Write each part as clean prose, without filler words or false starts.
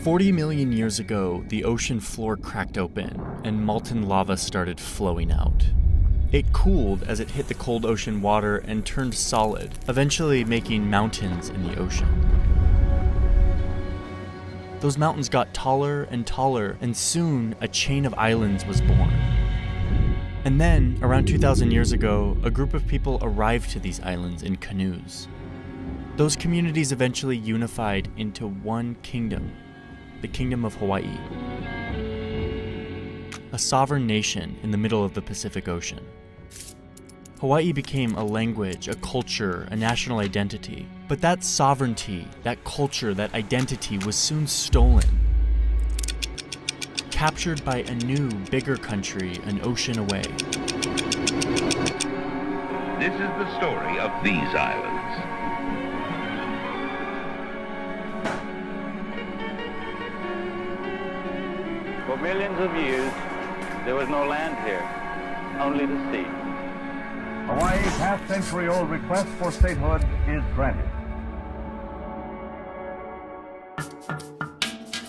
40 million years ago, the ocean floor cracked open and molten lava started flowing out. It cooled as it hit the cold ocean water and turned solid, eventually making mountains in the ocean. Those mountains got taller and taller, and soon a chain of islands was born. And then, around 2,000 years ago, a group of people arrived to these islands in canoes. Those communities eventually unified into one kingdom, the Kingdom of Hawaii. A sovereign nation in the middle of the Pacific Ocean. Hawaii became a language, a culture, a national identity. But that sovereignty, that culture, that identity was soon stolen. Captured by a new, bigger country an ocean away. This is the story of these islands. For millions of years, there was no land here, only the sea. Hawaii's half-century-old request for statehood is granted.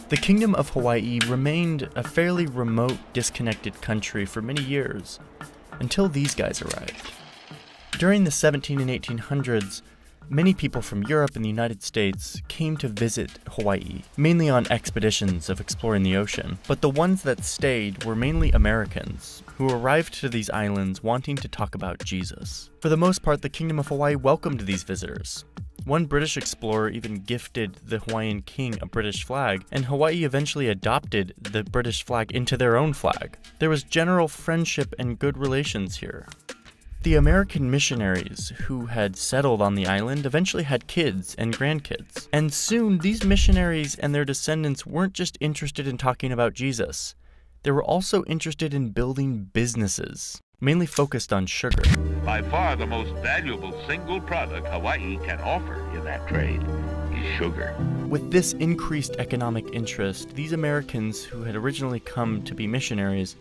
The Kingdom of Hawaii remained a fairly remote, disconnected country for many years, until these guys arrived. During the 17 and 1800s, many people from Europe and the United States came to visit Hawaii, mainly on expeditions of exploring the ocean. But the ones that stayed were mainly Americans, who arrived to these islands wanting to talk about Jesus. For the most part, the Kingdom of Hawaii welcomed these visitors. One British explorer even gifted the Hawaiian king a British flag, and Hawaii eventually adopted the British flag into their own flag. There was general friendship and good relations here. The American missionaries who had settled on the island eventually had kids and grandkids. And soon, these missionaries and their descendants weren't just interested in talking about Jesus. They were also interested in building businesses, mainly focused on sugar. By far the most valuable single product Hawaii can offer in that trade is sugar. With this increased economic interest, these Americans who had originally come to be missionaries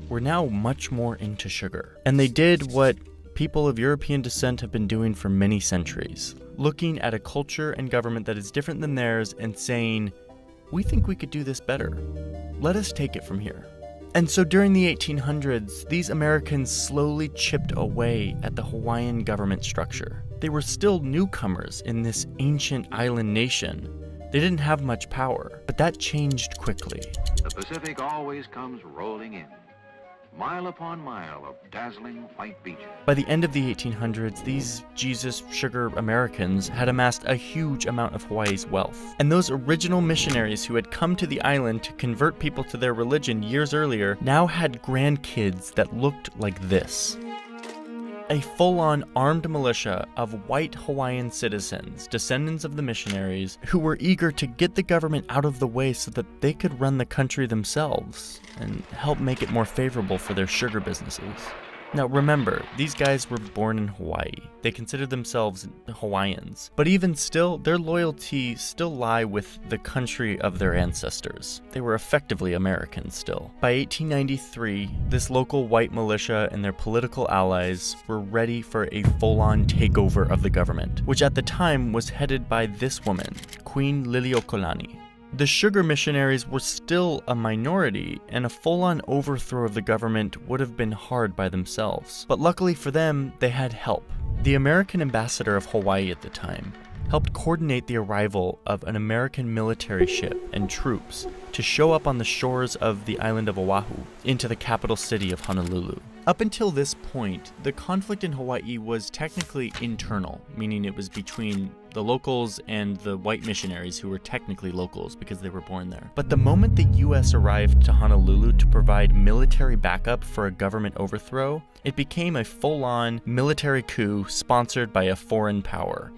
were now much more into sugar. And they did what people of European descent have been doing for many centuries, looking at a culture and government that is different than theirs and saying, we think we could do this better. Let us take it from here. And so during the 1800s, these Americans slowly chipped away at the Hawaiian government structure. They were still newcomers in this ancient island nation. They didn't have much power, but that changed quickly. The Pacific always comes rolling in, mile upon mile of dazzling white beaches. By the end of the 1800s, these Jesus sugar Americans had amassed a huge amount of Hawaii's wealth. And those original missionaries who had come to the island to convert people to their religion years earlier now had grandkids that looked like this. A full-on armed militia of white Hawaiian citizens, descendants of the missionaries, who were eager to get the government out of the way so that they could run the country themselves and help make it more favorable for their sugar businesses. Now remember, these guys were born in Hawaii. They considered themselves Hawaiians. But even still, their loyalty still lie with the country of their ancestors. They were effectively Americans still. By 1893, this local white militia and their political allies were ready for a full-on takeover of the government, which at the time was headed by this woman, Queen Liliʻuokalani. The sugar missionaries were still a minority, and a full-on overthrow of the government would have been hard by themselves. But luckily for them, they had help. The American ambassador of Hawaii at the time helped coordinate the arrival of an American military ship and troops to show up on the shores of the island of Oahu into the capital city of Honolulu. Up until this point, the conflict in Hawaii was technically internal, meaning it was between the locals and the white missionaries who were technically locals because they were born there. But the moment the US arrived to Honolulu to provide military backup for a government overthrow, it became a full-on military coup sponsored by a foreign power,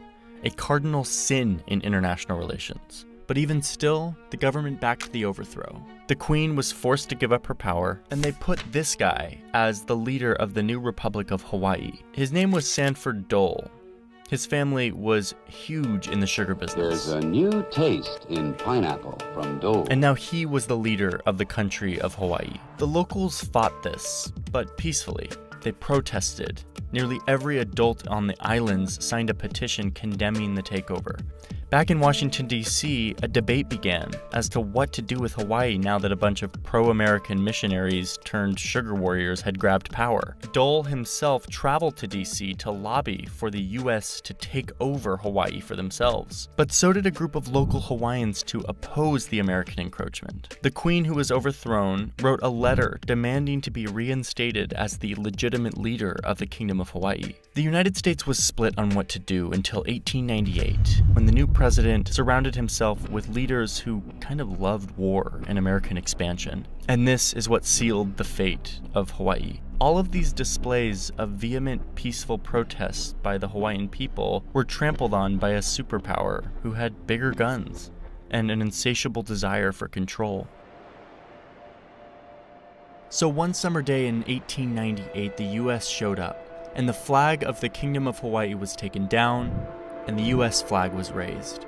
a cardinal sin in international relations. But even still, the government backed the overthrow. The Queen was forced to give up her power, and they put this guy as the leader of the new Republic of Hawaii. His name was Sanford Dole. His family was huge in the sugar business. There's a new taste in pineapple from Dole. And now he was the leader of the country of Hawaii. The locals fought this, but peacefully. They protested. Nearly every adult on the islands signed a petition condemning the takeover. Back in Washington, D.C., a debate began as to what to do with Hawaii now that a bunch of pro-American missionaries turned sugar warriors had grabbed power. Dole himself traveled to D.C. to lobby for the U.S. to take over Hawaii for themselves. But so did a group of local Hawaiians to oppose the American encroachment. The Queen, who was overthrown, wrote a letter demanding to be reinstated as the legitimate leader of the Kingdom of Hawaii. The United States was split on what to do until 1898, when the new president surrounded himself with leaders who kind of loved war and American expansion. And this is what sealed the fate of Hawaii. All of these displays of vehement, peaceful protests by the Hawaiian people were trampled on by a superpower who had bigger guns and an insatiable desire for control. So one summer day in 1898, the US showed up, and the flag of the Kingdom of Hawaii was taken down, and the US flag was raised.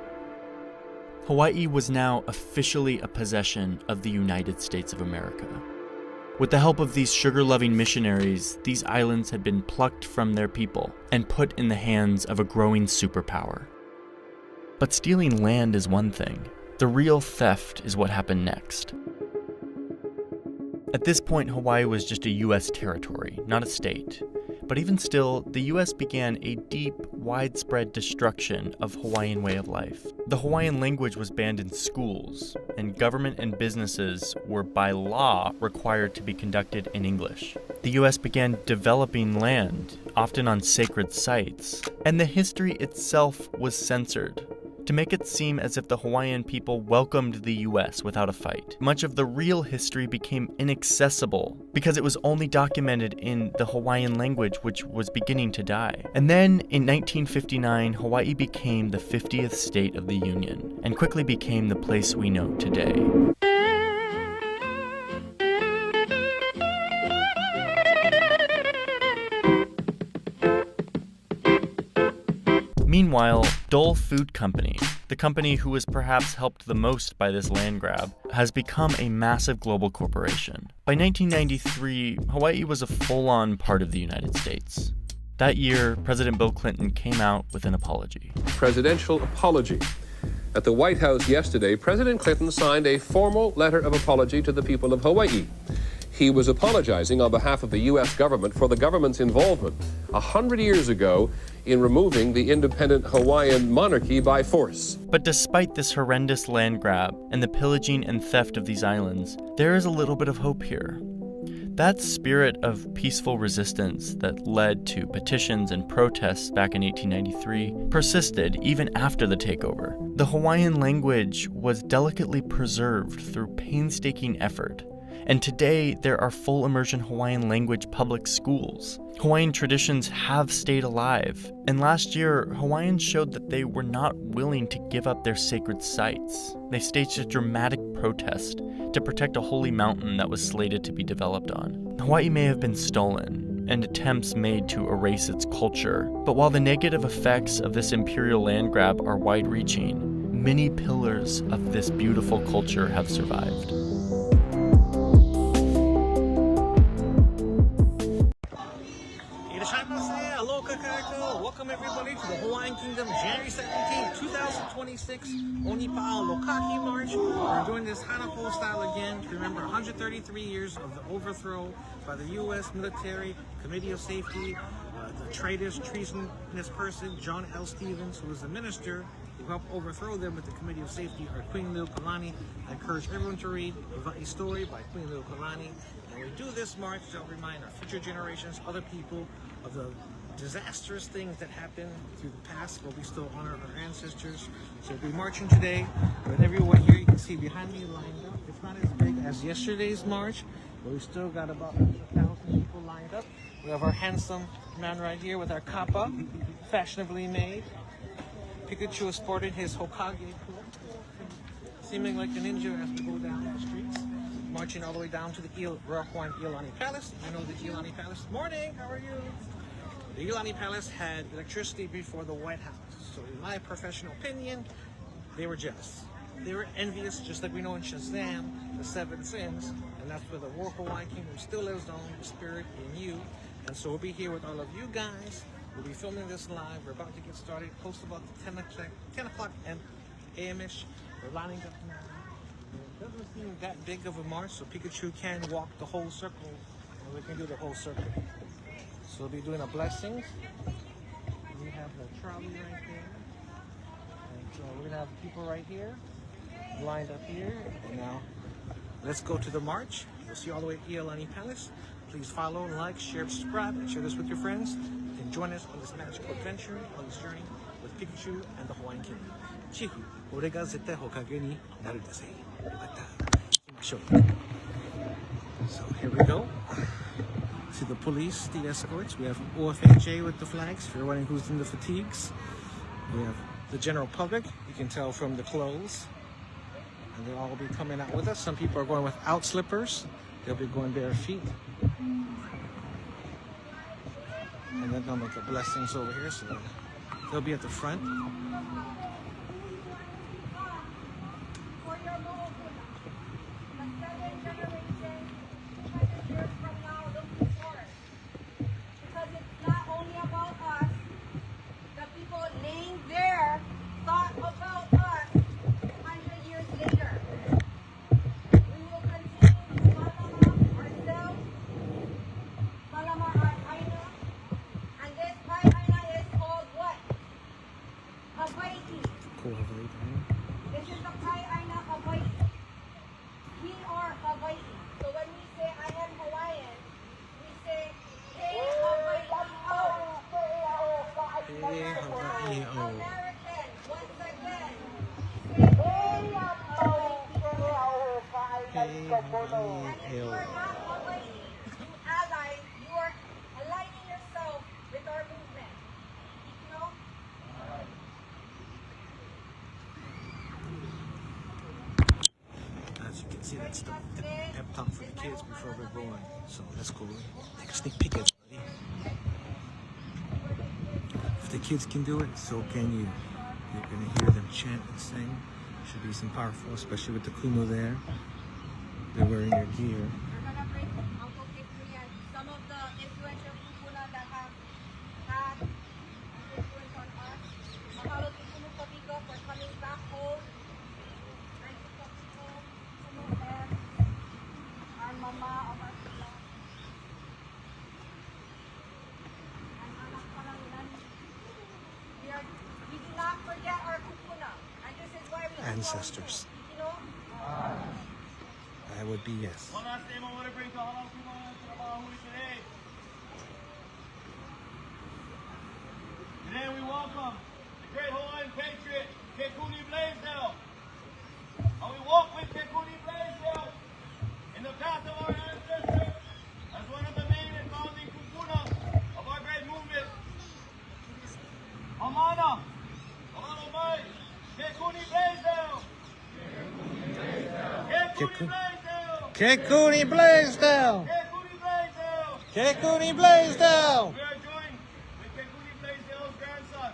Hawaii was now officially a possession of the United States of America. With the help of these sugar-loving missionaries, these islands had been plucked from their people and put in the hands of a growing superpower. But stealing land is one thing. The real theft is what happened next. At this point, Hawaii was just a US territory, not a state. But even still, the US began a deep, widespread destruction of Hawaiian way of life. The Hawaiian language was banned in schools, and government and businesses were by law required to be conducted in English. The US began developing land, often on sacred sites, and the history itself was censored, to make it seem as if the Hawaiian people welcomed the US without a fight. Much of the real history became inaccessible because it was only documented in the Hawaiian language, which was beginning to die. And then in 1959, Hawaii became the 50th state of the Union and quickly became the place we know today. Meanwhile, Dole Food Company, the company who was perhaps helped the most by this land grab, has become a massive global corporation. By 1993, Hawaii was a full-on part of the United States. That year, President Bill Clinton came out with an apology. Presidential apology. At the White House yesterday, President Clinton signed a formal letter of apology to the people of Hawaii. He was apologizing on behalf of the U.S. government for the government's involvement 100 years ago in removing the independent Hawaiian monarchy by force. But despite this horrendous land grab and the pillaging and theft of these islands, there is a little bit of hope here. That spirit of peaceful resistance that led to petitions and protests back in 1893 persisted even after the takeover. The Hawaiian language was delicately preserved through painstaking effort. And today, there are full immersion Hawaiian language public schools. Hawaiian traditions have stayed alive. And last year, Hawaiians showed that they were not willing to give up their sacred sites. They staged a dramatic protest to protect a holy mountain that was slated to be developed on. Hawaii may have been stolen, and attempts made to erase its culture. But while the negative effects of this imperial land grab are wide-reaching, many pillars of this beautiful culture have survived. Welcome everybody to the Hawaiian Kingdom, January 17, 2026, Onipa'a Peace March. We're doing this Hanako style again to remember 133 years of the overthrow by the U.S. military, Committee of Safety, the traitors, treasonous person, John L. Stevens, who was the minister who helped overthrow them with the Committee of Safety, or Queen Liliʻuokalani. I encourage everyone to read Hawaii's story by Queen Liliʻuokalani. And we do this march to remind our future generations, other people, of the disastrous things that happened through the past, but we still honor our ancestors. So we'll be marching today, but everyone here you can see behind me lined up. It's not as big as yesterday's march, but we still got about 1,000 people lined up. We have our handsome man right here with our kappa, fashionably made. Pikachu is sporting his Hokage hood, seeming like a ninja as we go down the streets, marching all the way down to the Royal Hawaiian Onipa'a Palace. You know the Onipa'a Palace. Morning, how are you? The Onipa'a Palace had electricity before the White House, so in my professional opinion, they were jealous. They were envious, just like we know in Shazam, the 7 sins, and that's where the Hawaiian Kingdom still lives on, the spirit in you, And so we'll be here with all of you guys. We'll be filming this live. We're about to get started. Close about 10 o'clock a.m.ish. We're lining up now. It doesn't seem that big of a march, so Pikachu can walk the whole circle, and we can do the whole circle. So we'll be doing a blessing. We have the trolley right there. And so we're going to have people right here, lined up here. And now, let's go to the march. We'll see you all the way at Iolani Palace. Please follow, like, share, subscribe, and share this with your friends. And join us on this magical adventure, on this journey with Pikachu and the Hawaiian Kingdom. Chiku, orega zete hokage ni naru desei. So here we go. See the police, the escorts. We have OFAJ with the flags, if you're wondering who's in the fatigues. We have the general public, you can tell from the clothes. And they'll all be coming out with us. Some people are going without slippers. They'll be going bare feet. And then they'll make the blessings over here, so they'll be at the front. This is the Hawaiian Hawaii. We are Hawaii. So when we say I am Hawaiian, we say Hey Hawaii. Hey Hawaii. American, once again. Say Hey Hawaii. Hey And if Hawaii. you are not Hawaii, you ally, you are aligning yourself with our movement. You know? As you can see, that's the pep talk for the kids before we're going. So that's cool. Take a sneak peek at it, buddy. If the kids can do it, so can you. You're going to hear them chant and sing. Should be some powerful, especially with the kumu there. They're wearing their gear. We're gonna bring Uncle Victory and some of the influential kupuna that have had influence on us. Mahalo to Kumu Kabigo for coming back home. Thank you, Kabigo. Kumu and our mama of our sila. And anak Panangan. We do not forget our kupuna. And this is why we Ancestors. You know? That would be yes. One last name I want to bring to Halal Kumana to the Mahui today. Today we welcome the great Hawaiian patriot, Kekuni Blaisdell. And we walk with Kekuni Blaisdell in the path of our ancestors as one of the main and founding kupuna of our great movement. Amana, Amana Mai, Kekuni Blaisdell. Kekuni Blaisdell. Kekuni Blaisdell! Kekuni Blaisdell. Kekuni Blaisdell! We are joined with Kekuni Blaisdell's grandson.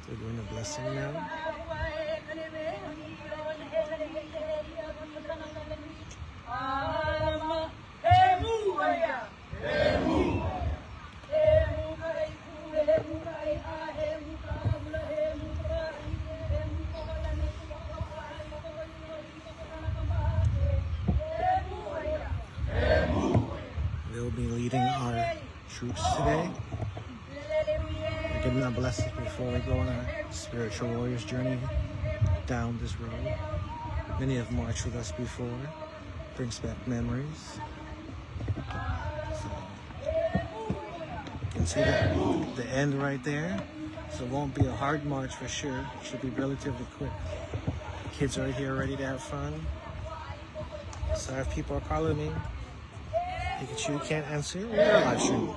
They're doing a blessing now. They'll be leading our troops today. We're giving them blessings before we go on our spiritual warriors journey down this road. Many have marched with us before. Brings back memories. So, you can see the end right there. So it won't be a hard march for sure. It should be relatively quick. Kids are here ready to have fun. Sorry if people are calling me. Pikachu can't answer. We're live stream.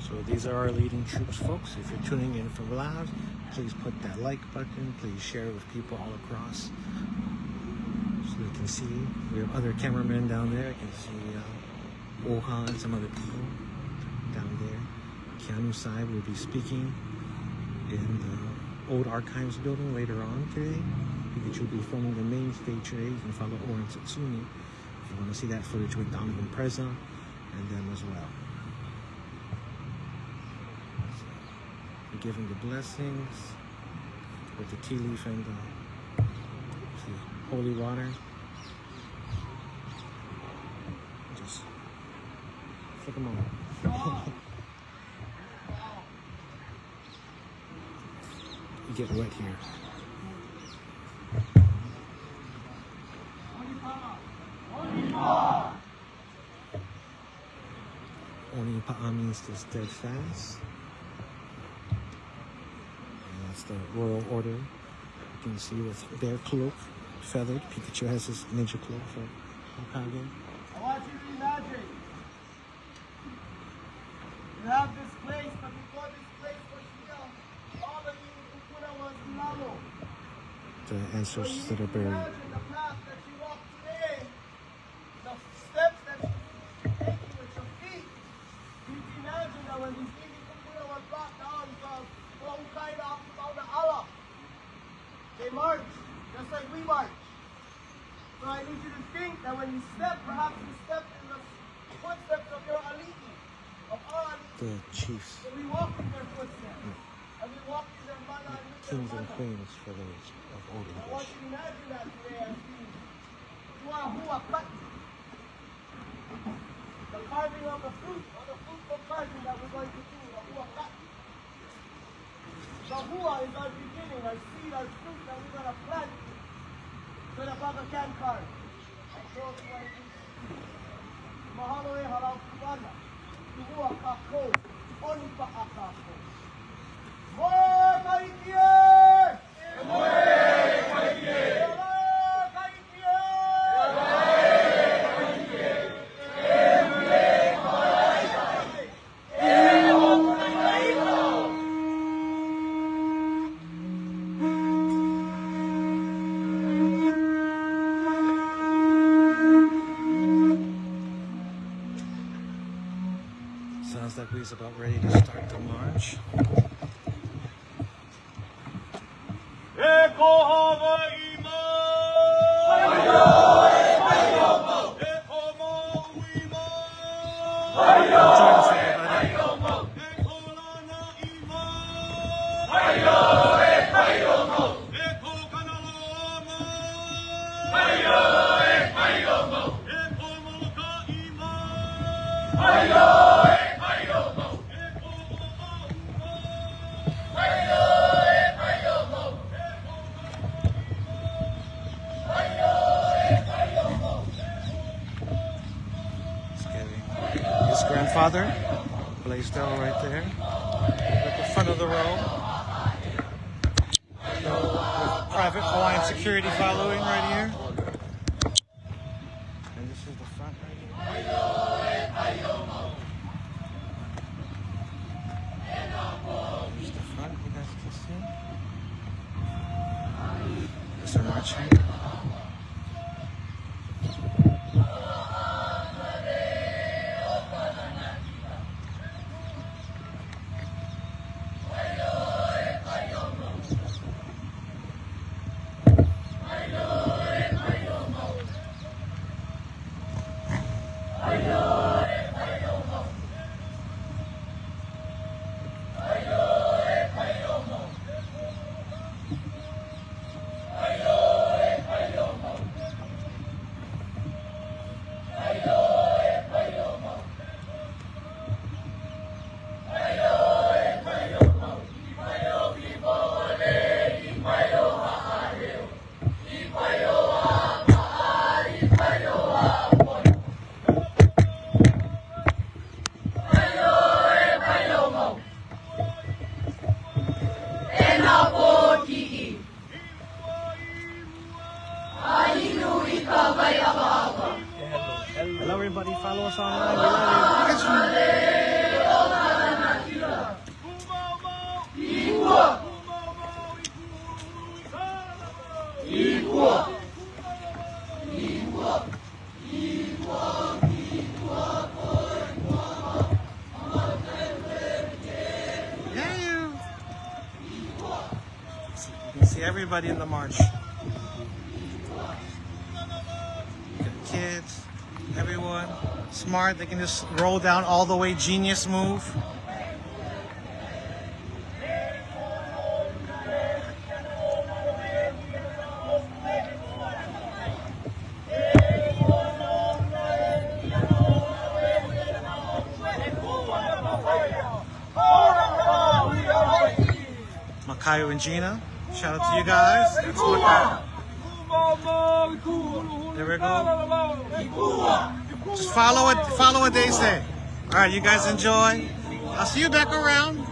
So these are our leading troops, folks. If you're tuning in from live, please put that like button. Please share with people all across so they can see. We have other cameramen down there. I can see Oha and some other people down there. Keanu Sai will be speaking in the old archives building later on today. Pikachu will be filming the main stage today. You can follow Oren Satsumi if you want to see that footage with Donovan Preza and them as well. Giving the blessings with the tea leaf and the holy water. Just flick them on. You get wet here. Onipa'a means to steadfast. That's the royal order. You can see with their cloak, feathered. Pikachu has his ninja cloak for Hokage. I want you to imagine. You have this place, but before this place was here, all of you Ukuna was Lalo. The ancestors that are buried. Imagine the path that you walk today, the steps that you take with your feet. You can imagine that when these baby Ukuna was brought down from Ukaida up to Allah, they march just like we march. So I need you to think that when you step, perhaps you step in the footsteps of your aliti, of our aliti. The chiefs. So we walk in their footsteps. And we walk in their mana and with Kings their and mana. queens for those of old I want English. you to imagine that today as we cut the carving of the fruit, or the fruitful carving that we're going to do, the hua cut. The hua is our beginning, our seed, our fruit that we're going to plant so the Baba can carve. And so it's going to Mahalo e halau kubana, hua kako, Onipa'a kako. More Kaitie! More Kaitie! Sounds like we're about ready to start the march. His grandfather, Blaisdell, right there, at the front of the row. With private Hawaiian security following right here. much. Hello everybody, follow us online. We love you can see everybody in the march. Kids, everyone, smart, they can just roll down all the way, genius move. Makayo and Gina, shout out to you guys. That's Makayo. There we go. Just follow what they say. All right, you guys enjoy. I'll see you back around. Look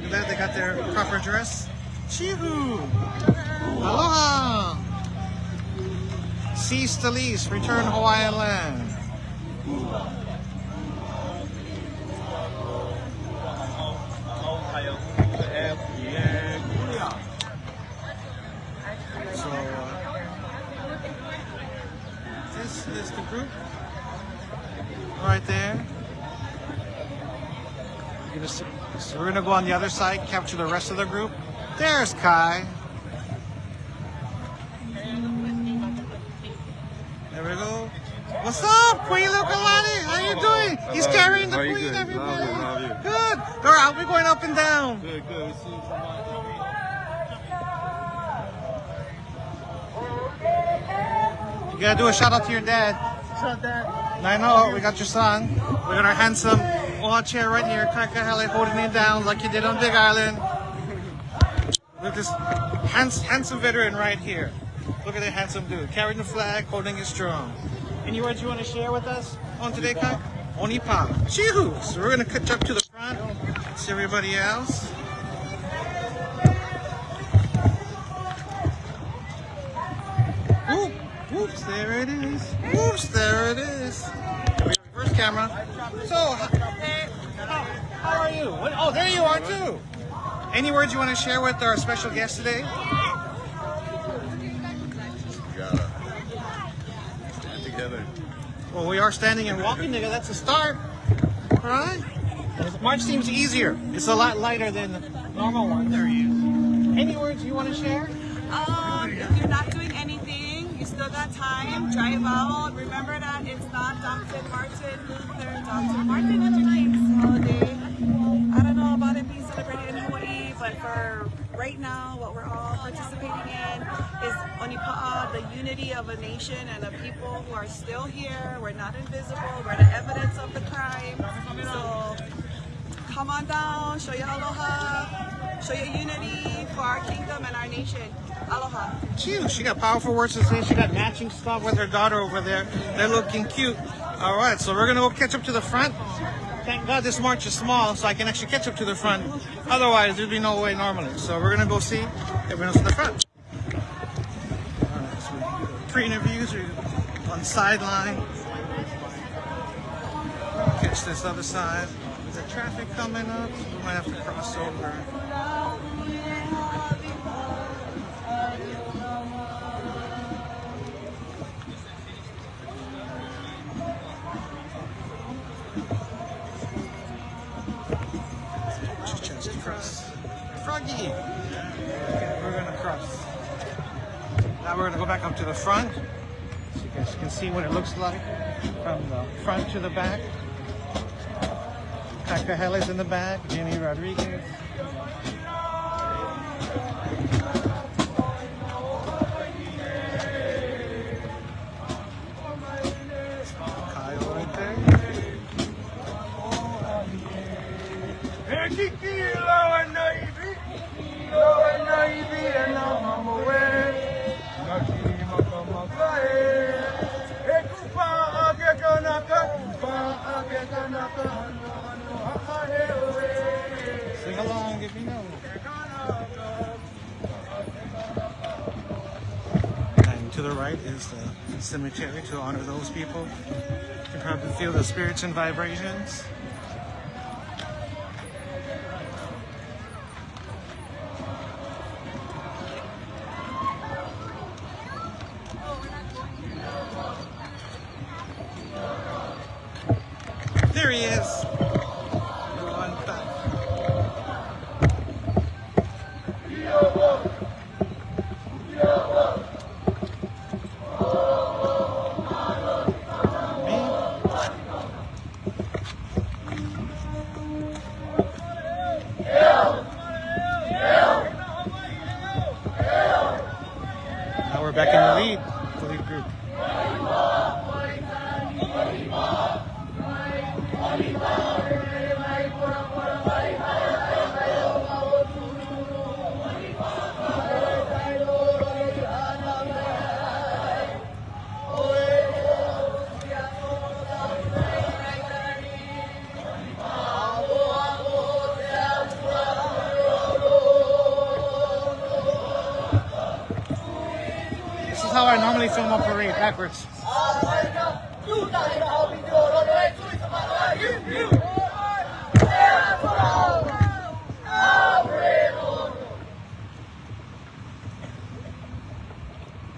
at that, they got their proper dress. Chihu. Aloha. Cease to lease, return Hawaiian land. This is the group right there. So we're gonna go on the other side, capture the rest of the group. There's Kai. There we go. What's up, Queen Liliʻuokalani? How you doing? He's carrying the queen, everybody. Good. All right, we're going up and down. Good. We see you tomorrow. You gotta do a shout out to your dad. What's up, Dad? I know, we got your son. We got our handsome chair right here, Kakahele, holding me down like you did on Big Island. Look at this handsome veteran right here. Look at that handsome dude, carrying the flag, holding it strong. Any words you want to share with us on today, Kak? Onipa'a. Chihu. So we're gonna catch up to the front, see everybody else. Whoop, whoops, there it is. Whoops, there it is. Reverse camera. So, how are you? Oh, there you are too. Any words you want to share with our special guest today? Together. Well, we are standing and walking together. That's a start. All right. March seems easier. It's a lot lighter than the normal one. There he is. Any words you want to share? If you're not doing anything, you still got time. Drive out. Remember that it's not Dr. Martin Luther, Dr. Martin Luther King's holiday. I don't know about it being celebrated in Hawaii, but for right now, what we're all participating in is Onipa'a, the unity of a nation and a people who are still here. We're not invisible. We're the evidence of the crime. So come on down, show your aloha, show your unity for our kingdom and our nation. Aloha. She got powerful words to say. She got matching stuff with her daughter over there. They're looking cute. All right, so we're gonna go catch up to the front. Thank God this march is small, so I can actually catch up to the front. Otherwise, there'd be no way normally. So we're gonna go see everyone else in the front. All right, so pre-interviews are on the sideline. Catch this other side. There's traffic coming up, so we might have to cross over. crust. Froggy! Okay, we're gonna cross. Now we're gonna go back up to the front, so you guys can see what it looks like from the front to the back. Cacahelle's in the back, Jenny Rodriguez. Kyle right there. Sing along if you know. And to the right is the cemetery to honor those people. You can probably feel the spirits and vibrations. There he is. Now we're back in the lead group. This is how I normally film a parade, backwards.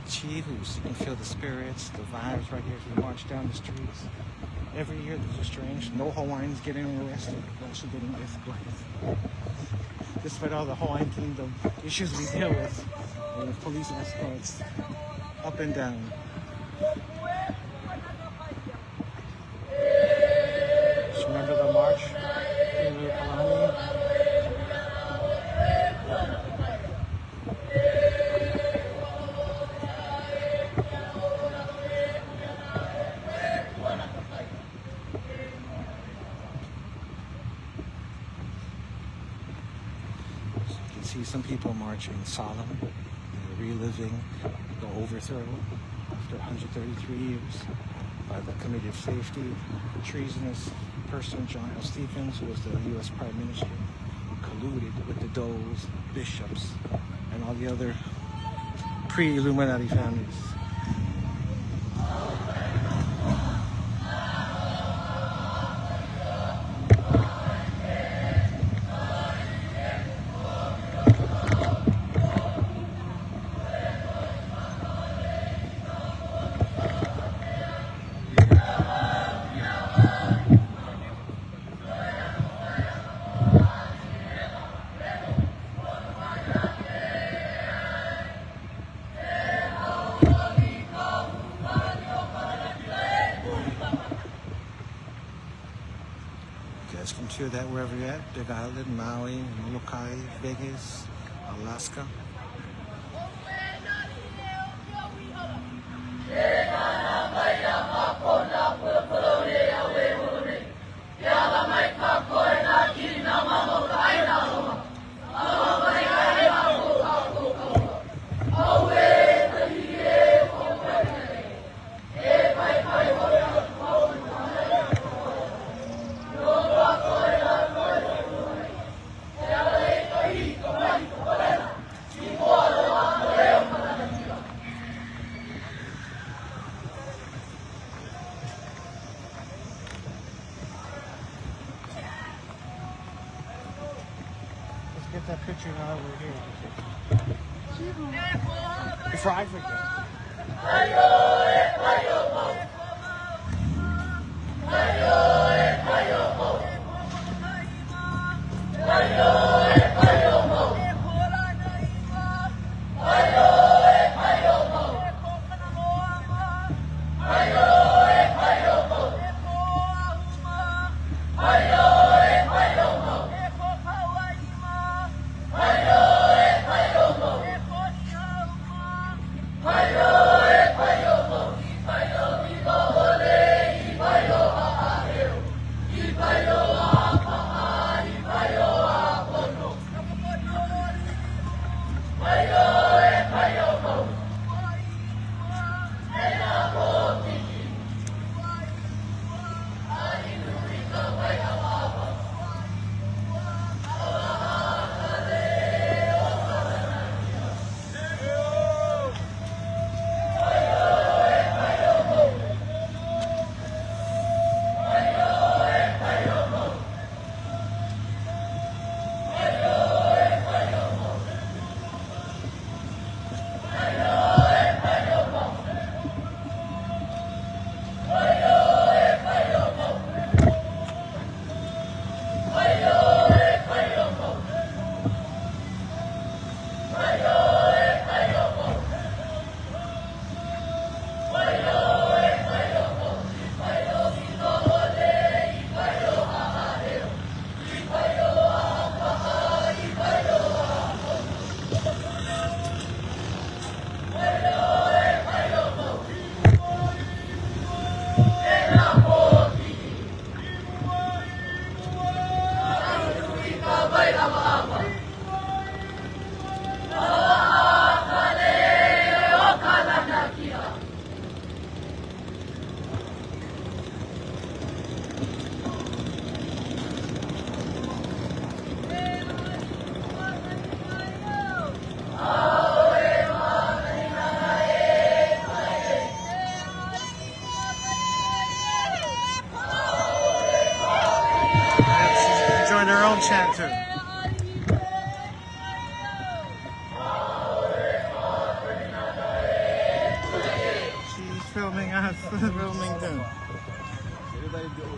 Chihus, you can feel the spirits, the vibes right here as we march down the streets. Every year there's a strange, no Hawaiians getting arrested, also getting escorted. Despite all the Hawaiian Kingdom issues we deal with police escorts up and down. Just remember the march, Queen Liliʻuokalani. You can see some people marching solemn. Reliving the overthrow after 133 years by the Committee of Safety, the treasonous person John L. Stephens, who was the U.S. Prime Minister, who colluded with the Doles, bishops, and all the other pre-Illuminati families. You guys can hear that wherever you're at. Big Island, Maui, Molokai, Vegas, Alaska. Get that picture now over here. Before I forget. our own chant too. She's filming us, filming too. Everybody do it.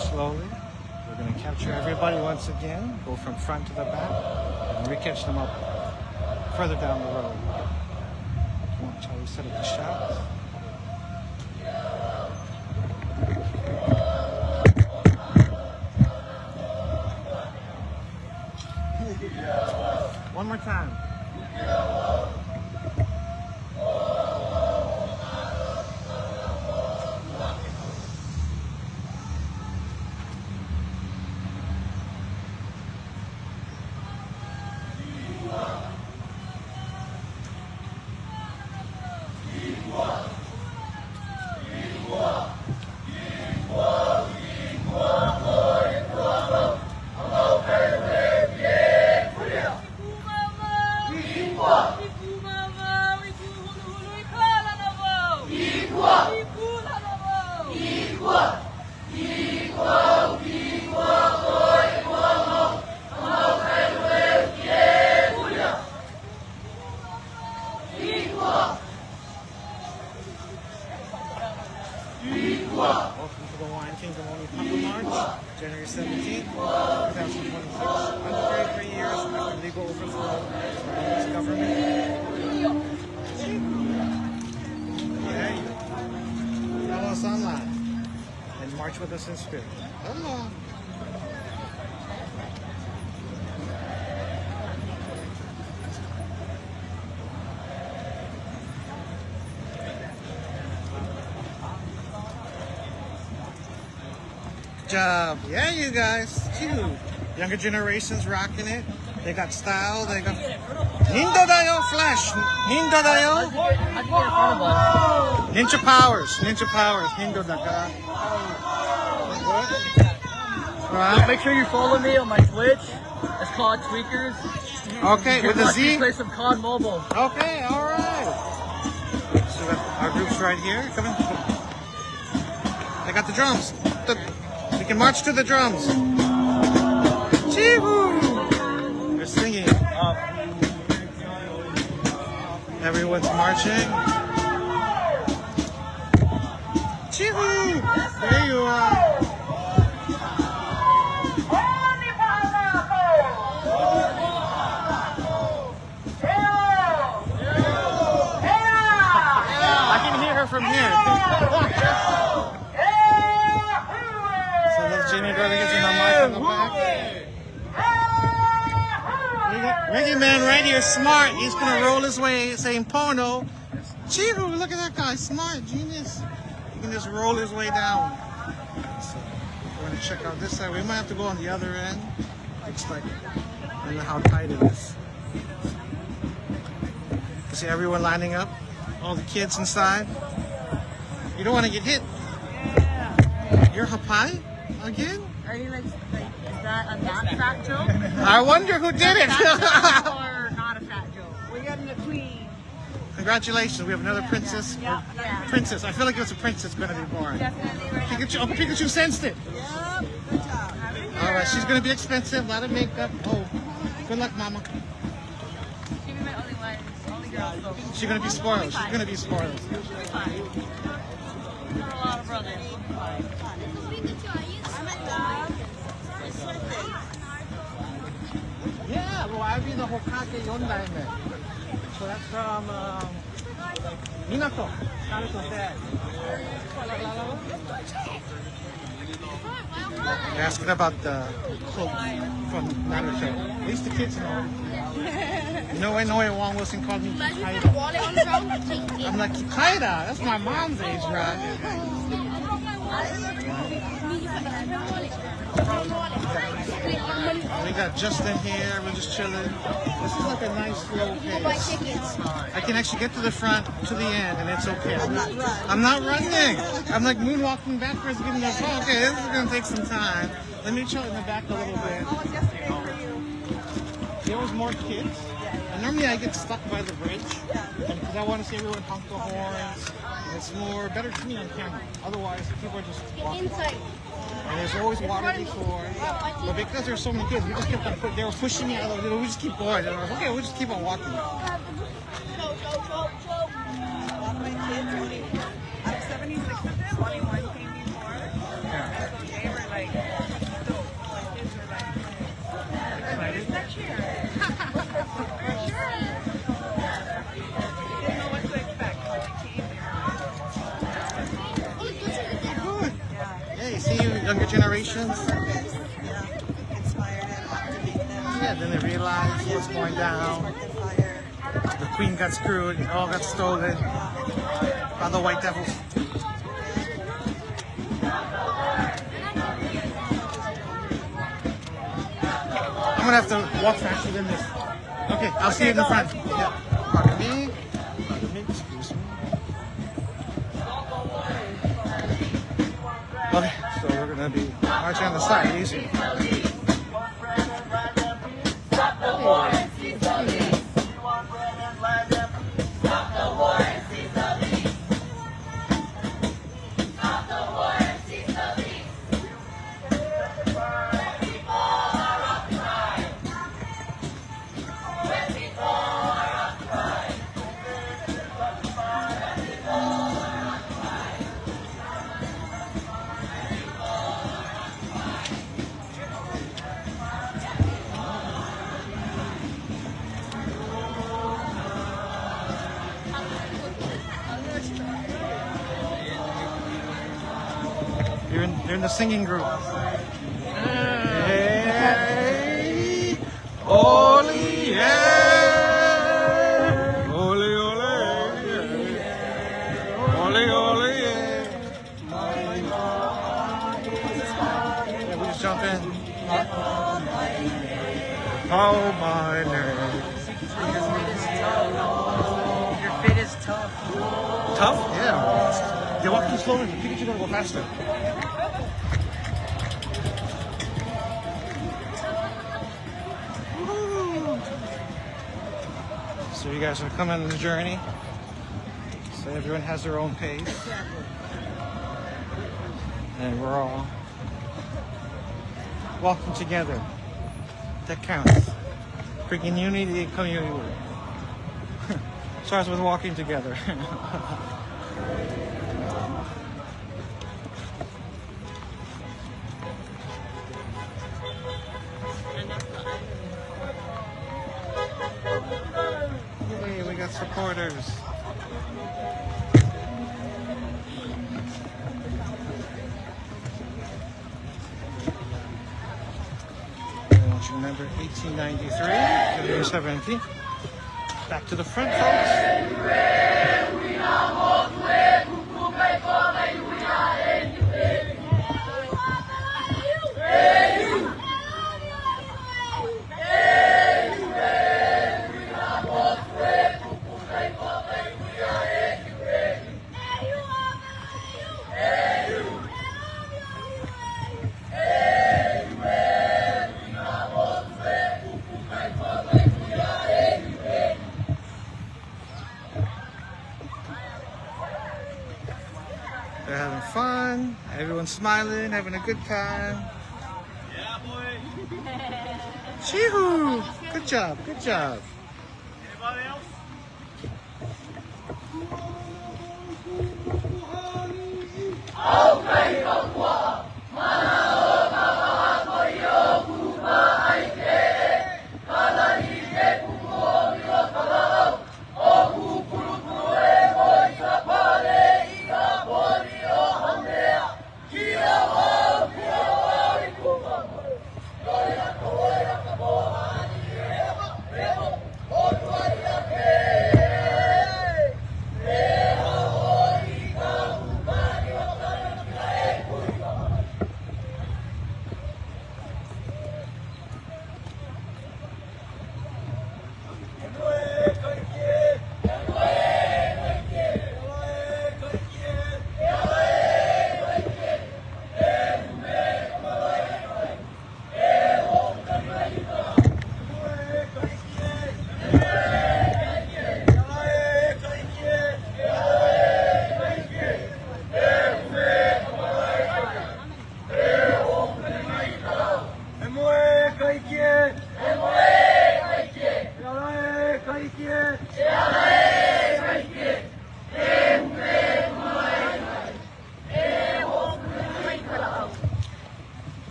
Slowly. We're going to capture everybody once again, go from front to the back, and re-catch them up further down the road. Watch how we set up the shots. One more time. Welcome to the Hawaiian Kingdom Onipa'a March, January 17th, 2026. 133 years after legal overthrow of the U.S. government. Yeah, follow us online and march with us in spirit. Come on. Job. Yeah, you guys. Cute. Younger generations rocking it. They got style. They got Nindo dayo flash. Nindo dayo. Ninja powers. Ninja powers. Nindo daga. Right. Make sure you follow me on my Twitch. It's called Tweakers. Okay, with a Z. Play some COD Mobile. Okay, all right. So our group's right here. Come in. They got the drums. We can march to the drums. Chee-hoo! They're singing. Everyone's marching. Chee-hoo! There you are. I can hear her from here. Jimmy Rodriguez in the mic on the back. Reggae man right here, smart. He's gonna roll his way saying porno. Chee-hoo, look at that guy, smart, genius. He can just roll his way down. So we're gonna check out this side. We might have to go on the other end. Looks like, I don't know how tight it is. You see everyone lining up, all the kids inside. You don't want to get hit. You're Hapai? Again? Are you like, is that a not fat joke? I wonder who did it. Or not a fat joke? We're getting the Queen. Congratulations, we have another princess. Yeah. Princess, I feel like it was a princess going to be born. Definitely right. Pikachu sensed it. Yep. Good job. All right, she's going to be expensive, a lot of makeup. Oh, good luck, mama. She'll be my only one. Only girl. So. She's going to be spoiled. She's going to be spoiled. She'll be fine. Got a lot of brothers. Yeah, well, I've been the Hokage Yondai man. So that's from Minato. Naruto's dad. They're asking about the cloak from Naruto. At least the kids know. You know, I know Wong Wilson called me Kikaida. I'm like, Kikaida? That's my mom's age, right? We got Justin here, we're just chilling. This is like a nice slow pace. I can actually get to the front, to the end, and it's okay. I'm not running. I'm like moonwalking backwards, getting this. Oh, okay, this is going to take some time. Let me chill in the back a little bit. There was more kids. And normally I get stuck by the bridge because I want to see everyone honk the horns. It's better to me on camera. Otherwise, people are just walking. And there's always water before. But because there's so many kids, we just kept on they were pushing me out of the we just keep going. Like, okay, we'll just keep on walking. A lot of my kids, out of 76 of them, only one came before. So they were like, dope. My kids were like, where's that chair? They didn't know what to expect. When they came, Yeah, you see younger generations? yeah, inspired them, activate them. Yeah, then they realize what's going down. The queen got screwed, it all got stolen by the white devils. I'm gonna have to walk faster than this. Okay, I'll see you in the front. Yeah. Pardon me. Excuse me. Okay, so we're gonna be marching on the side, easy. You're in the singing group. Hey, Oli, yeah. Oli, ole, yeah. Oli, ole, yeah. Yeah, we just jump in. Oh my name. Your fit is tough. Tough? Yeah. They walk too slowly. Pikachu gotta go faster. So you guys are coming on the journey. So everyone has their own pace. And we're all walking together. That counts. Freaking unity, community work. Starts with walking together. Hey, we got supporters. Don't you remember 1893, February 17th? Back to the front, folks. They're having fun. Everyone's smiling, having a good time. Yeah, boy. Chee-hoo! Good job, good job. Anybody else?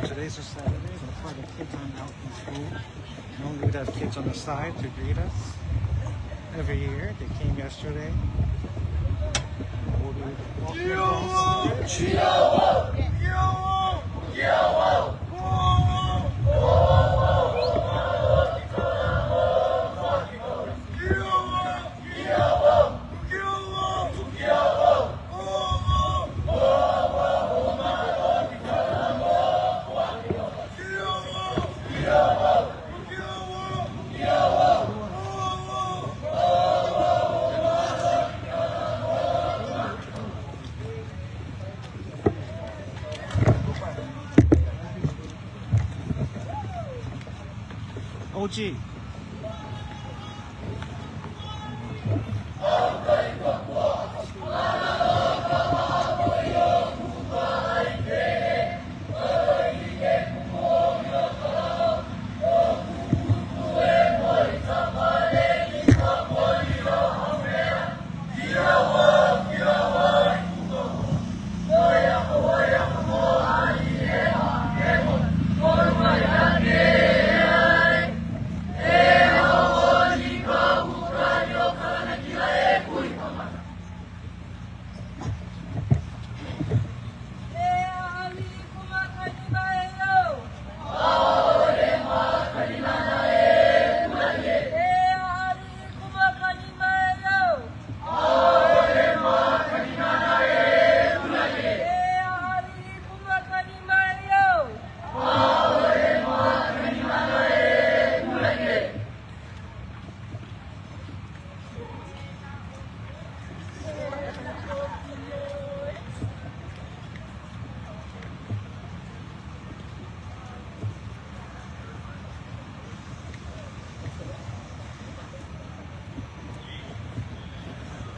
Today's a Saturday, but the kids aren't out in school. Normally we'd have kids on the side to greet us. Every year, they came yesterday. We'll be walking across. OG.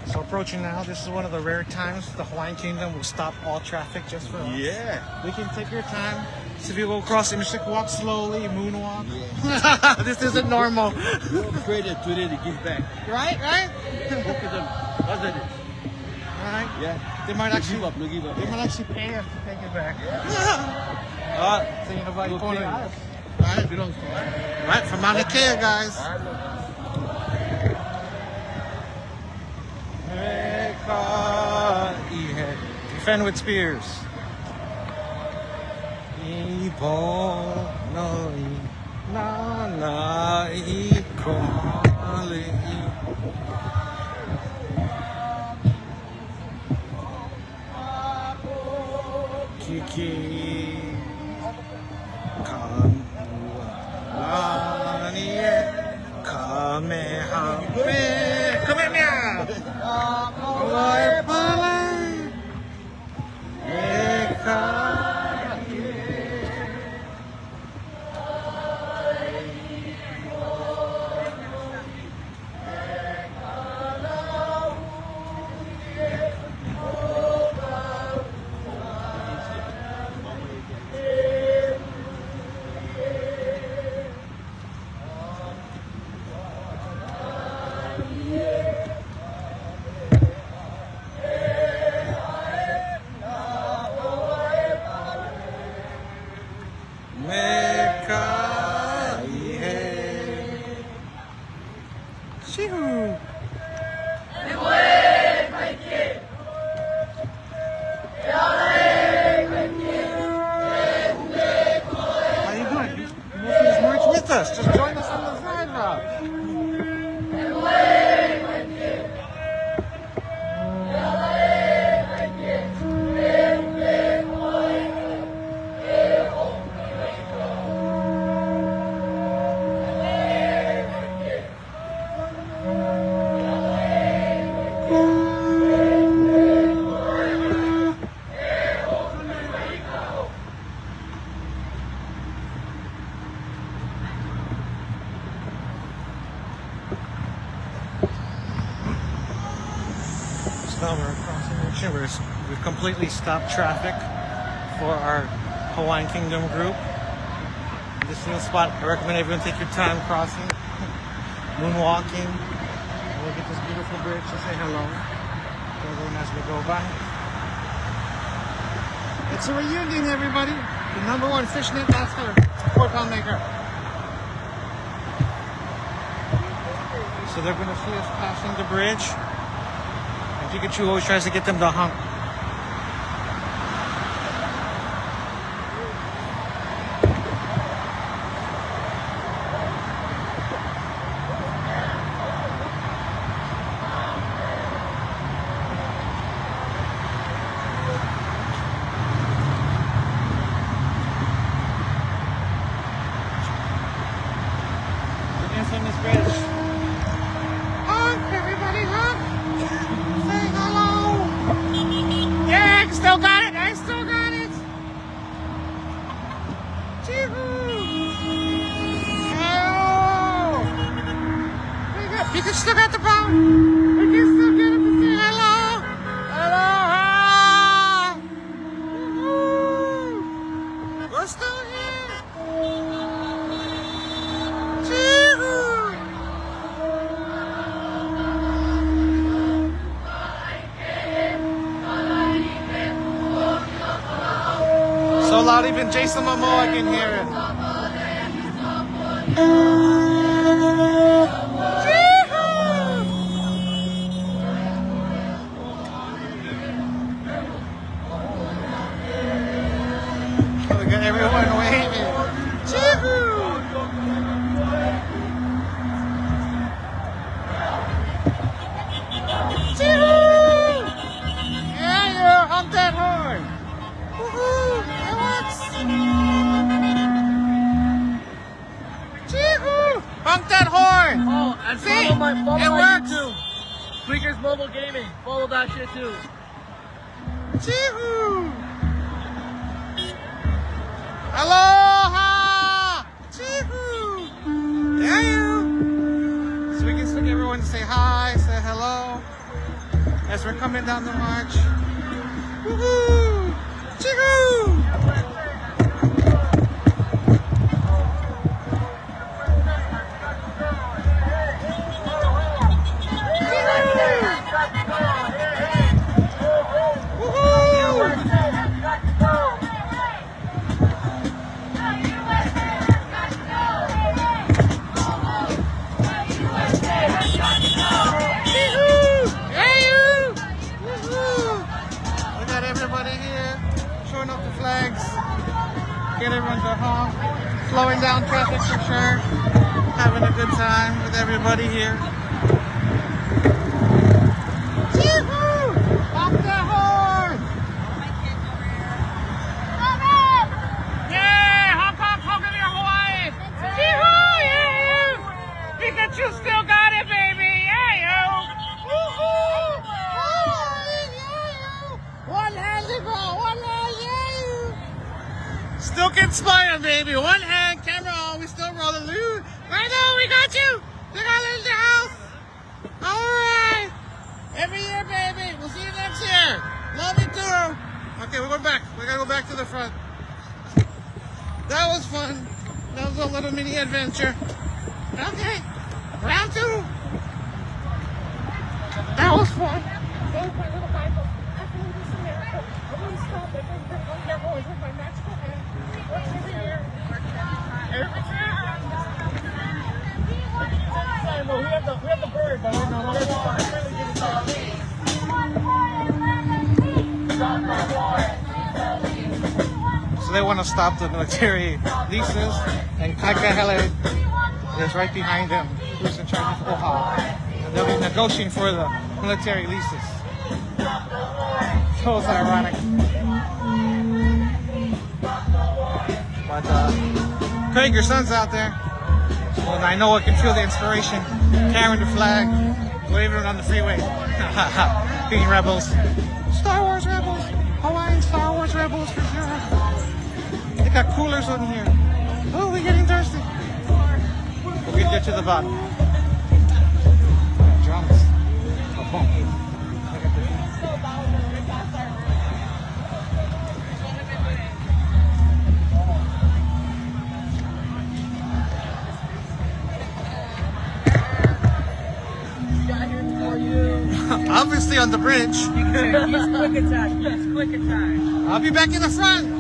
So approaching now, this is one of the rare times the Hawaiian Kingdom will stop all traffic just for us. Yeah. We can take your time. So if you go across the interstate, walk slowly, moonwalk. Yeah. This isn't normal. We're created today to give back. Right? Look at them. That's it. Right? Yeah. They might actually No give up. They might actually pay us to take it back. Thinking about Okay. corner. Right? Belongs to us. Right, from Mauna Kea, guys. Defend with spears. Kiki Meka ihe. Shoo. How you doing? You want to march with us? Just join us on the side route. Now we're crossing the ocean. We've completely stopped traffic for our Hawaiian Kingdom group. This little spot, I recommend everyone take your time crossing, moonwalking. Look at this beautiful bridge to say hello to everyone as we go by. It's a reunion, everybody. The #1 fishnet master, 4-pound maker. So they're going to see us passing the bridge. Pikachu always tries to get them to honk. The infamous bridge. Honk, everybody, honk! Say hello! Yeah, I still got it! I still got it! Chee-hoo! Hello! Pikachu still got the phone! We can still get him to say hello! Aloha! Woo-hoo! We're still here! Chee-hoo! So loud, even Jason Momoa can hear it. Look at everyone waving. Yeah, you hump that horn. Woohoo! It works! Chee-hoo! Honk that horn! Oh, and See? follow my It YouTube. works! Tweakers Mobile Gaming. Follow that shit too. Chee-hoo! Aloha! Chee-hoo! Yeah, you! So we can still get everyone to say hi, say hello as we're coming down the march. Woohoo! Chee-hoo! Get everyone to honk, slowing down traffic for sure, having a good time with everybody here. Chee-hoo! Honk the horn! Yeah! Honk, honk, honk in your Hawaii! Chee-hoo! Yeah! Pikachu still got it, baby! Yeah, yo! Woo-hoo! Yeah, yo! One hand, bro! One hand, yeah! Still can inspire, baby. One hand, camera on. We still rolling. Right now, we got you. We got it in the house. All right. Every year, baby. We'll see you next year. Love you too. Okay, we're going back. We gotta go back to the front. That was fun. That was a little mini adventure. Okay. Round 2. That was fun. There's my little Bible. After this America, I'm going to stop it and bring home their boys with my magical hand. Every year. We have the bird, but we're not So they want to stop the military leases, and Kakahele is right behind them, who's in charge of Oha. And they'll be negotiating for the military leases. So it's ironic. But Craig, your son's out there. And I know I can feel the inspiration. Carrying the flag, waving it on the freeway. Being rebels. Star Wars rebels. Hawaiian Star Wars rebels for sure. They got coolers on here. Oh, we're getting thirsty. We'll get to the bottom. Drums. Oh, boom. Obviously on the bridge. Use quick attack. Use quick attack. I'll be back in the front.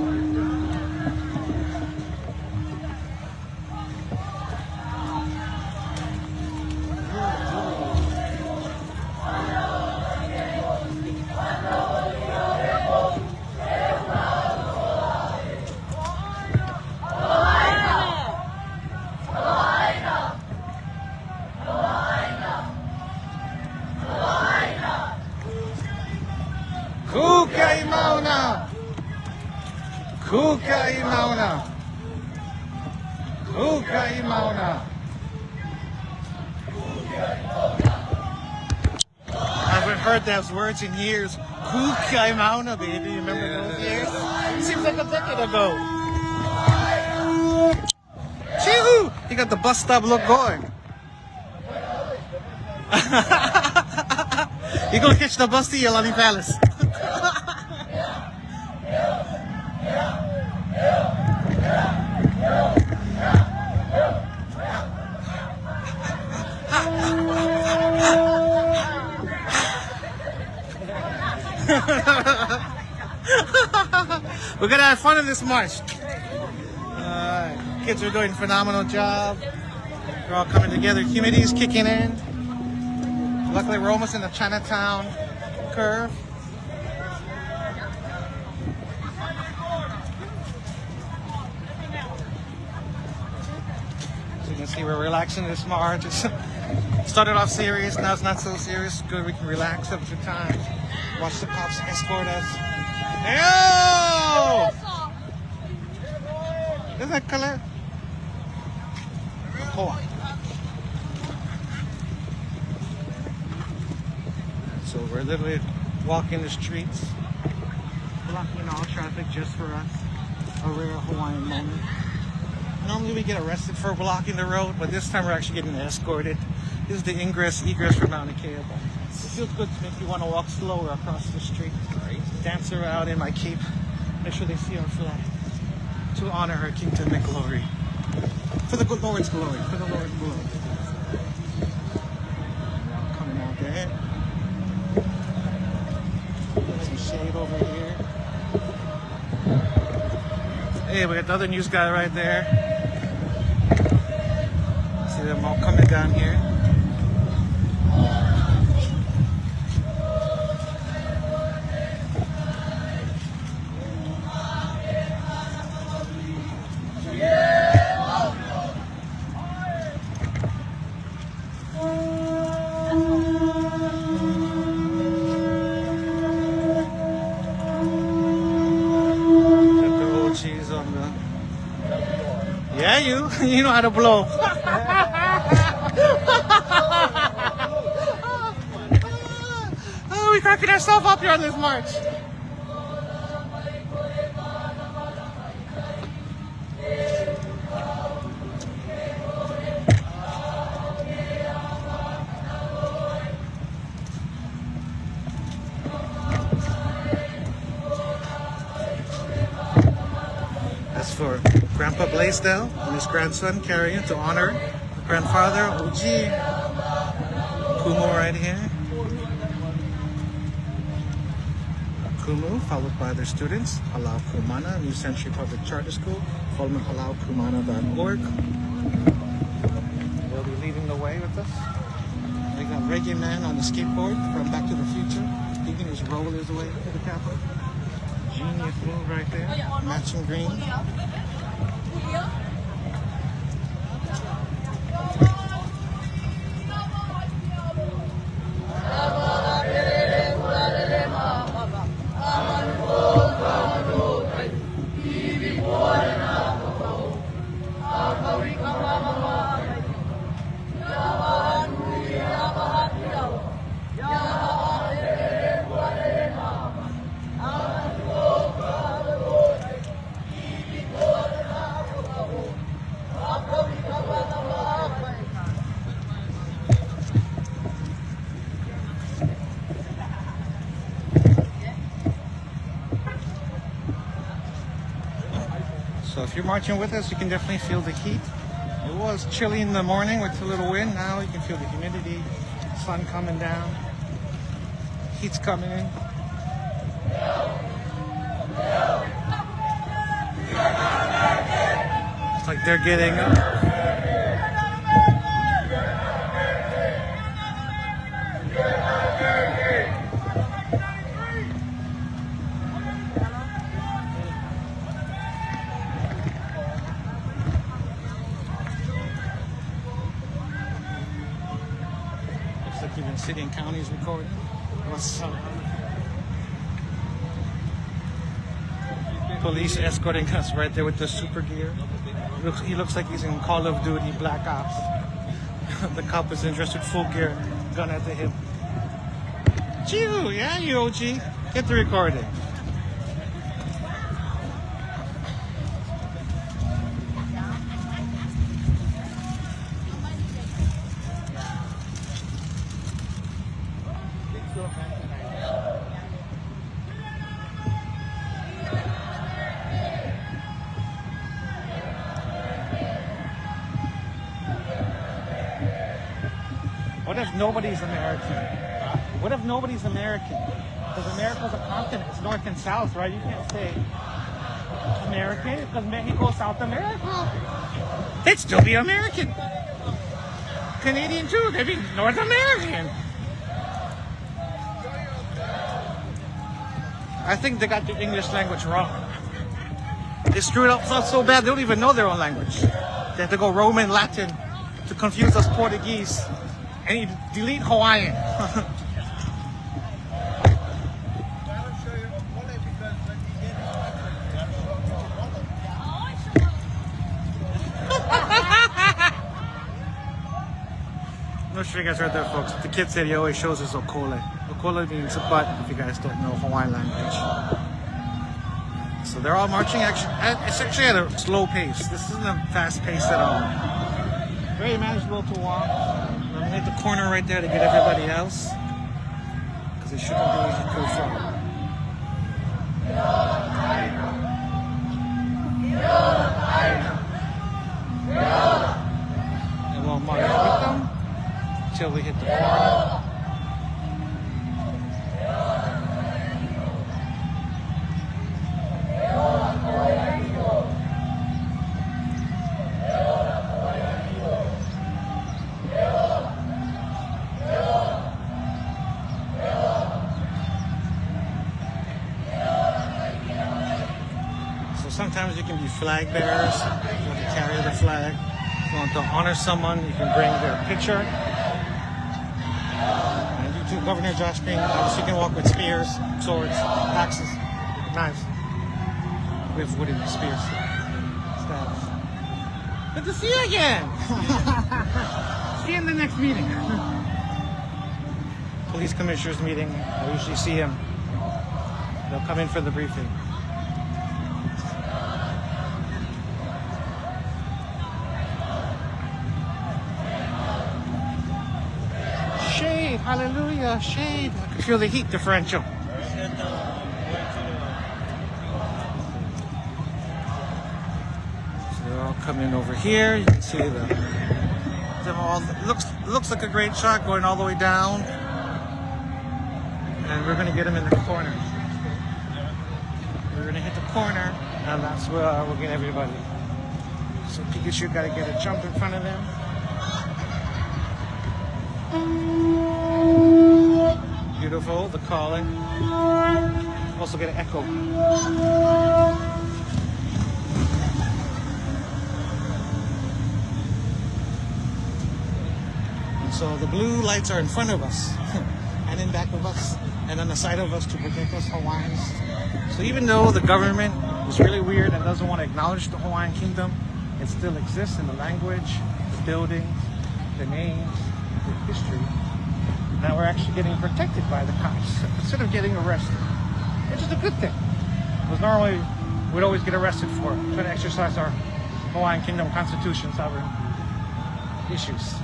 I haven't heard those words in years. Kukai Mauna, baby. Remember those years? It seems like a decade ago. Choo! You got the bus stop look going. You're gonna catch the bus to Yelani Palace. We're gonna have fun in this march. Kids are doing a phenomenal job. We're all coming together. Humidity's kicking in. Luckily, we're almost in the Chinatown curve. So you can see we're relaxing this march. It started off serious, now it's not so serious. Good, we can relax, have a good time. Watch the cops escort us. Hey-o! Is that color? So we're literally walking the streets, blocking all traffic just for us. A rare Hawaiian moment. Normally we get arrested for blocking the road, but this time we're actually getting escorted. This is the egress from Mauna Kea. It feels good to make you want to walk slower across the street. Dance around in my cape. Make sure they see our flag. To honor our kingdom and glory. For the good Lord's glory. For the Lord's glory. Coming out there. Some shade over here. Hey, we got the other news guy right there. See them all coming down here. Yeah, you know how to blow. Oh, we cracking ourselves up here on this march. That's for Grandpa Blaisdell and his grandson carrying to honor the grandfather, Oji. Kumu right here. Kumu, followed by their students, Halau Kumana, New Century Public Charter School, colmahalaukumana.org. They'll be leading the way with us. We got Reggae Man on the skateboard from Back to the Future. He can just roll his way to the Capitol. Genius move right there. Matching green. So if you're marching with us, you can definitely feel the heat. It was chilly in the morning with a little wind. Now you can feel the humidity, sun coming down, heat's coming in. It's like they're getting up. Even city and counties recording. What's up? Police escorting us right there with the super gear. He looks like he's in Call of Duty Black Ops. The cop is in dressed with full gear, gun at the hip. Chew, yeah, you OG. Get the recording. What if nobody's American? What if nobody's American? Because America's a continent. It's North and South, right? You can't say American because Mexico, South America. They'd still be American. Canadian too. They'd be North American. I think they got the English language wrong. They screwed up so bad they don't even know their own language. They have to go Roman, Latin to confuse us Portuguese. And you delete Hawaiian. I'm not sure you guys heard that, folks. The kid said he always shows us okole. Okole means a butt, if you guys don't know Hawaiian language. So they're all marching. It's actually at a slow pace. This isn't a fast pace at all. Very manageable to walk. I'm gonna hit the corner right there to get everybody else, because it shouldn't be too far. And we'll march with them until we hit the corner. Sometimes you can be flag bearers. You have to carry the flag. If you want to honor someone, you can bring their picture. And you too, Governor Josh Green, obviously you can walk with spears, swords, axes, knives. We have wooden spears, staffs. Good to see you again! See you in the next meeting. Police commissioner's meeting, I usually see him. They'll come in for the briefing. Hallelujah, shade. I can feel the heat differential. So they're all coming over here. You can see them all. Looks like a great shot going all the way down. And we're going to get them in the corner. We're going to hit the corner, and that's where we'll get everybody. So Pikachu got to get a jump in front of them. Beautiful, the calling. Also get an echo. So the blue lights are in front of us and in back of us and on the side of us to protect us Hawaiians. So even though the government is really weird and doesn't want to acknowledge the Hawaiian Kingdom, it still exists in the language, the buildings, the names, the history. Now we're actually getting protected by the cops instead of getting arrested, which is a good thing. Because normally we'd always get arrested for trying to exercise our Hawaiian Kingdom Constitution sovereign issues.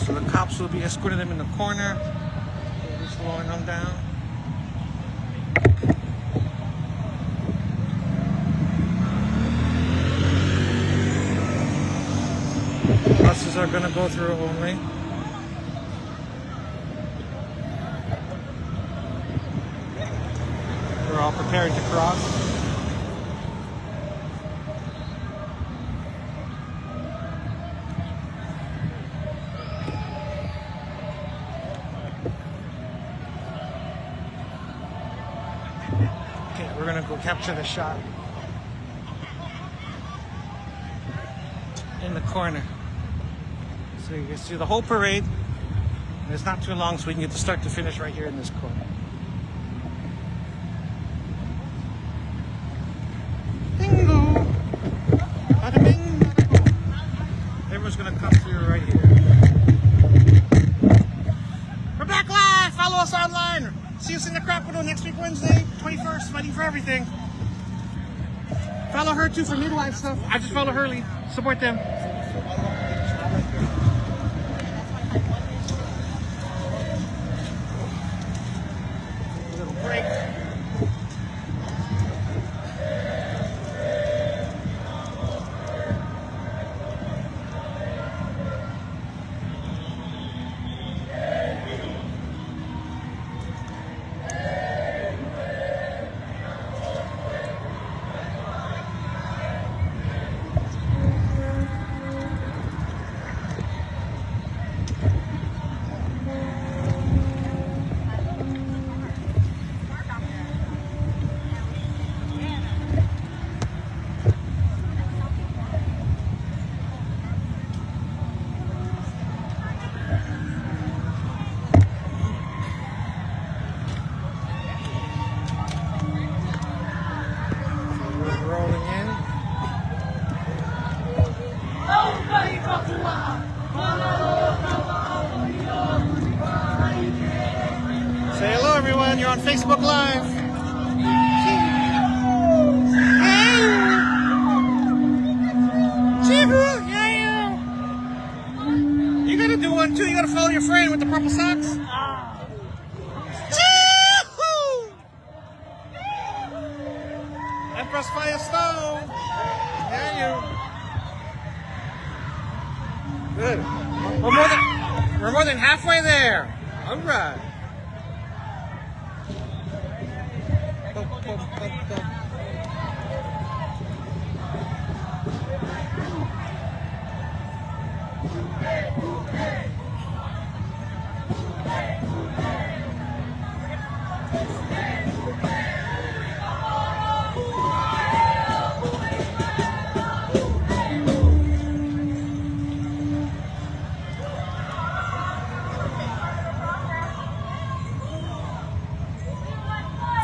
So the cops will be escorting them in the corner, slowing them down. Buses are going to go through only. We're all preparing to cross. Okay, we're going to go capture the shot in the corner. So you can see the whole parade, and it's not too long, so we can get to start to finish right here in this corner. Bingo! Bada bing, bada boom. Everyone's gonna come through right here. We're back live! Follow us online! See us in the Crocodile next week, Wednesday, 21st, Fighting for Everything. Follow her too for midwife stuff. I just follow Hurley. Support them. Say hello, everyone. You're on Facebook Live. You gotta do one too. You gotta follow your friend with the purple socks. Empress Firestone. Yeah, you. Good. We're more than halfway there. All right.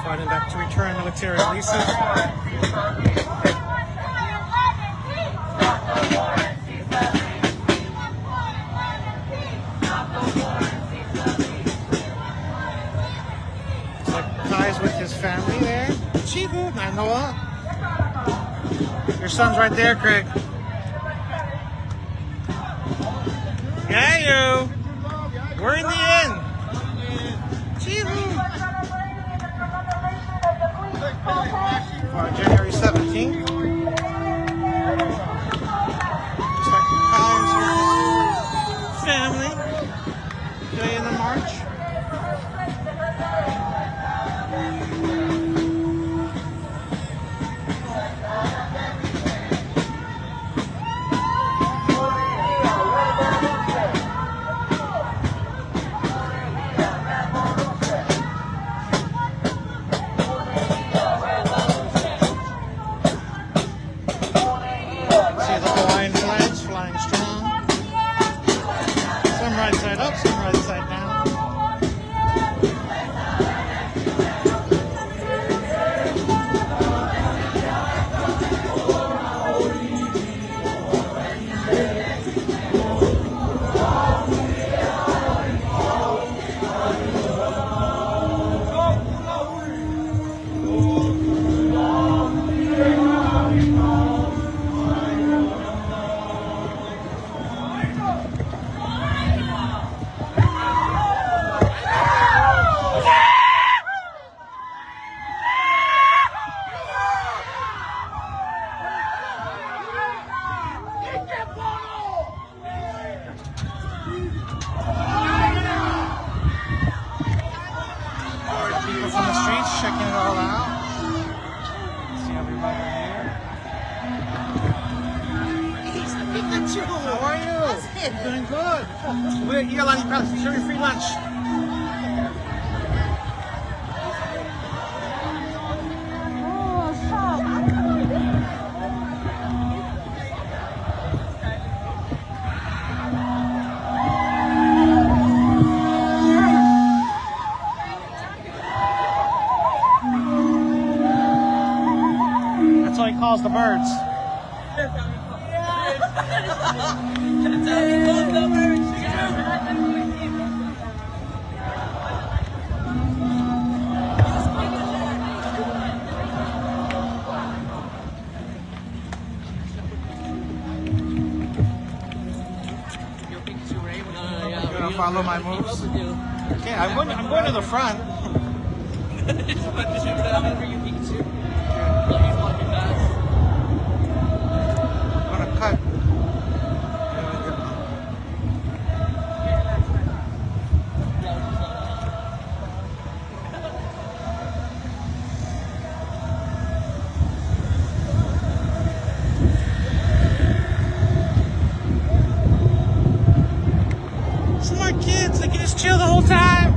Fighting back to return military releases. Ties with his family there. Chibu, Nanoa. Your son's right there, Craig. Yeah, you. We're in the end. Chibu. January 17th. Family. Day in the march. Pikachu. How are you? How's it? Doing good. We're at Onipa'a. Show you free lunch. That's how he calls the birds. You gonna follow my moves? Okay, I'm going to the front. I'm gonna cut. Smart kids, they can just chill the whole time.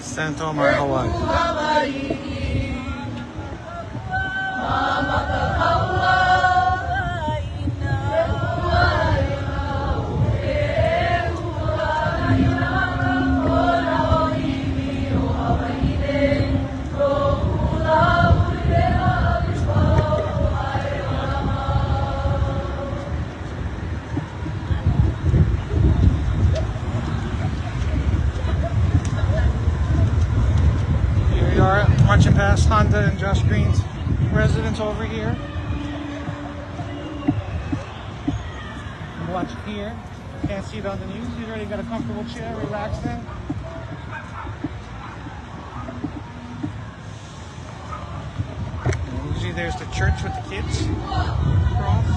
San Tomar, Hawaii. Marching past Honda and Josh Green's residence over here. Watch it here. Can't see it on the news. He's already got a comfortable chair, relaxing. And usually there's the church with the kids. Cross.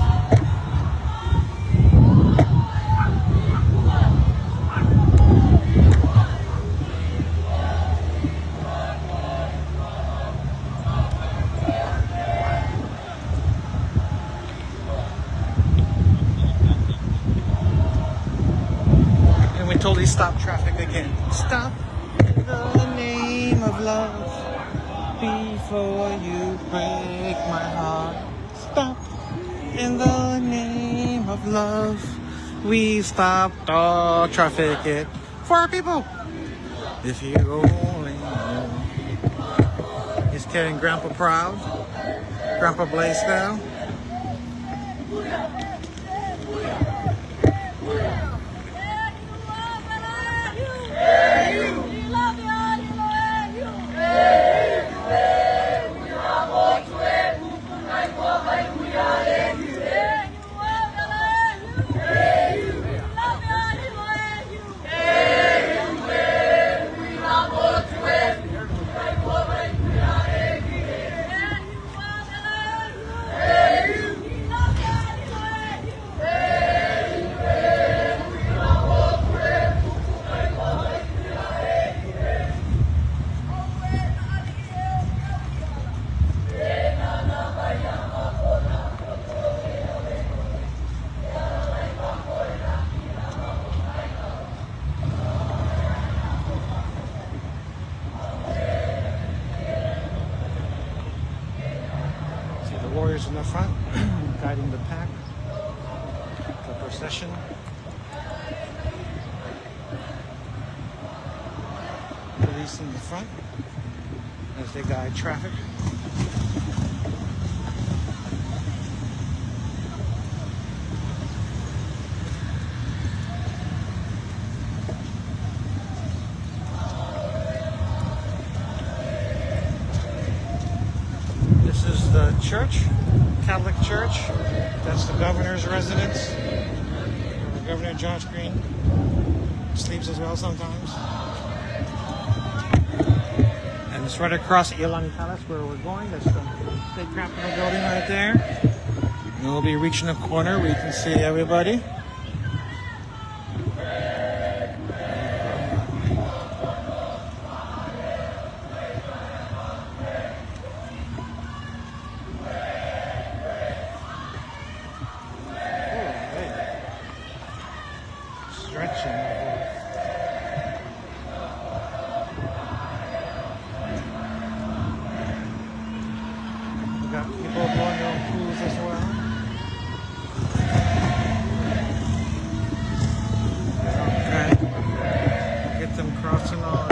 Totally stop traffic again. Stop in the name of love before you break my heart. Stop in the name of love. We stopped all traffic for our people. If you only knew. He's carrying Grandpa proud. Grandpa Blaisdell. Warriors in the front, guiding the pack, the procession. Police in the front as they guide traffic. This is the church, Catholic Church. That's the governor's residence. Governor Josh Green sleeps as well sometimes. And it's right across Iolani Palace where we're going. That's the state capitol building right there. And we'll be reaching a corner where you can see everybody. Got people blowing their own pools as well. Okay. Get them crossing on.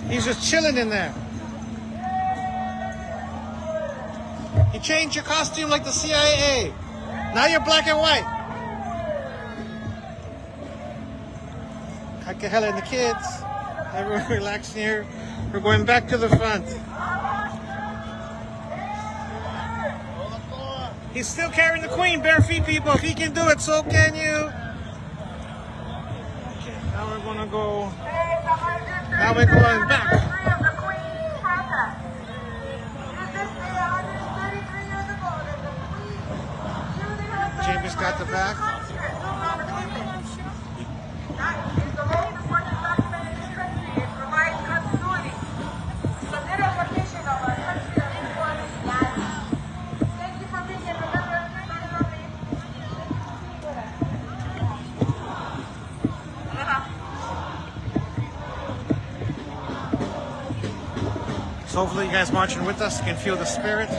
He's just chilling in there. You changed your costume like the CIA. Now you're black and white. Kakahela and the kids. Everyone relax here. We're going back to the front. He's still carrying the queen, bare feet, people. If he can do it, so can you. Okay, now we're gonna go. Now we're going back. James got the back. So hopefully you guys marching with us can feel the spirit.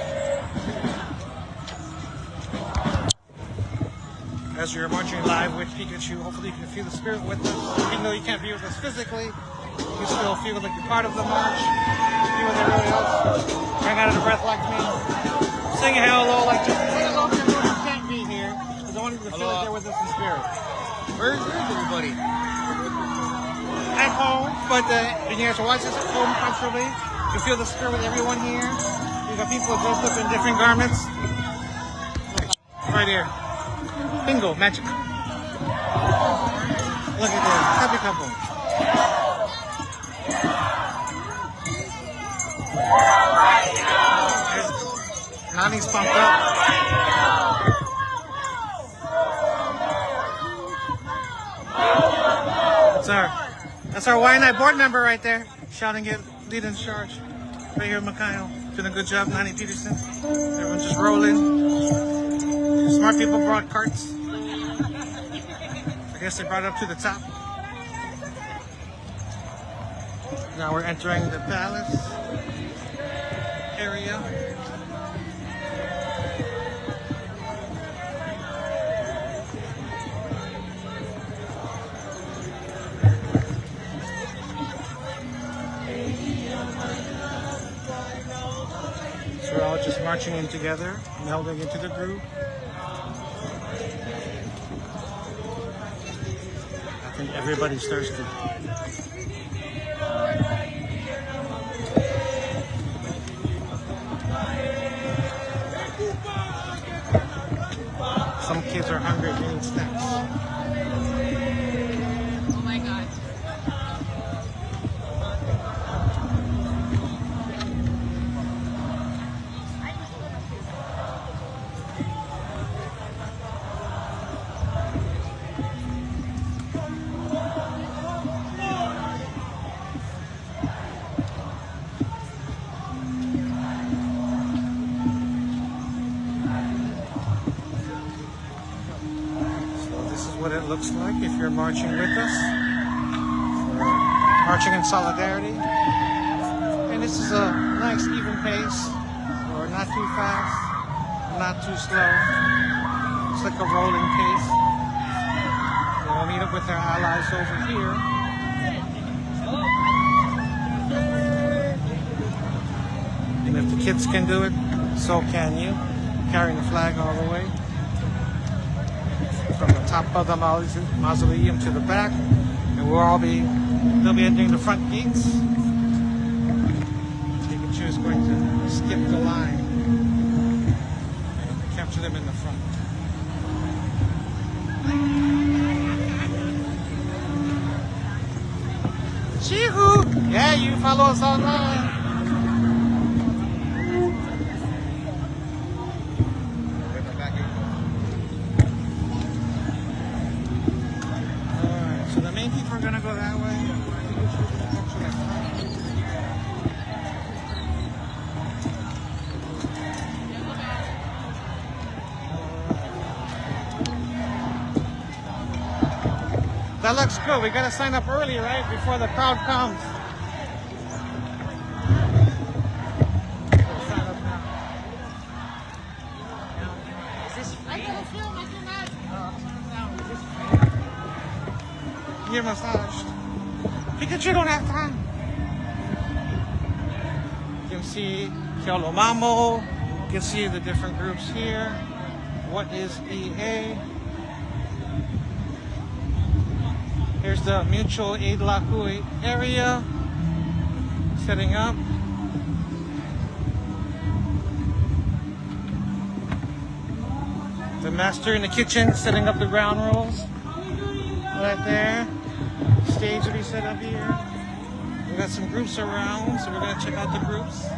As you're marching live with Pikachu, hopefully you can feel the spirit with us. Even though you can't be with us physically, you still feel like you're part of the march. Be with everybody else. Hang out of the breath like me. Sing a hello like just say hello to everyone who can't be here. Because I want you to feel like they're with us in spirit. Where's everybody? At home, but being here to watch this at home comfortably. You feel the spirit with everyone here. You got people dressed up in different garments. Right here. Bingo, magic. Look at this. Happy couple. Nani's pumped up. That's our Hawaiian board member right there. Shouting it, leading the charge. Right here, Mikhail. Doing a good job, Nani Peterson. Everyone's just rolling. Smart people brought carts. I guess they brought it up to the top. Now we're entering the palace area. So we're all just marching in together, melding into the group. I think everybody's thirsty. Some kids are hungry and need snacks. Oh my god. What it looks like if you're marching with us. We're marching in solidarity. And this is a nice even pace. We're not too fast, not too slow. It's like a rolling pace. We'll meet up with our allies over here. And if the kids can do it, so can you. Carrying the flag all the way. From the top of the mausoleum to the back, and they'll be entering the front gates. Pikachu is going to skip the line and capture them in the front. Chee-hoo! Yeah, you follow us online. We're gonna go that way. That looks good. We gotta sign up early, right? Before the crowd comes. Sign up now. Is this free? Get massaged. Pikachu don't have time. You can see Keolomamo. You can see the different groups here. What is EA? Here's the Mutual Aid Lakui area. Setting up. The master in the kitchen setting up the ground rules. Right there. Stage will be set up here. We got some groups around, so we're gonna check out the groups.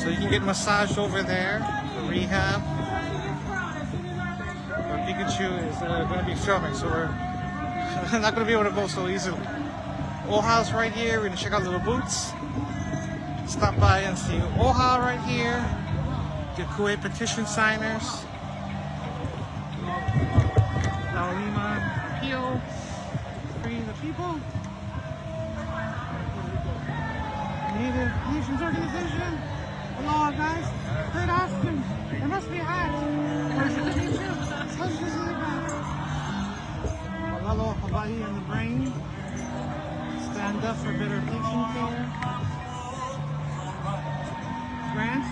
So you can get massaged over there for rehab. Pikachu is going to be filming, so we're not going to be able to go so easily. Oha's right here. We're going to check out Little Boots. Stop by and see Oha right here. The Kuwait petition signers. Laulima appeal. Free the people. Native Nations Organization. Hello, guys. Great Austin. There must be hot. Where's the Pikachu? Hello, Hawaii and the brain. Stand up for better patient care. Grant,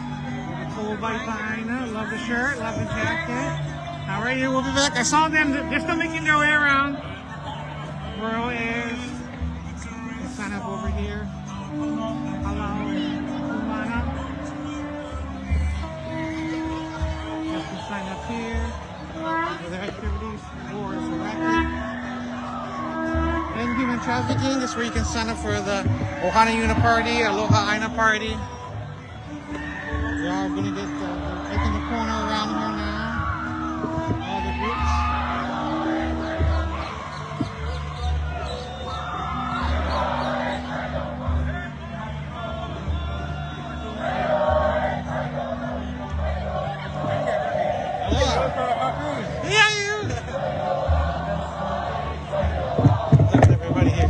told by Paina. Love the shirt, love the jacket. All right, we'll be back. I saw them. They're still making their way around. Royal Airs. Sign up over here. Hello, Kumana. Have to sign up here. For their activities, wars, and human trafficking. everything. This is where you can sign up for the Ohana Una Party, Aloha Aina Party. We are going to get taking the corner around here now. All the groups.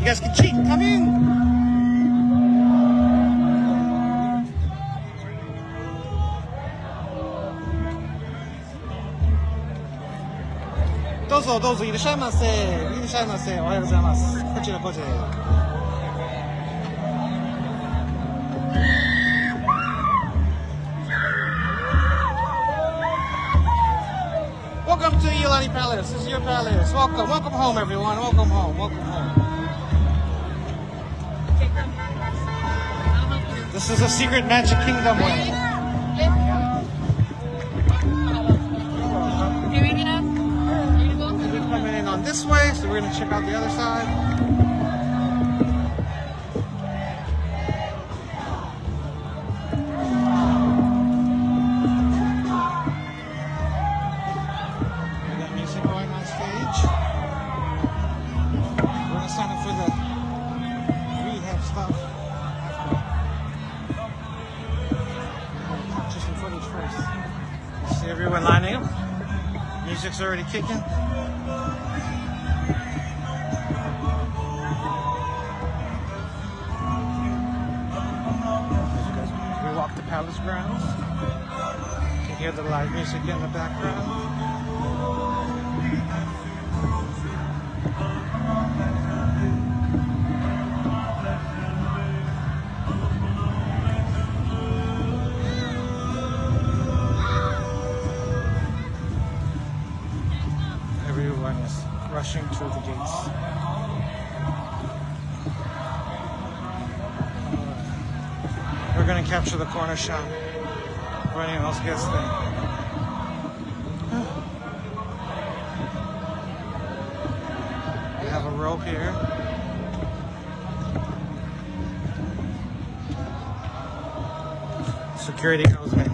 You guys can cheat. Come in. Dozo, dozo, irashaimase. Irashaimase. Ohayou gozaimasu. Kochira, kochira. Welcome to Iolani Palace. This is your palace. Welcome. Welcome home, everyone. Welcome home. Welcome home. This is a secret Magic Kingdom way. We're coming in on this way, so we're going to check out the other side. We got music going on stage. We're going to sign up for the rehab stuff. See everyone lining up. Music's already kicking. We walk the palace grounds. You can hear the live music in the background. Rushing through the gates. We're going to capture the corner shot before anyone else gets there. We have a rope here. Security goes in.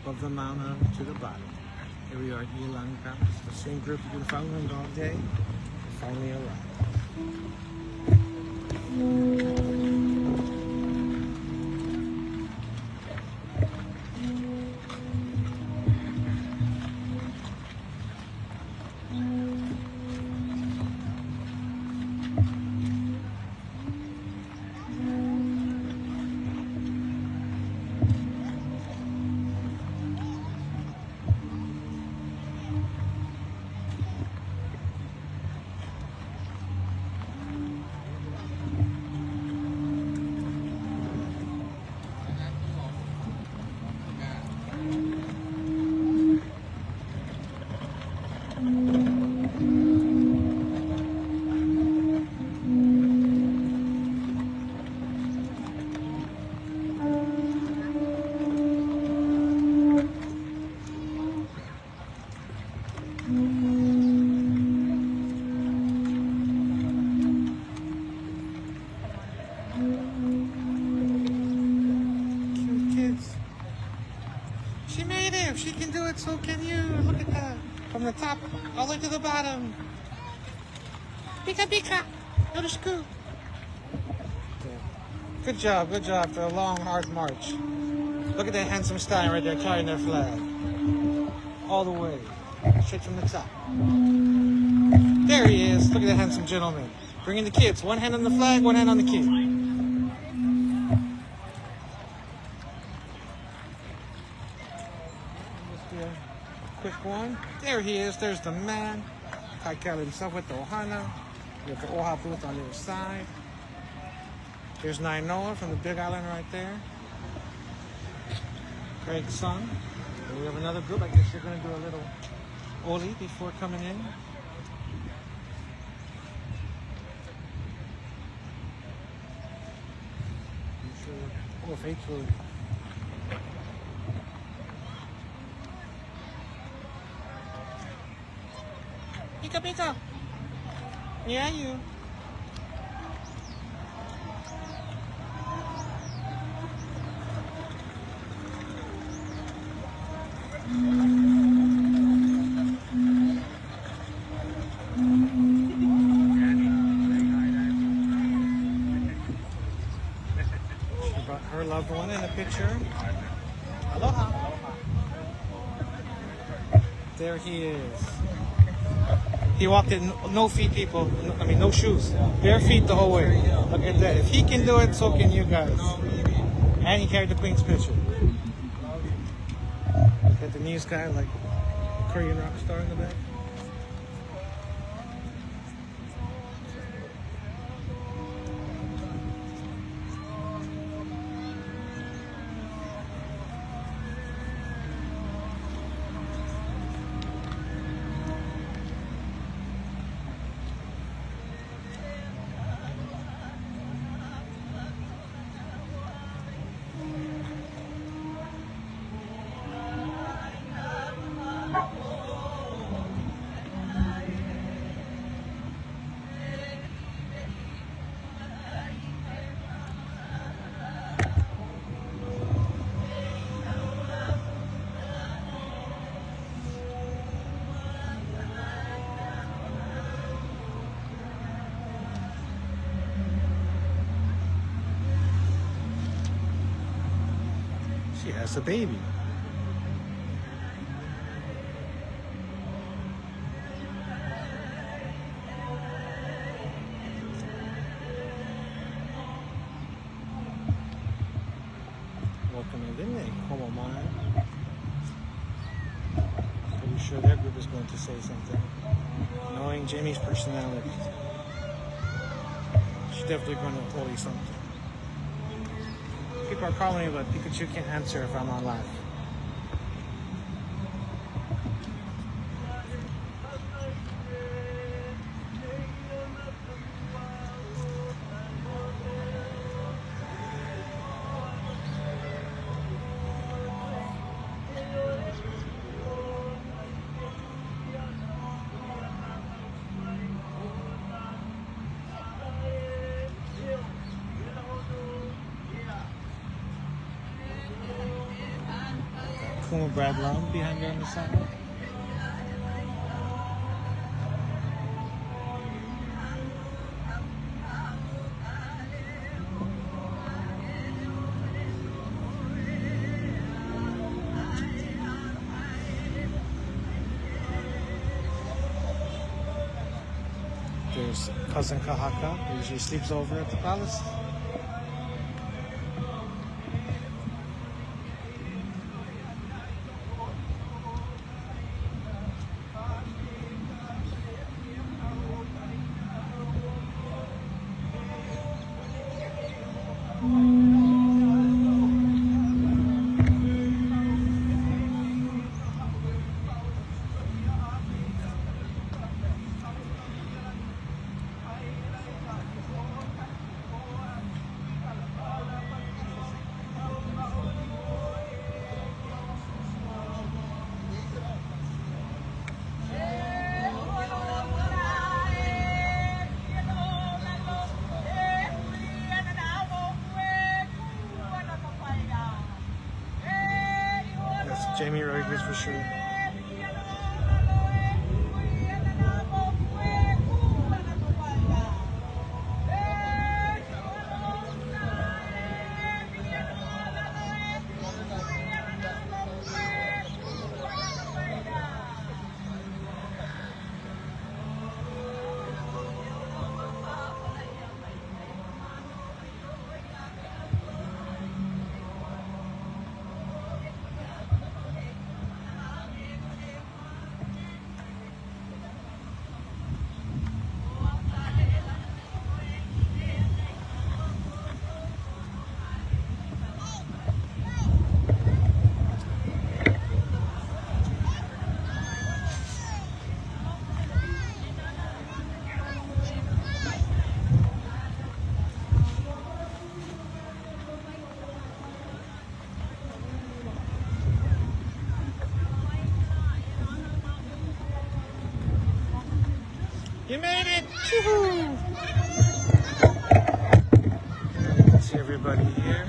of the Mauna to the bottom. Here we are at Iolani Palace. The same group you've been following all day finally arrived. She can do it, so can you. Look at that. From the top all the way to the bottom. Pika pika. Go to school. Good job for a long, hard march. Look at that handsome stallion right there carrying their flag. All the way. Straight from the top. There he is. Look at that handsome gentleman. Bringing the kids. One hand on the flag, one hand on the kid. Quick one. There he is. There's the man. Kaikela himself with the ohana. We have the oha booth on the other side. There's Nainoa from the Big Island right there. Greg's son. And we have another group. I guess you're going to do a little oli before coming in. I'm sure. Oh, faithful. Pika pika. Yeah, you. She brought her loved one in the picture. Aloha. There he is. He walked in no feet, people. I mean, no shoes. Bare feet the whole way. Look at that. If he can do it, so can you guys. And he carried the Queen's picture. Look at the news guy, like Korean rock star in the back. She has a baby. Welcome in, didn't they? Como mine. Pretty sure their group is going to say something. Knowing Jamie's personality, she's definitely going to tell you something. People are calling me, but Pikachu can't answer if I'm on live. Kuma Brad Lam behind you on the side. There's cousin Kahaka, who usually sleeps over at the palace. Jamie Rodriguez for sure. You made it! Woohoo! See everybody here.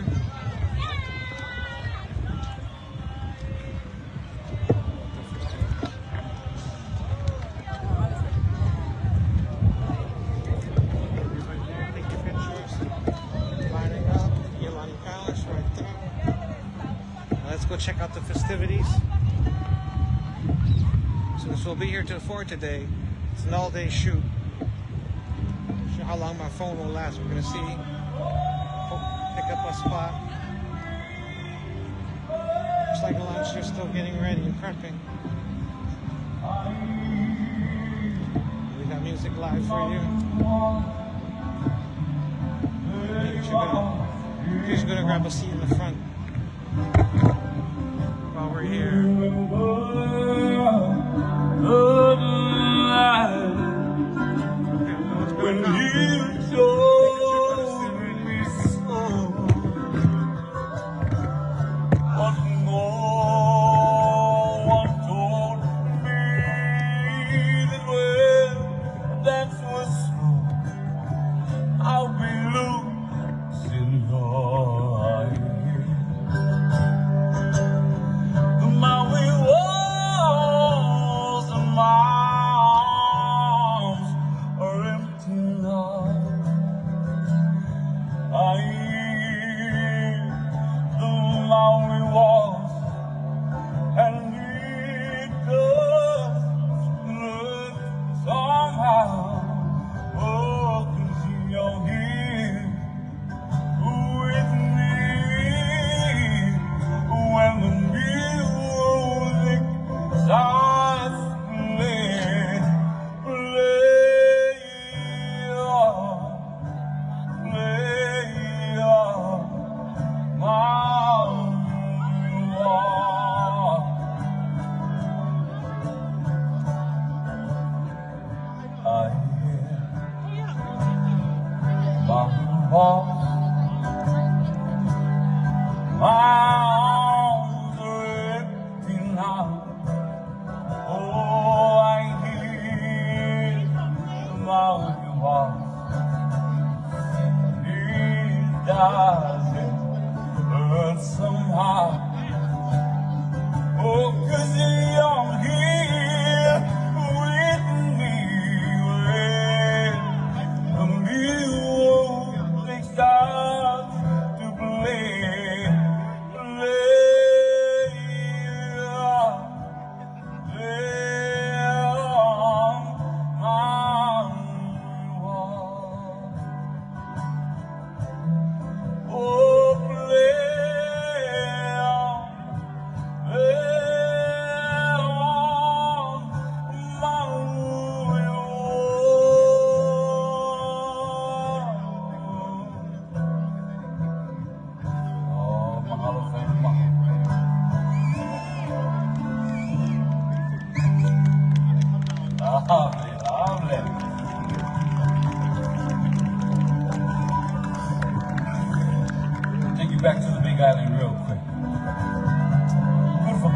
Everybody here, take your pictures. Lining up, Iolani Palace right there. Now let's go check out the festivities. Since we'll be here till 4 today, it's an all-day shoot. Not sure how long my phone will last. We're gonna see. Pick up a spot. Looks like the lounge is still getting ready and prepping. We got music live for you. Here's gonna grab a seat in the front while we're here. When you told me so, what no one told me that when that was so, I'll be losing your eyes. My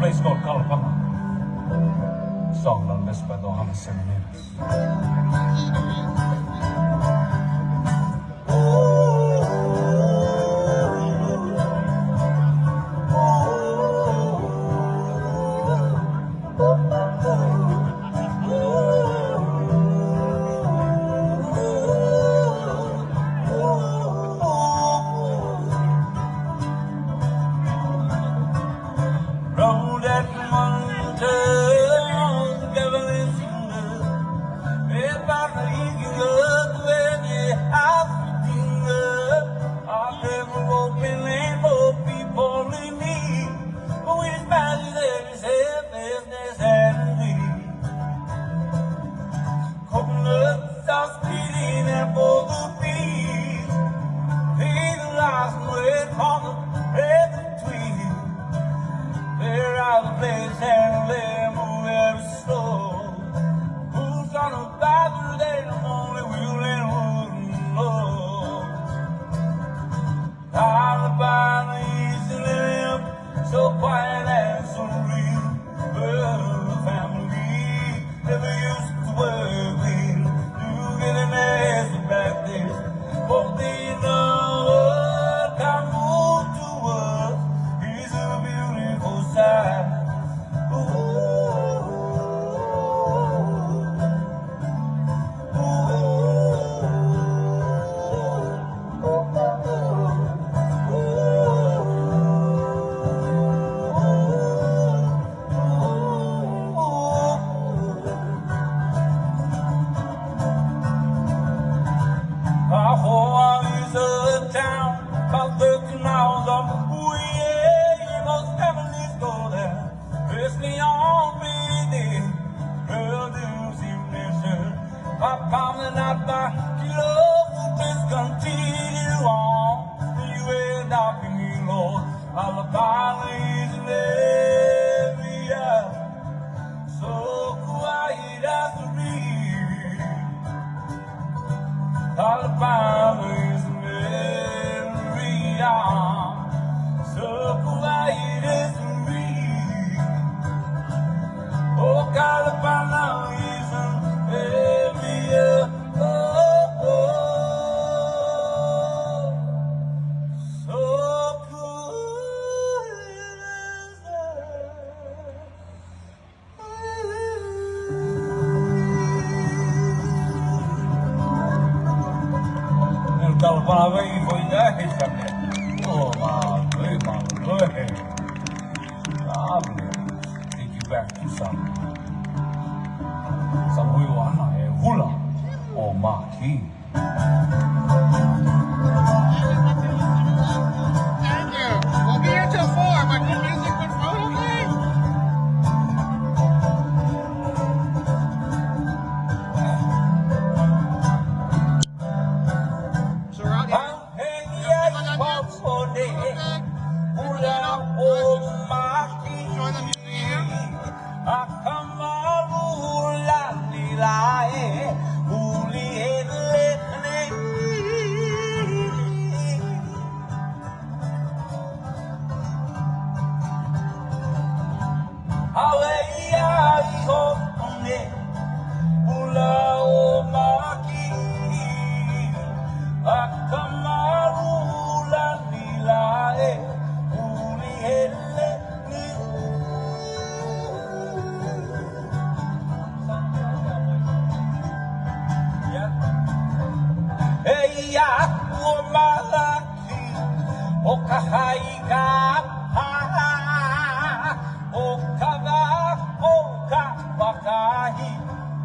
place called Kalapana. A song done best by the Ohana Seminarians.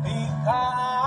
Pikachu.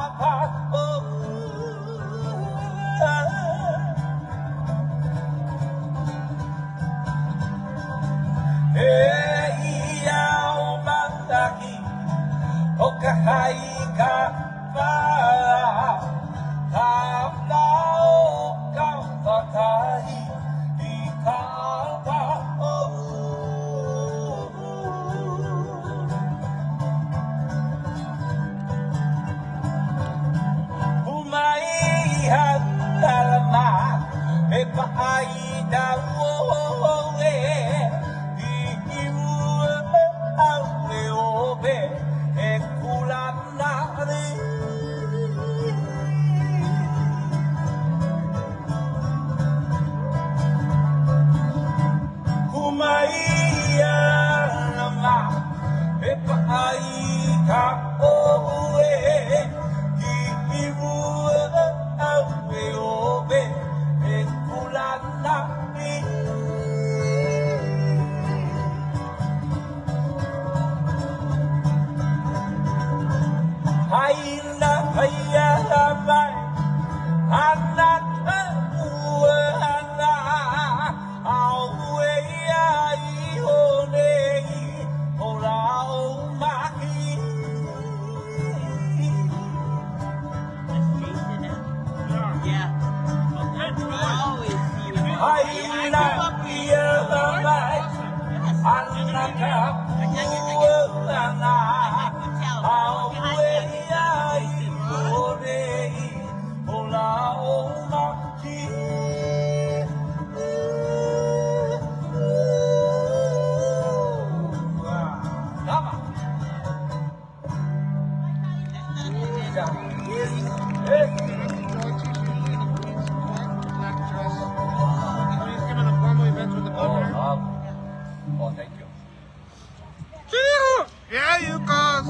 Yeah, you cuz.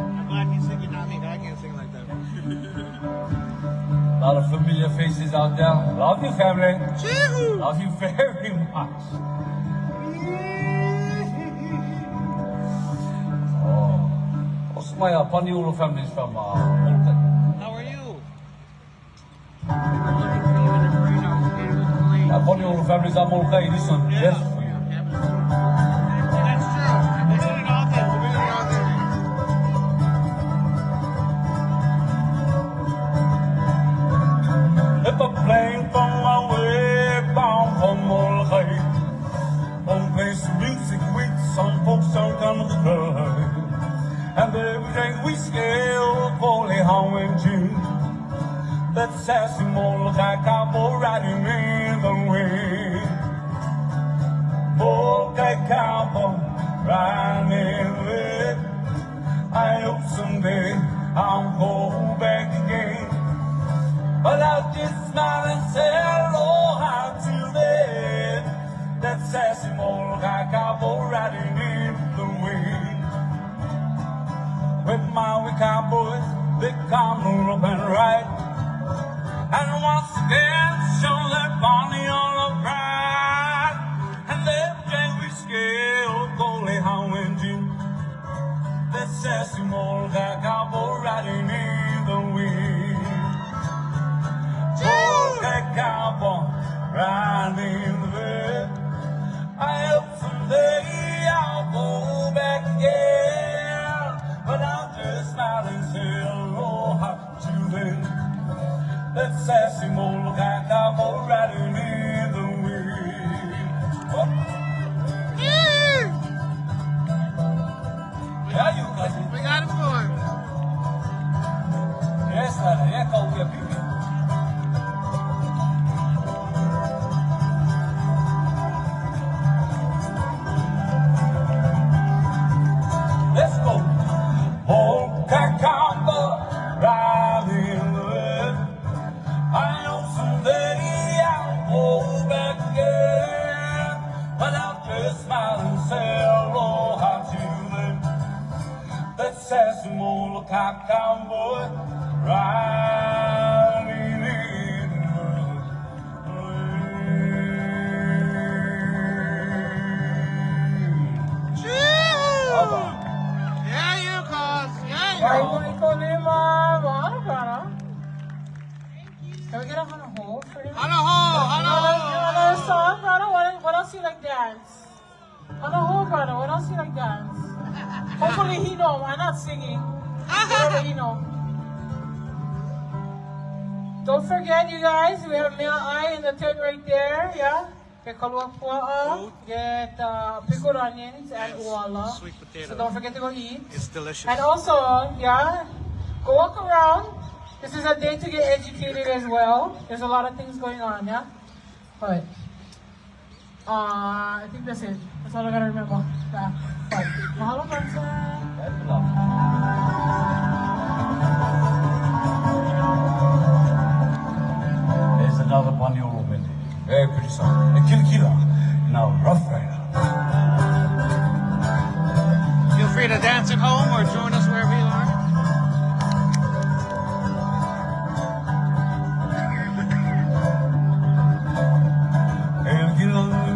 I'm glad you sing it, not me. I can't sing like that. A lot of familiar faces out there. Love you, family. Love you very much. Most of my Paniolo family is from Molokai. How are you? My Paniolo family is from Molokai. This one, yes, for you. That's true. We're doing it all day. We're doing it all day. If a plane from my way bound from Molokai, home plays music with some folks don't come to play. And every day we scale Holy Hawaiian June. That sassy Molokai cowboy riding in the wind. Molokai cowboy riding in the wind. I hope someday I'll go back again. But I'll just smile and say aloha to them. That sassy Molokai cowboy riding in the wind. With my cowboys, they come up and ride. And once again, show that Bonnie on the pride. And every day we scale Holy Hawaiian June. That sassy Molokai cowboy riding in the wind. Molokai cowboy riding in the wind. I hope someday I'll go back again. But I'll just smile and say aloha to them. That sassy Molokai cowboy riding in the wind. Yeah, you cousin. We got it for him. Yes, yeah, call we a people. Let's go. Molokai cowboy riding in the wind. I know someday I'll go back again. But I'll just smile and say aloha to them. That sassy Molokai cowboy riding in the wind. Yeah, you cuz. Yeah, you. Can we get a hana ho for him? Hana ho, hana ho. Another song, brother? What else you like dance? Hana ho, brother. What else you like dance? Hopefully he know. I'm not singing. Whatever he know. Don't forget, you guys, we have mea ai in the tent right there, yeah? Get kaluapua'a, get pickled onions and uala. Sweet potato. So don't forget to go eat. It's delicious. And also, yeah, go walk around. This is a day to get educated as well. There's a lot of things going on, yeah? But, I think that's it. That's all I gotta remember. Yeah. But, mahalo, Bansa. There's another Paniolo menu. Very pretty song. A Kilikila. Now, Rough Rider. Feel free to dance at home or join us wherever you are.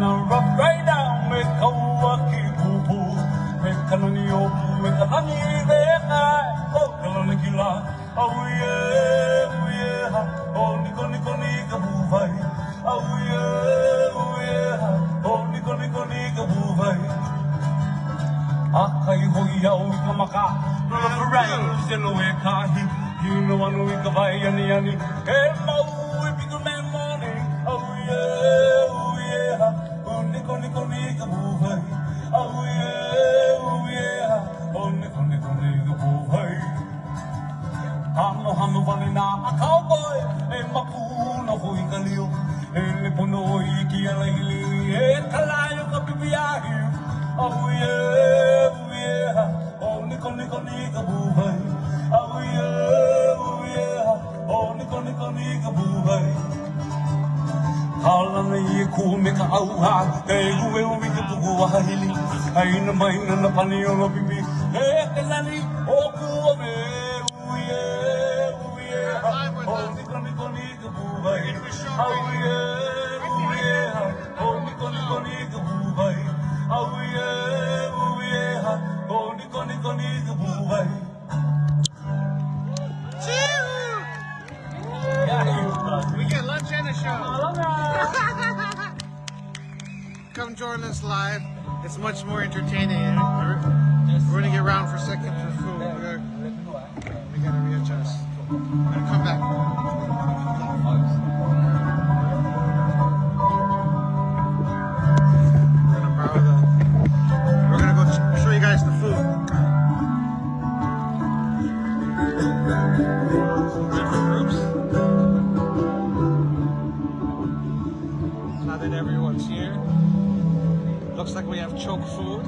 Rough Rider, make Kawaki Pupu, make Kanani Opu, make Kalani Reka, oh Kalanikila, oh yeah, oh Nico Nico Nika Buvai, oh yeah, oh Nico Nico Nika Buvai. Akai Hoya Ukamaka, Rough Rider, Zeloe Kahi, you know one week of Ayani, and now we big man morning, oh yeah. Nico Nico Nika Buvai. whane nā a cowboy e makuna hui ka lio e le pono i ki ala ili e kalai o ka pipi ahiu auie o niko niko nika buhai auie o niko niko nika buhai Kalana I ku me ka auha Te ue o mi te tuku wahahili Aina maina na pani o no pipi E te lani o ku o me Uie O niko niko nika buhai Auie O niko niko nika buhai Auie O niko niko nika buhai We get lunch and a show. Come join us live. It's much more entertaining. We're going to get around for seconds for food. We got to readjust. I'm going to come back. We're going to go show you guys the food. Different groups. Now that everyone's here, looks like we have choke food.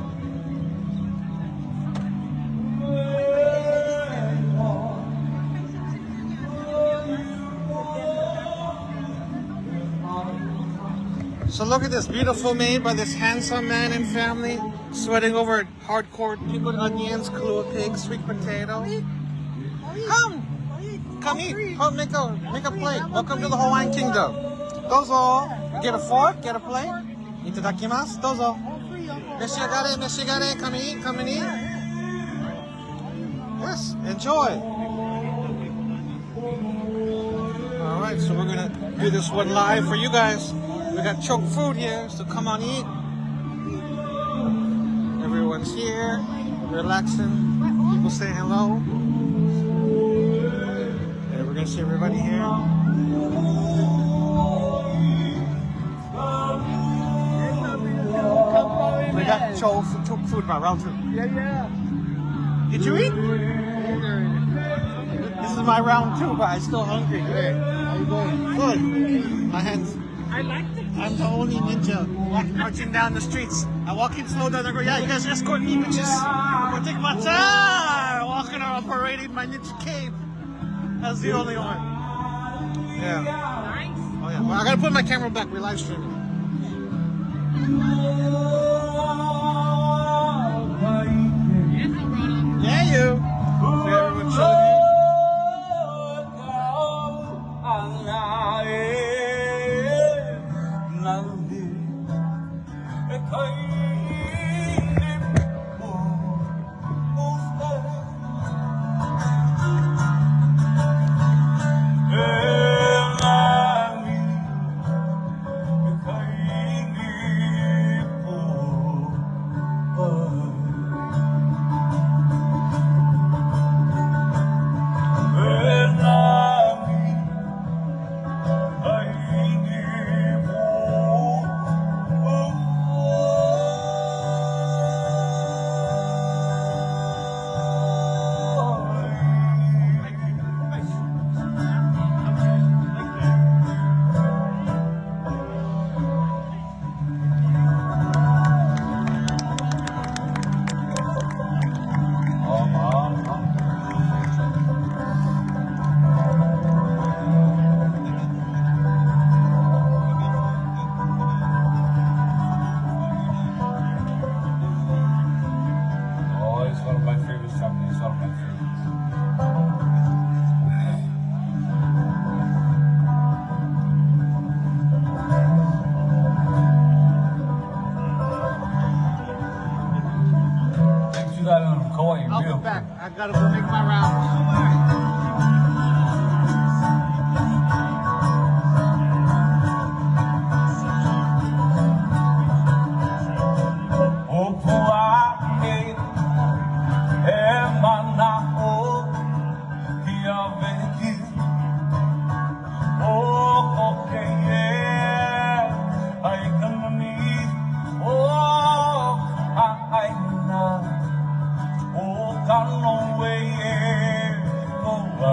So look at this beautiful made by this handsome man and family, sweating over hardcore pickled onions, kalua pig, sweet potato. Come eat. Come make a plate. Welcome to the Hawaiian Kingdom. Dozo. Get a fork, get a plate. Itadakimasu. Dozo. Meshigare. Come and eat. Yes, enjoy. Alright, so we're gonna do this one live for you guys. We got choke food here, so come on eat. Everyone's here, relaxing. People say hello. And we're gonna see everybody here. We got choke food by round 2. Yeah. Did you eat? This is my round 2, but I'm still hungry. Hey, how you doing? Good. My hands. I like it. I'm the only ninja marching down the streets. I walk in slow down. I go, yeah, you guys escort me, bitches. I'm gonna take my time. Walking around parading my ninja cape. That's the only one. Yeah. Nice. Oh yeah. Well, I gotta put my camera back. We're live streaming. Yeah, you. Everyone chilling. I'll come back. I gotta go make my rounds. Got a long way, oh, I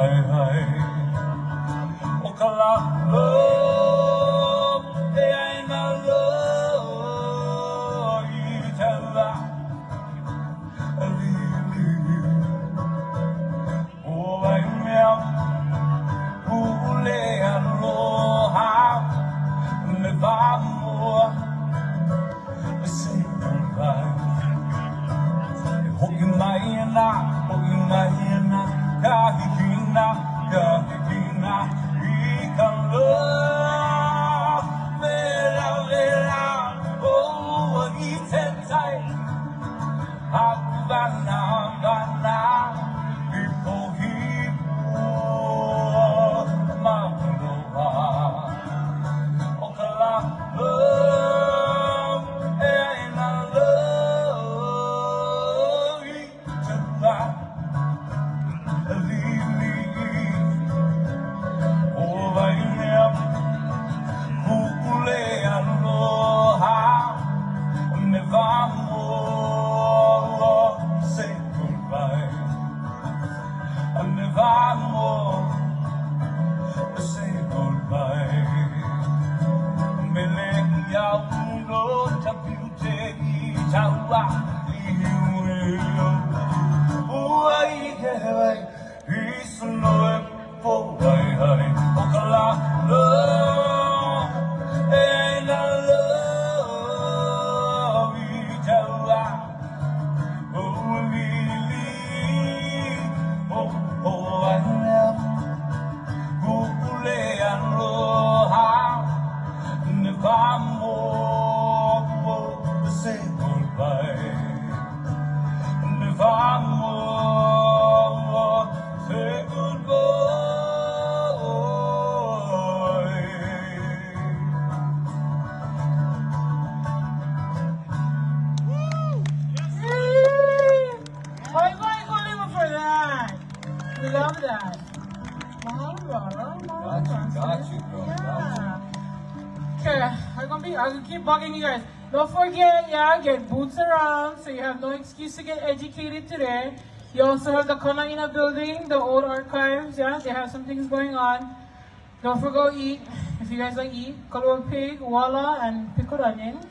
I will keep bugging you guys. Don't forget, get boots around, so you have no excuse to get educated today. You also have the Kanaina building, the old archives, they have some things going on. Don't forget eat, if you guys like eat, kalua pig, wala, and pickled onions.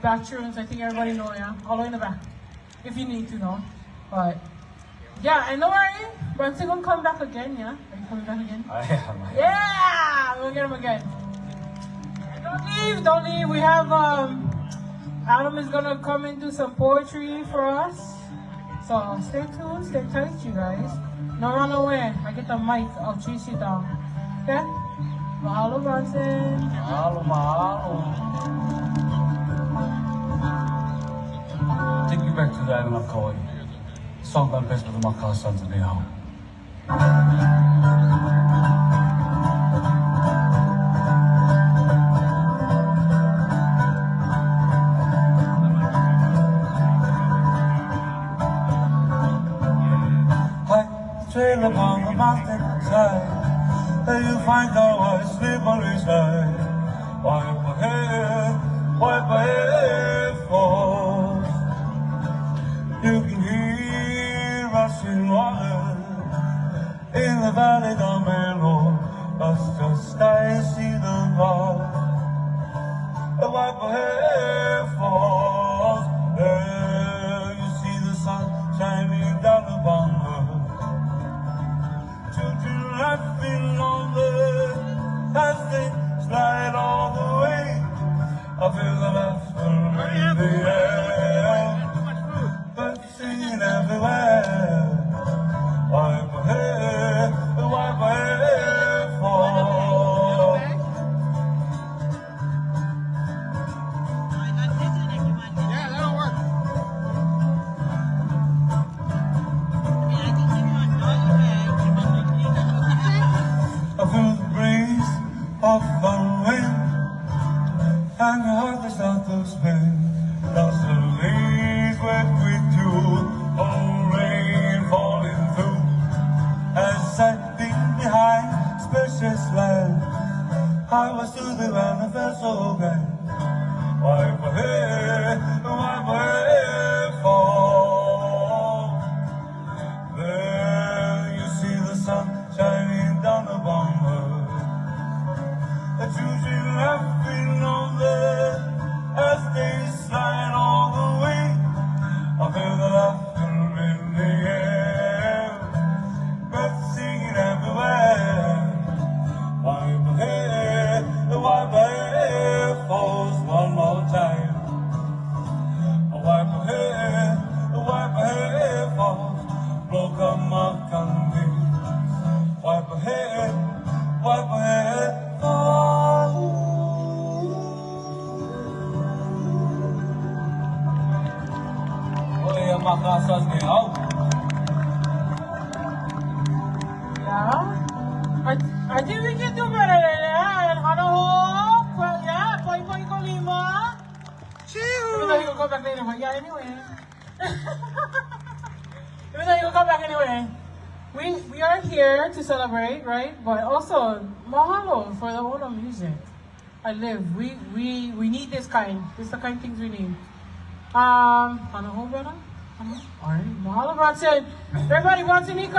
Bathrooms, I think everybody know, all the way in the back, if you need to know. But, and don't worry, Branson gonna come back again, Are you coming back again? I am. Yeah! We'll get him again. Don't leave. We have, Adam is gonna come and do some poetry for us. So stay tuned, stay tight, you guys. No run away. I get the mic, I'll chase you down. Okay? Mahalo, Bronson. Mahalo. Take me back to the island of Kauai. Song by best with the Makau sons of Nihao. Trail upon the mountain side, there you find our sleep on his side. Wipe ahead, falls. You can hear rushing water in the valley down below. That's just I see the bar. Wipe ahead, falls. There you see the sun shining down upon her. Children laughing on the as they slide all the way. I feel the laughter in the air, birds singing everywhere. Wipe ahead, fall. Yeah, that'll work. I feel the breeze of the wind and the harvest of the spring. Lost the leaves wet with dew, oh rain falling through. As I think behind spacious land, I was to the land and felt so grand. Wipe ahead, fall. There you see the sun shining down upon her. The children laughing on there as they slide all the way. I feel the laughter in the air, birds singing everywhere. Wipe ahead, falls one more time. I think we can do better than that. Hanaho, yeah, Poi Kolima. Even though he'll go back later, but yeah, anyway. Even though he'll come back anyway. We are here to celebrate, right? But also, mahalo for the Ono music. I live. We need this kind. This is the kind of things we need. Hanaho, brother? Alright, mahalo, Bronson. Everybody, Bronson, Ika.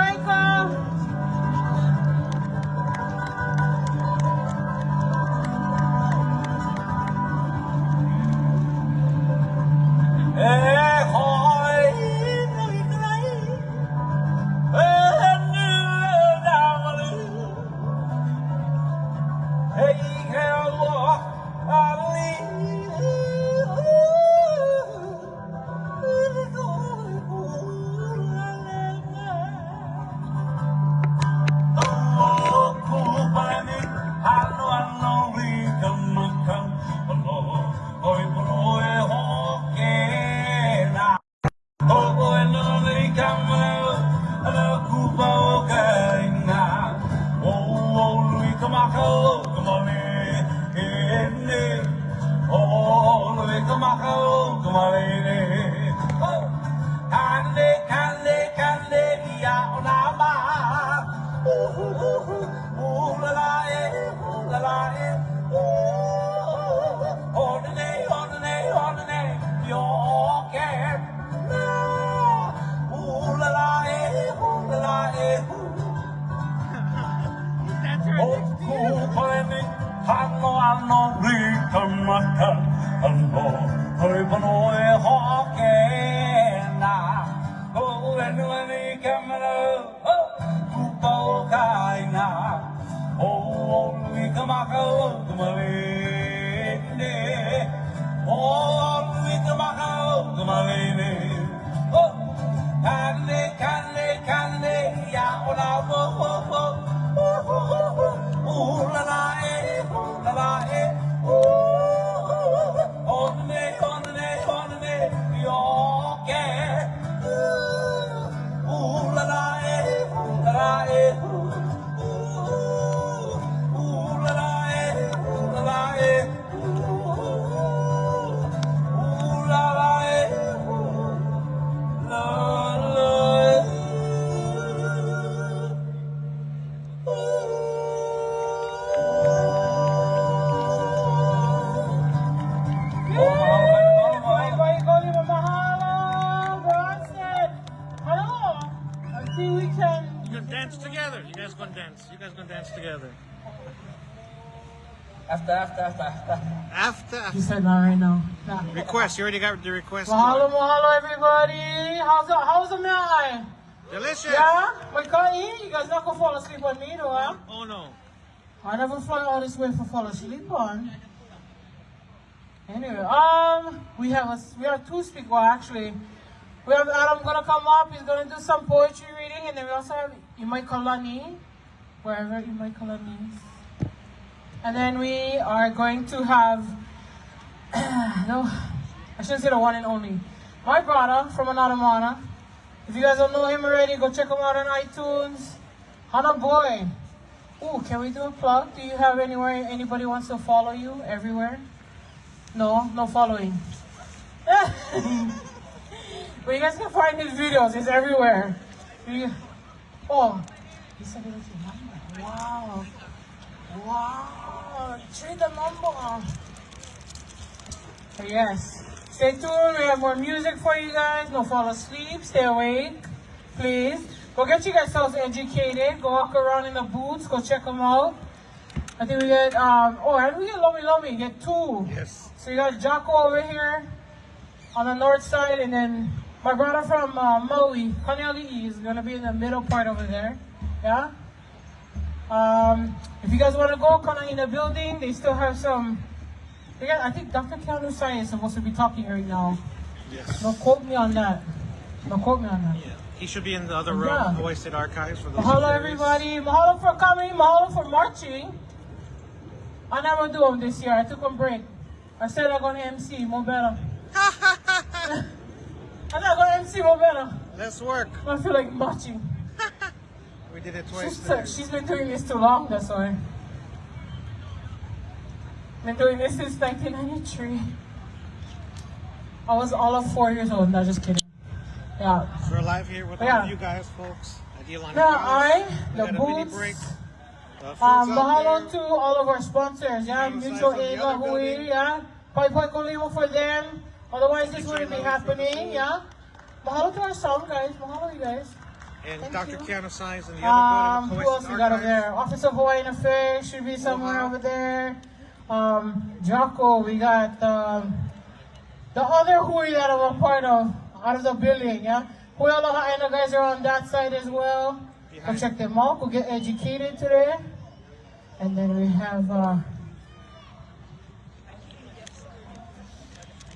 After. You said that right now. Request. You already got the request. Mahalo, everybody. How's the meal? Delicious. Yeah? We can't eat? You guys not gonna fall asleep on me, though, huh? Oh, no. I never fly all this way for fall asleep on. Anyway, we have two speakers. Well, actually, we have Adam gonna come up. He's gonna do some poetry reading, and then we also have Onipa'a, wherever Onipa'a is. And then we are going to have, no, I shouldn't say the one and only, my brother from another mana. If you guys don't know him already, go check him out on iTunes. Hana boy. Ooh, can we do a plug? Do you have anywhere anybody wants to follow you? Everywhere? No following. But you guys can find his videos. It's everywhere. Oh, he said it was your number. Wow. Wow. Trade the number. Yes. Stay tuned. We have more music for you guys. Don't fall asleep. Stay awake. Please. Go get you guys selves educated. Go walk around in the booths. Go check them out. I think we get, and we get Lomi. Get two. Yes. So you got Jocko over here on the north side, and then my brother from Maui, Kaniali'i, is going to be in the middle part over there. Yeah? If you guys want to go, Kana in the building, they still have some. I think Dr. Keanu Sai is supposed to be talking right now. Yes. Don't quote me on that. Yeah. He should be in the other room, Yeah. Hawaii State Archives. For those Mahalo, everybody. Mahalo for coming. Mahalo for marching. I never do them this year. I took a break. I said I'm going to MC. More better. I said I'm going to MC MC Momena. Let's work. I feel like marching. We did it twice. She's been doing this too long, that's why. Been doing this since 1993. I was all of 4 years old, not just kidding. Yeah. So we're live here with all of you guys, folks. The boots. Mahalo to all of our sponsors, yeah. Mutual Aid, Hui, yeah. Pai Kolimo for them. Otherwise, this wouldn't be happening, yeah. Mahalo to our sound guys. Mahalo, you guys. And thank Dr. Keanu Science in the other building. Who else we got over there? Office of Hawaiian Affairs should be somewhere over there. Jocko, we got the other Hui that I'm a part of, out of the building, yeah. Hui Aloha guys are on that side as well. Go check them out. We'll get educated today. And then we have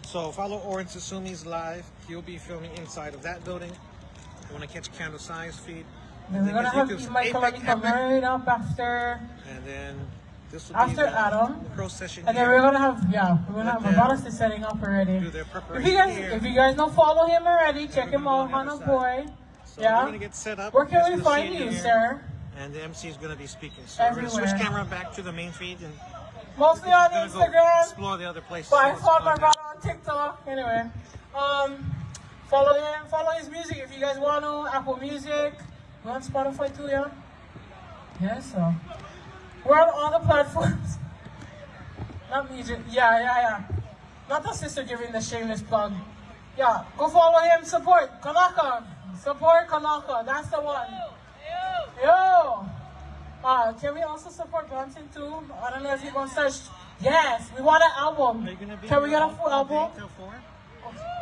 so follow Oren Susumi's live. He'll be filming inside of that building. You want to catch Keanu Science feed. Then we're gonna have Michael come right up after. And then this will after be the Adam. pro session. And then we're gonna have Mabalas is setting up already. If you guys don't follow him already, check him out, Hana Boy. So we're gonna get set up. Where can we find you, sir? And the MC is gonna be speaking. So we're gonna switch camera back to the main feed and mostly on Instagram. Explore the other places. But I found my brother on TikTok. Anyway, follow him. Follow his music if you guys want to. Apple Music. We're on Spotify too, yeah. Yeah, so we're on all the platforms. Not music. Yeah. Not the sister giving the shameless plug. Yeah, go follow him. Support Kanaka. Support Kanaka. That's the one. Yo. Can we also support Bronson too? I don't know if you're gonna search. Yes, we want an album. Can we get a full album?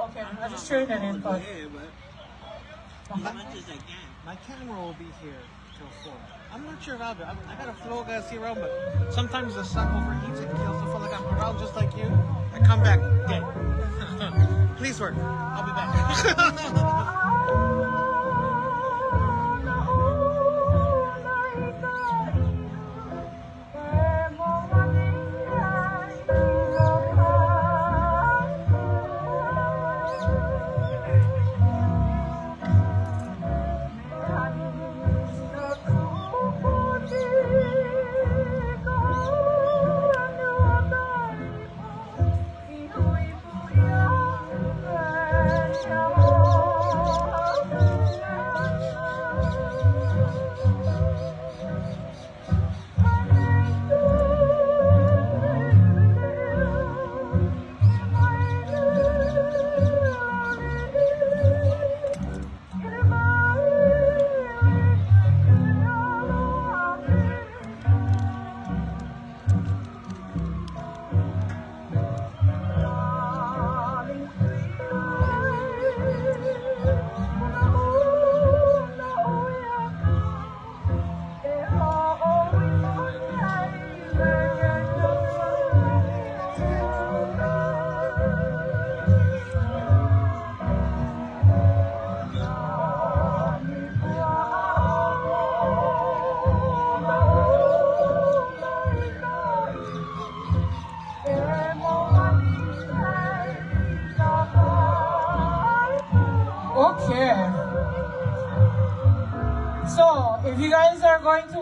Okay, I just turned it in, but my camera will be here till 4. I'm not sure about it. I got a flow guys here around, but sometimes the sun overheats and kills the feel like I'm around just like you. I come back dead. Please work. I'll be back.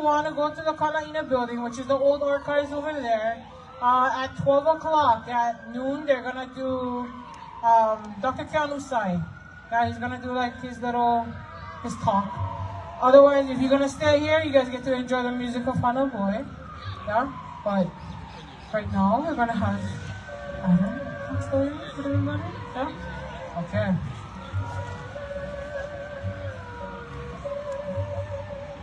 Want to go to the Kalaina building, which is the old archives over there, at 12 o'clock at noon. They're gonna do Dr. Keanu Sai. Yeah, he's gonna do like his talk. Otherwise, if you're gonna stay here, you guys get to enjoy the music of Hana Boy. Yeah, but right now we're gonna have what's going on with everybody? Yeah, okay.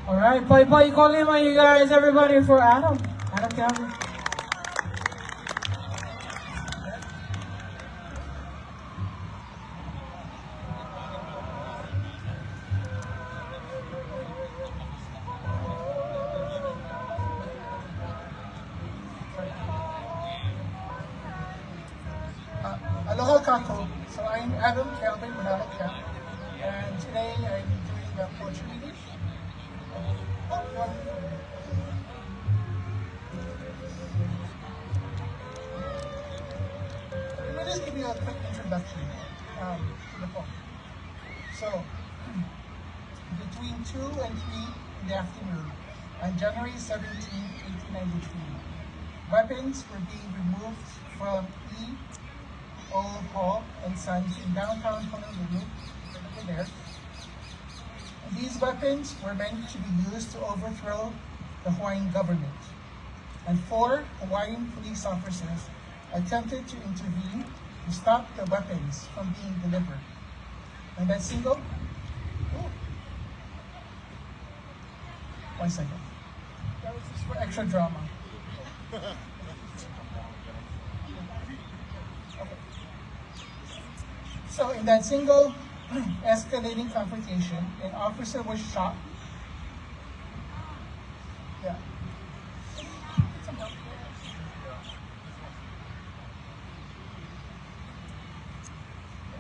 Alright, play Kolima, you guys, everybody, for Adam. Adam Calvin. Aloha Kako. So I'm Adam Calvin, Manalo Calvin. And today I'm doing the Portuguese. Let me just give you a quick introduction to the book. So, between 2 and 3 in the afternoon on January 17, 1893, weapons were being removed from E. O. Hall and Sons in downtown Honolulu, over there. And these weapons were meant to be used to overthrow the Hawaiian government. And 4 Hawaiian police officers attempted to intervene to stop the weapons from being delivered. And that single, one second. That was just for extra drama. Okay. So in that single escalating confrontation, an officer was shot. Yeah.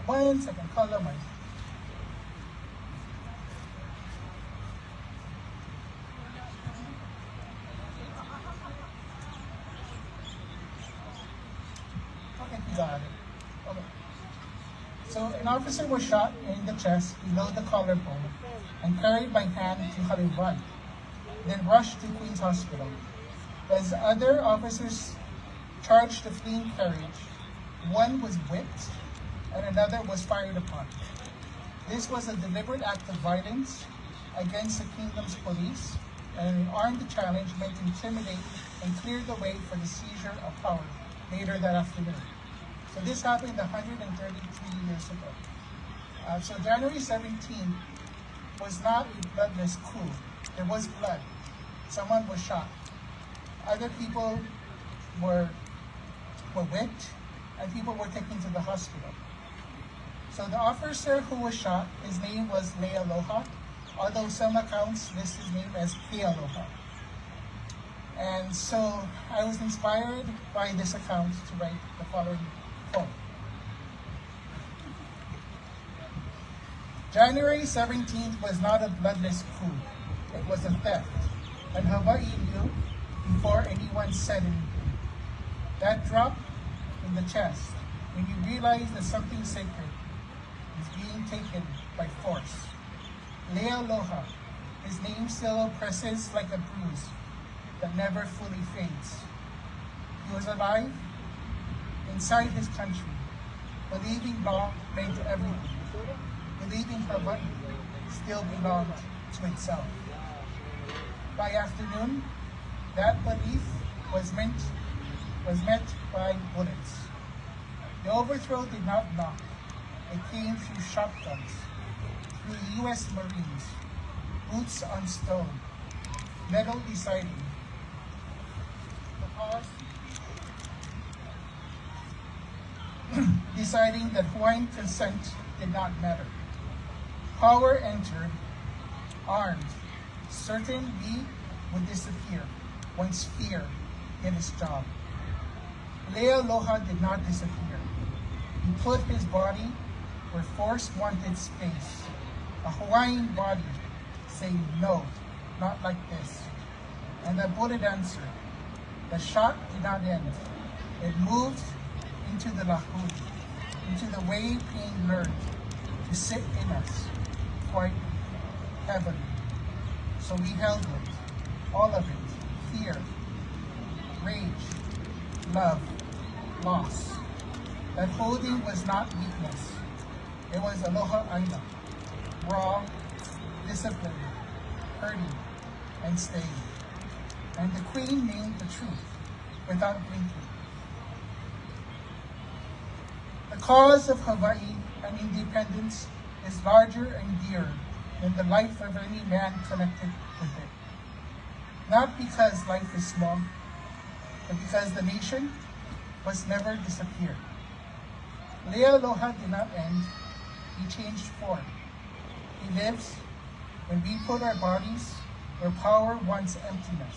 One second, call the mic. Okay, you got it. Okay. So an officer was shot in the chest below the collarbone and carried by hand to Hawaii, then rushed to Queen's Hospital. As other officers charged the fleeing carriage, one was whipped and another was fired upon. This was a deliberate act of violence against the kingdom's police, and an armed challenge meant to intimidate and clear the way for the seizure of power later that afternoon. So this happened 133 years ago. So January 17th was not a bloodless coup. There was blood. Someone was shot. Other people were whipped, and people were taken to the hospital. So the officer who was shot, his name was Lealoha, although some accounts list his name as Kealoha. And so I was inspired by this account to write the following quote. January 17th was not a bloodless coup. It was a theft. And Hawaii knew before anyone said anything. That drop in the chest, when you realize that something sacred is being taken by force. Lealoha, his name still oppresses like a bruise that never fully fades. He was alive inside his country, believing law meant everything, believing Hawaii still belonged to itself. By afternoon, that belief was met by bullets. The overthrow did not knock. It came through shotguns, through U.S. Marines, boots on stone, metal deciding. The cause deciding that Hawaiian consent did not matter. Power entered, armed, certain we would disappear once fear did its job. Lealoha did not disappear. He put his body where force wanted space. A Hawaiian body saying no, not like this. And the bullet answered. The shot did not end. It moved into the lahuli, into the way pain learned to sit in us, quite heavily. So we held it, all of it, fear, rage, love, loss. That holding was not weakness. It was aloha aina, raw, disciplined, hurting, and staying. And the Queen named the truth without blinking. The cause of Hawaii and independence is larger and dearer than the life of any man connected with it. Not because life is small, but because the nation must never disappear. Lealoha did not end, he changed form. He lives when we put our bodies where power wants emptiness.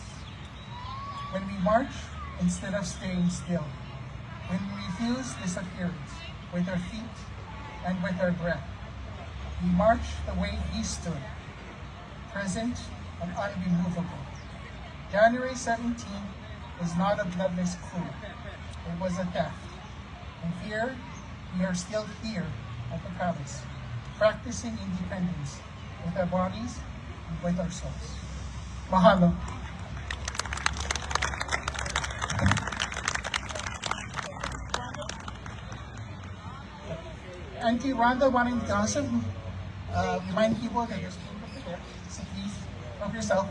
When we march instead of staying still. When we refuse disappearance with our feet and with our breath. We march the way he stood, present and unremovable. January 17th was not a bloodless coup. It was a theft. And here, we are still here at the palace, practicing independence with our bodies and with our souls. Mahalo. Auntie Rhonda wanting to also remind people that there's food over there, so please help yourself.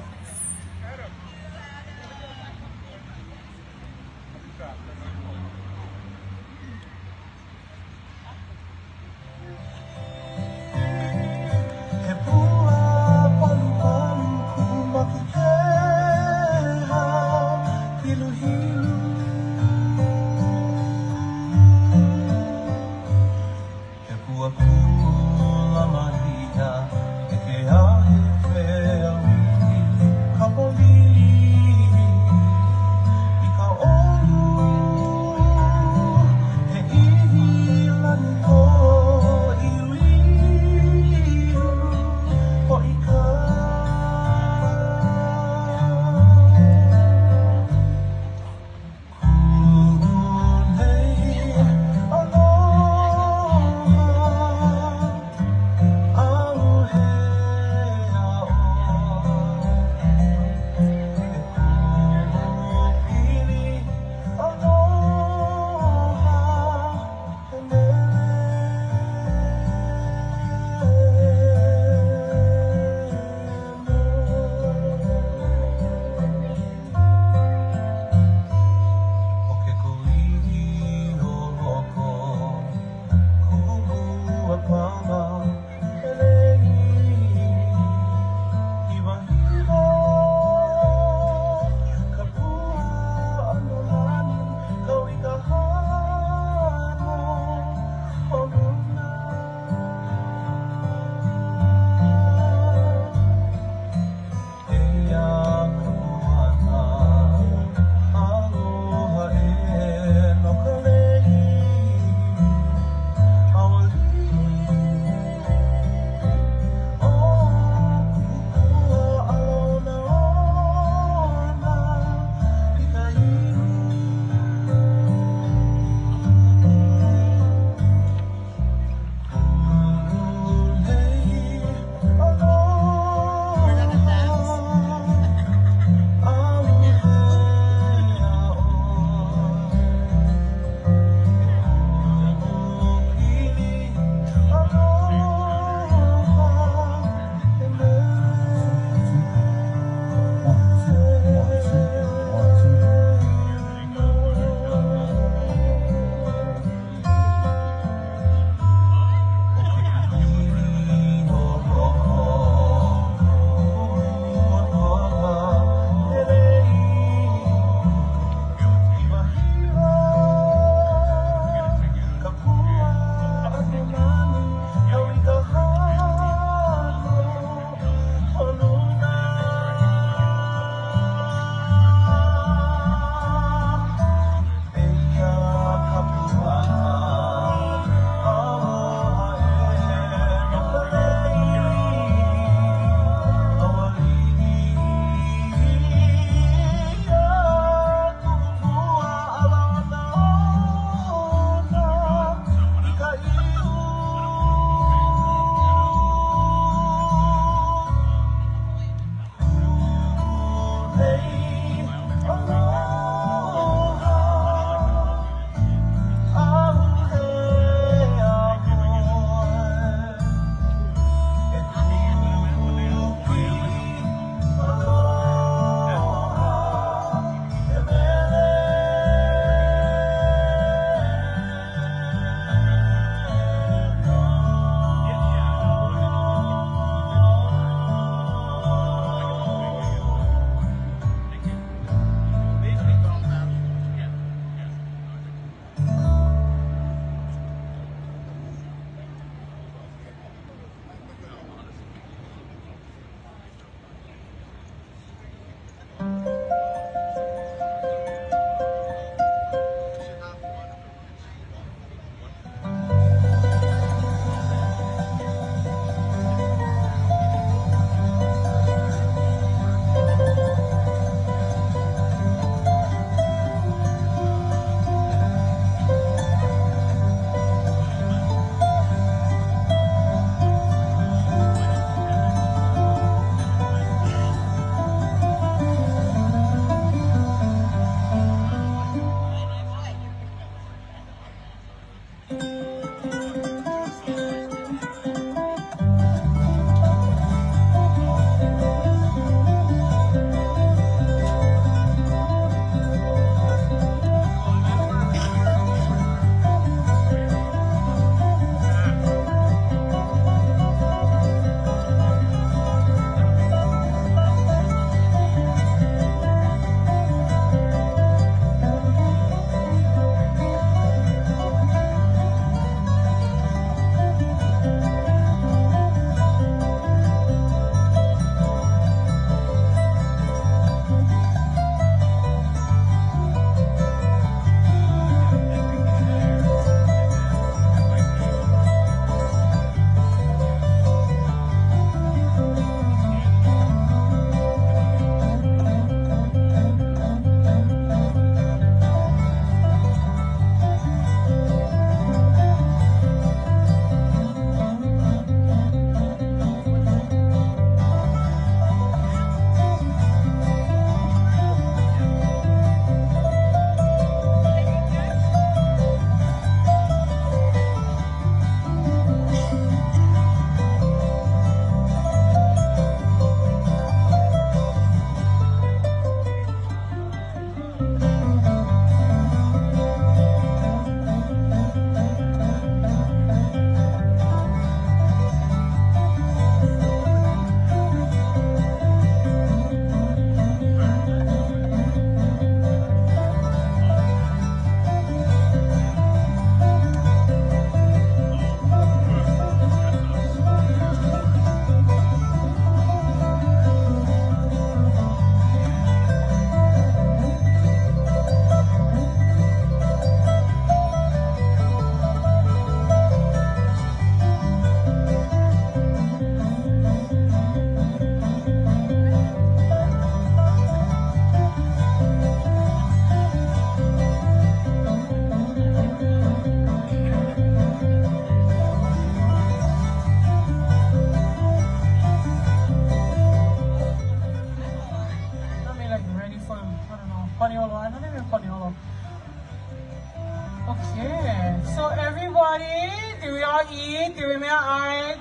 give me an eye.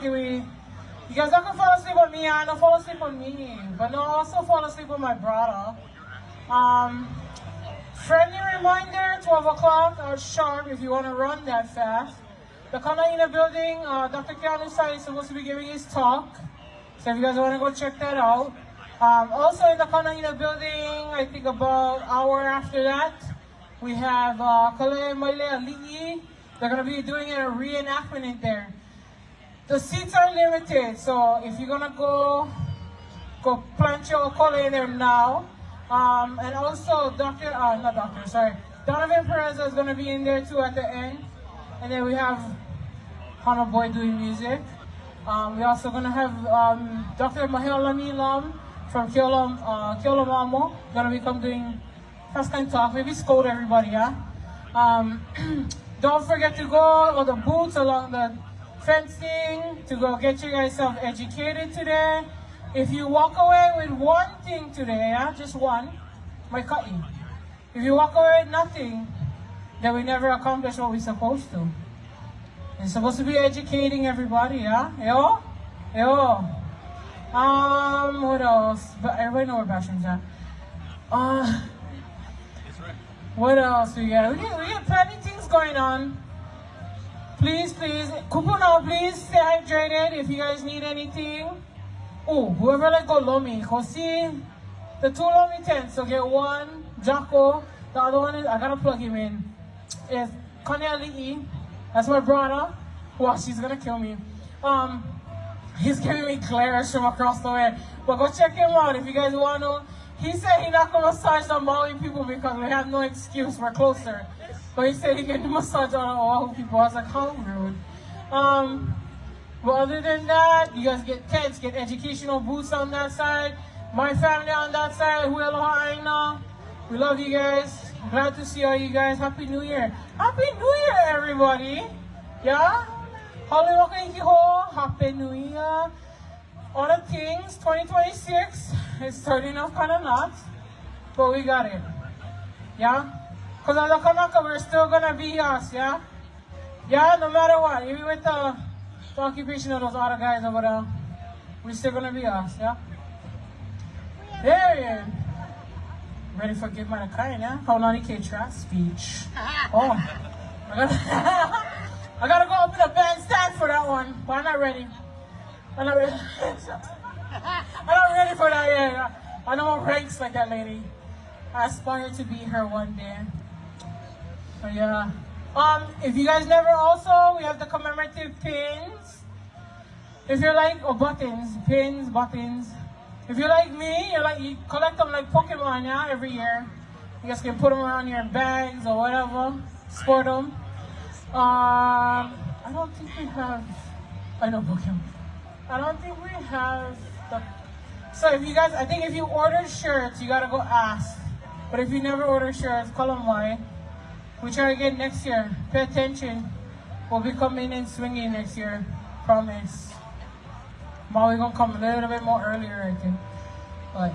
You guys not gonna fall asleep on me, I don't fall asleep on me. But no, also fall asleep on my brother. Friendly reminder, 12 o'clock sharp if you want to run that fast. The Kanaina building, Dr. Keanu Sai is supposed to be giving his talk. So if you guys want to go check that out. Also in the Kanaina building, I think about an hour after that, we have Kale Liʻuokalani. They're going to be doing a reenactment in there. The seats are limited, so if you're going to go plant your okole in there now. And also Donovan Perez is going to be in there too at the end. And then we have Hana Boy doing music. We're also going to have Dr. Maheolani Lam from Keolamamo going to become doing first time talk. Maybe scold everybody, yeah? Don't forget to go all the booths along the fencing to go get you guys self-educated today. If you walk away with one thing today, yeah, just one, my cut you. If you walk away with nothing, then we never accomplish what we're supposed to. It's supposed to be educating everybody, yeah? Yo. What else? But everybody know where bathrooms at. What else we got? We got plenty of things going on. Please, Kupuna, please stay hydrated if you guys need anything. Oh, whoever like go Lomi, go see the 2 Lomi tents. So get one, Jocko. The other one is, I gotta plug him in. Is Kanya Li'i. That's my brother. Wow, she's gonna kill me. He's giving me glares from across the way. But go check him out if you guys want to. He said he's not gonna massage the Maui people because we have no excuse. We're closer. But he said he can massage on all people. I was like, how rude. But other than that, you guys get tents, get educational booths on that side. My family on that side, Hawaiian. We love you guys. Glad to see all you guys. Happy New Year. Happy New Year, everybody. Yeah? Happy New Year. Other things, 2026 is starting off kind of nuts, but we got it. Yeah? Because as a Kanaka, we're still going to be us, yeah? Yeah, no matter what. Even with the occupation of those other guys over there, we're still going to be us, yeah? There. Ready for Give My Kind, yeah? Kaunani K-Track speech. Oh. I gotta go up in a bandstand for that one, but I'm not ready. I'm not ready for that yet. I know ranks like that lady. I aspire to be her one day. But yeah. If you guys never also, we have the commemorative pins. If you're like, buttons. If you're like me, you collect them like Pokemon, yeah, every year. You guys can put them around your bags or whatever, sport them. I don't think we have, I know Pokemon. I don't think we have the, so if you guys, I think if you order shirts, you gotta go ask. But if you never order shirts, call them why. We try again next year. Pay attention. We'll be coming and swinging next year. Promise. We're gonna come a little bit more earlier, I think. But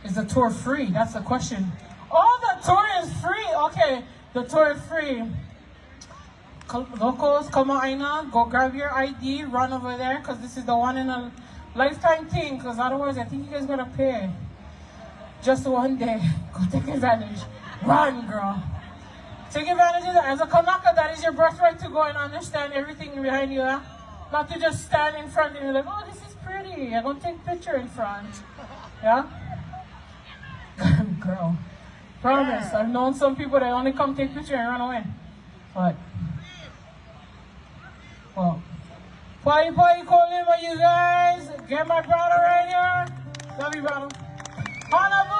is the tour free? That's the question. Oh, the tour is free. Okay, the tour is free. Locals, Kama'aina, go grab your ID, run over there, because this is the one in a lifetime thing, because otherwise I think you guys gotta pay. Just one day. Go take advantage. Run, girl. Take advantage of that. As a Kanaka, that is your birthright to go and understand everything behind you. Huh? Not to just stand in front and you're like, oh, this is pretty. I'm going to take a picture in front. Yeah? Girl. Promise. I've known some people that only come take a picture and run away. But, well. Party, Kolima, you guys. Get my brother right here. Love you, brother. Hana boy!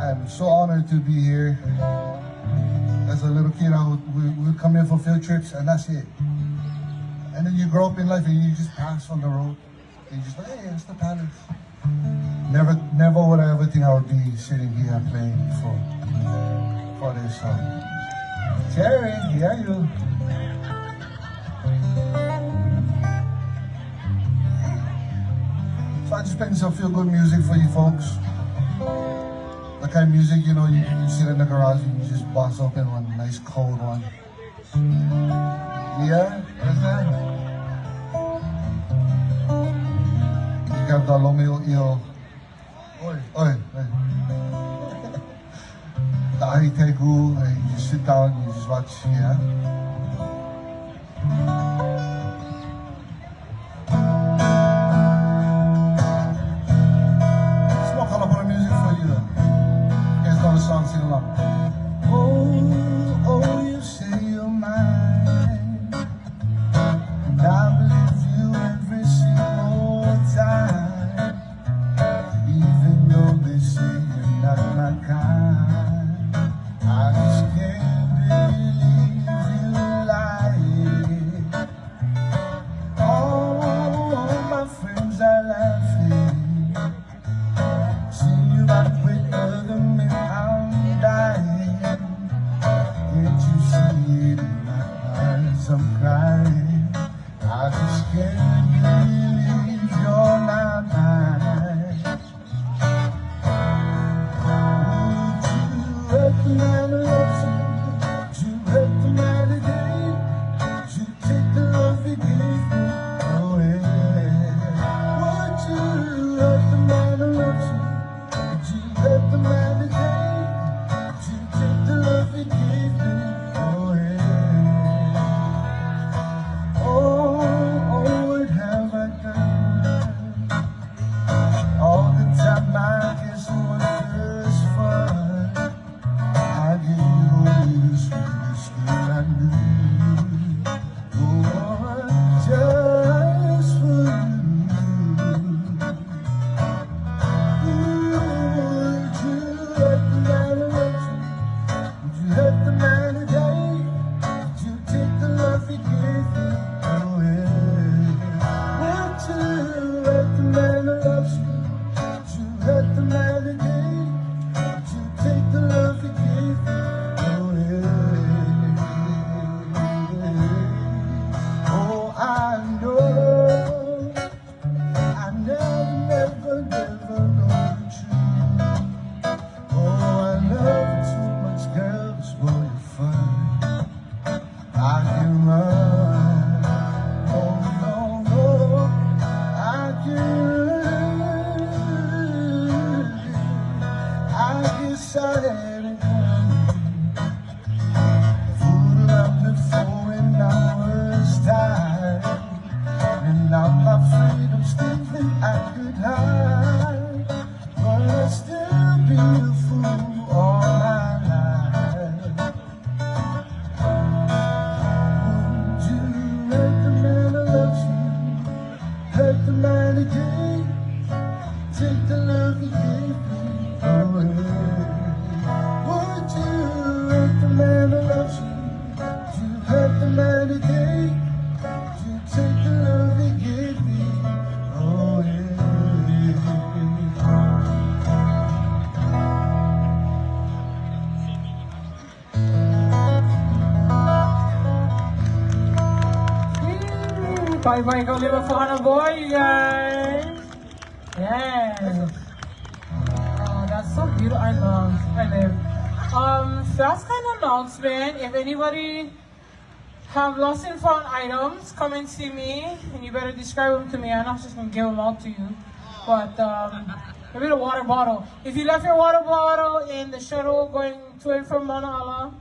I'm so honored to be here. As a little kid, we would come in for field trips, and that's it. And then you grow up in life, and you just pass on the road. And you just like, hey, it's the palace. Never would I ever think I would be sitting here playing for this song. Jerry, yeah, you. So I just playing some feel-good music for you folks. The kind of music, you know, you sit in the garage and you just bust open one nice cold one. Yeah, what's that? You got the Lomeo Il. Oi, oi, oi. The Ahiteku, and you just sit down and you just watch, yeah. Song, sing along. Oh, oh, you say you're mine, and I believe you every single time, even though they say you're not my kind. I just can't believe you lie. All my friends are laughing, see you out with other men. I'm crying, I just can't believe you're not mine. Would you hurt the man who loves you? Would you hurt the man again? Would you take the love he gave me? Oh yeah. Would you hurt the man who loves you? Would you hurt the man again? Would you take the love he gave me? Oh yeah. Bye-bye, go live for Hana boy, you guys. Yes. Oh, that's so beautiful. I live. First kind of announcement. If anybody have lost and found items, come and see me, and you better describe them to me. I'm not just gonna give them out to you. But maybe the water bottle. If you left your water bottle in the shuttle going to and from Manaala,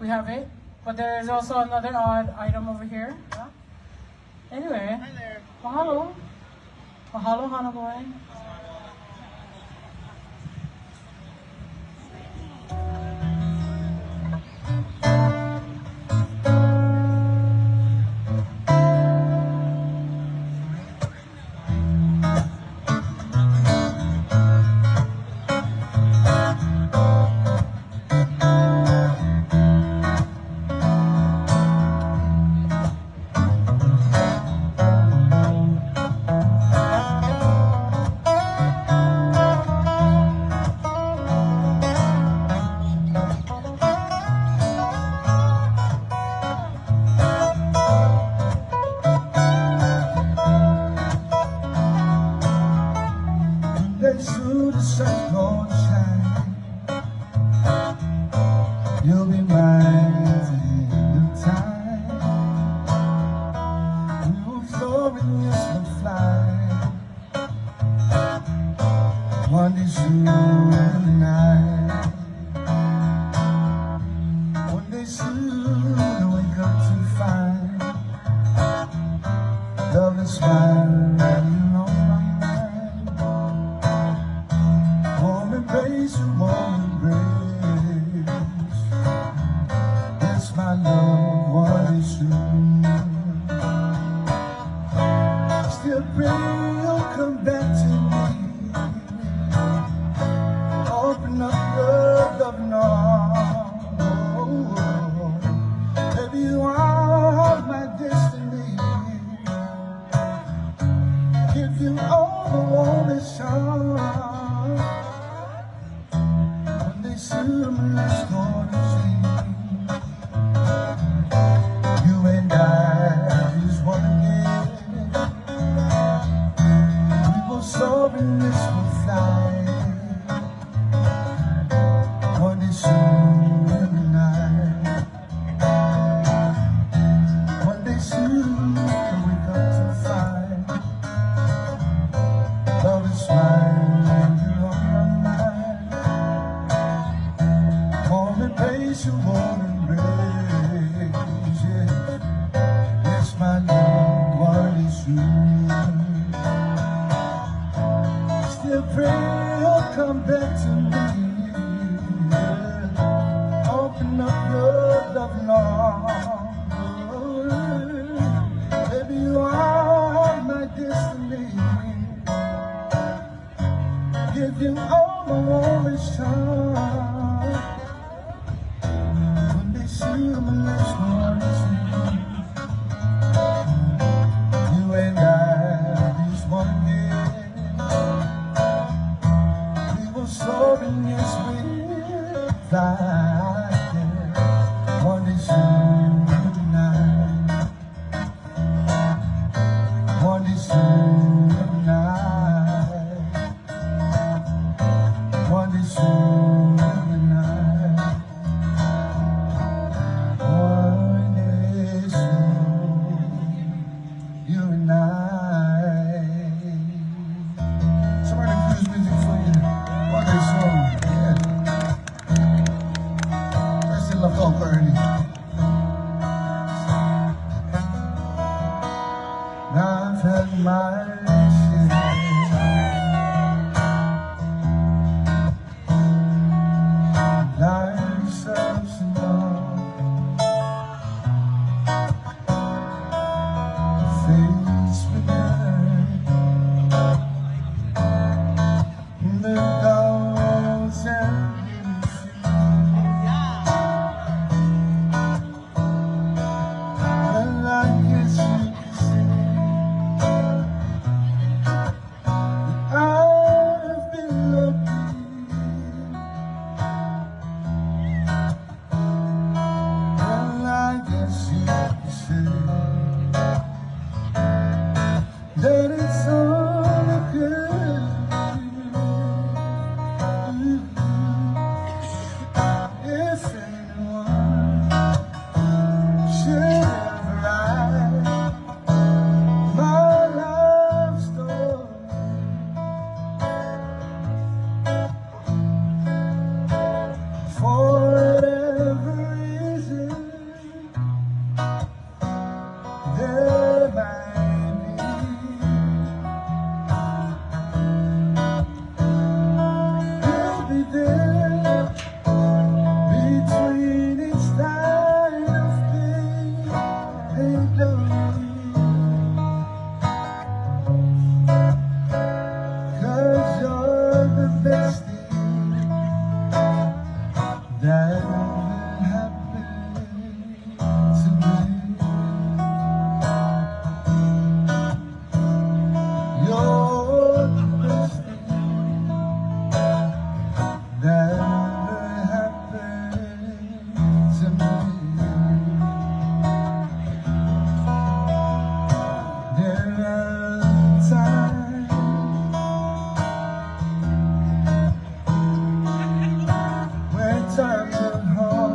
we have it. But there is also another odd item over here. Yeah? Anyway, hi there. Mahalo. Mahalo, Hana boy. and I. One day soon I wake up to find love and smile on my mind. Warm embrace, warm embrace. Yes, my love, what is true. Still pray you'll come back to me. Open up your love now. Baby, you are my destiny. Give you all the warmest charm. One day soon let's go to sleep. You and I is one again. We will soar and this will fly. One day soon you and I. One day soon we'll wake up to find love is smiling on my mind. Warm embrace, you warm embrace. Yes, my love, what is true. Still pray you'll come back to me. Open up your love now. Baby, you are my destiny. Give you all the warmest time. When they see my lips going to sleep. You and I, these one again. We will soar and yes we'll fly. One day soon tonight. One day soon tonight. One day soon tonight. One day soon, you and I. Somebody blues music for you. One day soon, yeah. First in love, oh, Bernie. Now I've had my life's ups and downs, face behind, the doubts and well, I guess you could say I've been lucky. Well, I guess you could say that it's only good. If anyone should ever write my love story, for whatever reason there might be, you'll be there between each line of pain and glory. 'Cause you're the best thing that ever happened to me. You're the best thing that ever happened to me. There are times when times are hard.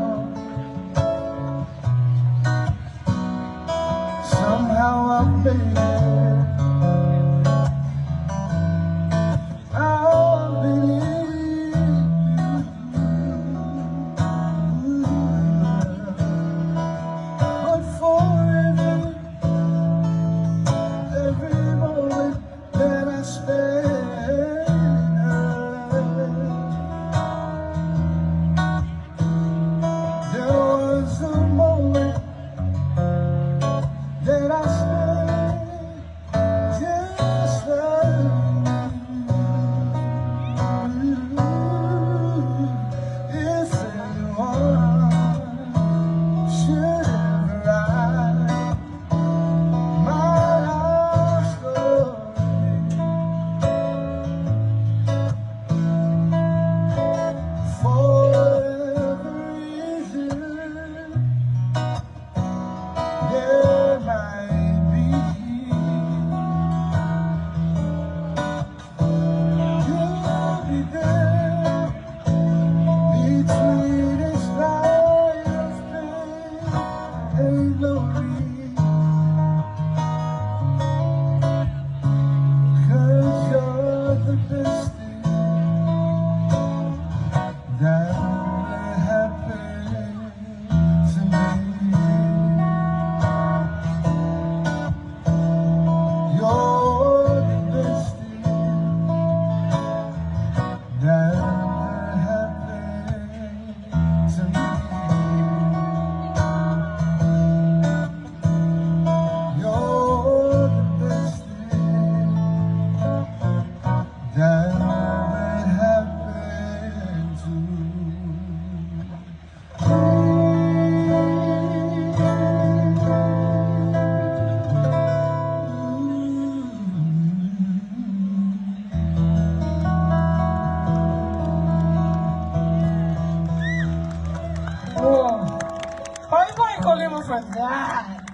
for that.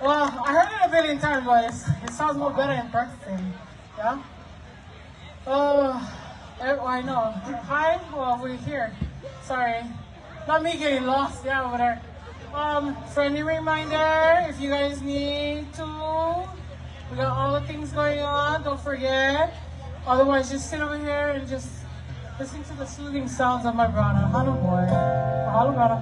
Well, I heard it a billion times, but it sounds more better in person. Yeah? I know. Hi? Well, we're here. Sorry. Not me getting lost. Yeah, over there. Friendly reminder, if you guys need to, we got all the things going on. Don't forget. Otherwise, just sit over here and just listen to the soothing sounds of my brother. Hello, boy. Hello, brother.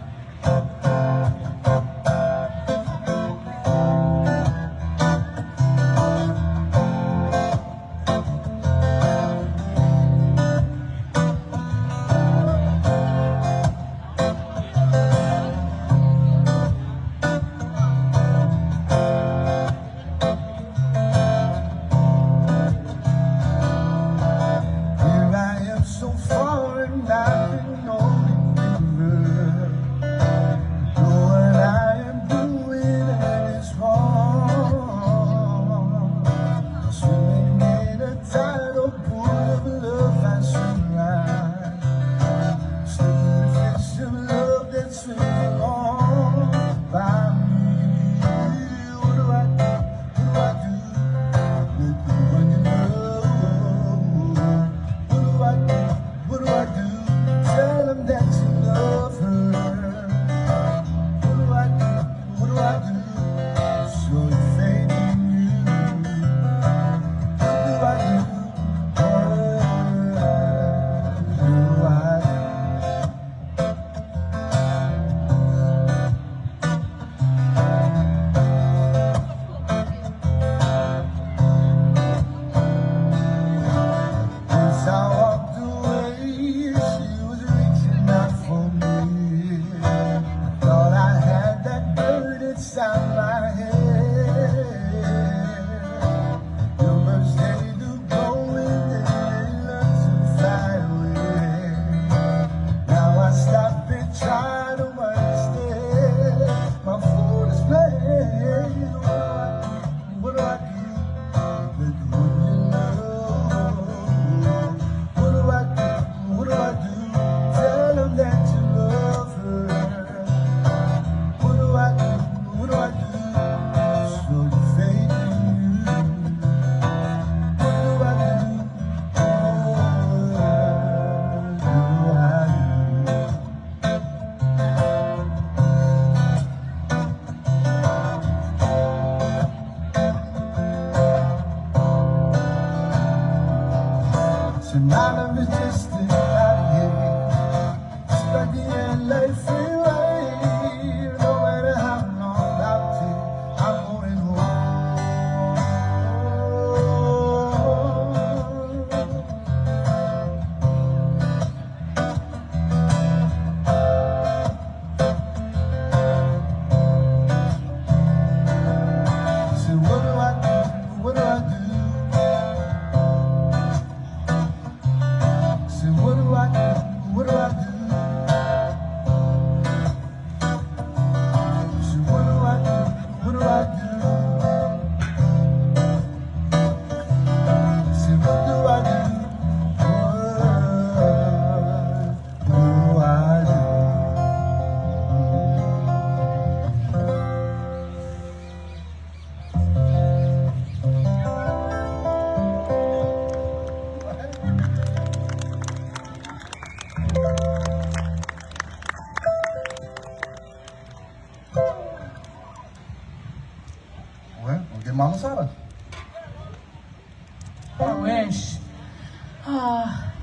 I wish.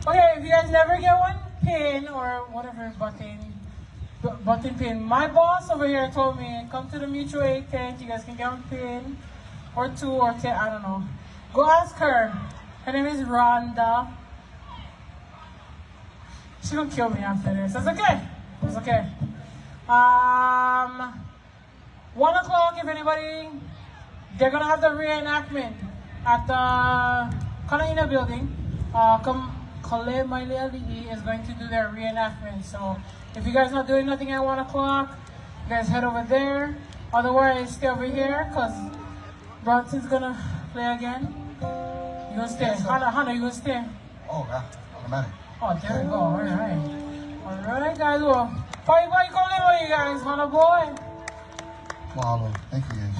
Okay, if you guys never get one pin or whatever button pin, my boss over here told me, come to the mutual aid tent, you guys can get one pin or 2 or 10, I don't know. Go ask her. Her name is Rhonda. She's gonna kill me after this. That's okay. It's okay. 1 o'clock, if anybody, they're gonna have the reenactment at the Kalaina building. Kale Mailiali'i is going to do their reenactment. So if you guys not doing nothing at 1 o'clock, you guys head over there. Otherwise, stay over here because Bronson's gonna play again. You gonna stay? Hana, you gonna stay? Oh, yeah, automatic. Oh, there we go. All right, guys. Well, bye, you guys. Hana boy. Mahalo. Thank you, guys.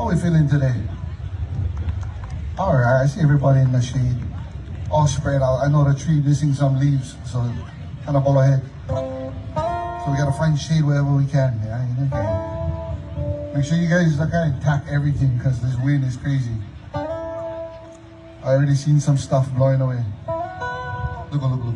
we feeling today? All right, I see everybody in the shade, all spread out. I know the tree missing some leaves, so kind of follow ahead. So we gotta find shade wherever we can. Yeah, okay. Make sure you guys kind of tack everything because this wind is crazy. I already seen some stuff blowing away. Look, look, look.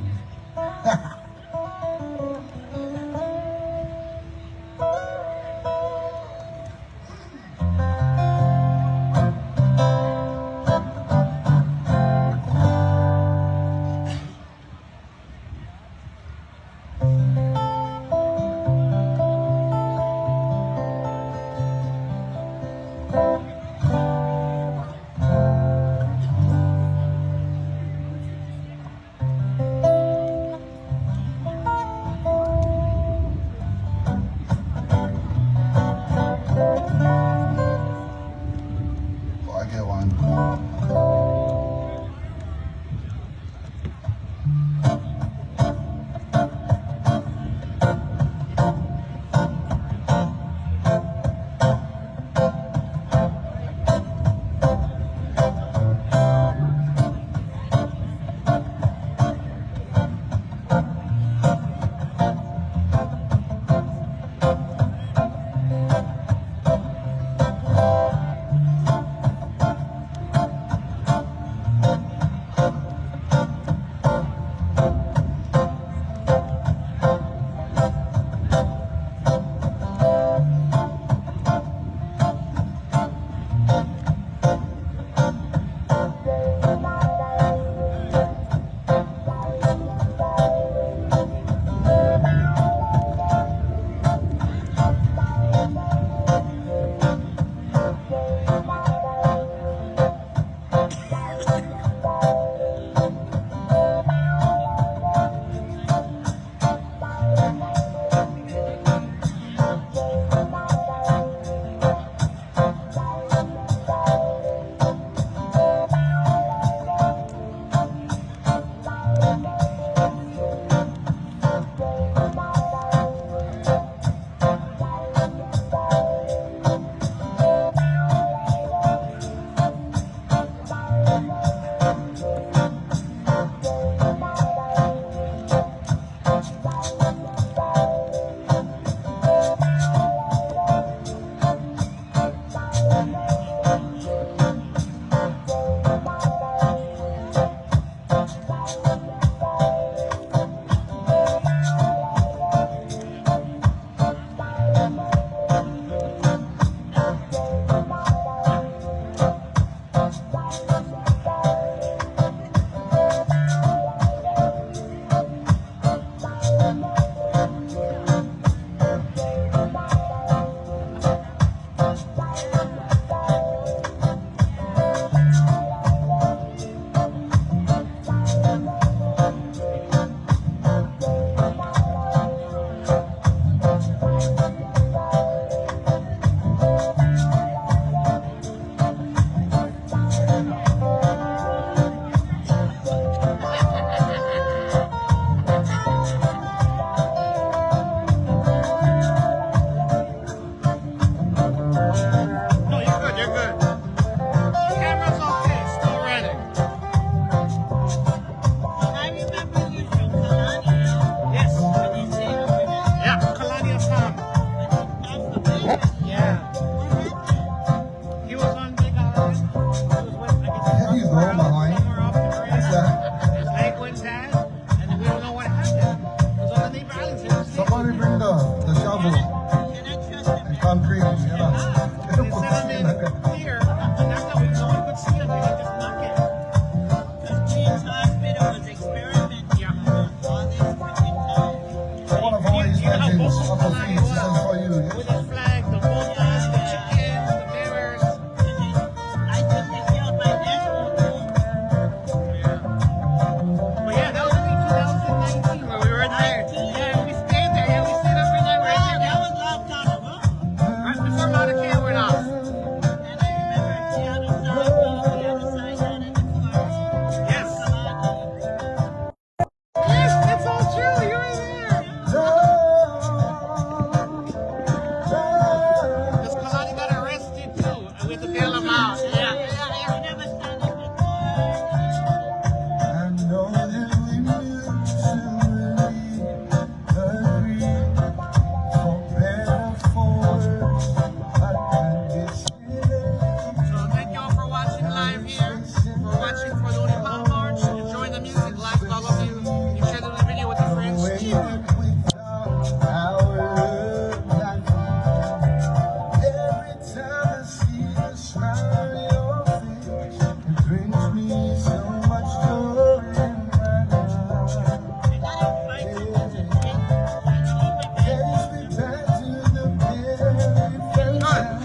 Before Mauna Kea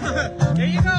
There you go.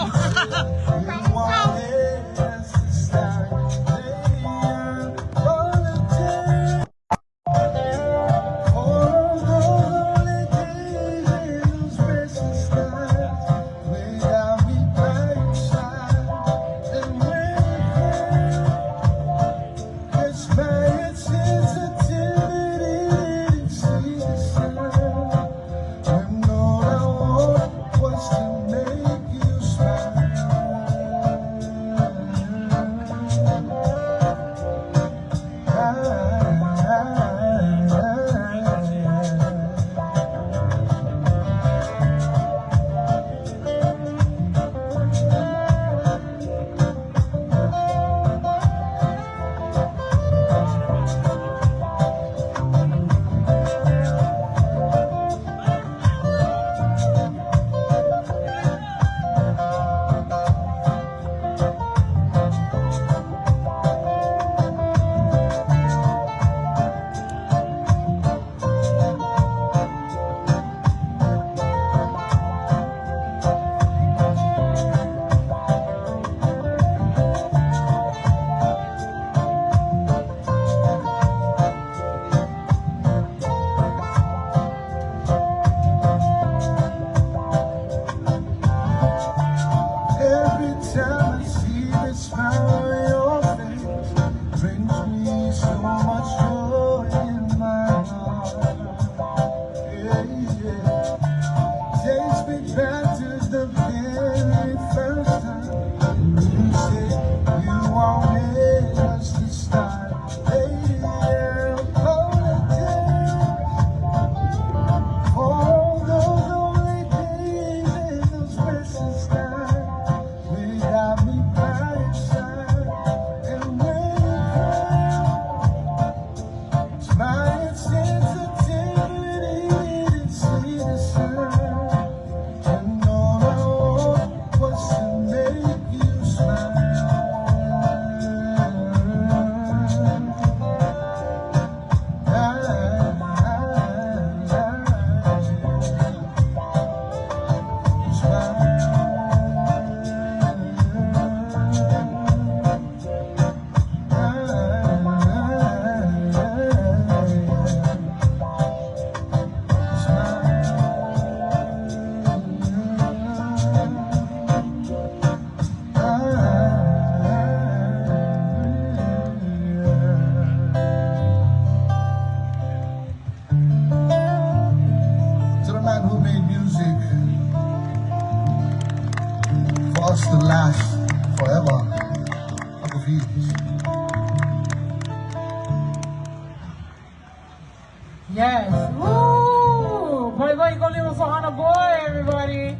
Yes. Woo! Bye bye, Onipa'a boy, everybody.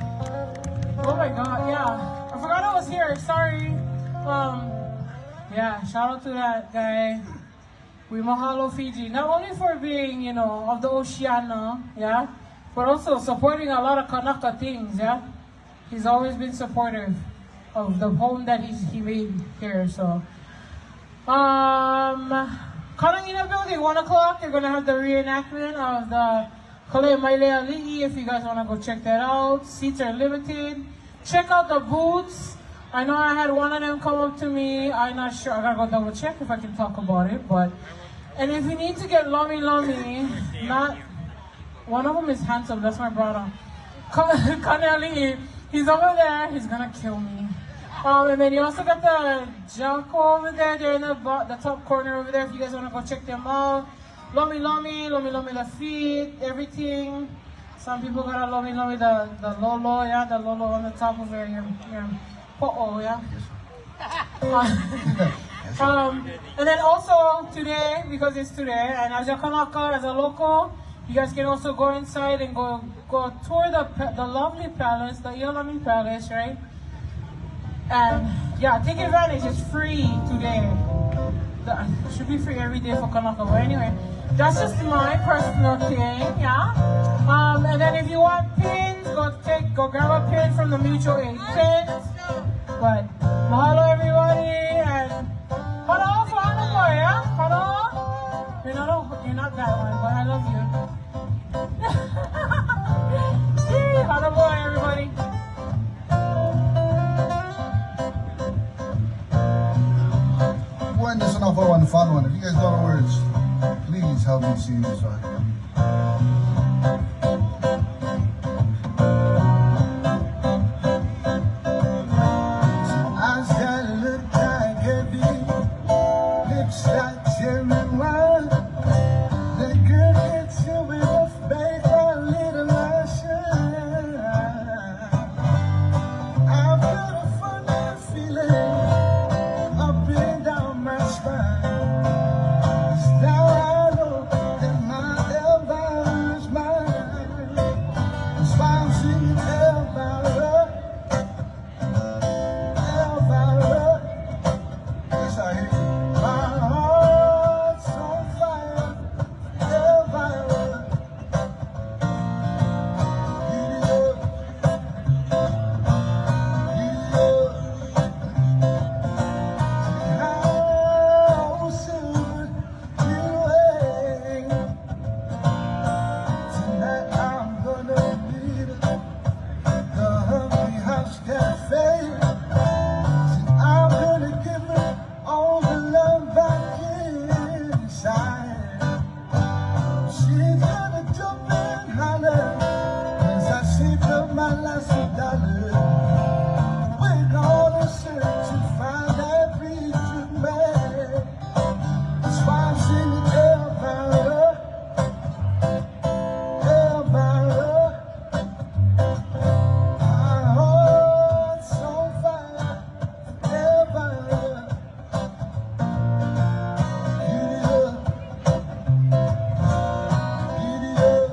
Oh my God, yeah. I forgot I was here. Sorry. Yeah. Shout out to that guy. We mahalo Fiji, not only for being, you know, of the Oceania, yeah, but also supporting a lot of Kanaka things, yeah. He's always been supportive of the home that he made here. So, Kanang in the building, 1 o'clock, they're gonna have the reenactment of the Liʻuokalani. If you guys wanna go check that out, seats are limited. Check out the booths. I know I had one of them come up to me. I'm not sure. I gotta go double check if I can talk about it. But and if you need to get Lomi, not one of them is handsome. That's my brother. Kanali, he's over there. He's gonna kill me. And then you also got the Janko over there. They're in the top corner over there. If you guys wanna go check them out. Lomi the feet, everything. Some people got a Lomi the Lolo, yeah, the Lolo on the top of your po'o, yeah. And then also today, because it's today, and as a Kanaka, as a local, you guys can also go inside and go tour the lovely palace, the Iolani Palace, right? And yeah, take advantage. It's free today. It should be free every day for Kanaka. But anyway, that's just my personal thing, yeah. And then if you want pins, go grab a pin from the mutual aid tent. But mahalo everybody, and hello for Onipa'a, yeah? Hello? You're not that one, but I love you. Hello boy, everybody. one, the fun one. If you guys know the words, please help me sing this one. Eyes that look like heavy, lips like cherry wine. That girl gets you with a fake a little Russian. I've got a funny feeling up and down my spine. 'Cause now I know that my Elvira is mine. That's why I'm singing Elvira, Elvira. Yes, I hear you. My heart's on fire, Elvira. Giddy up, how soon you away? Tonight I'm gonna meet the Hungry House Cafe. I'm gonna give her all the love I can inside. She's gonna jump and holler as I saved up my last $1. We're gonna search and find that preacher man. That's why I'm singing Elvira, Elvira. My heart's on fire, Elvira. Giddy up, giddy up.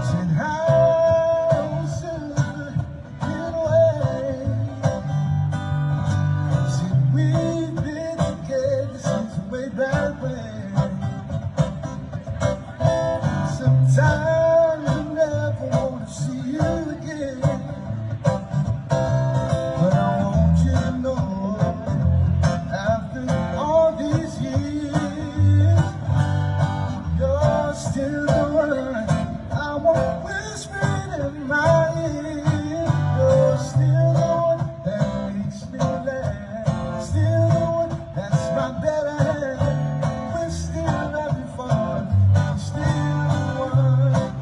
Said how soon get away. Said we've been together since way back when. Sometimes I never wanna see you again. But I want you to know, after all these years, you're still the one I want whispering in my ear. You're still the one that makes me laugh. Still the one that's my better half. We're still having fun. Still the one.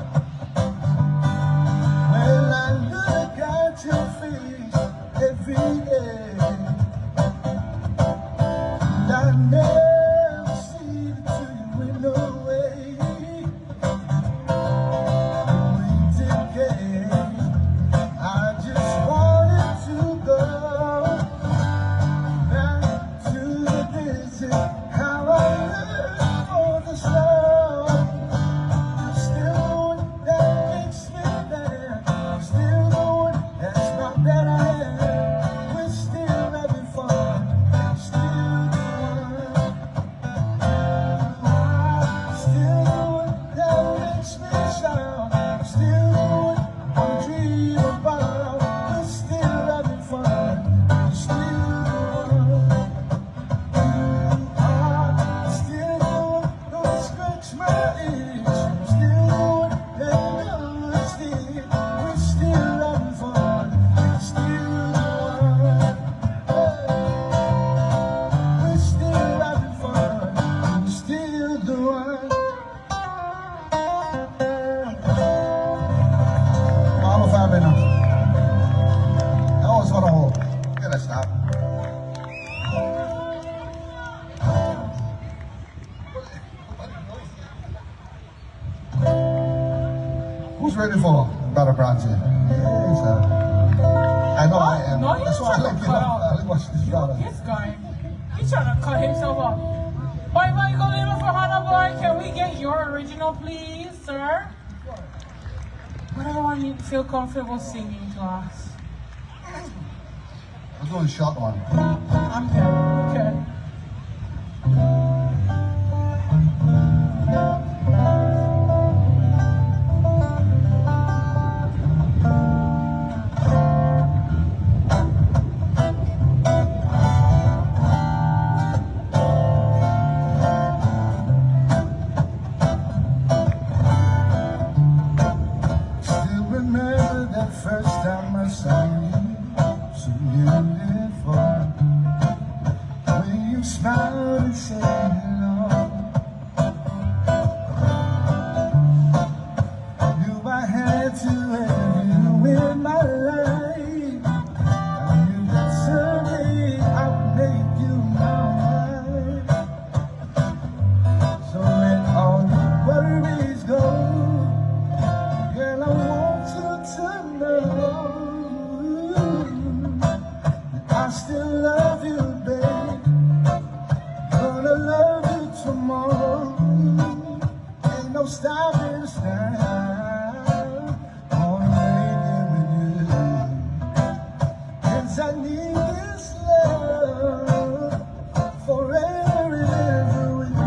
Well, I look at your face every day, and I never see it to you in no way. We together, I just wanted to go back to the desert. How I yearn for the snow. You're still the one that makes me laugh. You're still the one that's my better half. We're still having fun. You're still the one. Still the one that makes me shout. You're still the one I dream about. We're still having fun. You're still the one. Still the one, don't scratch my itch. Still the one that knows it. We're still having fun. You're still the one. We're still having fun. You're still the one. Mama Fabi now. That was what I hope. Gotta stop. Who's ready for Brother Bronzy? Yes, I know I am. No, That's he's why I trying like to you. cut I out. like watching this brother. This guy, he's trying to cut himself off. Boy, boy, go in for Hannah, boy. Can we get your original, please, sir? Whatever one you feel comfortable singing to us. I'm doing a short one. I'm here. Okay. saw you so beautiful. When you you smiled and said hello. Knew I had to have you in my life. I knew that someday I would make you my wife. So let all your worries go. Girl, I want you to know that I still love you, babe. Gonna love you tomorrow. Ain't no stopping us now. Wanna make it with you. 'Cause I need this love forever and ever with you.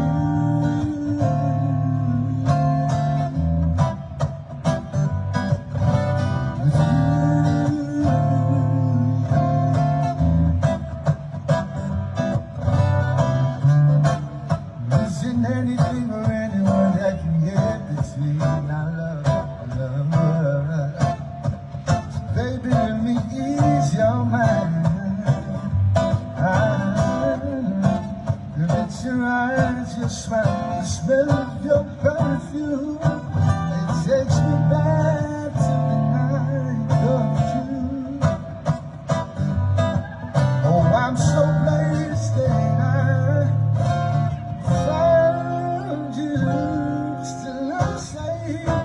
Isn't anything or anyone that can get between our love? So baby, let me ease your mind. Look at your eyes, your smile, the smell of your perfume. It takes me back to the night of June. Oh, I'm so blessed that I found you. Still I'm saying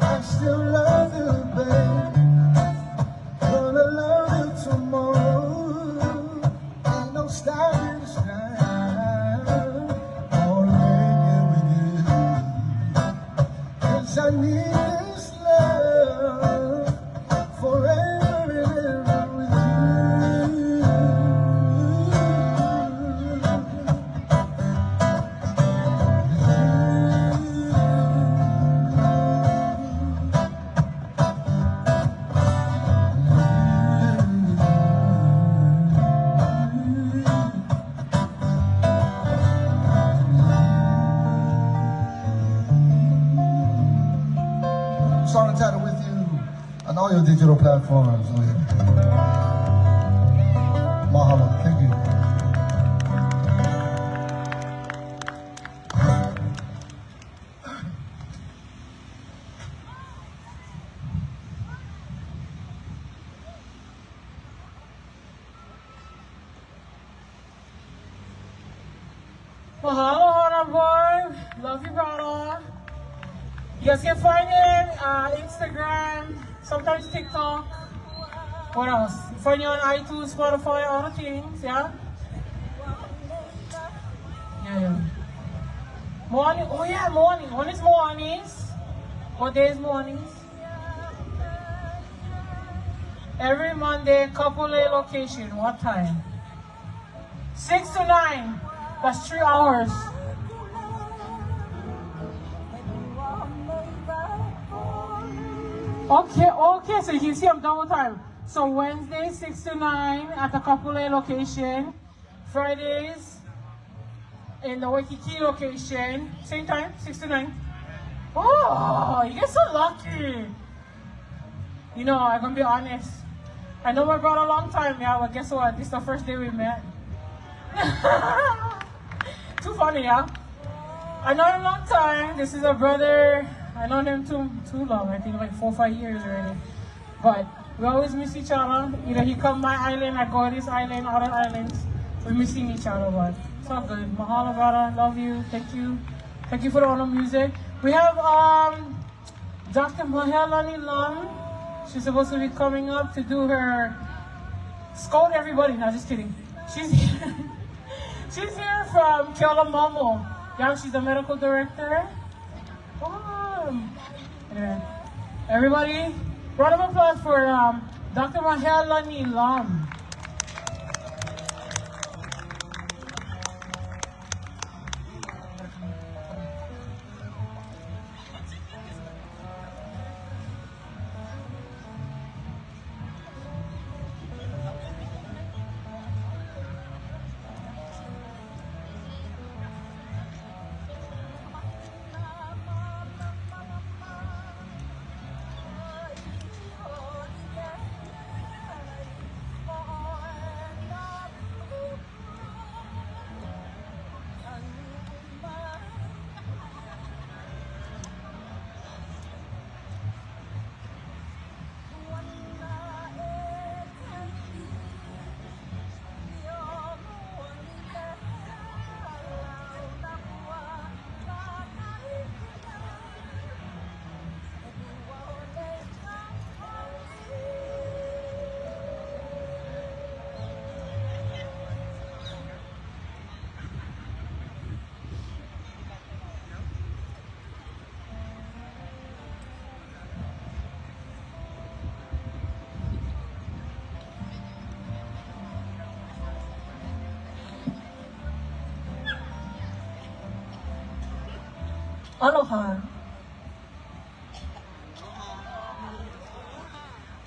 I still love you, babe. Gonna love you tomorrow. Ain't no stopping us now. Wanna make it with you. 'Cause I need this love forever and ever with you. Song entitled With You on all your digital platforms. Mahalo. Thank you. Mahalo, Hana boy. Love you, brother. You guys can find it Instagram, sometimes TikTok. What else? Find you on iTunes, Spotify, all the things, yeah? Yeah. Morning, oh yeah, morning. When is mornings? What day is mornings? Every Monday, Kapolei location. What time? 6 to 9. That's 3 hours. Okay, so you can see I'm double time. So Wednesday, 6 to 9 at the Kapolei location. Fridays in the Waikiki location. Same time, 6 to 9. Oh, you guys so lucky. You know, I'm gonna be honest. I know my brother a long time, yeah, but guess what? This is the first day we met. Too funny, yeah? I know him a long time. This is a brother. I known him too long. I think like 4 or 5 years already. But we always miss each other. Either he come my island, I go to this island, other islands. We're missing each other, but it's all good. Mahalo, brother. Love you. Thank you. Thank you for all the music. We have Dr. Mahela Lam. She's supposed to be coming up to do her scold everybody. No, just kidding. She's here. She's here from Kealamamo. Yeah, she's the medical director. Anyway, everybody, round of applause for Dr. Mahela Lam. Aloha.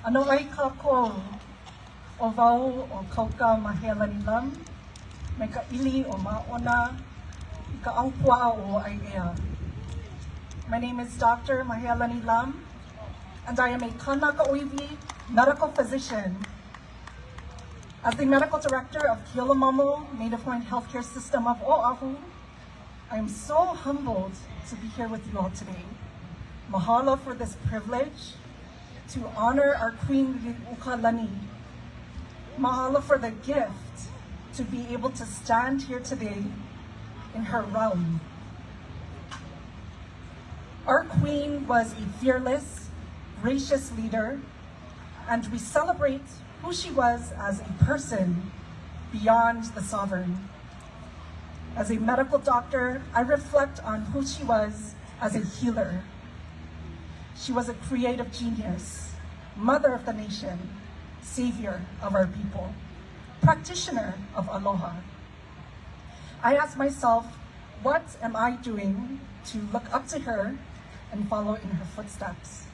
Ano ai kako o vau o kauka mahealanilam, me ka ili o maona, I ka aupua o aiea. My name is Dr. Mahealani Lam, and I am a Kanaka Oiwi medical physician. As the medical director of Kealomomo Native Hawaiian Healthcare System of Oahu, I am so humbled to be here with you all today. Mahalo for this privilege to honor our Queen Liliʻuokalani. Mahalo for the gift to be able to stand here today in her realm. Our Queen was a fearless, gracious leader, and we celebrate who she was as a person beyond the sovereign. As a medical doctor, I reflect on who she was as a healer. She was a creative genius, mother of the nation, savior of our people, practitioner of aloha. I ask myself, what am I doing to look up to her and follow in her footsteps?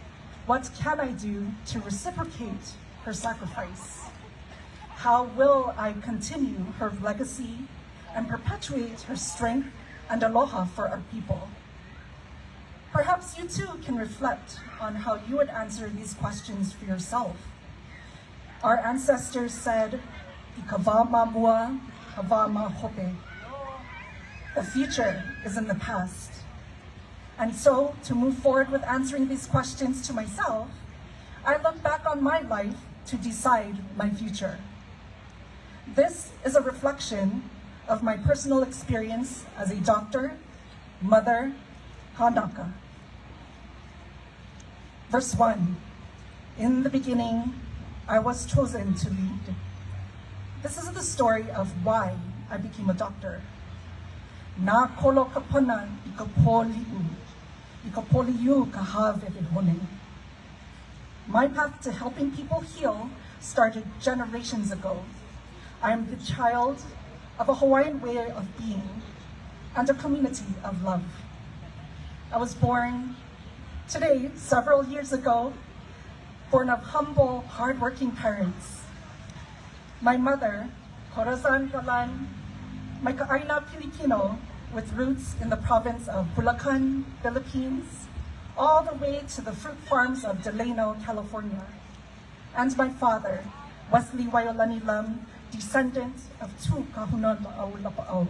What can I do to reciprocate her sacrifice? How will I continue her legacy and perpetuate her strength and aloha for our people? Perhaps you too can reflect on how you would answer these questions for yourself. Our ancestors said, "Ika ma mua, ka ma hope." The future is in the past. And so, to move forward with answering these questions to myself, I look back on my life to decide my future. This is a reflection of my personal experience as a doctor, mother, Kanaka. Verse 1, in the beginning, I was chosen to lead. This is the story of why I became a doctor. Na kolo kapana I ka poliu ka hone. My path to helping people heal started generations ago. I am the child of a Hawaiian way of being and a community of love. I was born today, several years ago, born of humble, hardworking parents. My mother, Corazon Galan, my kaaina Filipino, with roots in the province of Bulacan, Philippines, all the way to the fruit farms of Delano, California. And my father, Wesley Waiolani Lam, descendant of two kahunan ma'au,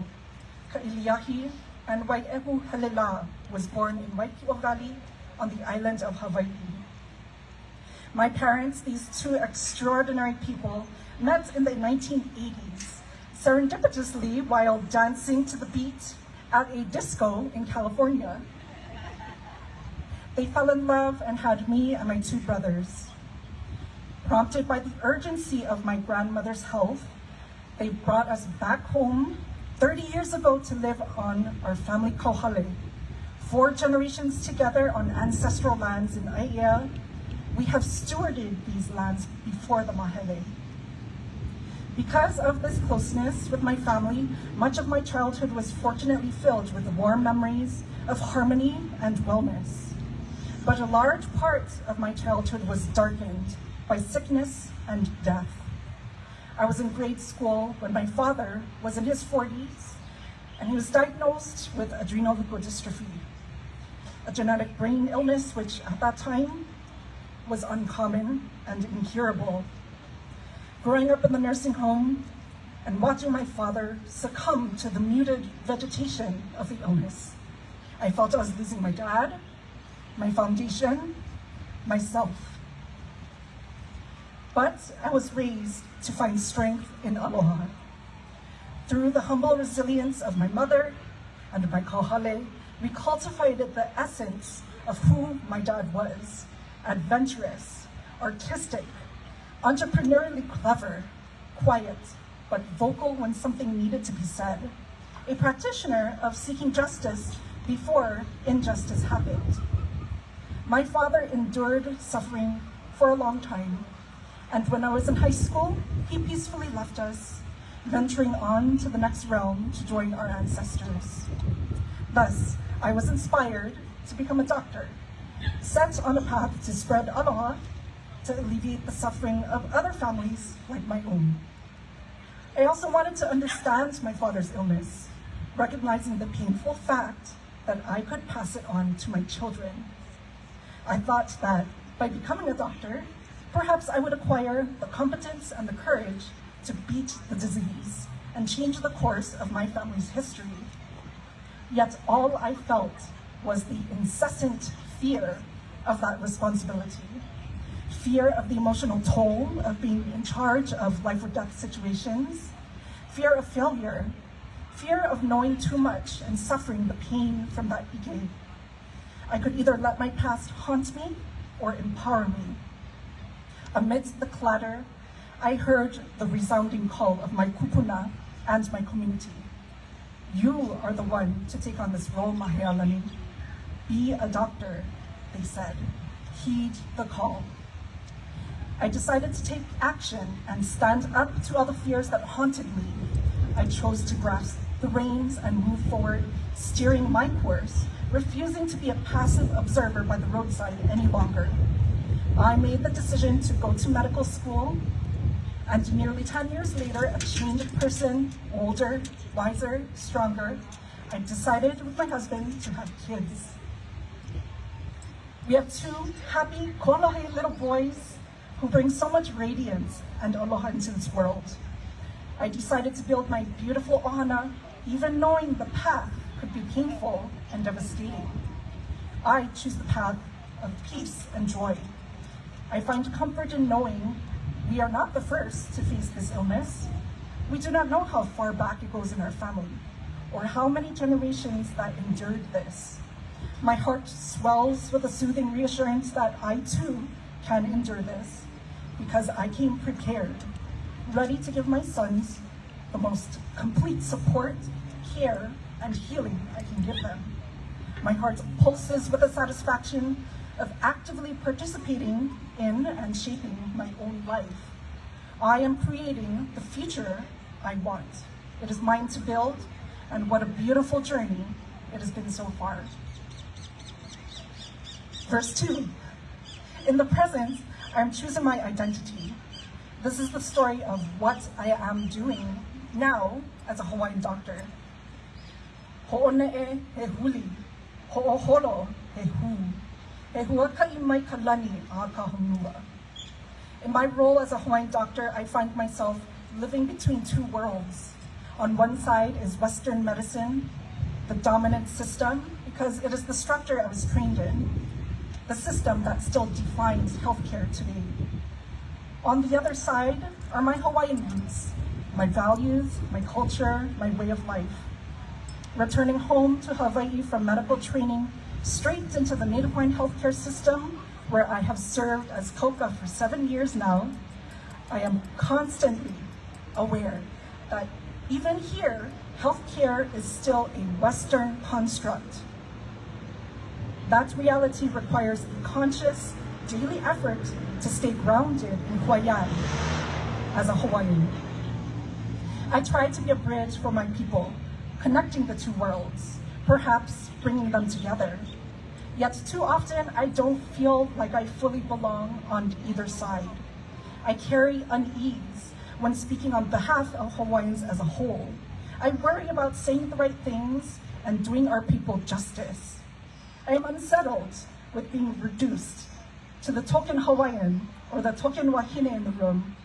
Kailiahi and Wai'ehu Helela, was born in Waipio Valley on the island of Hawaii. My parents, these two extraordinary people, met in the 1980s, serendipitously while dancing to the beat at a disco in California. They fell in love and had me and my two brothers. Prompted by the urgency of my grandmother's health, they brought us back home 30 years ago to live on our family kauhale. 4 generations together on ancestral lands in Aiea, we have stewarded these lands before the mahele. Because of this closeness with my family, much of my childhood was fortunately filled with warm memories of harmony and wellness. But a large part of my childhood was darkened by sickness and death. I was in grade school when my father was in his 40s and he was diagnosed with adrenal leukodystrophy, a genetic brain illness which at that time was uncommon and incurable. Growing up in the nursing home and watching my father succumb to the muted vegetation of the illness, I felt I was losing my dad, my foundation, myself. But I was raised to find strength in aloha. Through the humble resilience of my mother and my kauhale, we cultivated the essence of who my dad was: adventurous, artistic, entrepreneurially clever, quiet, but vocal when something needed to be said, a practitioner of seeking justice before injustice happened. My father endured suffering for a long time, and when I was in high school, he peacefully left us, venturing on to the next realm to join our ancestors. Thus, I was inspired to become a doctor, set on a path to spread aloha, to alleviate the suffering of other families like my own. I also wanted to understand my father's illness, recognizing the painful fact that I could pass it on to my children. I thought that by becoming a doctor, perhaps I would acquire the competence and the courage to beat the disease and change the course of my family's history. Yet all I felt was the incessant fear of that responsibility. Fear of the emotional toll of being in charge of life or death situations, fear of failure, fear of knowing too much and suffering the pain from that ike. I could either let my past haunt me or empower me. Amidst the clatter, I heard the resounding call of my kupuna and my community. You are the one to take on this role, Mahealani. Be a doctor, they said. Heed the call. I decided to take action and stand up to all the fears that haunted me. I chose to grasp the reins and move forward, steering my course, refusing to be a passive observer by the roadside any longer. I made the decision to go to medical school, and nearly 10 years later, a changed person, older, wiser, stronger, I decided with my husband to have kids. We have 2 happy, kolohe little boys who bring so much radiance and aloha into this world. I decided to build my beautiful ohana, even knowing the path could be painful and devastating. I choose the path of peace and joy. I find comfort in knowing we are not the first to face this illness. We do not know how far back it goes in our family, or how many generations that endured this. My heart swells with a soothing reassurance that I too can endure this, because I came prepared, ready to give my sons the most complete support, care, and healing I can give them. My heart pulses with the satisfaction of actively participating in and shaping my own life. I am creating the future I want. It is mine to build, and what a beautiful journey it has been so far. Verse 2, in the present, I am choosing my identity. This is the story of what I am doing now as a Hawaiian doctor. Ho'one'e he huli, ho'oholo he hu, he huaka'i mai kalani a ka honua. In my role as a Hawaiian doctor, I find myself living between 2 worlds. On one side is Western medicine, the dominant system, because it is the structure I was trained in, the system that still defines healthcare today. On the other side are my Hawaiian roots, my values, my culture, my way of life. Returning home to Hawaii from medical training, straight into the Native Hawaiian healthcare system, where I have served as koka for 7 years now, I am constantly aware that even here, healthcare is still a Western construct. That reality requires a conscious, daily effort to stay grounded in Hawaiian as a Hawaiian. I try to be a bridge for my people, connecting the 2 worlds, perhaps bringing them together. Yet too often, I don't feel like I fully belong on either side. I carry unease when speaking on behalf of Hawaiians as a whole. I worry about saying the right things and doing our people justice. I am unsettled with being reduced to the token Hawaiian or the token wahine in the room,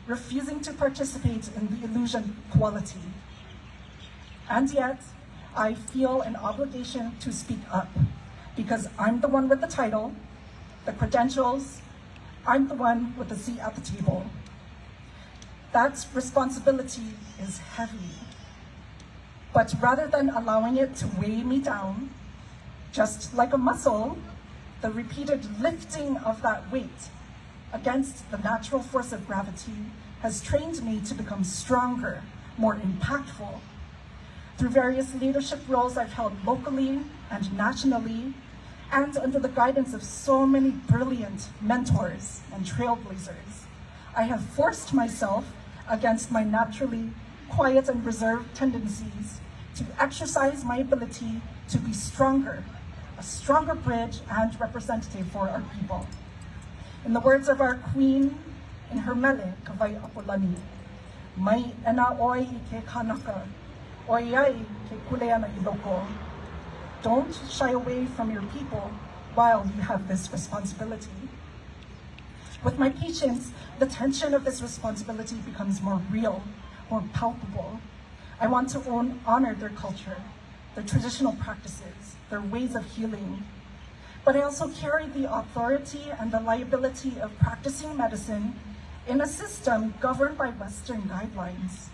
refusing to participate in the illusion quality. And yet, I feel an obligation to speak up, because I'm the one with the title, the credentials, I'm the one with the seat at the table. That responsibility is heavy. But rather than allowing it to weigh me down, just like a muscle, the repeated lifting of that weight against the natural force of gravity has trained me to become stronger, more impactful. Through various leadership roles I've held locally and nationally, and under the guidance of so many brilliant mentors and trailblazers, I have forced myself against my naturally quiet and reserved tendencies to exercise my ability to be stronger, a stronger bridge and representative for our people. In the words of our queen in her mele, Hawaiian, mai ena oi ke kanaka, oiai ke kuleana iloko. Don't shy away from your people while you have this responsibility. With my patients, the tension of this responsibility becomes more real, more palpable. I want to honor their culture, their traditional practices, their ways of healing. But I also carry the authority and the liability of practicing medicine in a system governed by Western guidelines.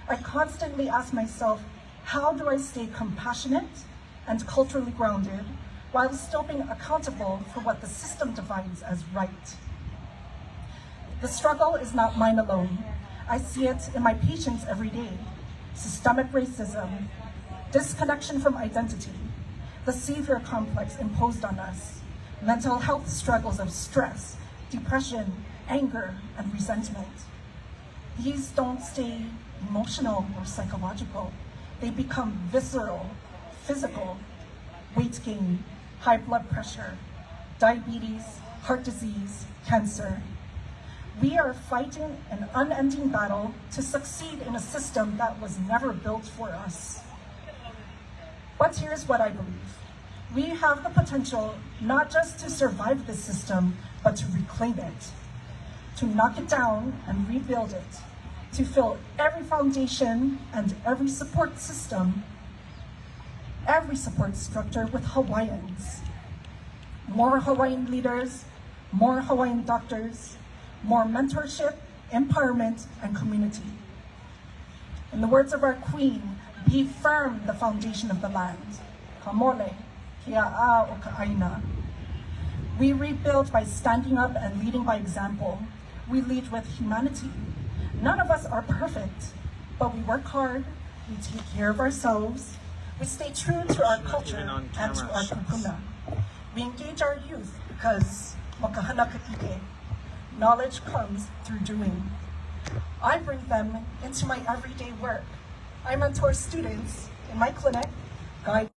I constantly ask myself, how do I stay compassionate and culturally grounded while still being accountable for what the system defines as right? The struggle is not mine alone. I see it in my patients every day. Systemic racism, disconnection from identity, the savior complex imposed on us, mental health struggles of stress, depression, anger, and resentment. These don't stay emotional or psychological. They become visceral, physical, weight gain, high blood pressure, diabetes, heart disease, cancer. We are fighting an unending battle to succeed in a system that was never built for us. But here's what I believe. We have the potential not just to survive this system, but to reclaim it, to knock it down and rebuild it, to fill every foundation and every support system, every support structure with Hawaiians. More Hawaiian leaders, more Hawaiian doctors, more mentorship, empowerment, and community. In the words of our queen, be firm the foundation of the land. Kamole, kia'a o ka'aina. We rebuild by standing up and leading by example. We lead with humanity. None of us are perfect, but we work hard, we take care of ourselves, we stay true to our culture and to our kupuna. We engage our youth because makahana ka'ike. Knowledge comes through doing. I bring them into my everyday work. I mentor students in my clinic, guide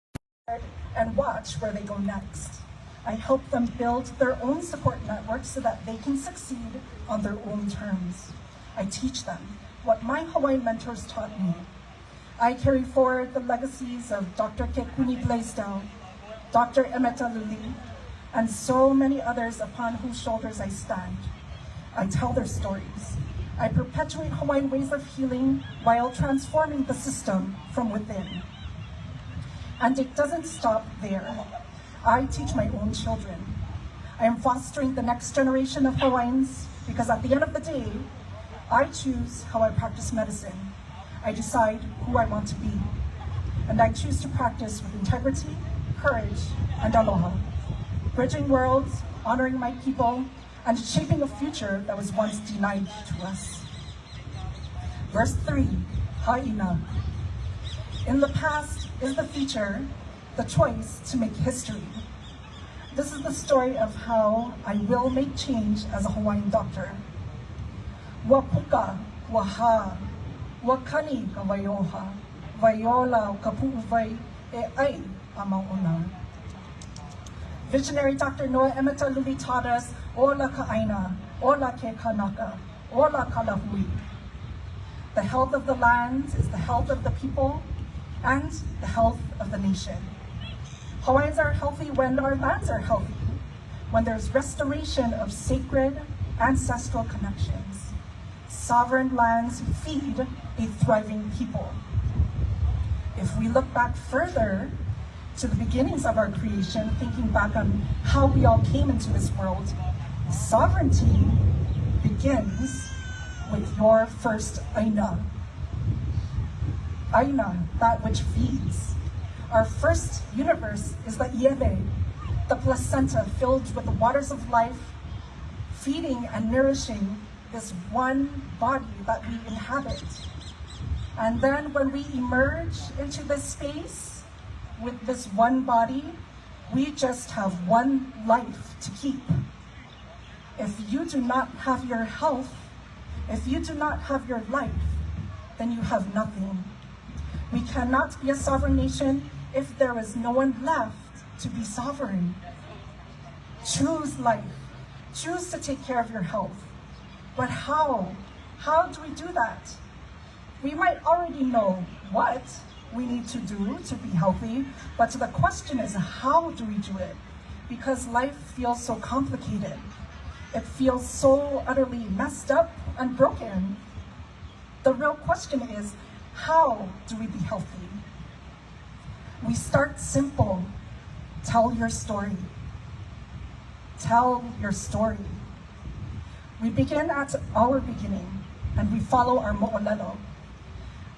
and watch where they go next. I help them build their own support network so that they can succeed on their own terms. I teach them what my Hawaiian mentors taught me. I carry forward the legacies of Dr. Kekuni Blaisdell, Dr. Emeta Lili, and so many others upon whose shoulders I stand. I tell their stories. I perpetuate Hawaiian ways of healing while transforming the system from within. And it doesn't stop there. I teach my own children. I am fostering the next generation of Hawaiians because at the end of the day, I choose how I practice medicine. I decide who I want to be. And I choose to practice with integrity, courage, and aloha. Bridging worlds, honoring my people, and shaping a future that was once denied to us. Verse 3, Ha'ina. In the past is the future, the choice to make history. This is the story of how I will make change as a Hawaiian doctor. Wapuka, waha, wakani ka waioha, vaiola o kapu'uvai e ai a mauna. Visionary Dr. Noah Emeta Luli taught us, ola ka'aina, ola ke kanaka, ola kalahui. The health of the land is the health of the people and the health of the nation. Hawaiians are healthy when our lands are healthy, when there's restoration of sacred ancestral connections. Sovereign lands feed a thriving people. If we look back further to the beginnings of our creation, thinking back on how we all came into this world, sovereignty begins with your first aina. Aina, that which feeds. Our first universe is the iere, the placenta filled with the waters of life, feeding and nourishing this one body that we inhabit. And then when we emerge into this space with this one body, we just have one life to keep. If you do not have your health, if you do not have your life, then you have nothing. We cannot be a sovereign nation if there is no one left to be sovereign? Choose life. Choose to take care of your health. But how? How do we do that? We might already know what we need to do to be healthy, but the question is, how do we do it? Because life feels so complicated. It feels so utterly messed up and broken. The real question is, how do we be healthy? We start simple. Tell your story. Tell your story. We begin at our beginning, and we follow our mo'olelo.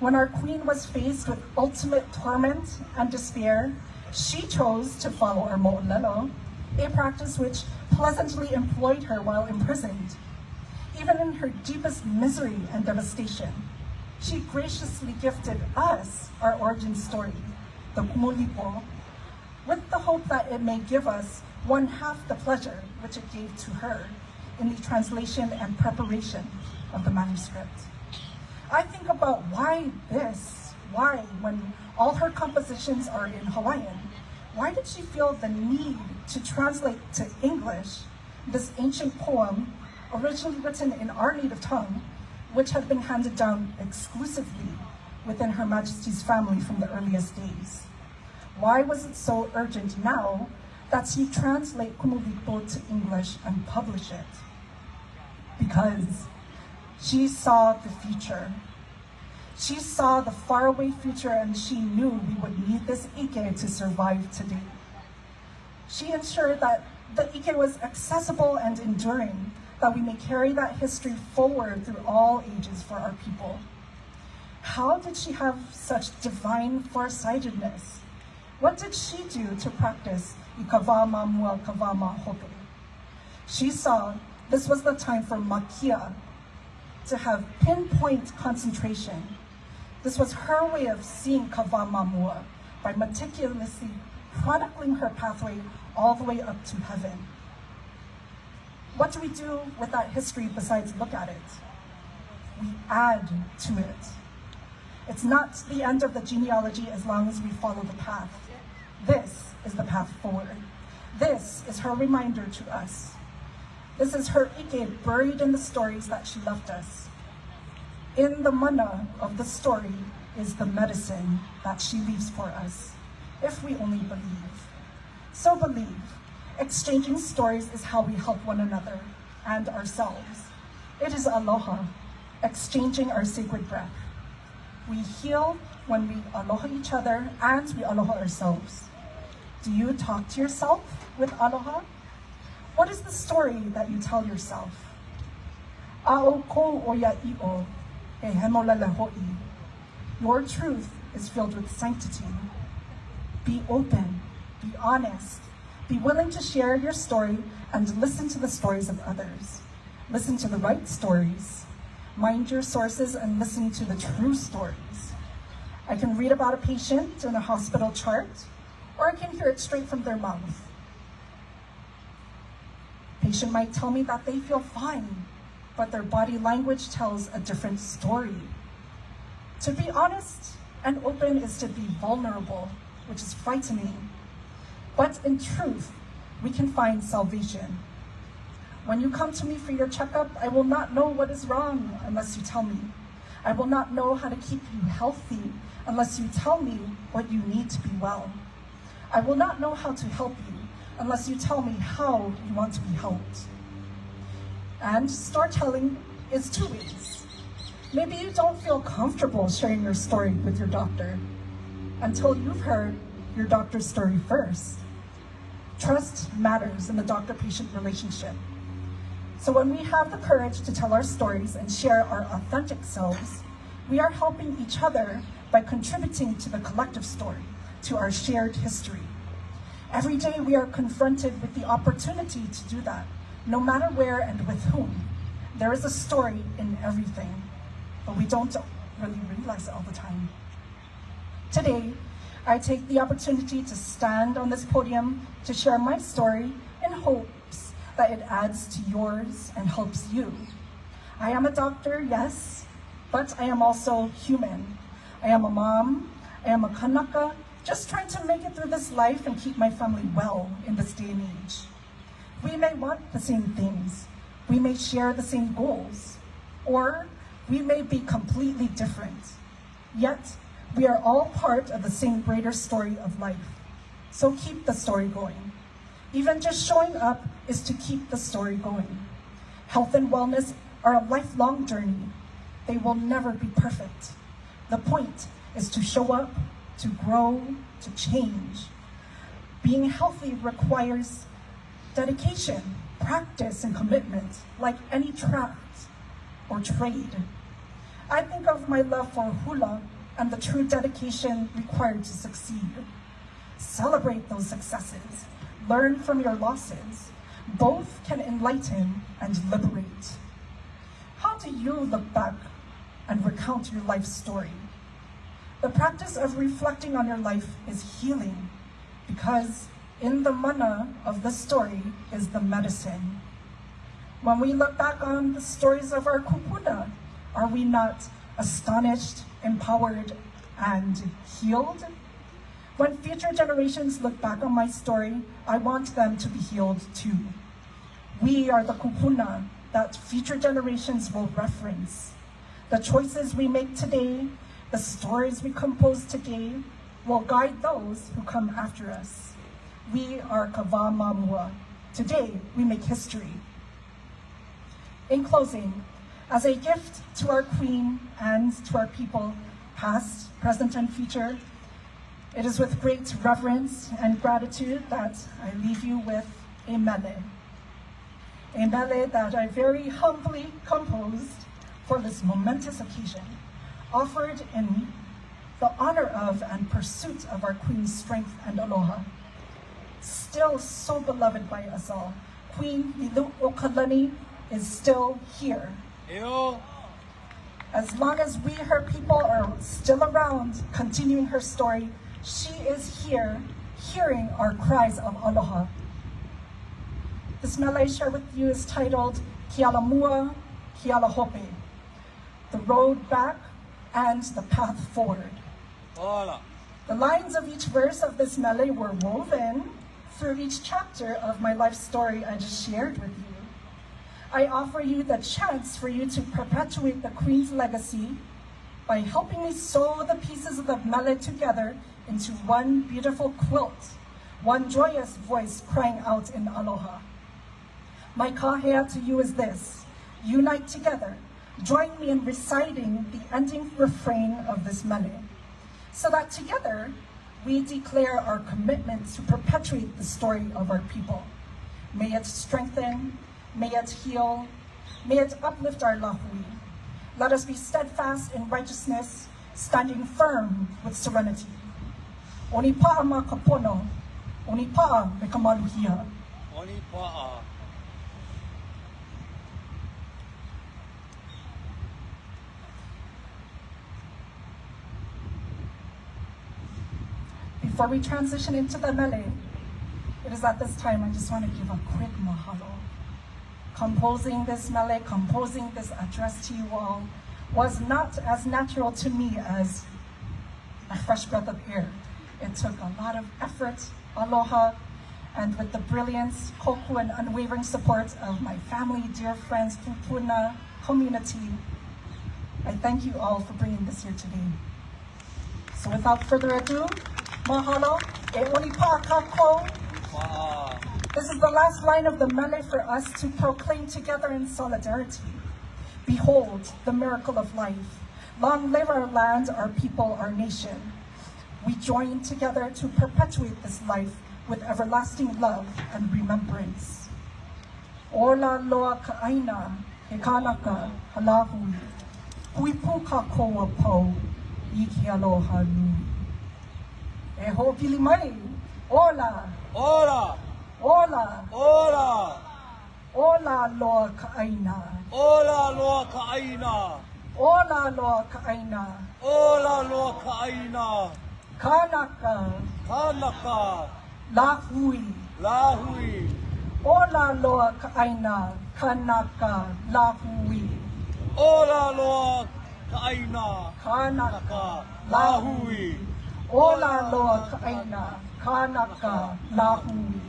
When our queen was faced with ultimate torment and despair, she chose to follow our mo'olelo, a practice which pleasantly employed her while imprisoned. Even in her deepest misery and devastation, she graciously gifted us our origin story, the Kumulipo, with the hope that it may give us one half the pleasure which it gave to her in the translation and preparation of the manuscript. I think about why this? Why, when all her compositions are in Hawaiian, why did she feel the need to translate to English this ancient poem, originally written in our native tongue, which had been handed down exclusively within Her Majesty's family from the earliest days? Why was it so urgent now that she translate Kumulipo to English and publish it? Because she saw the future. She saw the faraway future, and she knew we would need this ike to survive today. She ensured that the ike was accessible and enduring, that we may carry that history forward through all ages for our people. How did she have such divine farsightedness? What did she do to practice ikavama mua kavama hope? She saw this was the time for makia, to have pinpoint concentration. This was her way of seeing kavama mua, by meticulously chronicling her pathway all the way up to heaven. What do we do with that history besides look at it? We add to it. It's not the end of the genealogy as long as we follow the path. This is the path forward. This is her reminder to us. This is her ike buried in the stories that she left us. In the mana of the story is the medicine that she leaves for us, if we only believe. So believe. Exchanging stories is how we help one another and ourselves. It is aloha, exchanging our sacred breath. We heal when we aloha each other and we aloha ourselves. Do you talk to yourself with aloha? What is the story that you tell yourself? A'o ko oya i'o, e hemolele ho'i. Your truth is filled with sanctity. Be open, be honest, be willing to share your story and listen to the stories of others. Listen to the right stories. Mind your sources and listen to the true stories. I can read about a patient in a hospital chart, or I can hear it straight from their mouth. Patient might tell me that they feel fine, but their body language tells a different story. To be honest and open is to be vulnerable, which is frightening. But in truth, we can find salvation. When you come to me for your checkup, I will not know what is wrong unless you tell me. I will not know how to keep you healthy unless you tell me what you need to be well. I will not know how to help you unless you tell me how you want to be helped. And storytelling is two ways. Maybe you don't feel comfortable sharing your story with your doctor until you've heard your doctor's story first. Trust matters in the doctor-patient relationship. So when we have the courage to tell our stories and share our authentic selves, we are helping each other by contributing to the collective story, to our shared history. Every day we are confronted with the opportunity to do that, no matter where and with whom. There is a story in everything, but we don't really realize it all the time. Today, I take the opportunity to stand on this podium to share my story in hopes that it adds to yours and helps you. I am a doctor, yes, but I am also human. I am a mom, I am a kanaka, just trying to make it through this life and keep my family well in this day and age. We may want the same things, we may share the same goals, or we may be completely different. Yet, we are all part of the same greater story of life. So keep the story going. Even just showing up is to keep the story going. Health and wellness are a lifelong journey. They will never be perfect. The point is to show up, to grow, to change. Being healthy requires dedication, practice, and commitment, like any craft or trade. I think of my love for hula and the true dedication required to succeed. Celebrate those successes. Learn from your losses. Both can enlighten and liberate. How do you look back and recount your life story? The practice of reflecting on your life is healing, because in the mana of the story is the medicine. When we look back on the stories of our kupuna, are we not astonished, empowered, and healed? When future generations look back on my story, I want them to be healed too. We are the kupuna that future generations will reference. The choices we make today, the stories we compose today, will guide those who come after us. We are Kava Mamua. Today, we make history. In closing, as a gift to our Queen and to our people, past, present, and future, it is with great reverence and gratitude that I leave you with a mele. A mele that I very humbly composed for this momentous occasion, offered in the honor of and pursuit of our Queen's strength and aloha. Still so beloved by us all, Queen Liliʻuokalani is still here. Eyo. As long as we, her people, are still around, continuing her story, she is here, hearing our cries of aloha. This mele I share with you is titled Kialamua, Kialahope, the road back and the path forward. Hola. The lines of each verse of this mele were woven through each chapter of my life story I just shared with you. I offer you the chance for you to perpetuate the Queen's legacy by helping me sew the pieces of the mele together into one beautiful quilt, one joyous voice crying out in aloha. My kahea to you is this: unite together. Join me in reciting the ending refrain of this mele, so that together we declare our commitment to perpetuate the story of our people. May it strengthen, may it heal, may it uplift our lahui. Let us be steadfast in righteousness, standing firm with serenity. Onipa'a ma kapono, Onipa'a me kamaluhia. Onipa'a. Before we transition into the mele, it is at this time I just want to give a quick mahalo. Composing this mele, composing this address to you all was not as natural to me as a fresh breath of air. It took a lot of effort, aloha, and with the brilliance, koku, and unwavering support of my family, dear friends, kupuna, community, I thank you all for bringing this here today. So without further ado, mahalo, e onipa'a kako. This is the last line of the mele for us to proclaim together in solidarity. Behold the miracle of life. Long live our land, our people, our nation. We join together to perpetuate this life with everlasting love and remembrance. Ola loa ka'aina, he kanaka, halahui. Puipu kakoa po, iki aloha nui. E ho pili mai, ola. Ola. Ola. Ola. Ola loa ka'aina. Ola loa ka'aina. Ola loa ka'aina. Ola loa ka'aina. Kanaka. Kanaka. Lahui. Lahui. Ola loa ka'aina. Kanaka. Lahui. Ola loa ka'aina. Kanaka. Lahui. Ola loa kaaina, kanaka lahui.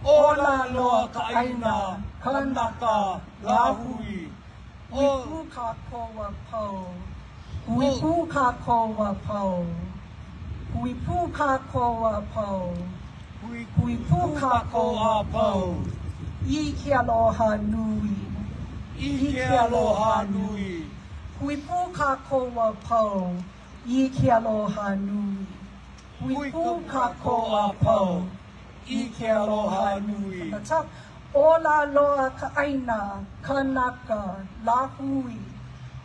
Ola loa kaaina, kanaka lahui. Hui ka koa pau. Hui ka koa pau. Hui ka koa pau. Hui ka koa pau. I ke aloha nui. I ke aloha nui. Hui ka koa pau. I ke aloha nui. Hui ka koa pau. I ke aloha nui. From the top. Ola loa kaaina, kanaka lahui.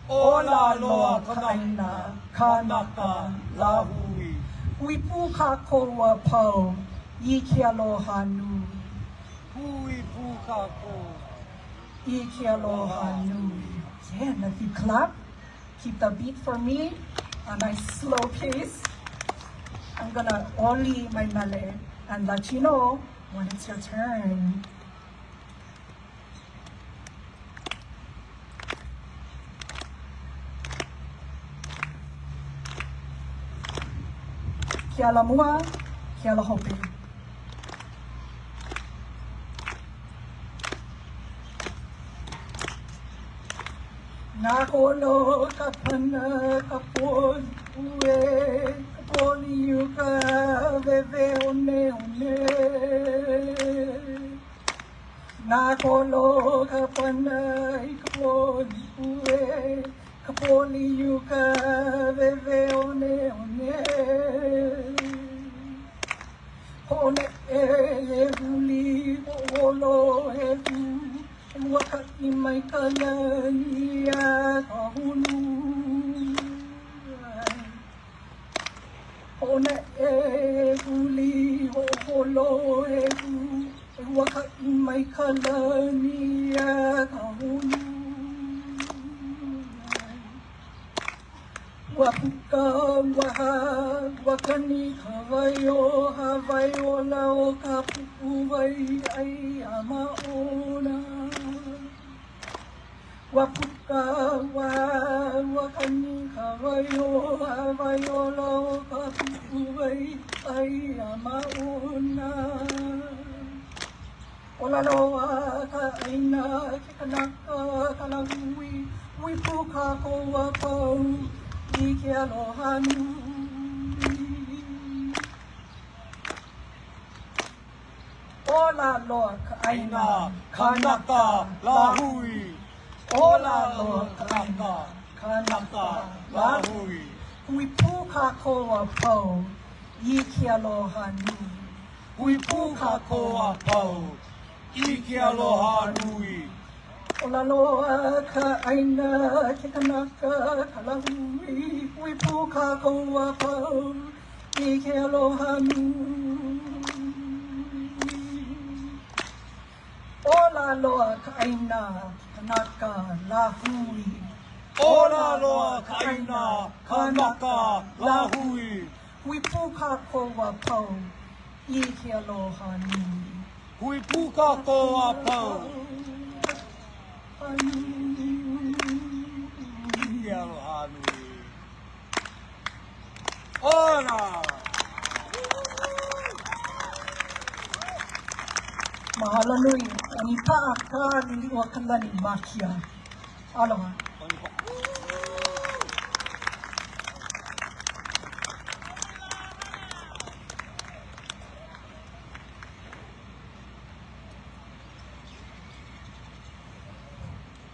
Ola loa kaaina, kanaka lahui. Hui ka koa pau. I ke aloha nui. Hui ka koa. I ke aloha nui. Yeah, and if you clap, keep the beat for me, a nice slow pace. I'm gonna oli my mele and let you know when it's your turn. Kia la mua, kia la hope. Nā kono ka pana ka poni ue, ka poni uka veve one one. Nā kono ka pana I ka poni ue, ka poni uka veve one one. Hone e huli o olo e hu. Wakati mai kalani a ka hulu. Ona e huli o holo e hu. Wakati mai kalani a ka hulu. Wapuka waha wakani Hawaiio Hawaiio lao ka pupu vai ai amaona. Wapuka waha wakani Hawaiio Hawaiio lao ka pupu vai ai amaona. Ola loa ka aina ke kanaka kalahui. Hui puka koa pau. I ke aloha nui. Ola loa ka aina, kanaka lahui. Ola loa ka aina, kanaka lahui. Hui puka koa pau. I ke aloha nui. Hui puka koa pau. I ke aloha nui. Ola loa ka aina ke kanaka kalahui. Hui puka koa pau. I ke aloha nui. Ola loa ka aina ke kanaka lahui. Ola loa ka aina kanaka lahui. Hui puka koa pau. I ke aloha nui. Hui puka koa pau. Ora! Mahalo nui, Onipa'a Liliʻuokalani makia. Aloha.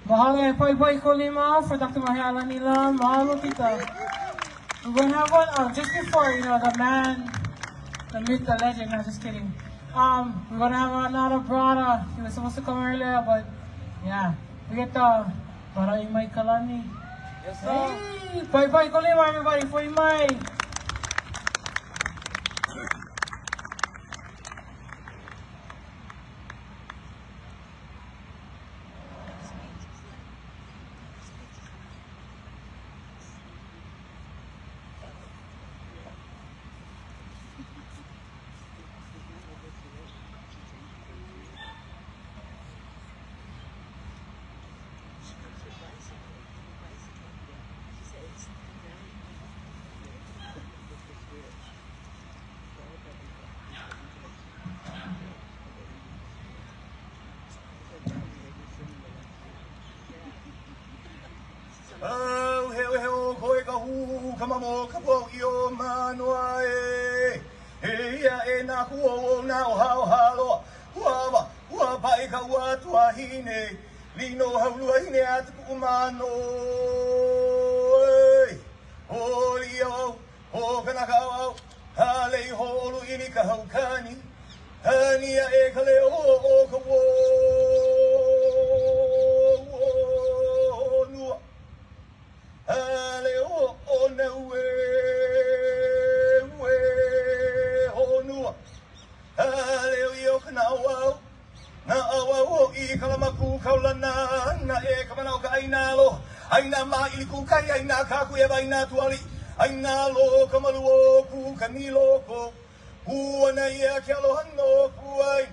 Mahalo e Pai ko lima for Dr. Mahiala Nila. Mahalo kita. We're going to have one, just before, the man, the myth, the legend, no, just kidding. We're going to have another brother. He was supposed to come earlier, but yeah. We get the brother Imai Kalani. Yes, sir. Hey, Pai ko lima, everybody, for Imai. Oh, heo koe ka hu ka mamo ka po I o manoa e. Ia e na ku o na o hao halo. Huava, hua pai ka ua tua hine. Lino haulua hine atu ku mano. Ho lio, ho kanaka au. Hale ho olu ini ka haukani. Hania e ka leo o ka wo. Nua. Hale o na we ho nua. Hale o io ka na au. Na au I kalamaku kaulana na e ka manao ka ainalo. Aina ma iliku kai aina kaku e vaina tuali. Aina lo ka maluo ku kanilo ko. Huana ia ke alohano kuai.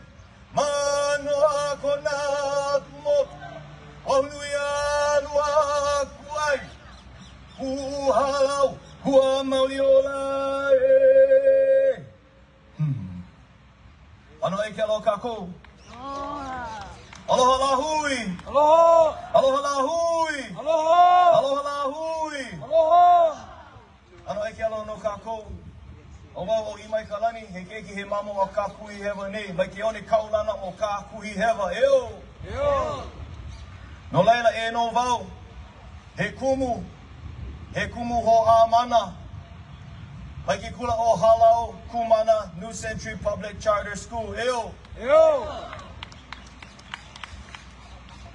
Mano ako na tumo. Wahunuia lua kuai. Huhalau hua mauliola e. Ano e ke alo kako? Aloha la hui. Aloha. Aloha la hui. Aloha. Aloha la hui. Aloha. Ano e ke alo no kako? O wau o imai kalani, he keiki he mamo o ka kuhi hewa nei, mai ke one kaulana o ka kuhi hewa, eo! Eo! No leila e no wau, he kumu ho a mana, mai ke kula o halau, kumana, New Century Public Charter School, eo! Eo!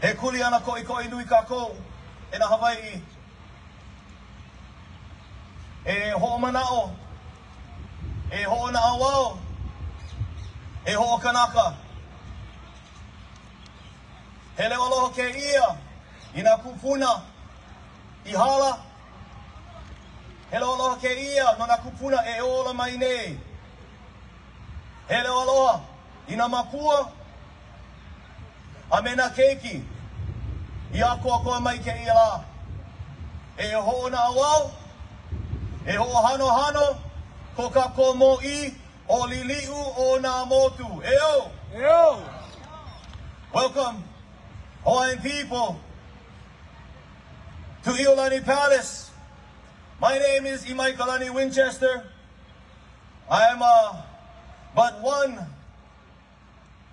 He kuli ana ko I nui kako, e na Hawaii, e ho manao, e ho na awao, e ho kanaka. He leo aloha ke ia, I na kupuna, I hala. He leo aloha ke ia, no na kupuna e ola mai nei. He leo aloha, I na makua, a me na keiki, I ako ako mai ke ia la. E ho na awao, e ho hano hano, ko ka ko mo I o liliʻu o nā motu. Eo! Eo! Welcome, Hawaiian people, to Iolani Palace. My name is Imaikalani Winchester. I am but one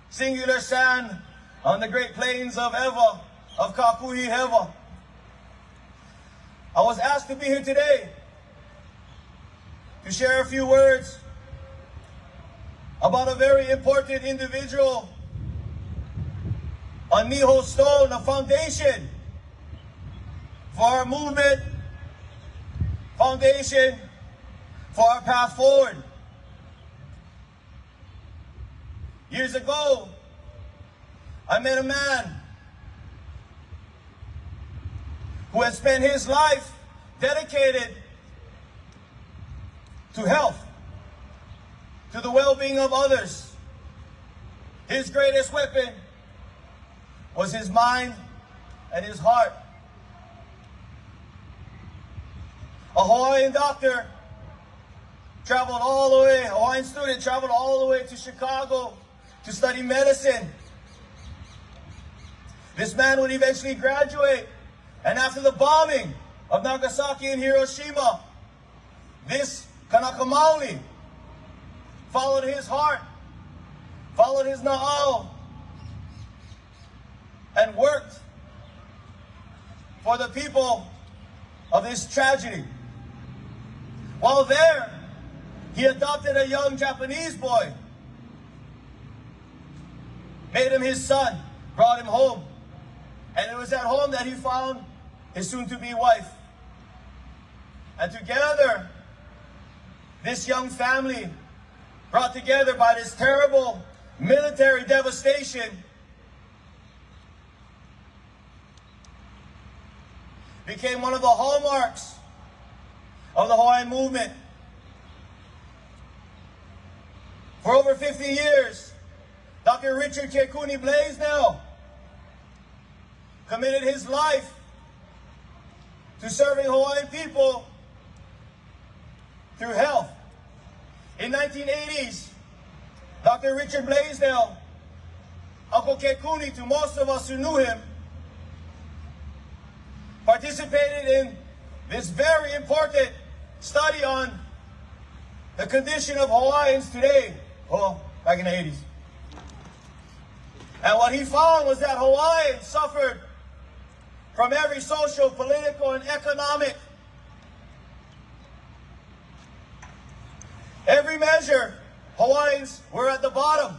singular sand on the great plains of Ewa, of Kapuhi Hewa. I was asked to be here today to share a few words about a very important individual, a Niho stone, a foundation for our movement, foundation for our path forward. Years ago, I met a man who had spent his life dedicated to health, to the well-being of others. His greatest weapon was his mind and his heart. A Hawaiian doctor traveled all the way, a Hawaiian student traveled all the way to Chicago to study medicine. This man would eventually graduate, and after the bombing of Nagasaki and Hiroshima, this Kanaka Maoli followed his heart, followed his na'au, and worked for the people of this tragedy. While there, he adopted a young Japanese boy, made him his son, brought him home, and it was at home that he found his soon-to-be wife. And together, this young family, brought together by this terrible military devastation, became one of the hallmarks of the Hawaiian movement. For over 50 years, Dr. Richard Kekuni Blaisdell committed his life to serving Hawaiian people through health. In 1980s, Dr. Richard Blaisdell, Uncle Kekuni, to most of us who knew him, participated in this very important study on the condition of Hawaiians today, well, back in the 80s. And what he found was that Hawaiians suffered from every social, political, and economic, every measure, Hawaiians were at the bottom.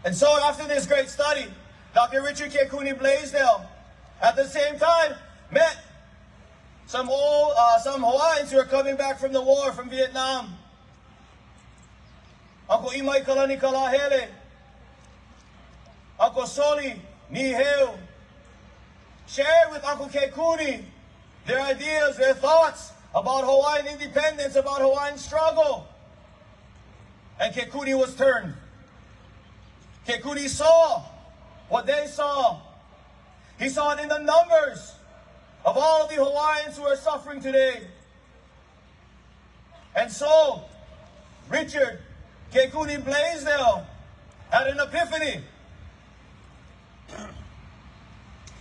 And so after this great study, Dr. Richard Kekuni Blaisdell, at the same time, met some Hawaiians who are coming back from the war, from Vietnam. Uncle Imai Kalani Kalahele, Uncle Soli Niheu, shared with Uncle Kekuni their ideas, their thoughts about Hawaiian independence, about Hawaiian struggle. And Kekuni was turned. Kekuni saw what they saw. He saw it in the numbers of all the Hawaiians who are suffering today. And so, Richard Kekuni Blaisdell had an epiphany.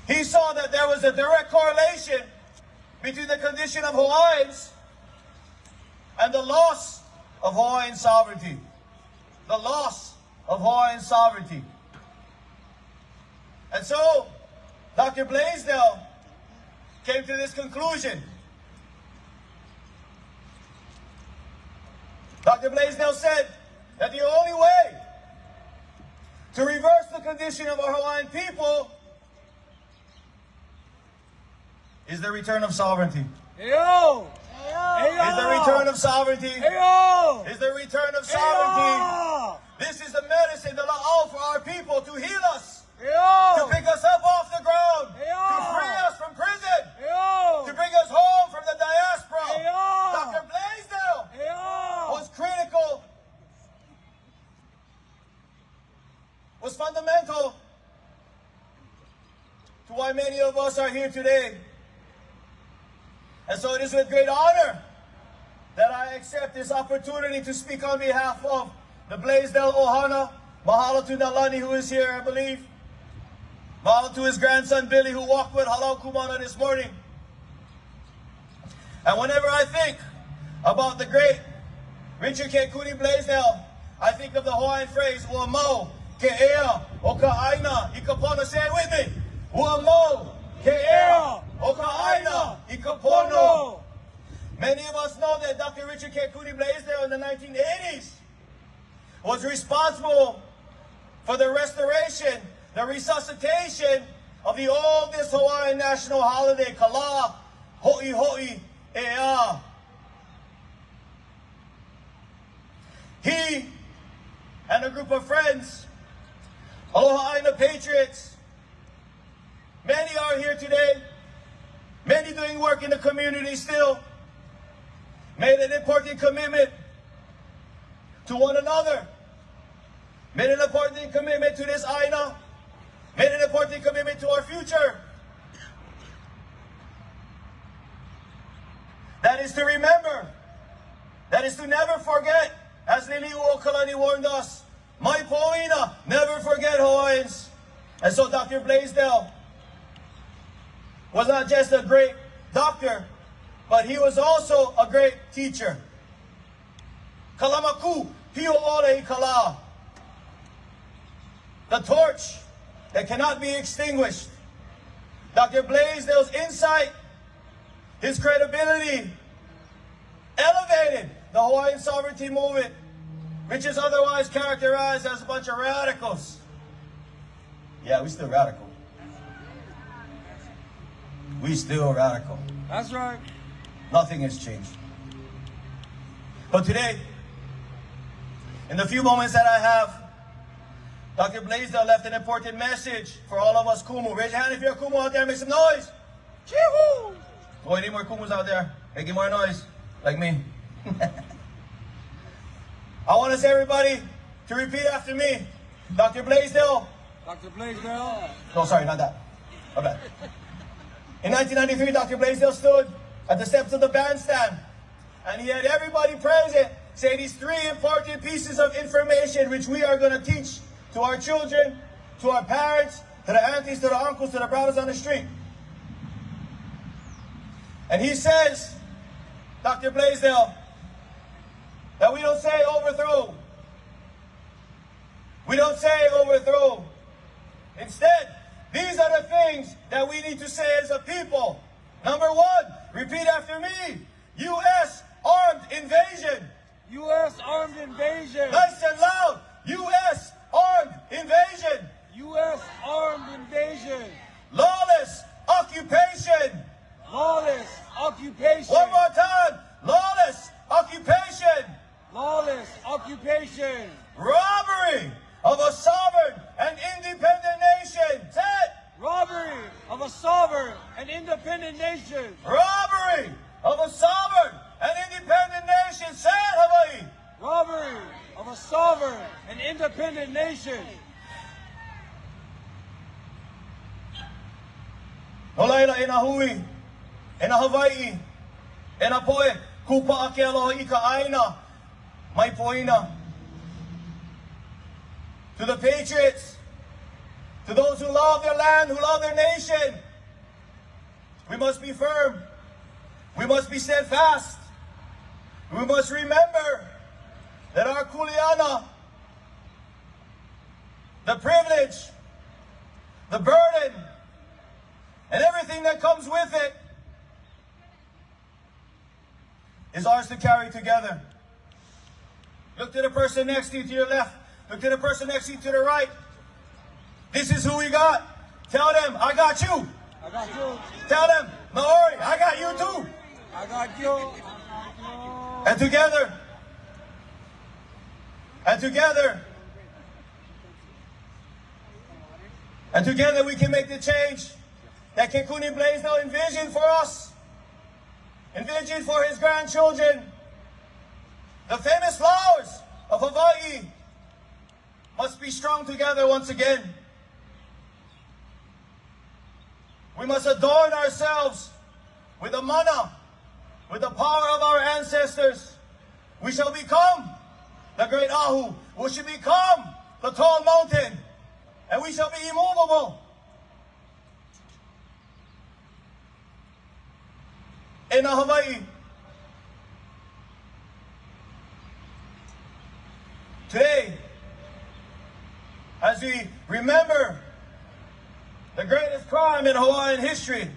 He saw that there was a direct correlation between the condition of Hawaiians and the loss of Hawaiian sovereignty. The loss of Hawaiian sovereignty. And so, Dr. Blaisdell came to this conclusion. Dr. Blaisdell said that the only way to reverse the condition of our Hawaiian people is the return of sovereignty. Heyo! Is the return of sovereignty. Heyo! Is the return of sovereignty. This is the medicine, the la'au for our people, to heal us. To pick us up off the ground. To free us from prison. To bring us home from the diaspora. Dr. Blaisdell was critical, was fundamental to why many of us are here today. And so it is with great honor that I accept this opportunity to speak on behalf of the Blaisdell Ohana. Mahalo to Nalani, who is here, I believe. Mahalo to his grandson, Billy, who walked with Halau Kumana this morning. And whenever I think about the great Richard Kekuni Blaisdell, I think of the Hawaiian phrase, Ua mau, ke ea, o ka aina, I ka pono. Say it with me. Ua mau, ke ea, o ka aina, I ka pono. Many of us know that Dr. Richard Kekuni Blaisdell in the 1980s was responsible for the restoration, the resuscitation of the oldest Hawaiian national holiday, Kala Ho'i Ho'i Ea. He and a group of friends, Aloha Aina patriots, many are here today, many doing work in the community still, made an important commitment to one another, made an important commitment to this Aina, made an important commitment to our future. That is to remember, that is to never forget, as Liliʻuokalani warned us, mai poina, never forget Hawaiians. And so Dr. Blaisdell was not just a great doctor, but he was also a great teacher. Kalamaku, pio ole kala. The torch that cannot be extinguished. Dr. Blaisdell's insight, his credibility, elevated the Hawaiian sovereignty movement, which is otherwise characterized as a bunch of radicals. Yeah, we still radical. We still radical. That's right. Nothing has changed. But today, in the few moments that I have, Dr. Blaisdell left an important message for all of us Kumu. Raise your hand if you're a Kumu out there, make some noise. Chee-hoo! Boy, any more Kumus out there? Making more noise, like me. I want to say, everybody, to repeat after me. Dr. Blaisdell. Dr. Blaisdell. No, sorry, not that. Okay. In 1993, Dr. Blaisdell stood at the steps of the bandstand, and he had everybody present say these three important pieces of information which we are going to teach to our children, to our parents, to the aunties, to the uncles, to the brothers on the street. And he says, Dr. Blaisdell, that we don't say overthrow. We don't say overthrow. Instead, these are the things that we need to say as a people. Number one, repeat after me. U.S. armed invasion. U.S. armed invasion. Nice and loud. U.S. armed invasion. U.S. armed invasion. Lawless occupation. Lawless occupation. One more time. Lawless occupation. Lawless occupation. Robbery of a sovereign and independent nation. Say it. Robbery of a sovereign and independent nation. Robbery of a sovereign and independent nation. Say it, Hawaii. Robbery of a sovereign and independent nation. Nolaila ina hui, ina Hawaii, ina poe, kupa ake aloha ika aina, mai poina. To the patriots, to those who love their land, who love their nation, we must be firm. We must be steadfast. We must remember that our kuleana, the privilege, the burden, and everything that comes with it is ours to carry together. Look to the person next to you to your left. Look to the person next to you to the right. This is who we got. Tell them, I got you. I got you. Tell them, Maori, I got you too. I got you. And together, we can make the change that Kekuni Blaisdell envisioned for us, envisioned for his grandchildren. The famous flowers of Hawaii must be strung together once again. We must adorn ourselves with the mana, with the power of our ancestors. We shall become the great Ahu. We shall become the tall mountain. And we shall be immovable. In Hawaii, today, as we remember the greatest crime in Hawaiian history,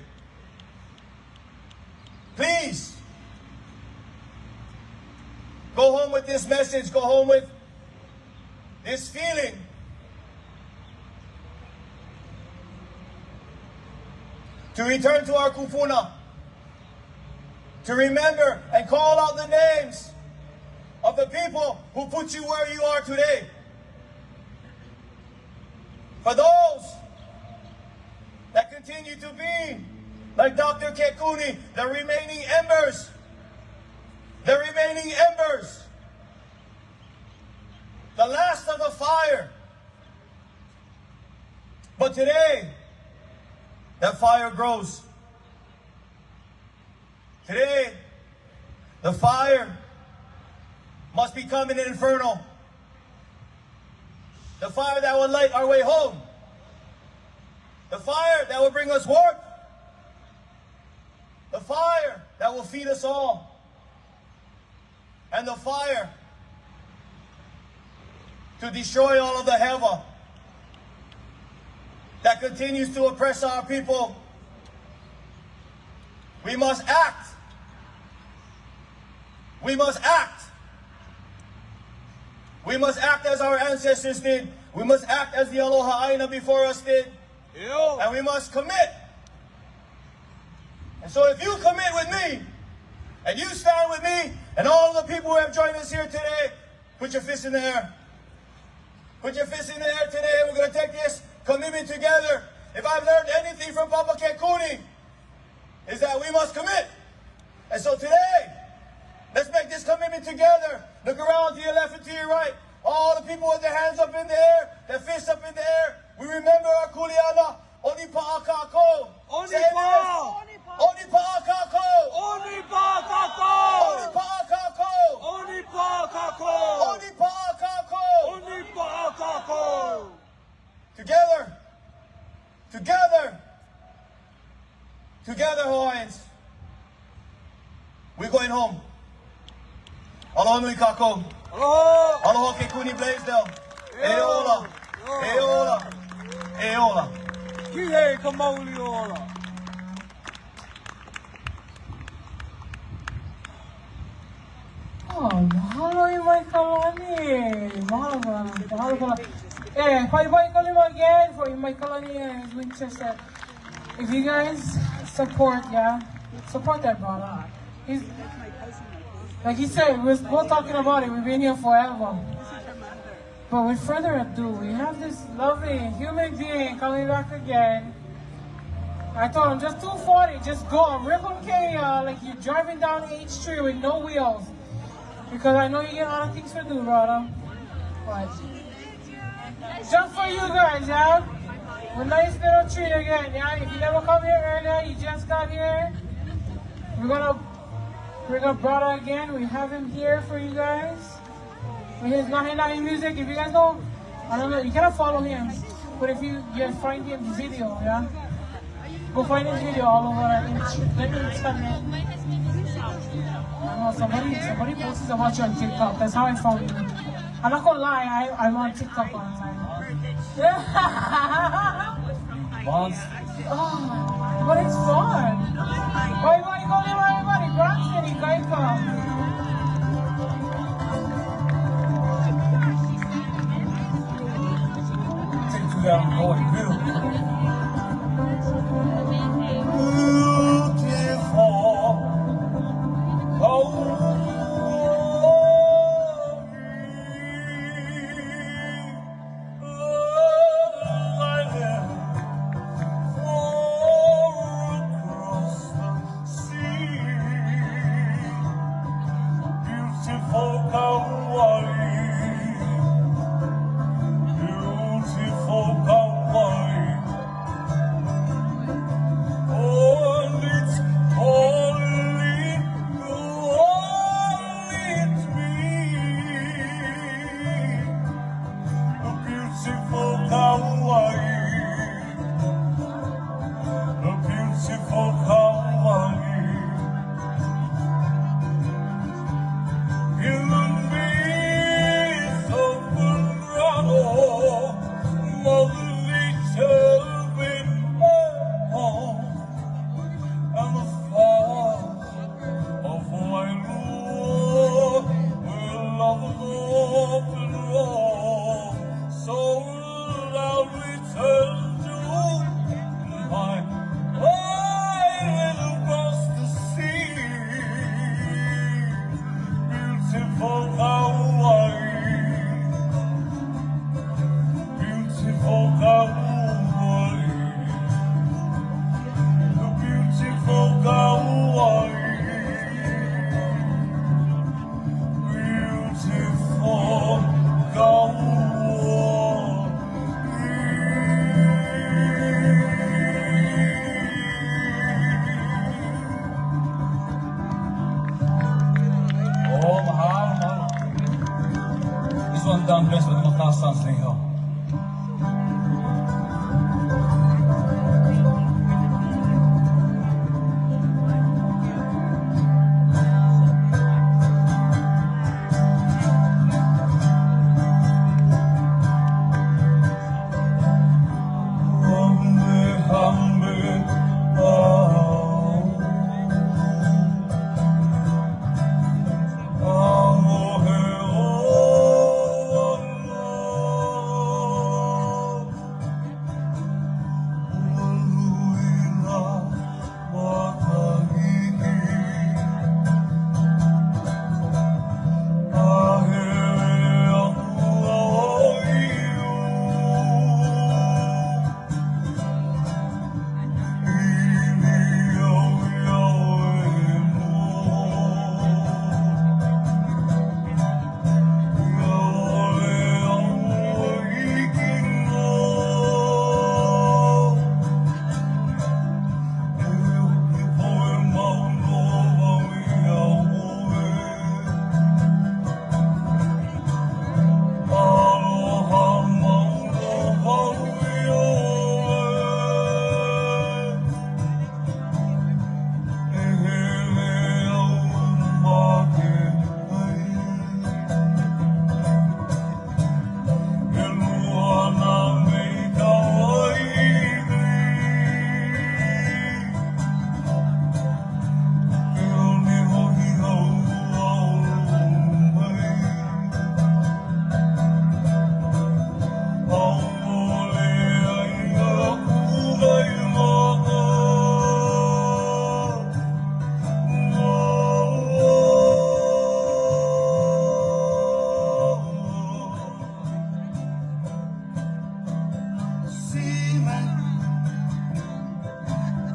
please go home with this message, go home with this feeling. To return to our kupuna, to remember and call out the names of the people who put you where you are today. For those that continue to be, like Dr. Kekuni, the remaining embers, the last of the fire. But today, that fire grows. Today, the fire must become an inferno. The fire that will light our way home. The fire that will bring us work. The fire that will feed us all. And the fire to destroy all of the heva that continues to oppress our people. We must act. We must act. We must act as our ancestors did. We must act as the Aloha Aina before us did. And we must commit. And so if you commit with me, and you stand with me, and all the people who have joined us here today, put your fist in the air. Put your fist in the air today. We're going to take this commitment together. If I've learned anything from Papa Kekuni, is that we must commit. And so today, let's make this commitment together. Look around to your left and to your right. All the people with their hands up in the air, their fists up in the air. We remember our kuleana, Onipa'a kako. Onipa'a. Onipa'a kako. Onipa'a kako. Onipa'a kako. Onipa'a kako. Onipa'a kako. Onipa'a kako. Together, Together, Hawaiians, we're going home. Aloha nui kako. Aloha ke Kuni Blaisdell. Eola. Eola. Eola. Kihe Kamauliola. Oh, mahalo Onipaʻa. Mahalo pala. Eh, bye-bye kalima again for Onipaʻa and Winchester. If you guys support that brother. He's, like he said, we're talking about it, we've been here forever. But with further ado, we have this lovely human being coming back again. I told him, just 240, just go, rip on K, like you're driving down H3 with no wheels. Because I know you get a lot of things to do, brother. But just for you guys, yeah? A nice little treat again, yeah? If you never come here earlier, you just got here, we're gonna bring up brother again. We have him here for you guys. With his nahi music, if you guys don't, I don't know, you cannot follow him. But if you find his video, yeah? Go find his video all over the internet. I know somebody posted about you on TikTok. That's how I found you. I'm not gonna lie, I'm on TikTok all the time. Oh, but it's fun. Why call him everybody? Bronson, he guy come. Take you down going beautiful.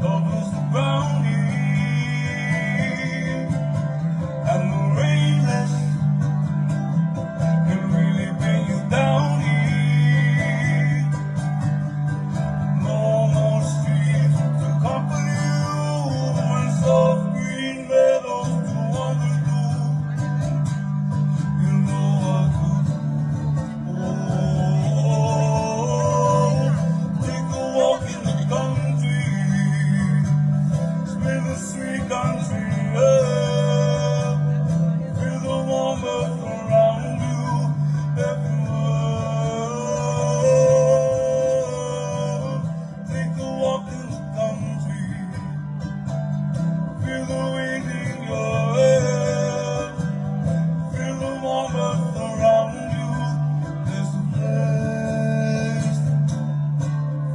covers the ground and the rainless can really bring you down here. No more streets to comfort you, and soft green meadows to wander through. You know what to do. Oh, take a walk in the country, spin the sweet country up, feel the warm earth around you everywhere. Take a walk in the country, feel the wind in your hair, feel the warm earth around you. There's a place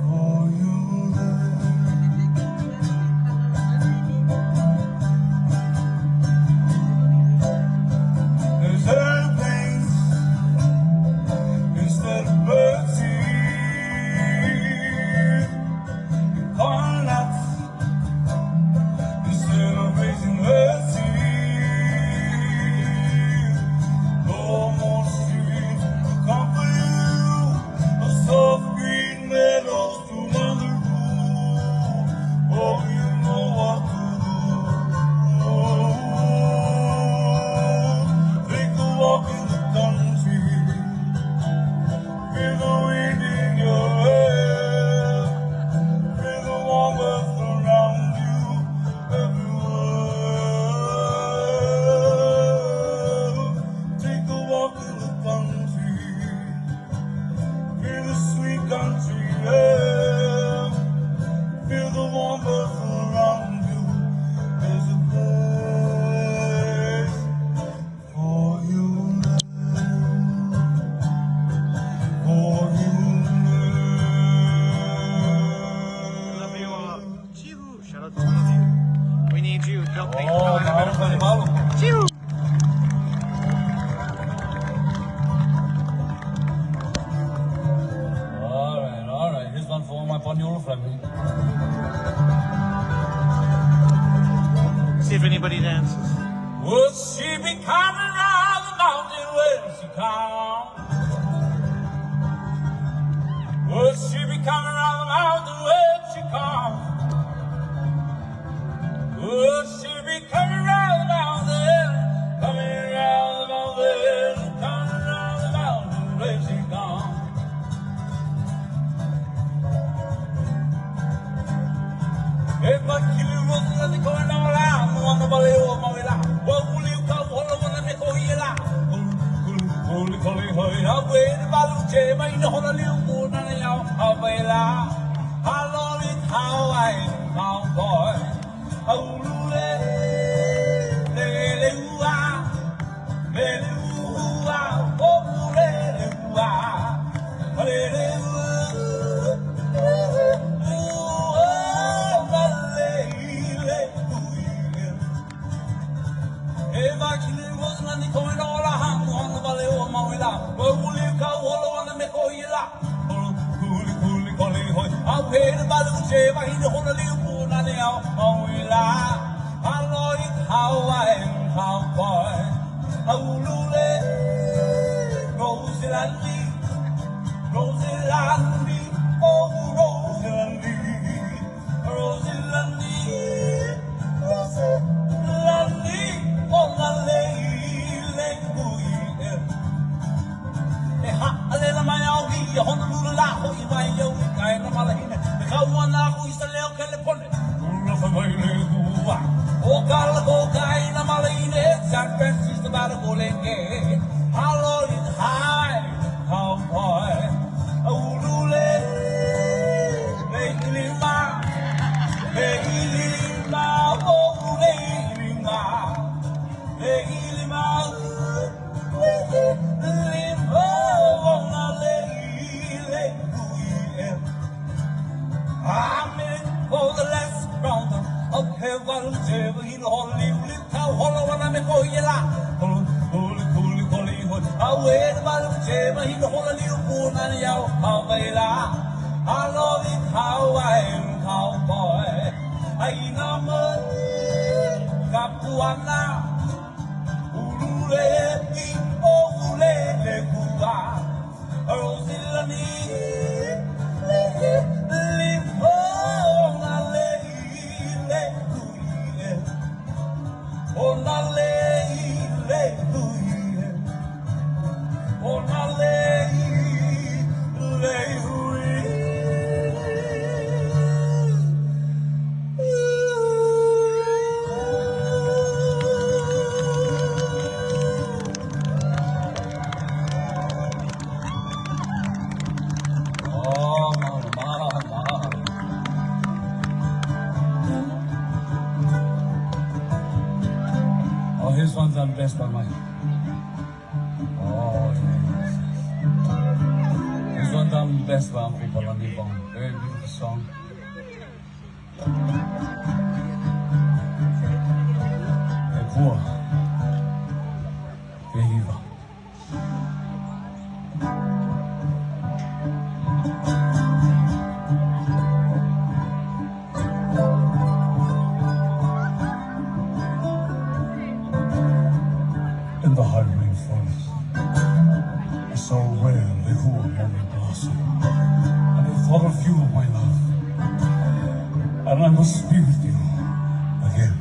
for you there. There's airplanes instead of birdseed, corn nuts instead of raising birdseed. No more streets to comfort you, a soft green meadows to wander through. Oh, you know what to do. Oh, take a walk in the country, feel the wind in your hair, feel the warm earth around you everywhere. Take a walk in the country, feel the sweet country air, feel the warm earth around you. There's a place for you there, for you Love you all. Chihu. Shout out to all of you. We need you. Don't think Oh, malo. Chihu. All right. Here's one for all my Panyola family. See if anybody dances. Would she be coming round the mountain when she comes? Would she be coming round the mountain when she comes? Would she be coming round the mountain, coming round the mountain, coming round the mountain when she comes? If I kill you, what's the going on around? One of the old Mawila, what will you come? All of them, they call you la. Holy, I'll wait about the I know a little more than I know. Awela, how long is how I am, boy? Oh, his one's done best by mine. Oh, yes. His one done best by people on the bone. Very beautiful song. Hey, poor. Viva. In the high rainforest, I saw a rare Liliʻuokalani blossom, and I thought of you, my love, and I must be with you again.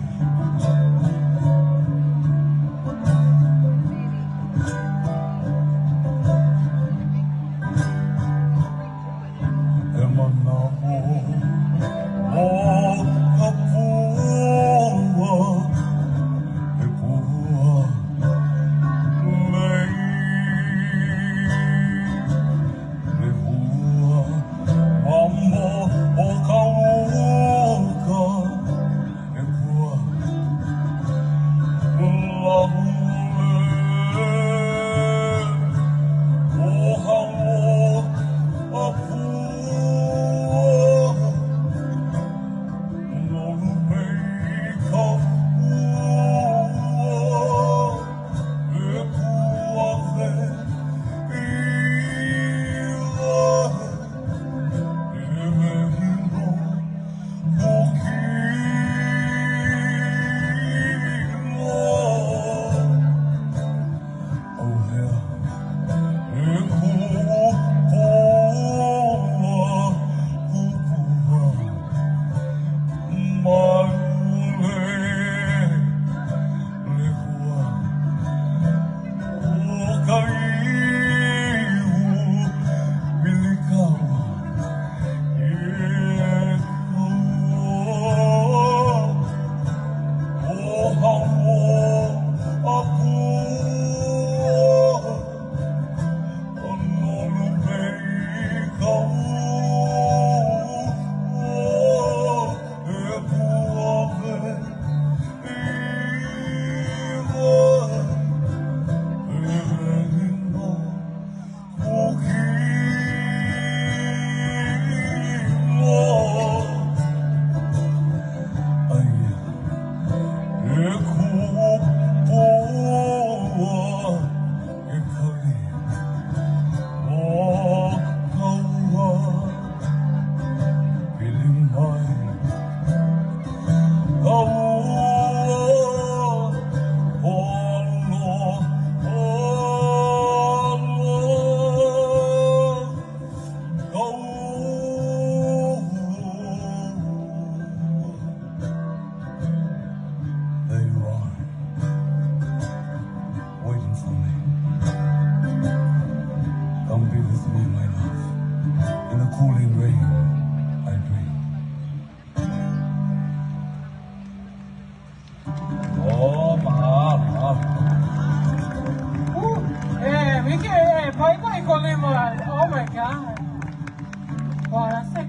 Oh my god. Wow, that's like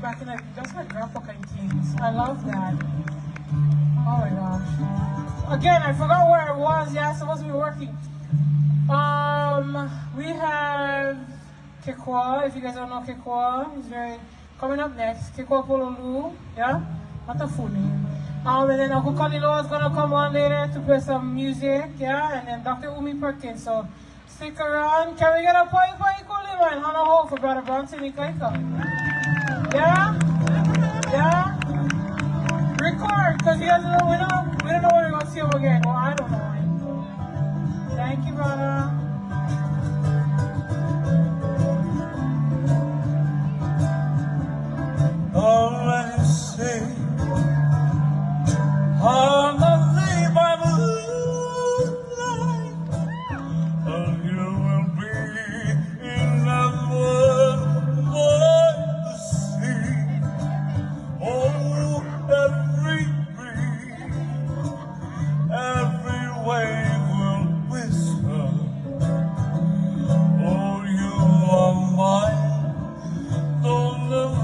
back in like, that's like grandpa kind of things. I love that. Oh my gosh. Again, I forgot where I was. Yeah, I'm supposed to be working. We have Kekwa, if you guys don't know Kekwa. He's very coming up next. Kekwa Pololu, yeah? What a full name. And then Uncle Kalilo is gonna come on later to play some music, yeah? And then Dr. Umi Perkins. So stick around. Can we get a poi Kulima and Hana Ho for Brother Bronson Ikaika? Yeah? Yeah? Record. Because you guys don't, we don't know when we're going to see him again. Well, I don't know him. So. Thank you, brother. All I say, I'm not leave by moonlight, and you will be in that world like the sea. Oh, every breeze, every wave will whisper, oh, you are mine, don't live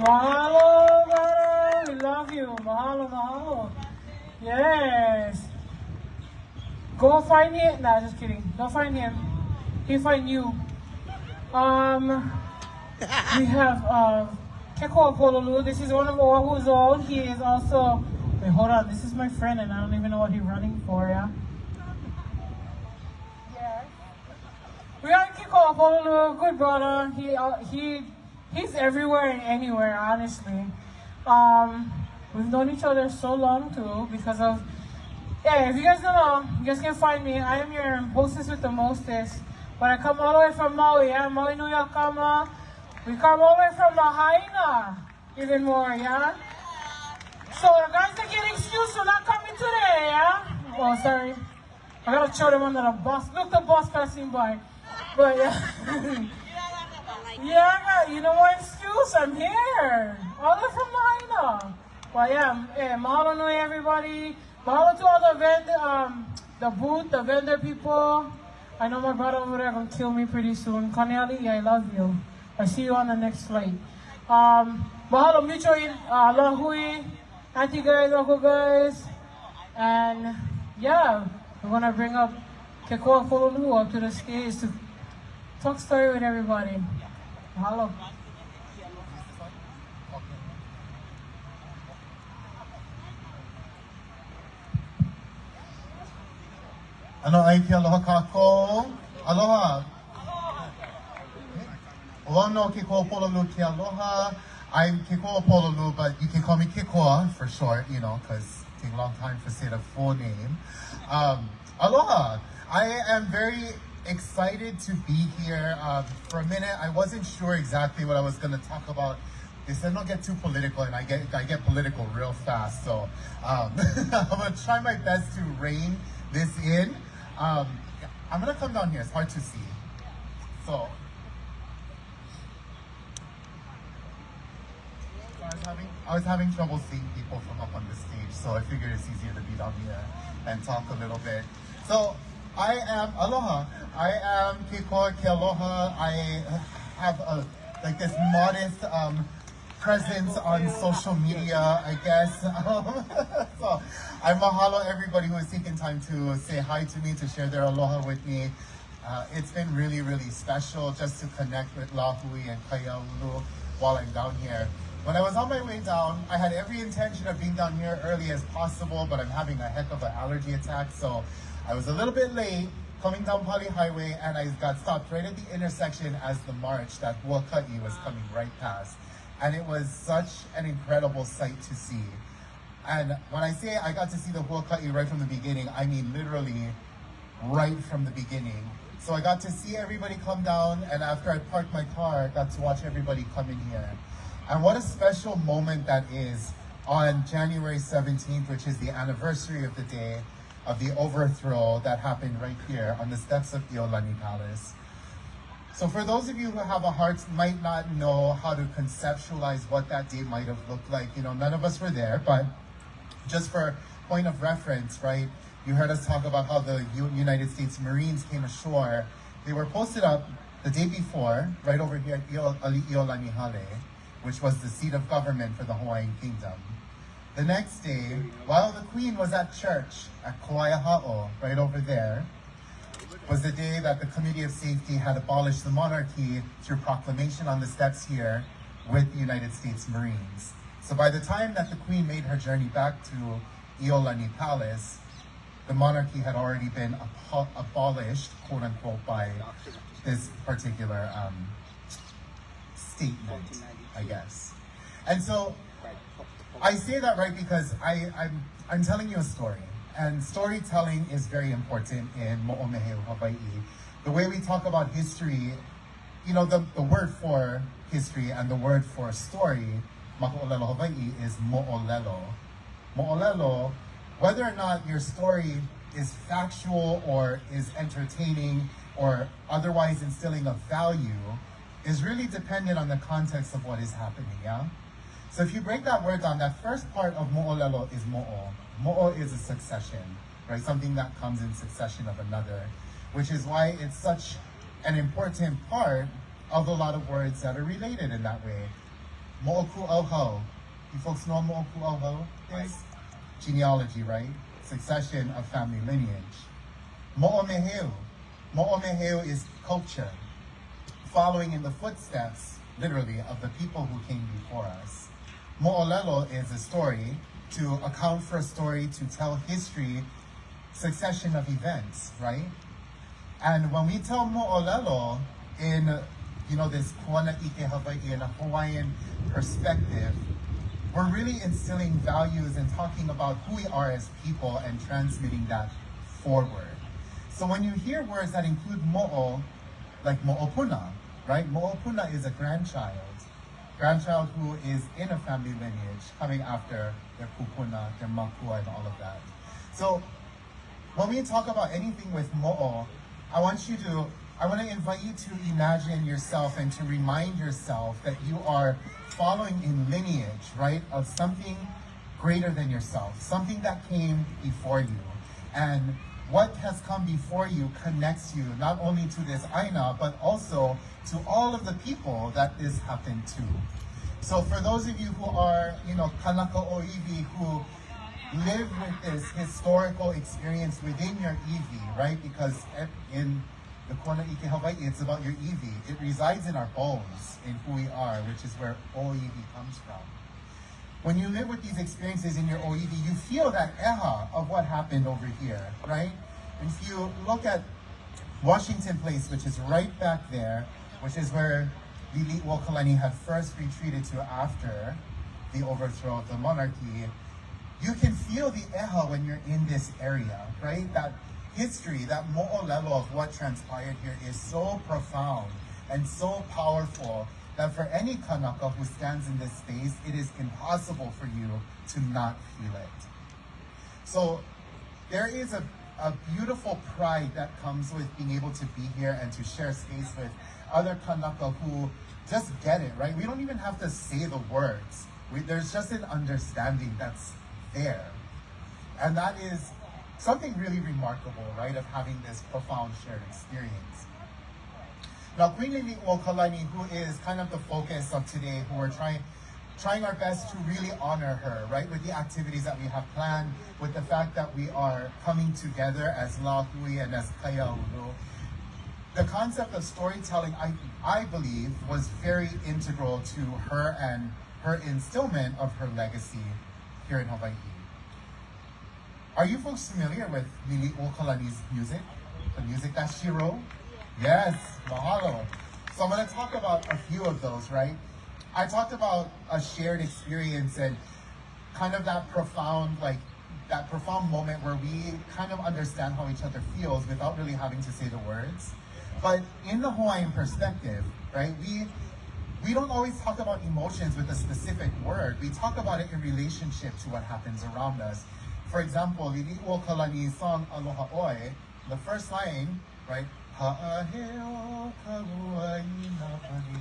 Mahalo, brother. We love you. Mahalo, mahalo. Yes. Go find him. Nah, just kidding. Don't find him. He find you. We have Keko Pololu. This is one of Oahu's own. He is also. Wait, hold on. This is my friend, and I don't even know what he's running for. Yeah. Yeah. We got Keko Pololu. Good brother. He's everywhere and anywhere, honestly. We've known each other so long too because of, yeah, if you guys don't know, you guys can find me. I am your hostess with the mostest. But I come all the way from Maui, yeah? Maui, New York, we come all the way from Lahaina, even more, yeah? So the guys are getting excused for not coming today, yeah? Oh, sorry. I gotta show them under the bus. Look, the bus passing by. But yeah. Yeah, you know what excuse? I'm here. All the way from Lahaina. But yeah, mahalo nui everybody. Mahalo to all the vendor people. I know my brother over there gonna kill me pretty soon. Kaneali, I love you. I see you on the next flight. Mahalo mutual lahui, auntie guys, uncle guys. And yeah, we're gonna bring up Kekoa Pololu up to the stage to talk story with everybody. Mahalo. Ano ai ke aloha kako? Aloha. Wano Kekoa Pololu ke aloha. I'm Kekoa Pololu, but you can call me Kekoa for short, you know, because it takes a long time to say the full name. Aloha. I am very excited to be here. For a minute, I wasn't sure exactly what I was going to talk about. They said don't get too political, and I get political real fast. So I'm going to try my best to rein this in. I'm going to come down here. It's hard to see. So I was having trouble seeing people from up on the stage, so I figured it's easier to be down here and talk a little bit. So I am Aloha. I am Keikoa Ke Aloha. I have like this modest presence on social media, I guess. So I mahalo everybody who has taken time to say hi to me, to share their aloha with me. It's been really, really special just to connect with Lahui and Kaiaulu while I'm down here. When I was on my way down, I had every intention of being down here early as possible, but I'm having a heck of an allergy attack, so I was a little bit late coming down Pali Highway, and I got stopped right at the intersection as the march, that Huaka'i, was coming right past. And it was such an incredible sight to see. And when I say I got to see the Huaka'i right from the beginning, I mean literally right from the beginning. So I got to see everybody come down, and after I parked my car, I got to watch everybody come in here. And what a special moment that is on January 17th, which is the anniversary of the day of the overthrow that happened right here on the steps of Iolani Palace. So for those of you who have a heart, might not know how to conceptualize what that day might have looked like. You know, none of us were there, but just for point of reference, right? You heard us talk about how the United States Marines came ashore. They were posted up the day before, right over here at Iolani Hale, which was the seat of government for the Hawaiian Kingdom. The next day, while the Queen was at church at Kauaiaha'o, right over there, was the day that the Committee of Safety had abolished the monarchy through proclamation on the steps here with the United States Marines. So by the time that the Queen made her journey back to Iolani Palace, the monarchy had already been abolished, quote unquote, by this particular statement, I guess. And so I say that right because I'm telling you a story, and storytelling is very important in Mo'omeheu, Hawaii. The way we talk about history, you know, the word for history and the word for story, Maku'olelo Hawaii, is mo'olelo. Mo'olelo, whether or not your story is factual or is entertaining or otherwise instilling a value, is really dependent on the context of what is happening, yeah? So if you break that word down, that first part of mo'olelo is mo'o. Mo'o is a succession, right? Something that comes in succession of another, which is why it's such an important part of a lot of words that are related in that way. Mo'oku oho. You folks know what mo'oku oho is? Genealogy, right? Succession of family lineage. Mo'omeheu. Mo'omeheu is culture, following in the footsteps, literally, of the people who came before us. Mo'olelo is a story, to account for a story, to tell history, succession of events, right? And when we tell mo'olelo in, you know, this Kuana Ike Hawaii, in a Hawaiian perspective, we're really instilling values and talking about who we are as people and transmitting that forward. So when you hear words that include mo'o, like mo'opuna, right? Mo'opuna is a grandchild who is in a family lineage coming after their kupuna, their makua, and all of that. So when we talk about anything with mo'o, I want to invite you to imagine yourself and to remind yourself that you are following in lineage, right, of something greater than yourself, something that came before you. And what has come before you connects you not only to this aina, but also to all of the people that this happened to. So for those of you who are, you know, kanaka oiwi, who live with this historical experience within your iwi, right? Because in the Kona Ike Hawaii, it's about your iwi. It resides in our bones, in who we are, which is where oiwi comes from. When you live with these experiences in your oiwi, you feel that eha of what happened over here, right? And if you look at Washington Place, which is right back there, which is where Liliʻuokalani had first retreated to after the overthrow of the monarchy, you can feel the eha when you're in this area, right? That history, that mo'olelo of what transpired here is so profound and so powerful that for any Kanaka who stands in this space, it is impossible for you to not feel it. So there is a beautiful pride that comes with being able to be here and to share space with other Kanaka who just get it, right? We don't even have to say the words. There's just an understanding that's there. And that is something really remarkable, right, of having this profound shared experience. Now, Queen Liliʻuokalani, who is kind of the focus of today, who we're trying our best to really honor her, right, with the activities that we have planned, with the fact that we are coming together as Lahui and as Kaiaulu. The concept of storytelling, I believe, was very integral to her and her instillment of her legacy here in Hawaii. Are you folks familiar with Liliʻuokalani's music? The music that she wrote? Yes, mahalo. So I'm going to talk about a few of those, right? I talked about a shared experience and kind of that profound moment where we kind of understand how each other feels without really having to say the words. But in the Hawaiian perspective, right, we don't always talk about emotions with a specific word. We talk about it in relationship to what happens around us. For example, Liliʻuokalani's song Aloha Oi, the first line, right, Ha'aheo kaua ina pani,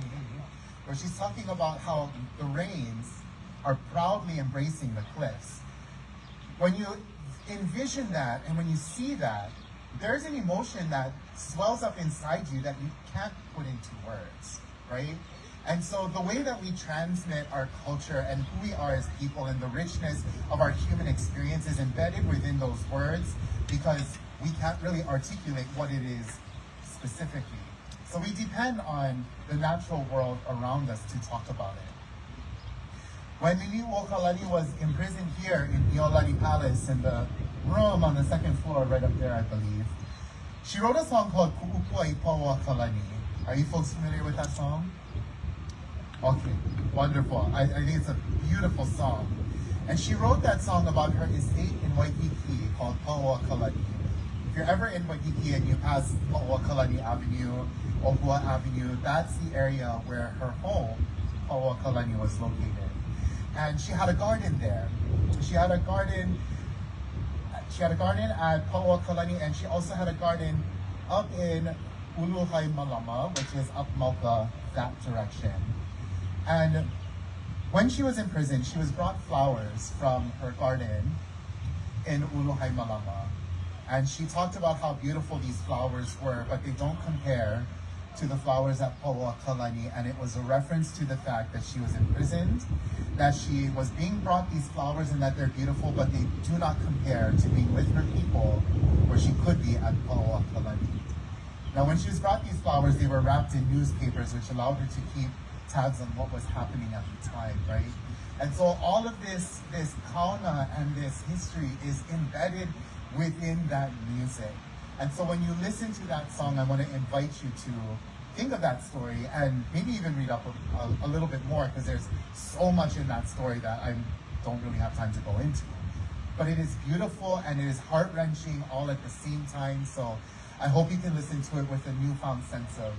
where she's talking about how the rains are proudly embracing the cliffs. When you envision that and when you see that, there's an emotion that swells up inside you that you can't put into words, right? And so the way that we transmit our culture and who we are as people and the richness of our human experience is embedded within those words because we can't really articulate what it is specifically. So we depend on the natural world around us to talk about it. When Liliʻuokalani was imprisoned here in Iolani Palace in the room on the second floor right up there, I believe, she wrote a song called Ku'upuai Pauakalani. Are you folks familiar with that song? Okay, wonderful. I think it's a beautiful song. And she wrote that song about her estate in Waikiki called Pauakalani. If you're ever in Waikiki and you pass Pauakalani Avenue, Ohua Avenue, that's the area where her home, Pauakalani, was located. And she had a garden there. She had a garden at Pauakalani, and she also had a garden up in Uluhai Malama, which is up Mauka, that direction. And when she was in prison, she was brought flowers from her garden in Uluhai Malama. And she talked about how beautiful these flowers were, but they don't compare to the flowers at Pauakalani. And it was a reference to the fact that she was imprisoned, that she was being brought these flowers and that they're beautiful, but they do not compare to being with her people where she could be at Pauakalani. Now, when she was brought these flowers, they were wrapped in newspapers, which allowed her to keep tabs on what was happening at the time, right? And so all of this kauna and this history is embedded within that music. And so when you listen to that song, I want to invite you to think of that story and maybe even read up a little bit more, because there's so much in that story that I don't really have time to go into. But it is beautiful and it is heart-wrenching all at the same time. So I hope you can listen to it with a newfound sense of,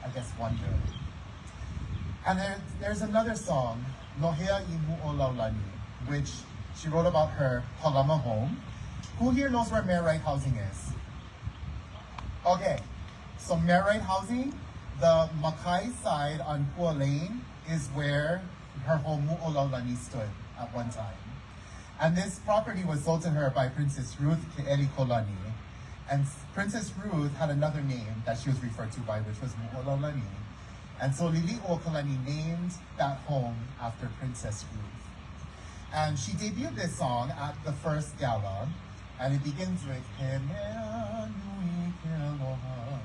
I guess, wonder. And there's another song, Nohea Imu'olaulani, which she wrote about her Palama home. Who here knows where Mayor Right Housing is? Okay, so Mayor Right Housing, the Makai side on Pua Lane is where her home Mu'olaulani stood at one time. And this property was sold to her by Princess Ruth Ke'elikolani. And Princess Ruth had another name that she was referred to by, which was Mu'olaulani. And so Liliʻuokalani named that home after Princess Ruth. And she debuted this song at the first gala, and it begins with He mea nui ke aloha,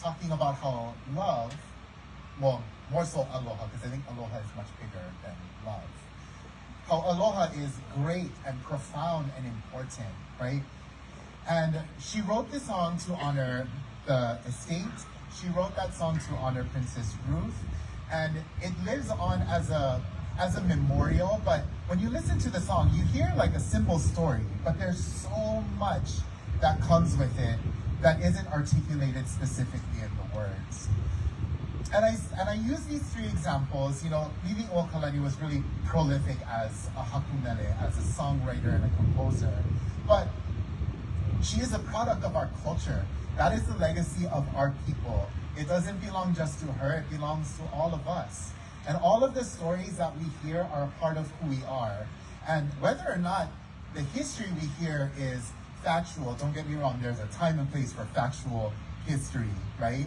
talking about how love, well, more so aloha, because I think aloha is much bigger than love. How aloha is great and profound and important, right? And she wrote this song to honor the estate. She wrote that song to honor Princess Ruth, and it lives on as a memorial. But when you listen to the song, you hear like a simple story, but there's so much that comes with it that isn't articulated specifically in the words. And I use these three examples. You know, Liliʻuokalani was really prolific as a hakumele, as a songwriter and a composer. But she is a product of our culture. That is the legacy of our people. It doesn't belong just to her, it belongs to all of us. And all of the stories that we hear are a part of who we are. And whether or not the history we hear is factual, don't get me wrong, there's a time and place for factual history, right?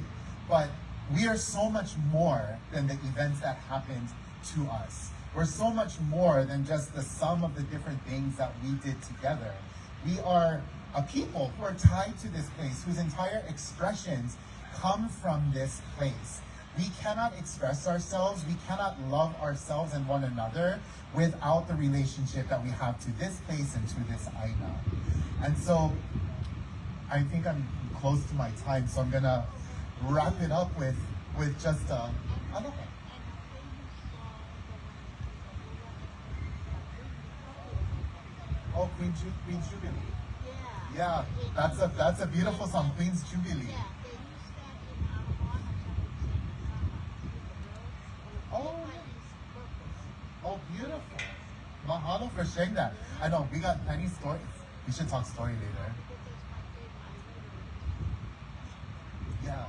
But we are so much more than the events that happened to us. We're so much more than just the sum of the different things that we did together. We are a people who are tied to this place, whose entire expressions come from this place. We cannot express ourselves, we cannot love ourselves and one another without the relationship that we have to this place and to this aina. And so, I think I'm close to my time, so I'm gonna wrap it up with just a aloha. Oh, Queen's Jubilee. Yeah, that's a beautiful song, Queen's Jubilee. Oh, beautiful. Mahalo for sharing that. I know, we got plenty stories. We should talk story later. Yeah.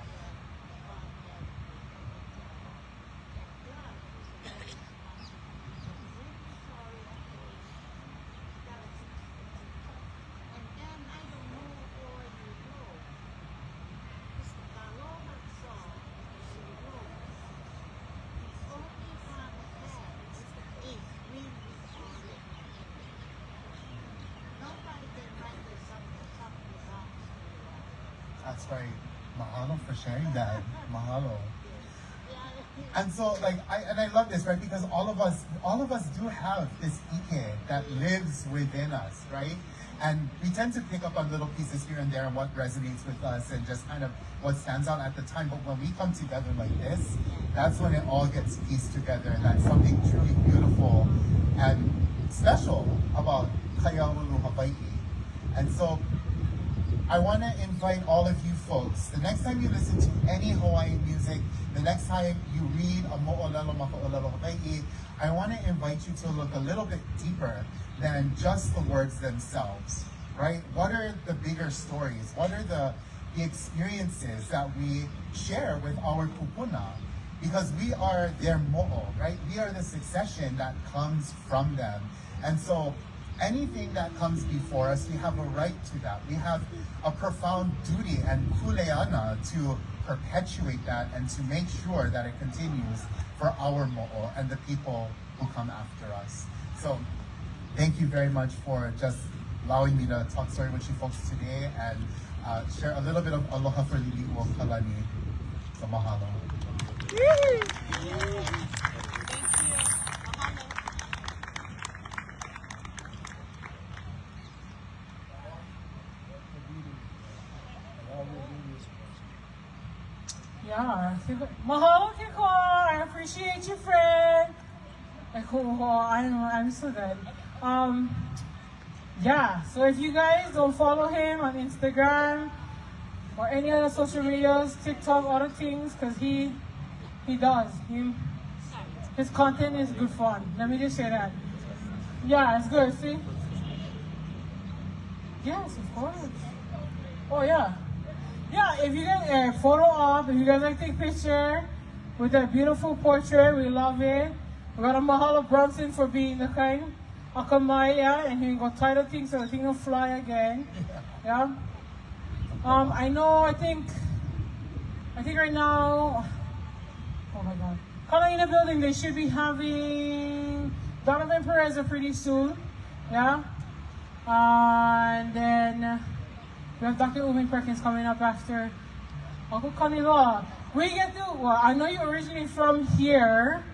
That's right. Mahalo for sharing that. Mahalo. And so, like, I love this, right? Because all of us do have this ike that lives within us, right? And we tend to pick up on little pieces here and there and what resonates with us and just kind of what stands out at the time. But when we come together like this, that's when it all gets pieced together. And that's something truly beautiful and special about Kaiaulu Hawaii. And so, I want to invite all of you folks, the next time you listen to any Hawaiian music, the next time you read a mo'olelo maka'olelo Hawaii, I want to invite you to look a little bit deeper than just the words themselves, right? What are the bigger stories? What are the experiences that we share with our kupuna? Because we are their mo'o, right? We are the succession that comes from them. And so anything that comes before us, we have a right to that. We have a profound duty and kuleana to perpetuate that and to make sure that it continues for our mo'o and the people who come after us. So thank you very much for just allowing me to talk story with you folks today and share a little bit of aloha for Liliʻuokalani. So mahalo. Yeah, mahalo kiko. I appreciate you, friend. I don't know, I'm so good. Yeah, so if you guys don't follow him on Instagram or any other social medias, TikTok, other things, because he does. His content is good fun. Let me just say that. Yeah, it's good, see? Yes, of course. Oh, yeah. Yeah, if you guys photo op, if you guys like to take picture with that beautiful portrait, we love it. We got a mahalo Bronson for being the kind akamaya, and he got title things so the thing will fly again. Yeah. I think right now, oh my god. Kalaina building, they should be having Donovan Perez pretty soon. Yeah. And then we have Dr. Umin Perkins coming up after Uncle Kanila. We get to, well, I know you're originally from here,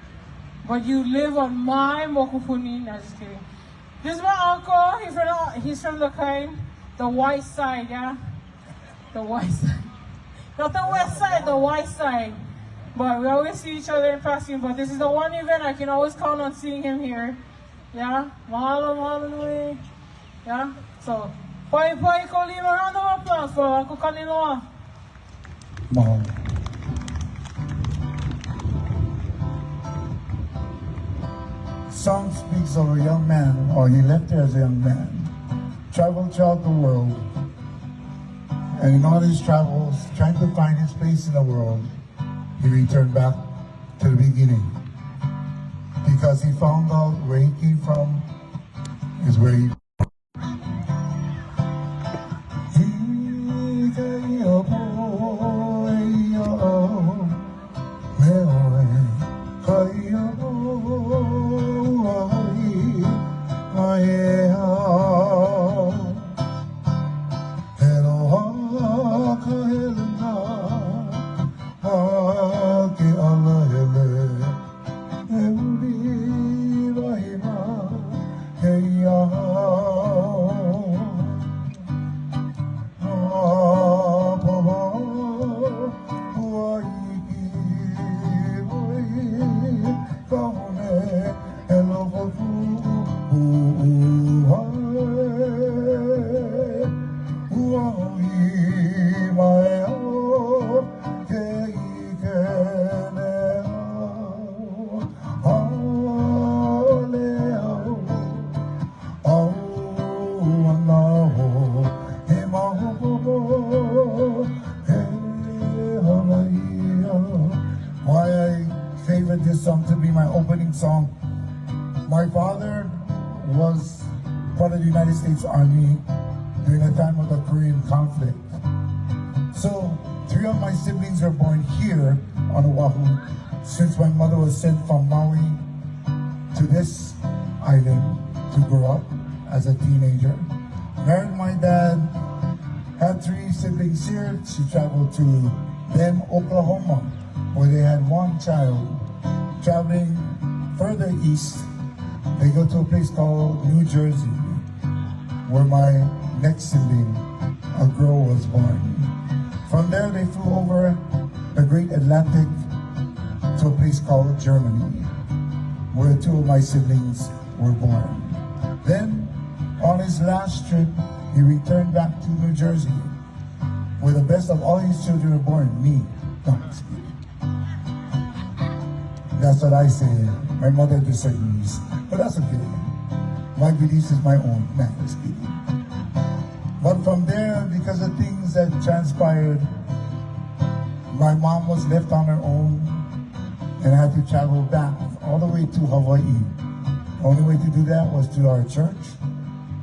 but you live on my mokupuni. No, just kidding. This is my uncle. He's from the white side, yeah? The white side. Not the west side, the white side. But we always see each other in passing. But this is the one event I can always count on seeing him here. Yeah? Mahalo, mahalo, yeah? So, Pai ko lima round of applause for ako kanino. Mahal. Song speaks of a young man, or he left here as a young man, traveled throughout the world, and in all his travels, trying to find his place in the world, he returned back to the beginning. Because he found out where he came from is where he song to be my opening song. My father was part of the United States Army during the time of the Korean conflict. So 3 of my siblings were born here on Oahu, since my mother was sent from Maui to this island to grow up as a teenager. Married my dad, had 3 siblings here. She traveled to then Oklahoma, where they had 1 child. Traveling further east, they go to a place called New Jersey, where my next sibling, a girl, was born. From there, they flew over the Great Atlantic to a place called Germany, where 2 of my siblings were born. Then, on his last trip, he returned back to New Jersey, where the best of all his children were born, me. No, that's what I say. My mother disagrees, but that's okay. My beliefs is my own. Nah, just kidding. But from there, because of things that transpired, my mom was left on her own and had to travel back all the way to Hawaii. The only way to do that was through our church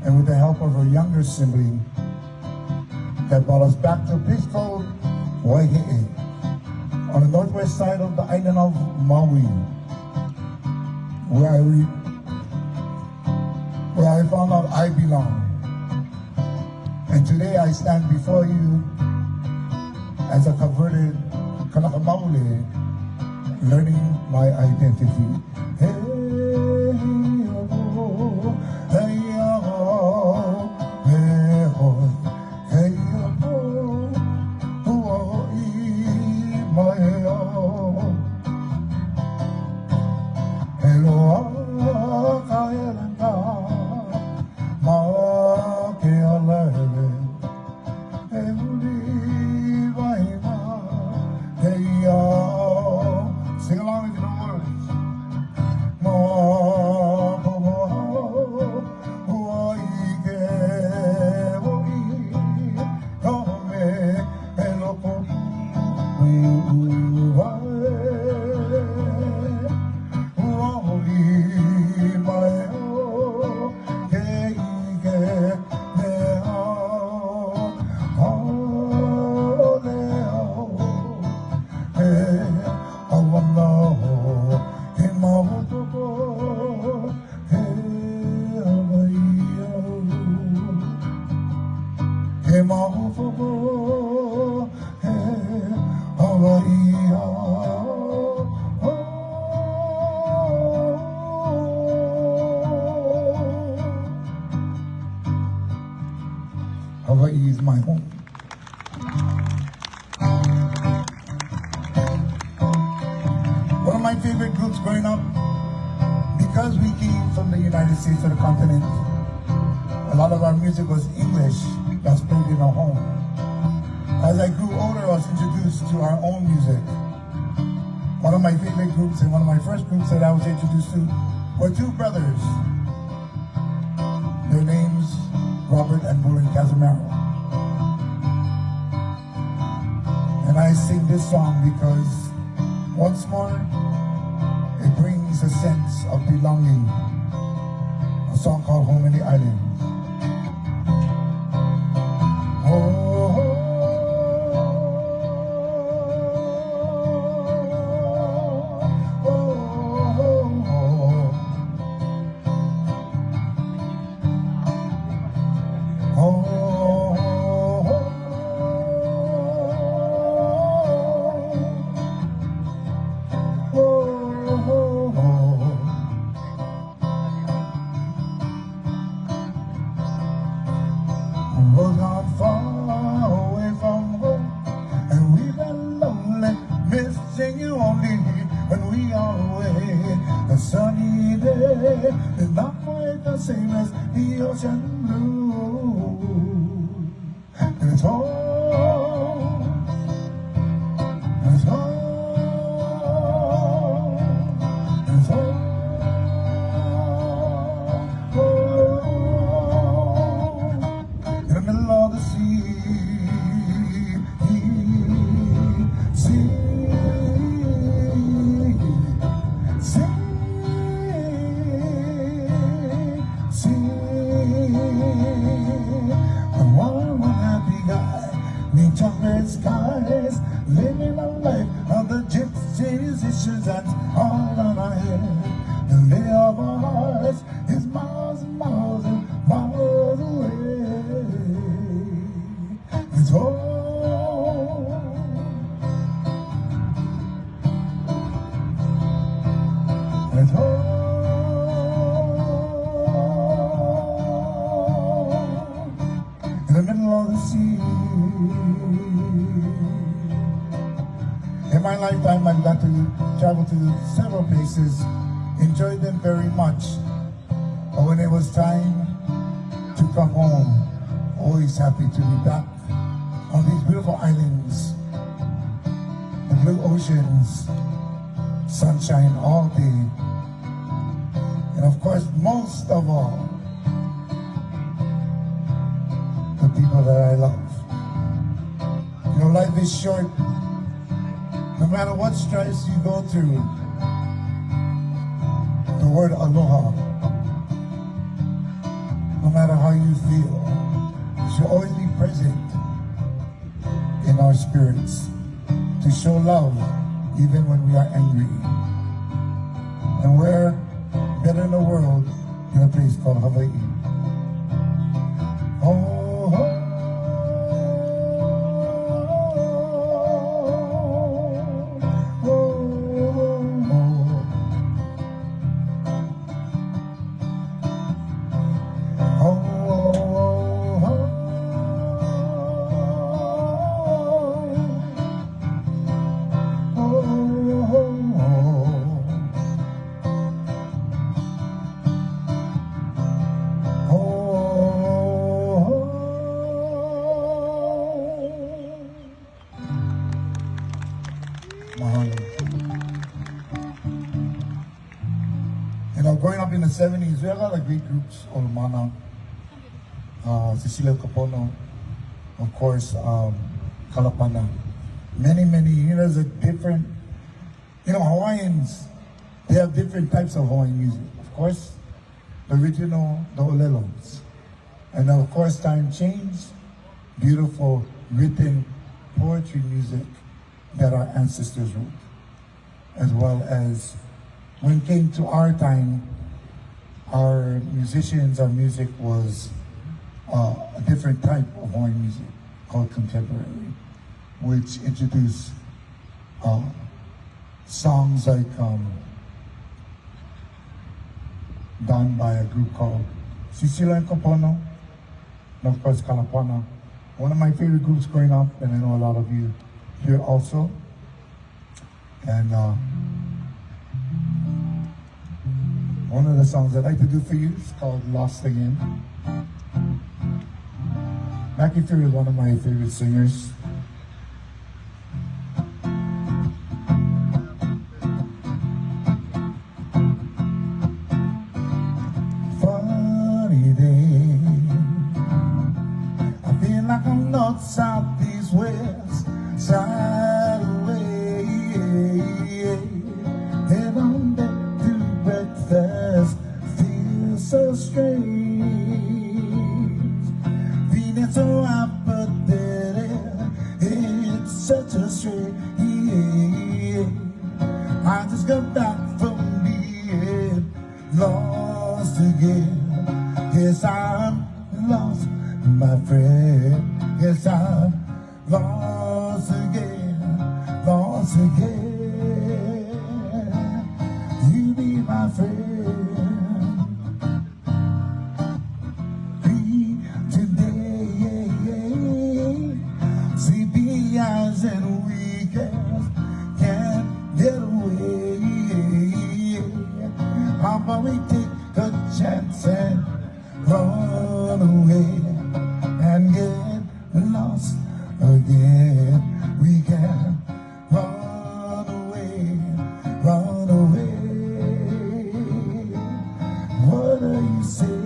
and with the help of her younger sibling that brought us back to a place called Waihe'e, on the northwest side of the island of Maui, where I found out I belong. And today I stand before you as a converted Kanaka-Maule, learning my identity. Hey, oh, hey, oh, hey, oh, hey, oh, oh, my oh, hello, Kaelana, Ma Kealele, Emuli Vaima, Heya. Sing along with the words. Ma Pomo, Huaike, Woi, Kome, Eloko, Hawaii is my home. One of my favorite groups growing up, because we came from the United States to the continent, a lot of our music was English. that's played in our home. As I grew older, I was introduced to our own music. One of my favorite groups and one of my first groups that I was introduced to were two brothers. Their names, Robert and Bullen Casimiro. And I sing this song because, once more, it brings a sense of belonging. A song called Home in the Islands. Was not far away from home, and we've been lonely, missing you only when we are away. The sunny day is not quite the same as the ocean blue. And it's home, and it's home, and it's home. Chocolate skies, living a life of the gypsy musicians, that's all on our head. The lay of our hearts is miles and miles and miles away. It's home. It's home. In the middle of the sea. In my lifetime, I've got to travel to several places, enjoyed them very much. But when it was time to come home, always happy to be back on these beautiful islands, the blue oceans, sunshine all day, and of course, most of all, the people that I love. You know, life is short. No matter what stress you go through, the word aloha, no matter how you feel, should always be present in our spirits to show love even when we are angry. And we're better in the world in a place called Hawaii. Oh, oh. You know, growing up in the 70s, we had a lot of great groups, Olumana, Liliʻuokalani, of course, Kalapana. Many, you know, there's a different, you know, Hawaiians, they have different types of Hawaiian music. Of course, the original, the Olelos. And of course, time changed, beautiful written poetry music that our ancestors wrote. As well as when it came to our time, our musicians, our music was a different type of Hawaiian music called contemporary, which introduced songs like done by a group called Sisila Kapono, and of course Kalapana. One of my favorite groups growing up, and I know a lot of you here also. And one of the songs I'd like to do for you is called Lost Again. Mackie Fury is one of my favorite singers. Funny day, I feel like I'm north, south, east, west, side away. Head on deck to breakfast, feel so strange. Feeling so apathetic, it's such a strain. I just got back from being lost again. Yes, I'm lost, my friend. Yes, I'm lost again, lost again. You be my friend. Free today, sleepy eyes and weekends can't get away. How about we take a chance and run away and get lost again? We can run away, run away. What do you say?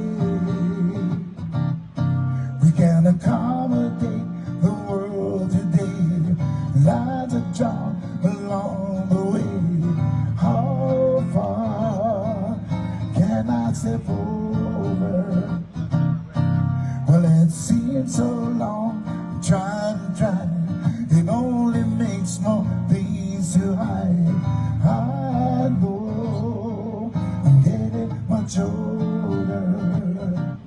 We can accommodate the world today. Lives are drawn along the way. How far can I step over? Well, it seems so long, tried and tried. It only makes more things to hide. I know I'm getting much older.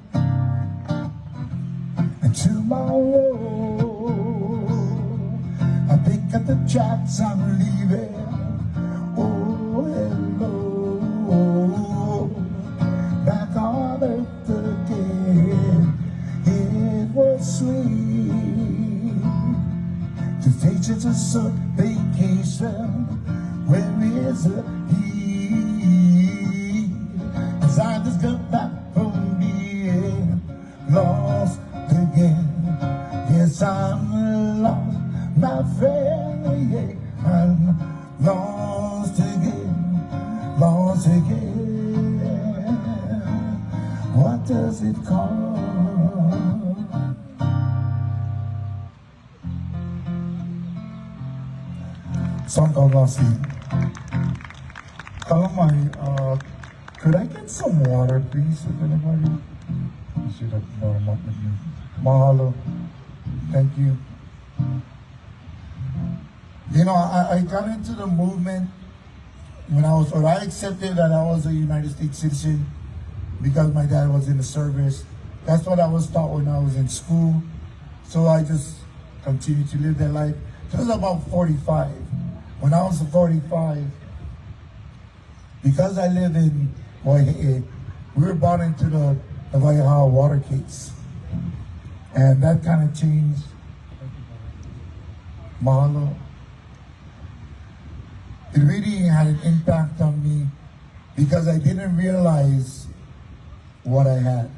And tomorrow, I pick up the tracks, I'm leaving. Oh, hello, back on earth again. It was sweet to take just a short vacation. Where is the heat? 'Cause I just got back from being lost again. Yes, I'm lost, my friend. Yeah, I'm lost again, lost again. What does it call? Song called Lost Again. Calamari, could I get some water, please, if anybody? You should have brought them up with me. Mahalo. Thank you. You know, I got into the movement when I accepted that I was a United States citizen because my dad was in the service. That's what I was taught when I was in school. So I just continued to live that life. It was about 45. When I was 45, because I live in Hawaii, we were brought into the Waiaha water case. And that kind of changed. Mahalo. It really had an impact on me because I didn't realize what I had.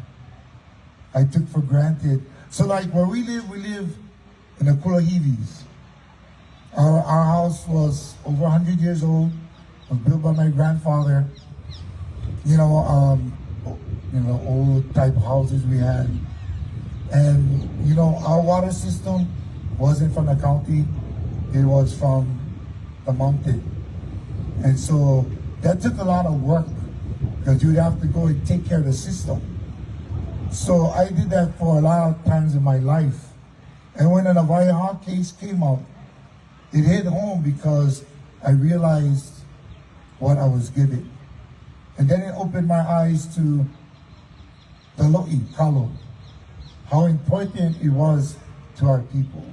I took for granted. So like where we live in the Kulahivis. Our house was over 100 years old. It was built by my grandfather. You know, old type houses we had. And, you know, our water system wasn't from the county. It was from the mountain. And so that took a lot of work because you'd have to go and take care of the system. So I did that for a lot of times in my life. And when the Waiaha case came out, it hit home because I realized what I was given. And then it opened my eyes to the lo'i, kalo, how important it was to our people.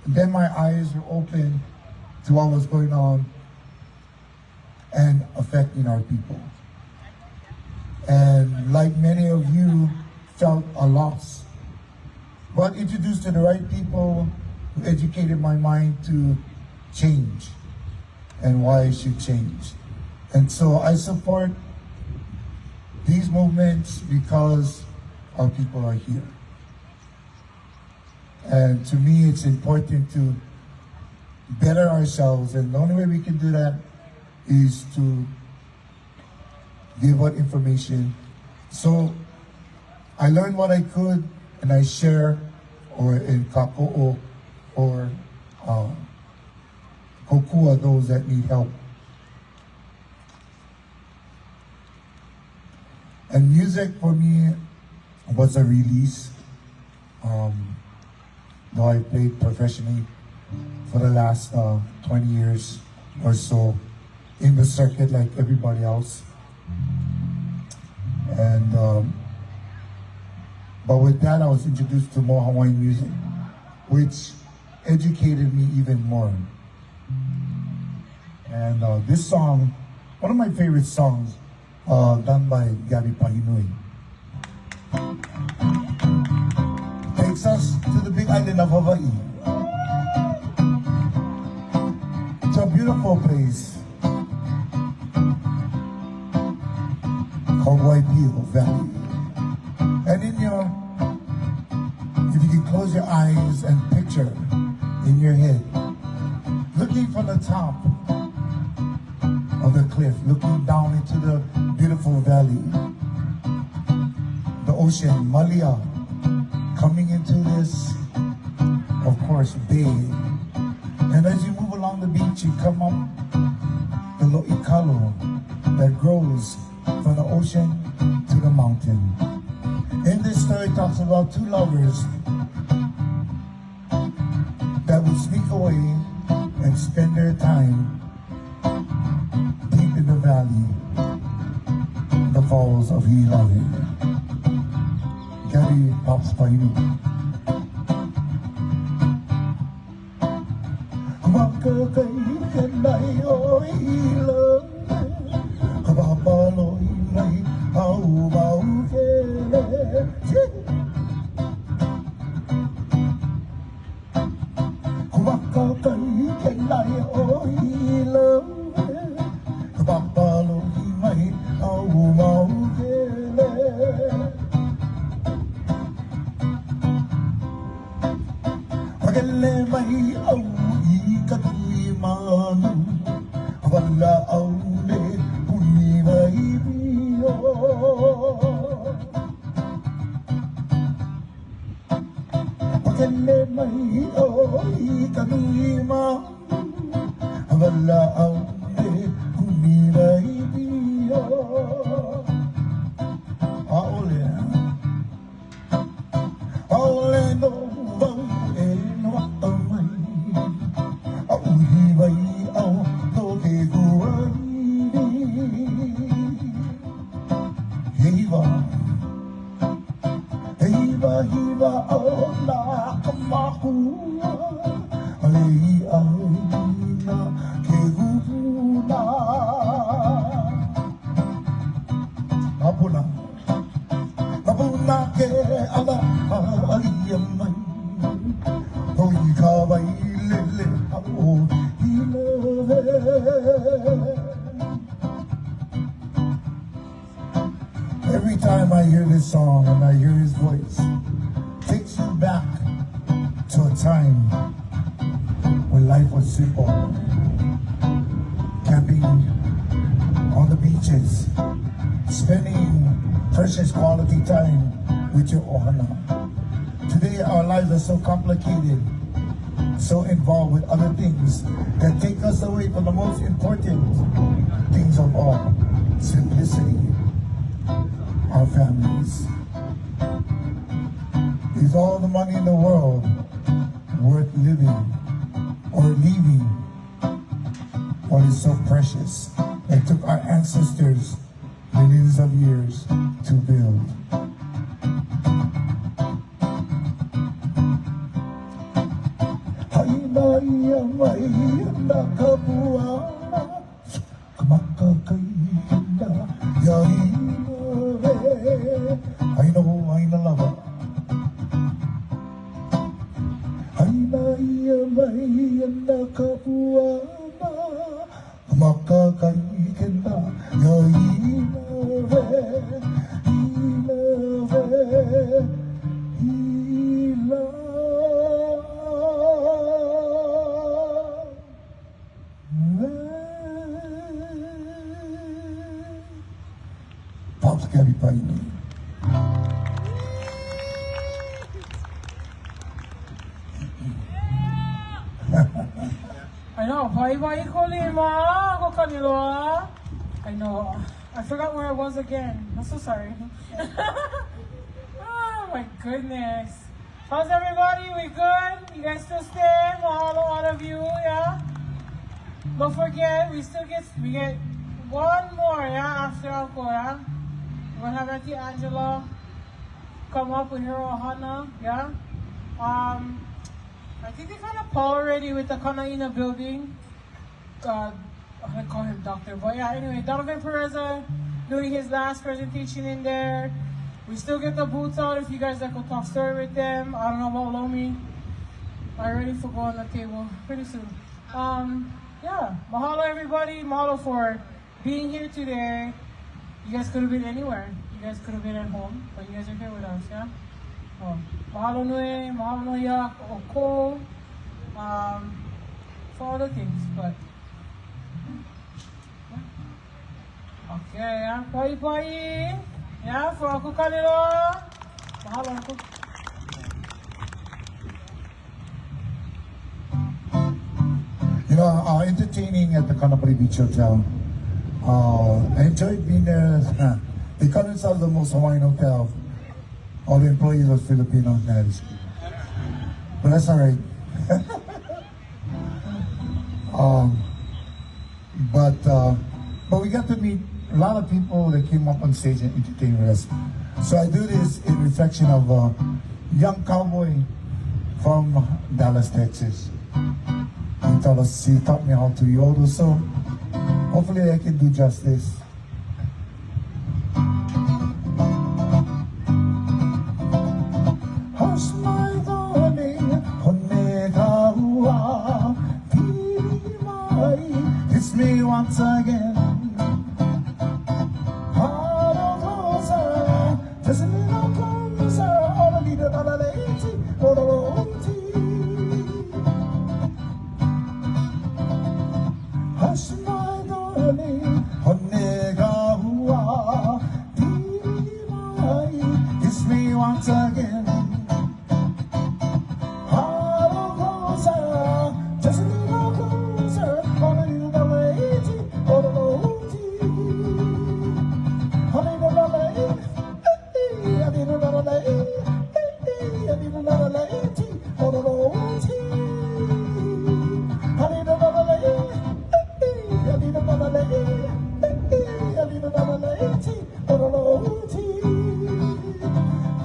And then my eyes were open to what was going on and affecting our people. And like many of you, felt a loss. But introduced to the right people who educated my mind to change and why I should change. And so I support these movements because our people are here. And to me, it's important to better ourselves, and the only way we can do that is to give out information. So I learned what I could, and I share, or in kako'o, or kokua, those that need help. And music for me was a release. Though I played professionally for the last 20 years or so in the circuit like everybody else. And but with that, I was introduced to more Hawaiian music, which educated me even more. And this song, one of my favorite songs, done by Gabby Pahinui, takes us to the big island of Hawaii. It's a beautiful place called Onipa'a Valley. And if you can close your eyes and picture in your head, looking from the top of the cliff, looking down into the beautiful valley, the ocean, Malia, coming into this, of course, bay. And as you move along the beach, you come up the lo'ikalo that grows from the ocean to the mountain. In this story, it talks about two lovers that would sneak away and spend their time deep in the valley, the falls of Hilari. Gary Pops Painu. Every time I hear this song and I hear his voice, it takes you back to a time when life was simple. Camping on the beaches, spending precious quality time with your ohana. Today our lives are so complicated, so involved with other things that take us away from the most important things of all, simplicity. Our families. Is all the money in the world worth living or leaving what is so precious that took our ancestors millions of years to build? I know, Hawaiian Kingdom. I know. I forgot where I was again. I'm so sorry. Oh my goodness. How's everybody? We good? You guys still staying? Mahalo, all of you, yeah? Don't forget, we get one more, yeah, after Alco, yeah? We're gonna have Auntie Angela come up with her ohana, yeah? I think they kind of Paul already with the Kanaina building. I'm gonna call him doctor, but yeah, anyway, Donovan Perez doing his last presentation in there. We still get the boots out if you guys like to talk story with them. I don't know about Lomi. I'm ready for go on the table pretty soon. Yeah, mahalo everybody. Mahalo for being here today. You guys could have been anywhere. You guys could have been at home, but you guys are here with us, yeah? Mahalo nui, mahalo nui oko, for all the things, but okay, yeah, pai, yeah, for aku kalilo, mahalo aku. You know, entertaining at the Kanapari Beach Hotel. I enjoyed being there. They call themselves the most Hawaiian hotel. All the employees are Filipino. But that's all right. But we got to meet a lot of people that came up on stage and entertained us. So I do this in reflection of a young cowboy from Dallas, Texas. He taught me how to yodel, so hopefully I can do justice. It's me once again. Hold closer, just a little closer. All I need another lady, hold on. Hush, my darling, honega hua, it's me once again. Hold closer, just a little closer. All I need another lady, hold on. Honey, another lady, I need another lady, I need another lady, hold on. Honey, another lady. I need another lady, I need another lady,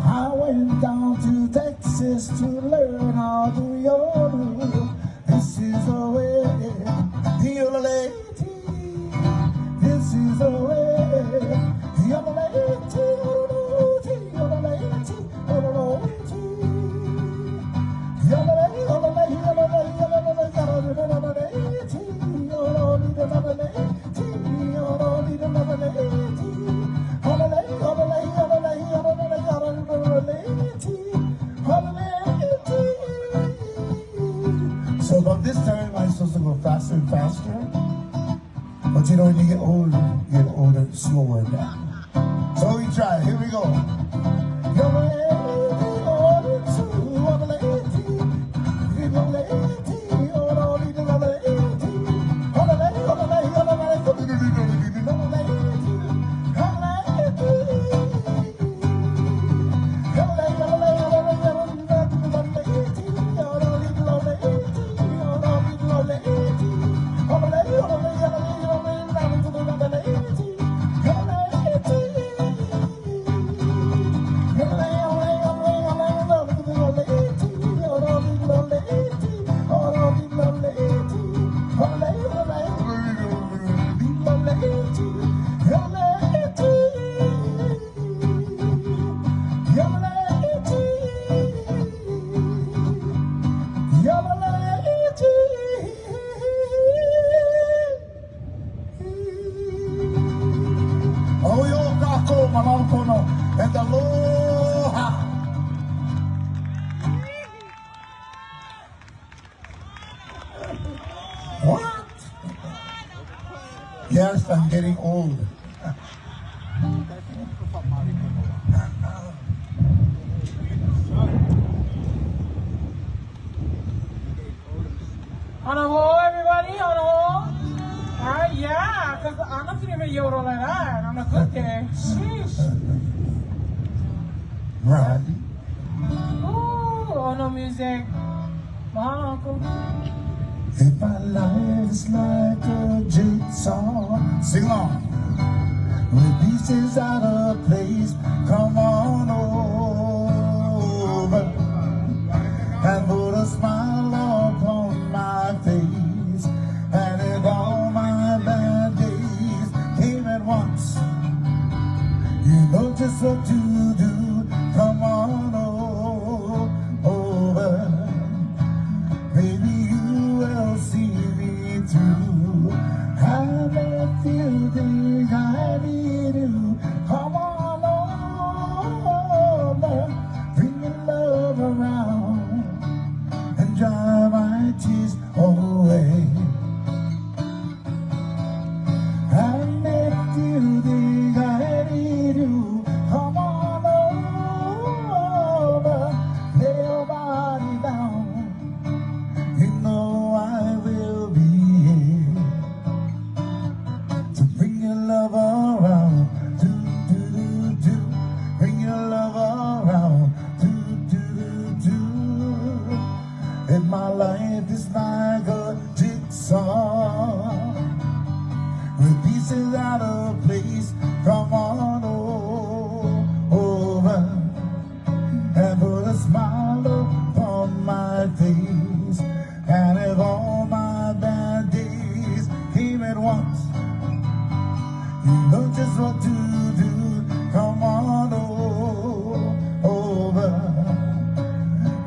I went down to Texas to learn how to yodel. This is the way, the yodel lady. This is the way, the yodel lady, yodel lady, yodel lady. So from this time I'm supposed to go faster and faster. But you know, when you get older, slower down. So we try, here we go. And aloha. What? Yes, I'm getting old. On a hole, everybody? On a hole? Alright, yeah, because I'm not going to even yodel like that on a good day. Sheesh. Right. Ooh, oh no music. Mahalo, Uncle. If my life is like a jigsaw, sing along. With pieces out of place, come on over and put a smile upon my face. And if all my bad days came at once, you know just what to do. Come on over, maybe you will see me through. I met you, think I need you. Come on over, bring your love around and dry my tears away. I met you, think I need you. Come on over, lay your body down. You know I will be here to bring your love around. Do do do do, bring your love around. Do do do do. And my life is like a jigsaw with pieces out of place. Come on over and put a smile upon my face. And if all my bad days came at once, you know just what to do. Come on over,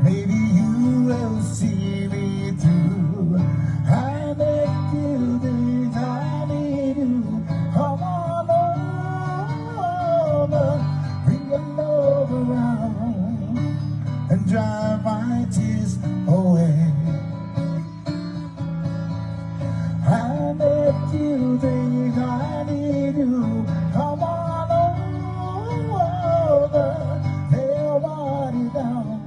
maybe you will see me through. I make you think I need you. Come on over, bring your love around and dry my tears away. I met you, think I need you. Come on over, lay your body down.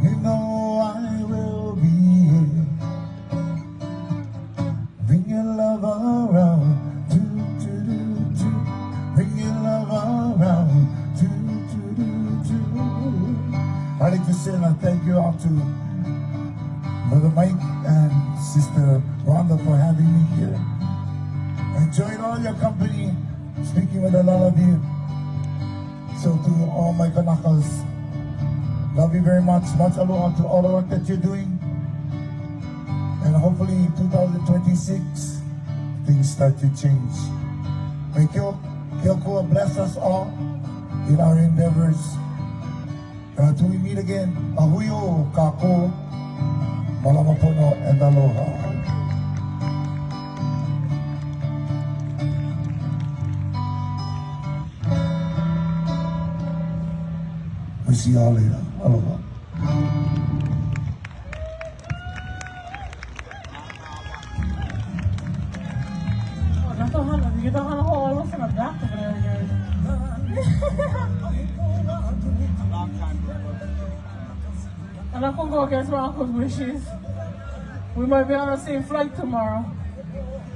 You know I will be here. Bring your love around. Do do do do. Bring your love around. Do do do do. I'd like to say and I thank you all to Brother Mike and Sister Rhonda for having me here. I enjoyed all your company, speaking with a lot of you. So to all my Kanakas, love you very much. Much aloha to all the work that you're doing. And hopefully in 2026, things start to change. May Keokua bless us all in our endeavors. Until we meet again, ahuyo, kako, malamapono, and aloha. We see y'all later. Aloha. You don't have a whole lot of back over there, guys. I'm not gonna go against my uncle's wishes. We might be on the same flight tomorrow.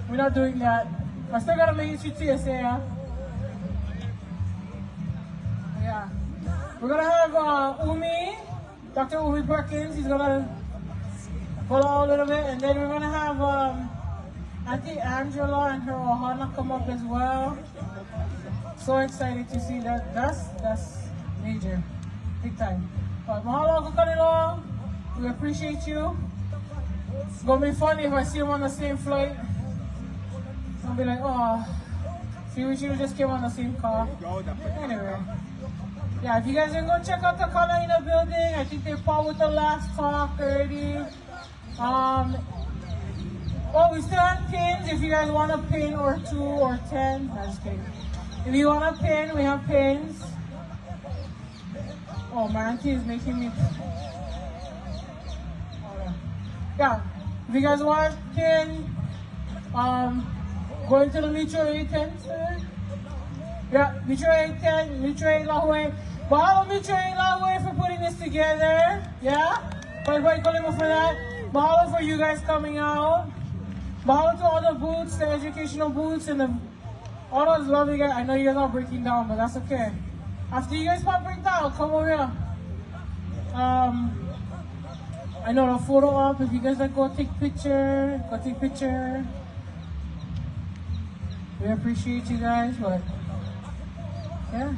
We're not doing that. I still gotta make it to TSA, yeah? Yeah. We're gonna have Umi, Dr. Umi Perkins. He's gonna pull out a little bit, and then we're gonna have Auntie Angela and her ohana come up as well. So excited to see that. That's major, big time. But mahalo ko kanila. We appreciate you. It's gonna be funny if I see him on the same flight. I'll be like, oh, see, we should have just came on the same car. Anyway. Yeah, if you guys are going to check out the Kalaina building, I think they fought with the last talk already. Oh, we still have pins if you guys want a pin or 2 or 10. No, just kidding. If you want a pin, we have pins. Oh, my auntie is making me... Yeah, if you guys want a pin, go into the mutual aid tent. Yeah, mutual aid tent, mutual aid Lahue. Mahalo mutual aid Lahue for putting this together. Yeah? Everybody call him for that. Mahalo for you guys coming out. Mahalo to all the booths, the educational booths, and all those lovely guys. I know you guys are breaking down, but that's okay. After you guys pop break down, come over here. I know the photo op. If you guys like, go take picture. Go take picture. We appreciate you guys, but yeah.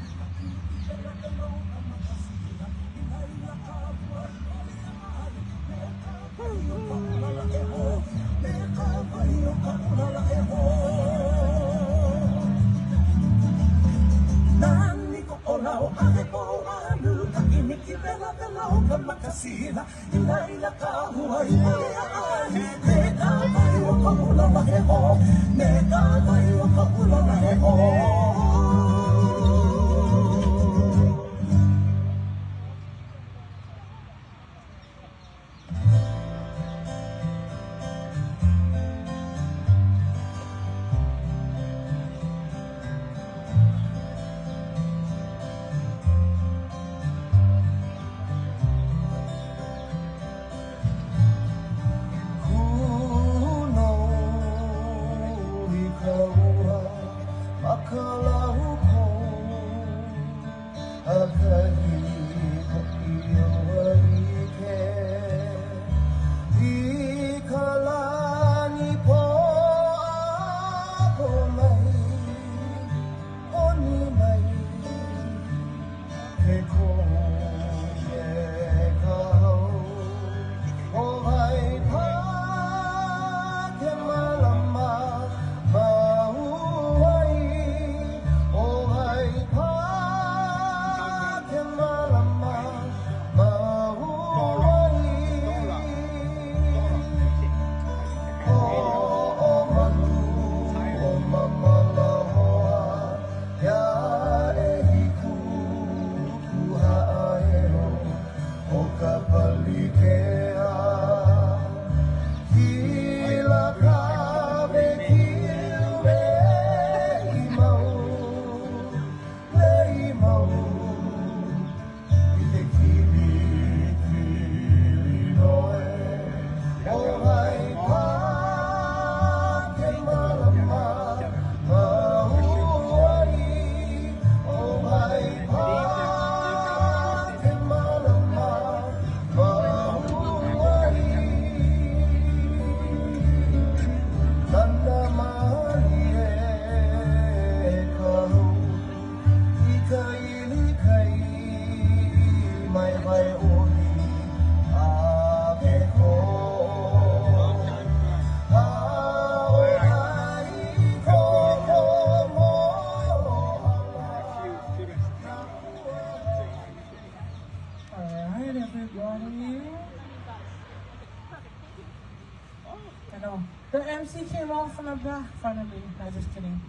The MC came out from the back, finally. I'm just kidding.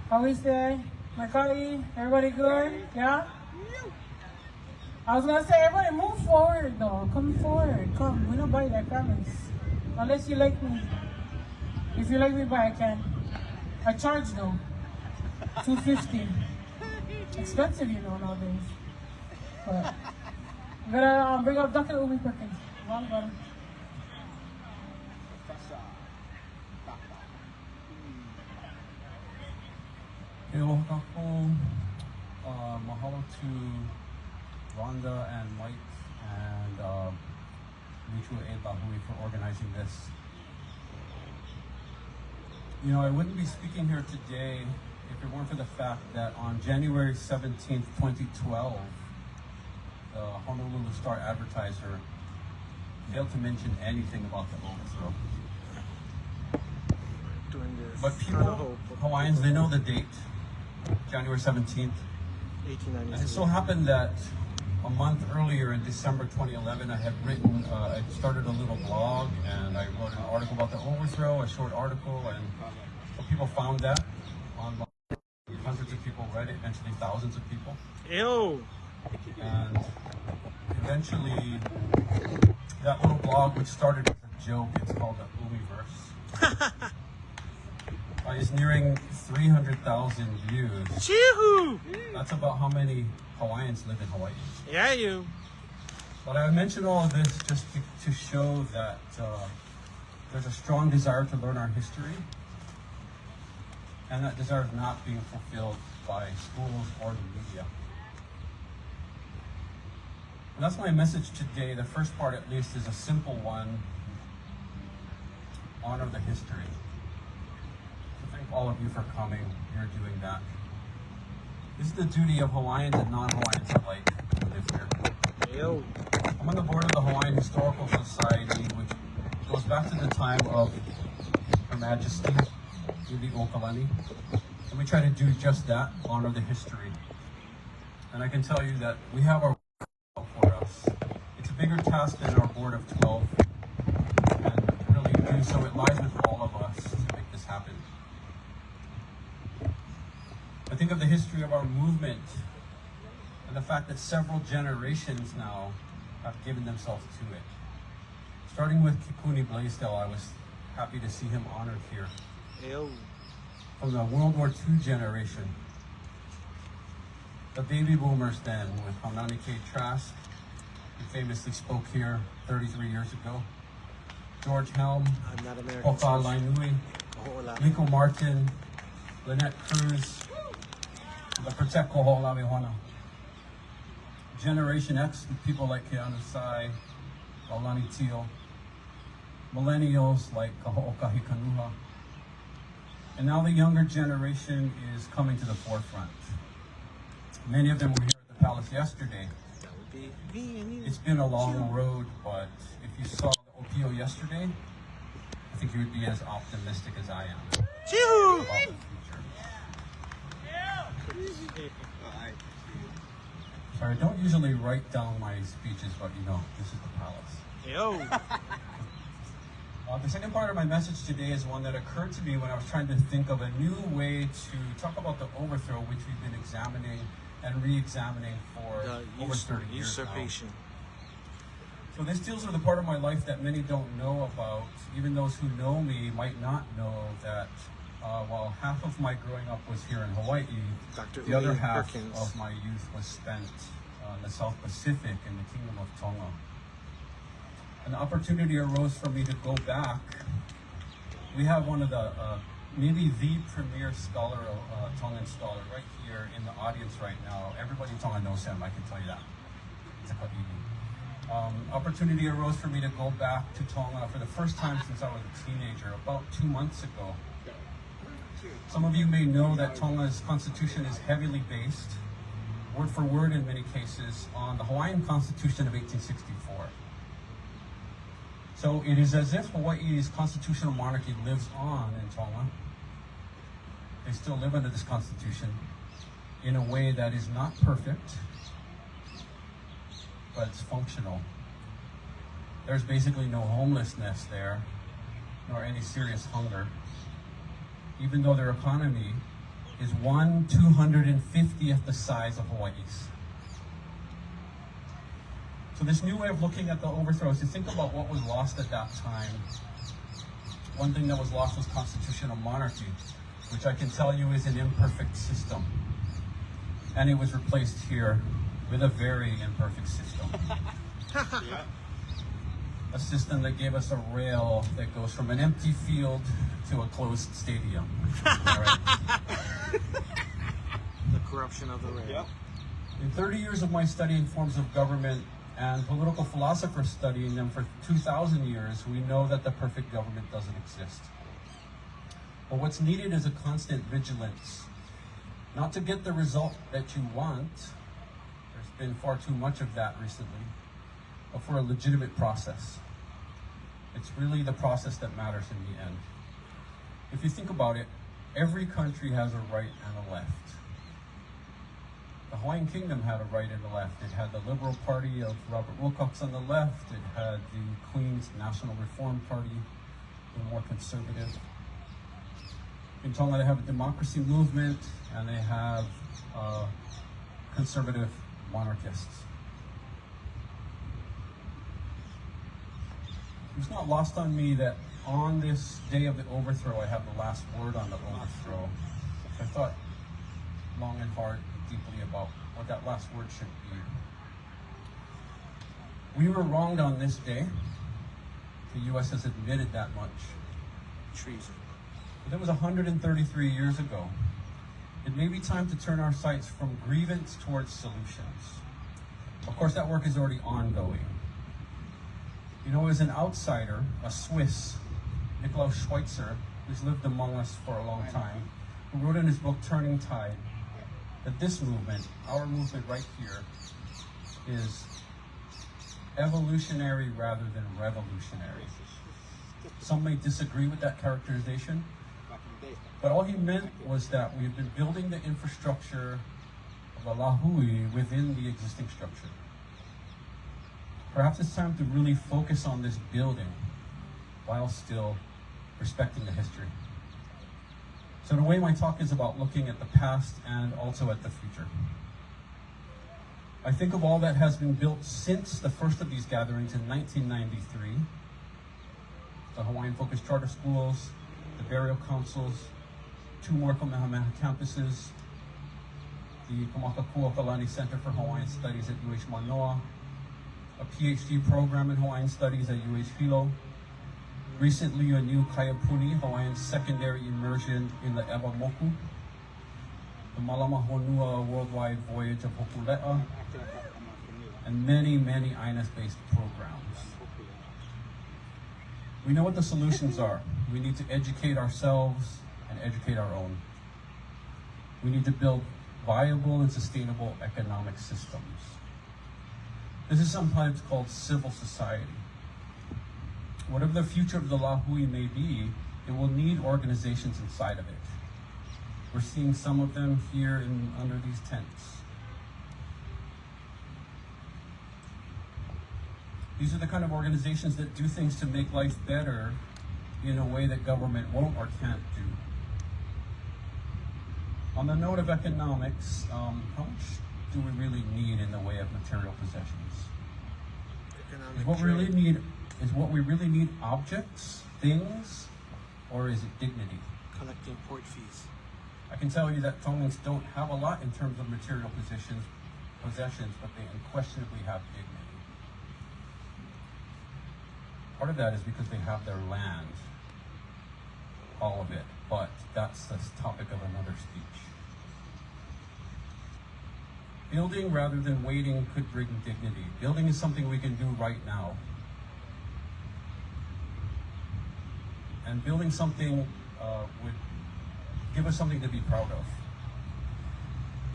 How is that? Makai, everybody good? Yeah? I was gonna say, everybody move forward though. Come forward. Come. We don't buy that, promise. Unless you like me. If you like me, buy, I can. I charge though. $250. Expensive, you know, nowadays. But I'm gonna bring up Dr. Umi Perkins. Come on. Mahalo to Rhonda and Mike and Mutual Aid Lahui for organizing this. You know, I wouldn't be speaking here today if it weren't for the fact that on January 17th, 2012, the Honolulu Star Advertiser failed to mention anything about the overthrow. But people, Hawaiians, they know the date, January 17th. And it so happened that a month earlier in December 2011, I had written, I started a little blog and I wrote an article about the overthrow, a short article, and so people found that online. Hundreds of people read it, eventually thousands of people. Ew! And eventually, that little blog, which started as a joke, it's called the Umiverse. Is nearing 300,000 views. Chee-hoo! That's about how many Hawaiians live in Hawaii. Yeah, you. But I mention all of this just to show that there's a strong desire to learn our history, and that desire is not being fulfilled by schools or the media. And that's my message today. The first part, at least, is a simple one: honor the history. So thank all of you for coming. You're doing that. This is the duty of Hawaiians and non-Hawaiians alike who live here. I'm on the board of the Hawaiian Historical Society, which goes back to the time of Her Majesty Queen Liliʻuokalani. And we try to do just that, honor the history. And I can tell you that we have our work for us. It's a bigger task than our board of 12. And to really do so, it lies with all of us to make this happen. I think of the history of our movement and the fact that several generations now have given themselves to it. Starting with Kekuni Blaisdell, I was happy to see him honored here. From the World War II generation, the baby boomers then, with Haunani K. Trask, who famously spoke here 33 years ago, George Helm, Hoka Lainui, Liko Martin, Lynette Cruz, the Protect Koho'olawehoana. Generation X, with people like Keanu Sai, Aulani Teal, millennials like Kaho'okahi Kanuha, and now the younger generation is coming to the forefront. Many of them were here at the palace yesterday. It's been a long road, but if you saw the Opio yesterday, I think you would be as optimistic as I am about the future. Sorry, I don't usually write down my speeches, but you know, this is the palace. The second part of my message today is one that occurred to me when I was trying to think of a new way to talk about the overthrow, which we've been examining and re-examining for over 30 years usurpation. Now. So this deals with a part of my life that many don't know about. Even those who know me might not know that while half of my growing up was here in Hawaii, the other half of my youth was spent in the South Pacific in the Kingdom of Tonga. An opportunity arose for me to go back. We have one of the, maybe the premier scholar, Tongan scholar, right here in the audience right now. Everybody in Tonga knows him, I can tell you that. It's a ka'iwi. Opportunity arose for me to go back to Tonga for the first time since I was a teenager, about 2 months ago. Some of you may know that Tonga's constitution is heavily based, word for word in many cases, on the Hawaiian Constitution of 1864. So it is as if Hawaii's constitutional monarchy lives on in Tonga. They still live under this constitution in a way that is not perfect, but it's functional. There's basically no homelessness there, nor any serious hunger, even though their economy is 1/250th the size of Hawaii's. So this new way of looking at the overthrow is to think about what was lost at that time. One thing that was lost was constitutional monarchy, which I can tell you is an imperfect system. And it was replaced here with a very imperfect system. A system that gave us a rail that goes from an empty field to a closed stadium. All right. The corruption of the rail. In 30 years of my studying forms of government and political philosophers studying them for 2,000 years, we know that the perfect government doesn't exist. But what's needed is a constant vigilance, not to get the result that you want. There's been far too much of that recently, but for a legitimate process. It's really the process that matters in the end. If you think about it, every country has a right and a left. The Hawaiian Kingdom had a right and a left. It had the Liberal Party of Robert Wilcox on the left. It had the Queen's National Reform Party, the more conservative. In Tonga, they have a democracy movement, and they have conservative monarchists. It's not lost on me that on this day of the overthrow, I have the last word on the overthrow. I thought long and hard, deeply about what that last word should be. We were wronged on this day. The U.S. has admitted that much. Treason. But that was 133 years ago. It may be time to turn our sights from grievance towards solutions. Of course, that work is already ongoing. You know, as an outsider, a Swiss, Nikolaus Schweitzer, who's lived among us for a long time, who wrote in his book, Turning Tide, that this movement, our movement right here, is evolutionary rather than revolutionary. Some may disagree with that characterization, but all he meant was that we've been building the infrastructure of a lahui within the existing structure. Perhaps it's time to really focus on this building while still respecting the history. So in a way, my talk is about looking at the past and also at the future. I think of all that has been built since the first of these gatherings in 1993. The Hawaiian-focused charter schools, the burial councils, 2 more Kamehameha campuses, the Onipaʻa Center for Hawaiian Studies at UH Manoa, a PhD program in Hawaiian Studies at UH Hilo, recently a new Kaiapuni, Hawaiian secondary immersion in the Ewa Moku, the Malama Honua Worldwide Voyage of Hokule'a, and many, many INES-based programs. We know what the solutions are. We need to educate ourselves and educate our own. We need to build viable and sustainable economic systems. This is sometimes called civil society. Whatever the future of the lahui may be, it will need organizations inside of it. We're seeing some of them here under these tents. These are the kind of organizations that do things to make life better in a way that government won't or can't do. On the note of economics, how much do we really need in the way of material possessions? Is what we really need objects, things, or is it dignity? Collecting port fees. I can tell you that Tongans don't have a lot in terms of material possessions, but they unquestionably have dignity. Part of that is because they have their land, all of it, but that's the topic of another speech. Building rather than waiting could bring dignity. Building is something we can do right now. And building something would give us something to be proud of.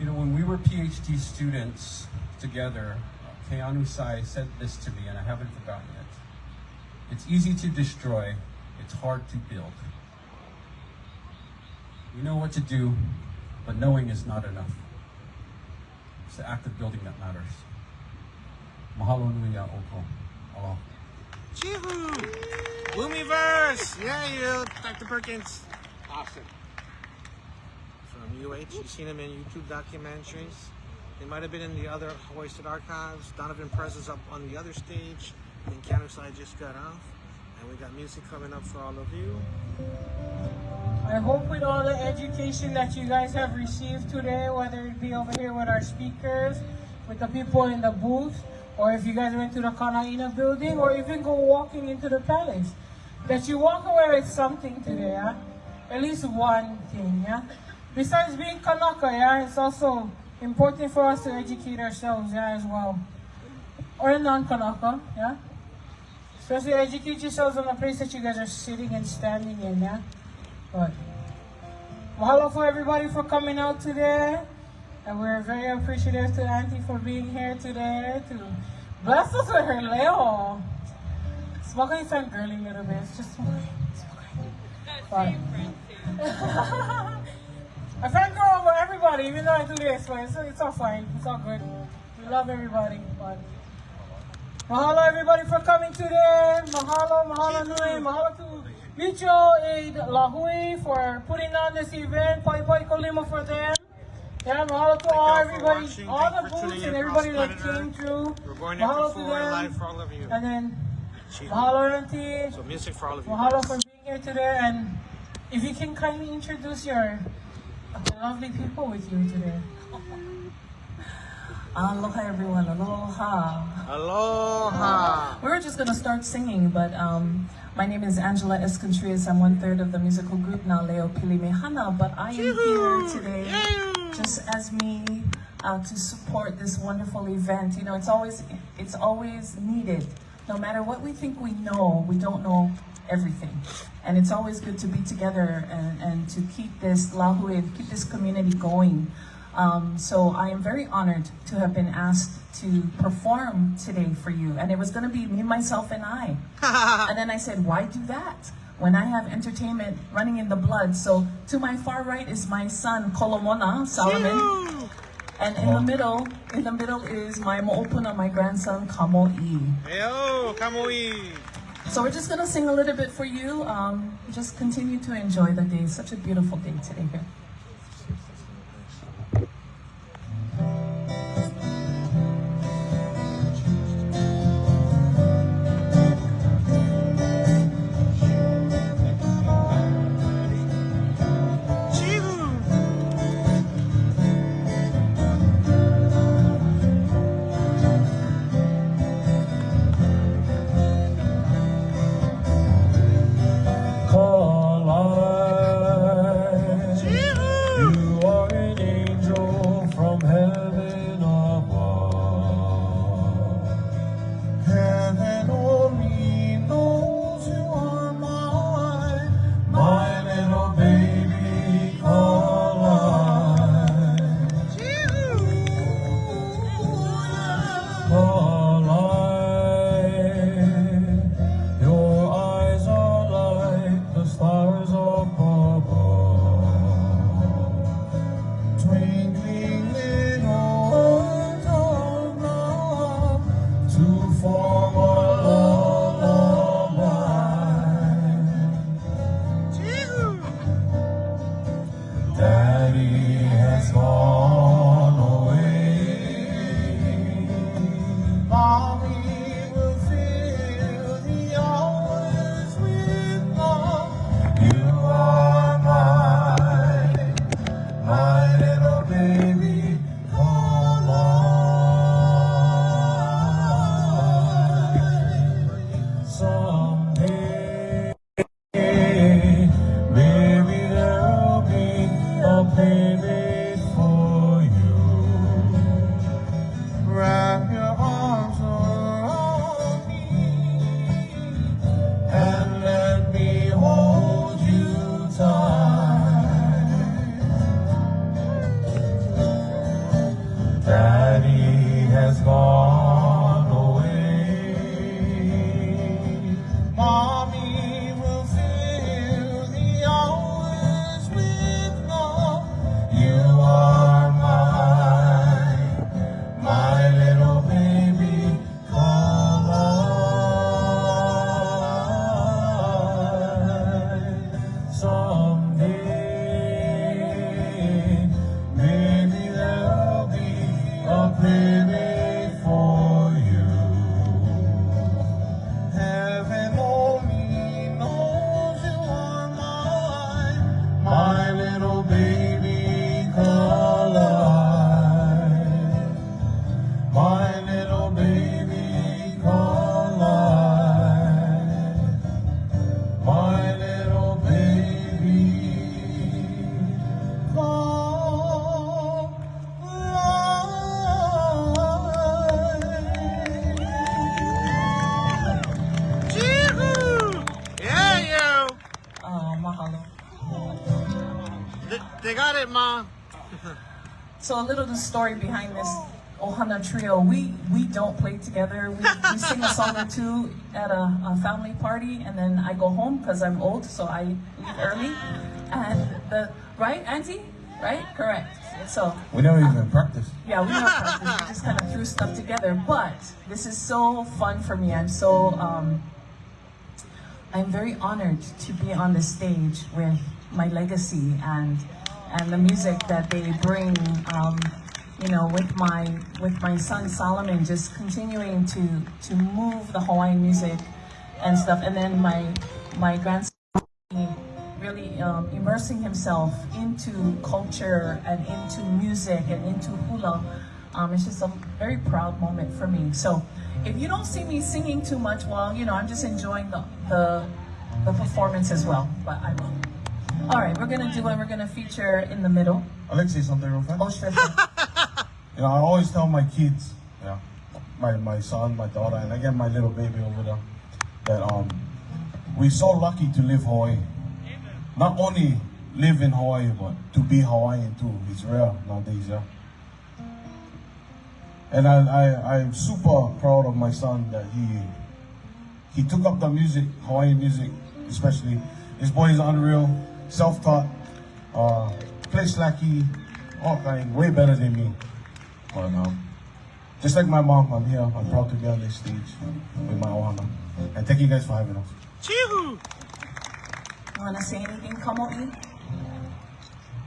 You know, when we were PhD students together, Keanu Sai said this to me, and I haven't forgotten it. It's easy to destroy, it's hard to build. We know what to do, but knowing is not enough. It's the act of building that matters. Mahalo nui a oko. Aloha. Chihu! Bloomiverse! Yeah, you, Dr. Perkins. Awesome. From UH, you've seen him in YouTube documentaries. They might have been in the other Hawaii State Archives. Donovan Perez is up on the other stage. And Counterside just got off. And we got music coming up for all of you. I hope with all the education that you guys have received today, whether it be over here with our speakers, with the people in the booth, or if you guys went to the Kana'ina building, or even go walking into the palace, that you walk away with something today, yeah? At least one thing, yeah? Besides being Kanaka, yeah, it's also important for us to educate ourselves, yeah, as well. Or non-Kanaka, yeah? Especially educate yourselves on the place that you guys are sitting and standing in, yeah? But mahalo for everybody for coming out today. And we're very appreciative to Auntie for being here today to bless us with her leo. It's not going to sound girly a little bit. It's just I fangirl over everybody, even though I do this, but it's all fine. It's all good. We love everybody. But mahalo everybody for coming today. Mahalo nui. Mahalo to Mutual Aid Lahui for putting on this event. Pai kolima for them. Yeah, mahalo to all everybody, all the booths and everybody that came through. We're going in for live for all of you. And then mahalo Auntie. So music for all of you. Mahalo for being here today. And if you can kindly introduce your lovely people with you today. Aloha everyone, aloha. Aloha. We were just gonna start singing, but my name is Angela Escontrias. I'm 1/3 of the musical group Na Leo Pili Mehana, but I am here today just as me to support this wonderful event. You know, it's always needed. No matter what we think we know, we don't know everything. And it's always good to be together and to keep this lahui, keep this community going. So I am very honored to have been asked to perform today for you. And it was gonna be me, myself, and I. And then I said, why do that when I have entertainment running in the blood? So to my far right is my son, Kolomona Solomon. And in the middle is my mo'opuna, my grandson, Kamo'i. Heyo, Kamo'i. So we're just gonna sing a little bit for you. Just continue to enjoy the day. Such a beautiful day today here. They got it, Ma. So a little the story behind this Ohana trio. We don't play together. We sing a song or two at a family party, and then I go home because I'm old, so I leave early. And right, Auntie? Right? Correct. So we never even practice. Yeah, we never practice. We just kind of threw stuff together. But this is so fun for me. I'm very honored to be on the stage with my legacy and the music that they bring. You know, with my son Solomon, just continuing to move the Hawaiian music and stuff, and then my grandson really immersing himself into culture and into music and into hula It's just a very proud moment for me. So if you don't see me singing too much, well, you know, I'm just enjoying the performance as well, but I will. All right, we're gonna do it. We're gonna feature in the middle. I'd like to say something real fast. Oh, sure. You know, I always tell my kids, yeah, my son, my daughter, and again my little baby over there, that we're so lucky to live Hawaii. Not only live in Hawaii, but to be Hawaiian too. It's rare nowadays, yeah. And I'm super proud of my son that he took up the music, Hawaiian music, especially. This boy is unreal, self-taught, plays slacky, all kind, way better than me. But just like my mom, I'm here. I'm proud to be on this stage with my ohana. And thank you guys for having us. You wanna say anything, Kamo'i?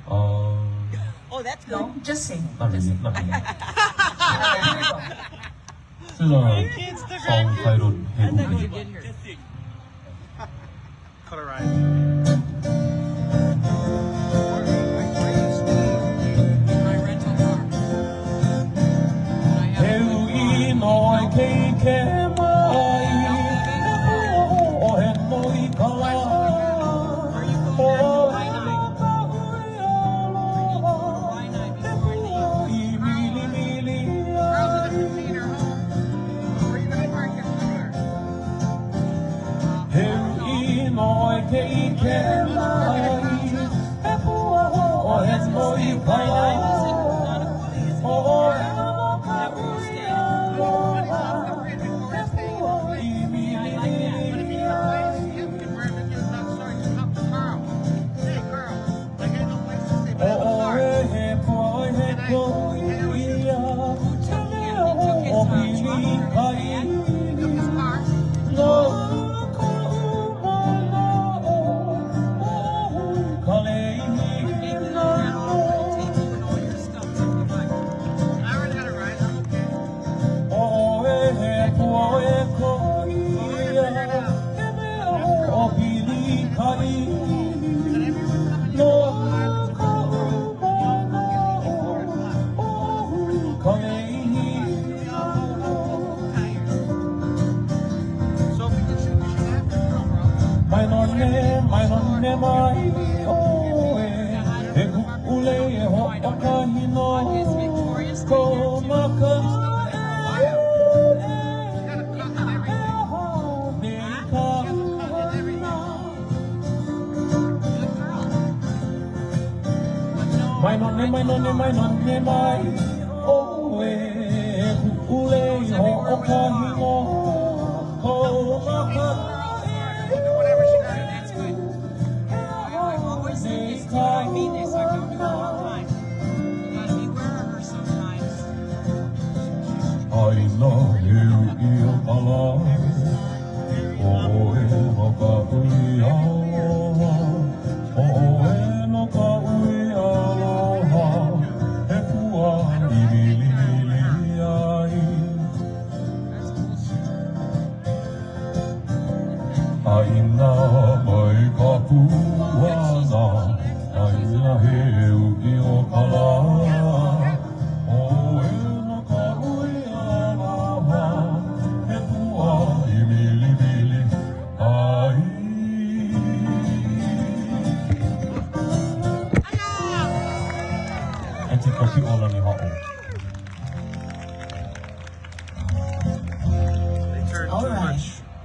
Oh, that's good. No, just sing. Not really, not really. Alright, here we go. This is a song titled Hey Booby.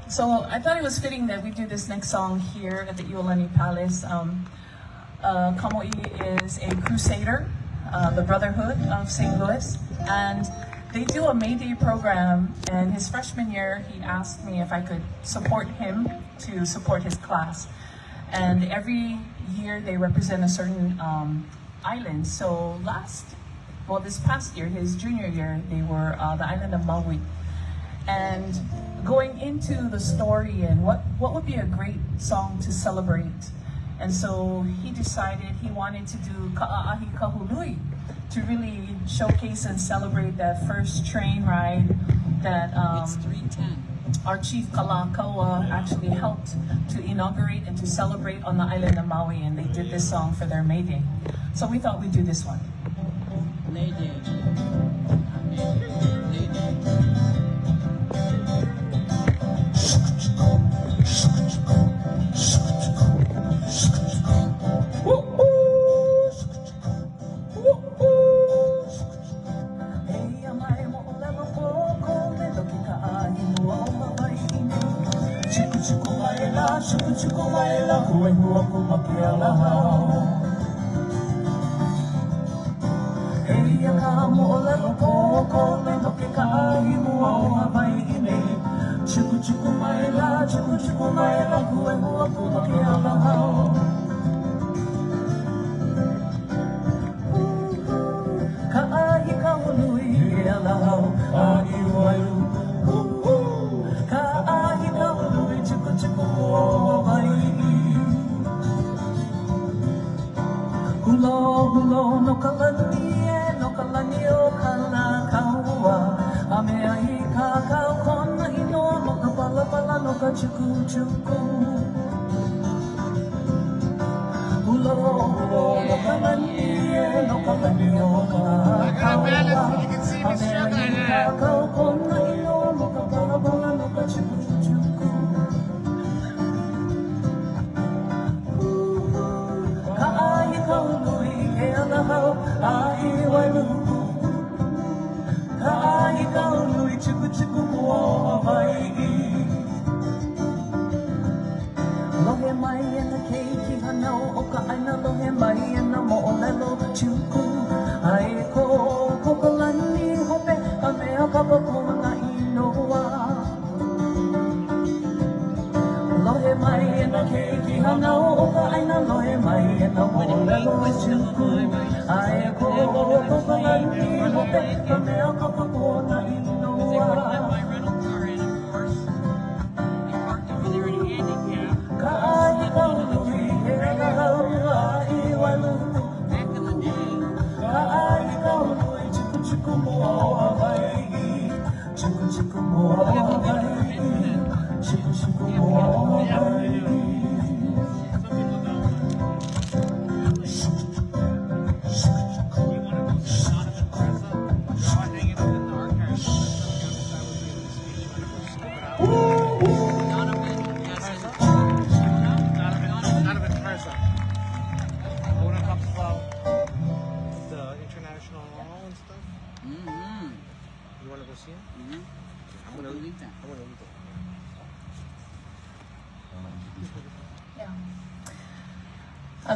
So I thought it was fitting that we do this next song here at the Iolani Palace. Kamo'i is a crusader, the Brotherhood of St. Louis, and they do a May Day program, and his freshman year he asked me if I could support him to support his class. And every year they represent a certain island. So this past year, his junior year, they were the island of Maui. And going into the story and what would be a great song to celebrate. And so he decided he wanted to do Ka'ahi Kahului to really showcase and celebrate that first train ride that our chief Kalakaua actually helped to inaugurate and to celebrate on the island of Maui, and they did this song for their May Day. So we thought we'd do this one. May Day.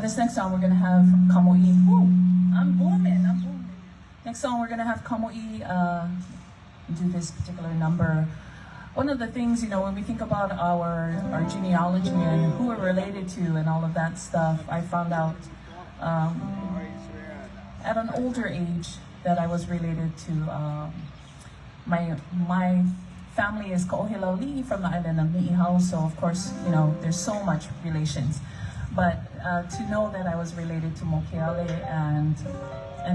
This next song we're gonna have Kamo'i. I'm booming. Next song we're gonna have Kamo'i do this particular number. One of the things, you know, when we think about our genealogy and who we're related to and all of that stuff, I found out at an older age that I was related to my family is Ka'ohilauli from the island of Ni'ihau, so of course, you know, there's so much relations. But to know that I was related to Mokeale and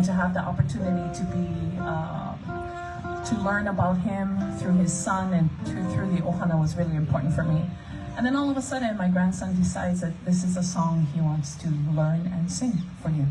to have the opportunity to be to learn about him through his son and through the ohana was really important for me. And then all of a sudden, my grandson decides that this is a song he wants to learn and sing for you.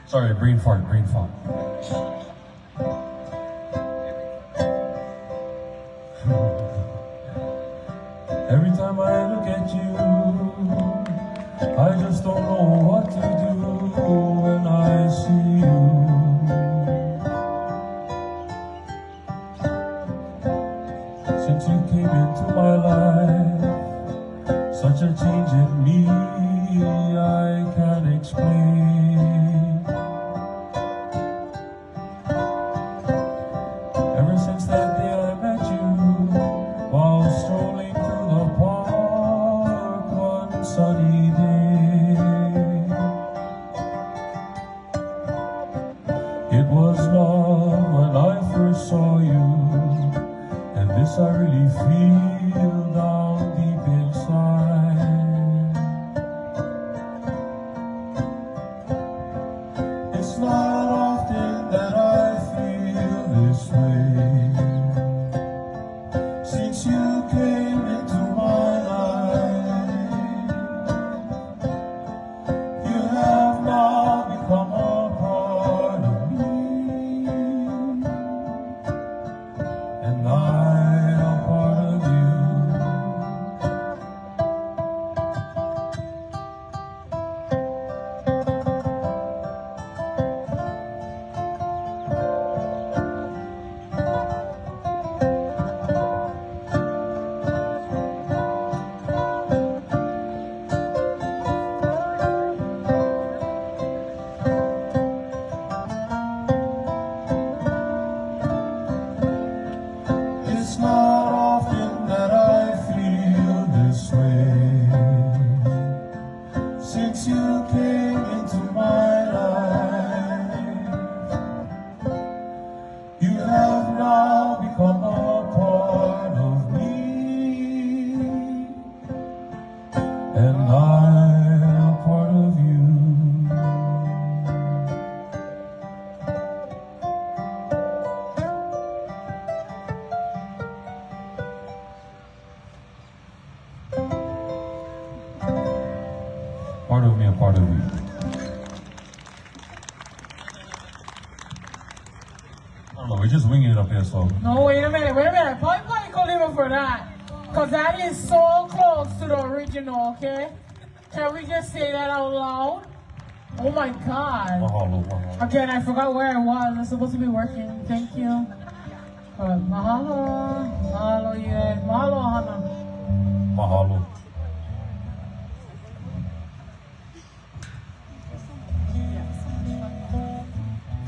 Sorry, brain fart. Every time I look at you, I just don't know what to do when I see you. Since you came into my life, such a change in me I can't explain. It was love when I first saw you, and this I really feel down deep inside. It's not often that I feel this way. Since you came into my life, you have now become a part of me, and I am part of you. It's not often that I feel this way. Since you came into my life, you have now become a part of me, and I am part of you. Part of me, a part of you. I don't know, we're just winging it up here, so. No, wait a minute. Probably call him for that. Because that is so close to the original, okay? Can we just say that out loud? Oh my God. Mahalo, mahalo. Again, I forgot where I was. I'm supposed to be working. Thank you. Mahalo. Mahalo, yeah. Mahalo, Hana. Mahalo.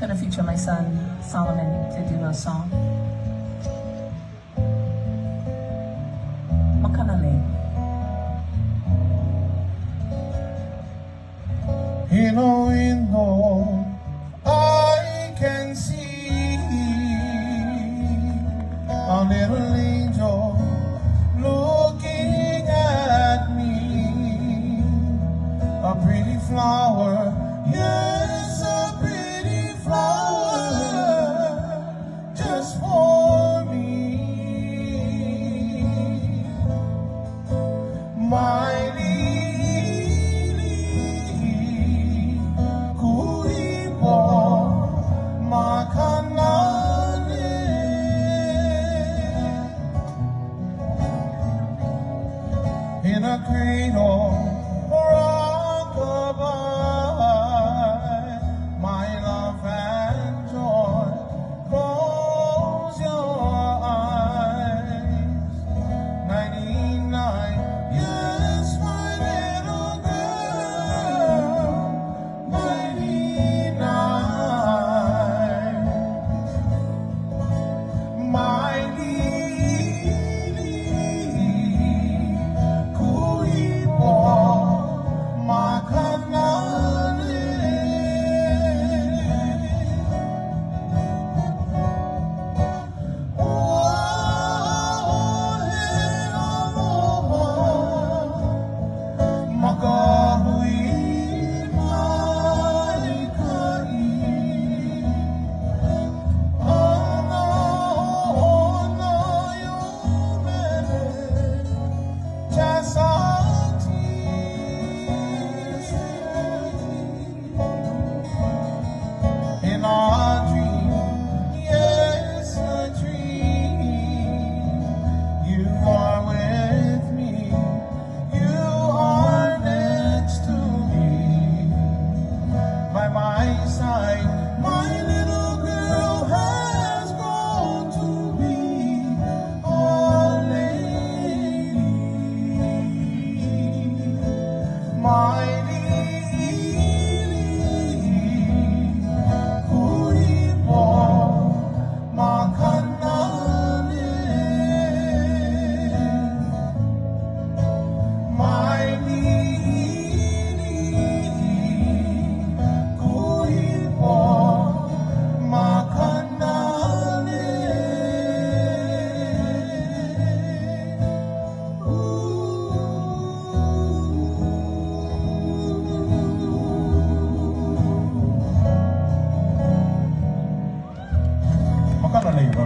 Gonna feature my son Solomon to do a song. Makanale. In a window, I can see a little angel looking at me. A pretty flower, yes, a pretty flower, just for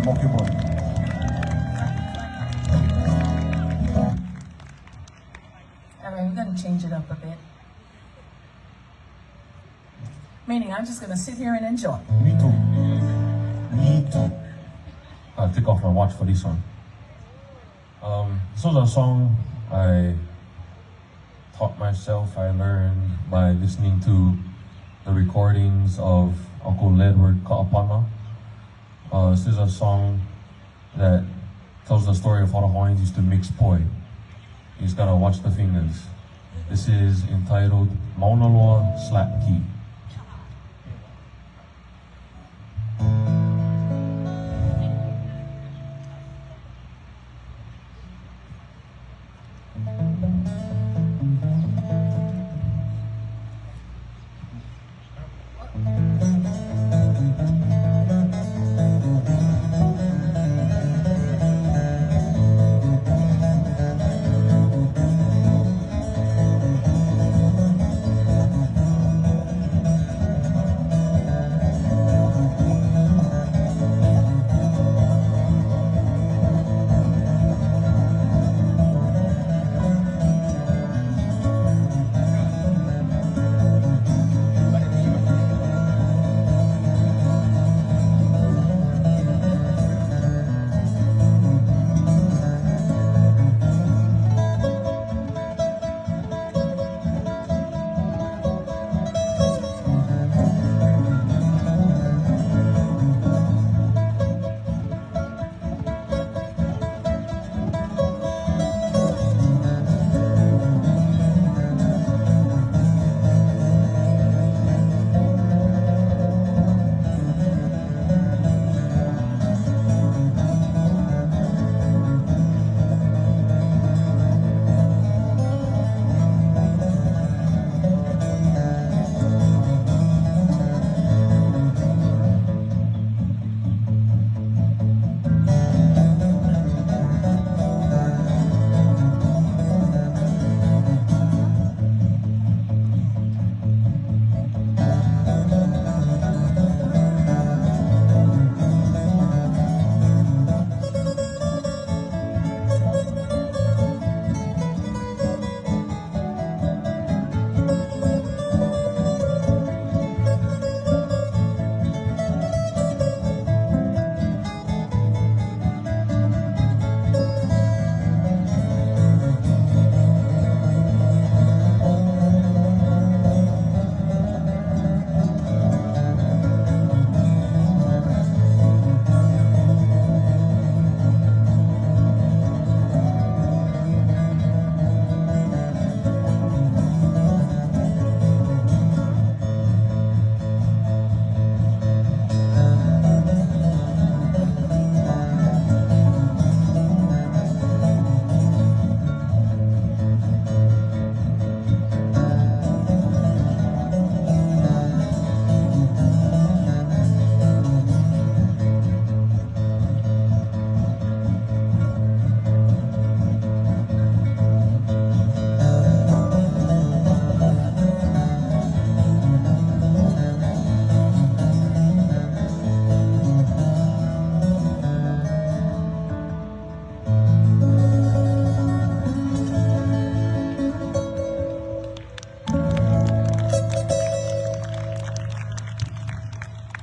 Mokibon. Alright, we're gonna change it up a bit. Meaning I'm just gonna sit here and enjoy. Me too. Me too. I'll take off my watch for this one. This was a song I taught myself. I learned by listening to the recordings of Uncle Edward Ka'apana. This is a song that tells the story of how the Hawaiians used to mix poi. You just gotta watch the fingers. This is entitled Mauna Loa Slap Key.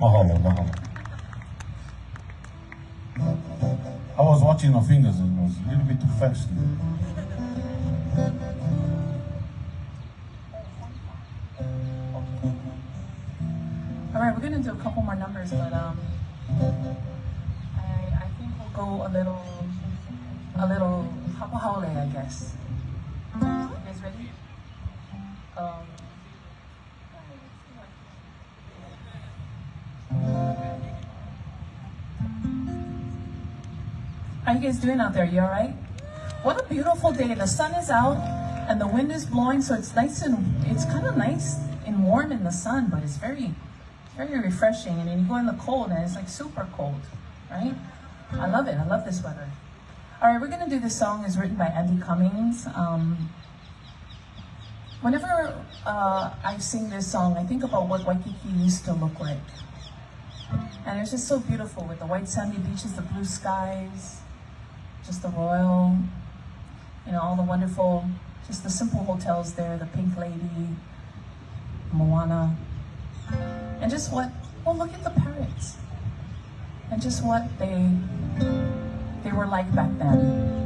Mahalo, mahalo. I was watching my fingers and it was a little bit too fast. Alright, we're gonna do a couple more numbers, but I think we'll go a little hapahaole, I guess. You guys ready? How you guys doing out there? You alright? What a beautiful day. The sun is out and the wind is blowing, so it's nice and it's kind of nice and warm in the sun, but it's very refreshing. And then you go in the cold and it's like super cold, right? I love it. I love this weather. Alright, we're gonna do this song. It's written by Andy Cummings. Whenever I sing this song, I think about what Waikiki used to look like. And it was just so beautiful with the white sandy beaches, the blue skies, just the royal, you know, all the wonderful, just the simple hotels there, the Pink Lady, Moana, and just what, well, look at the parrots, and just what they were like back then.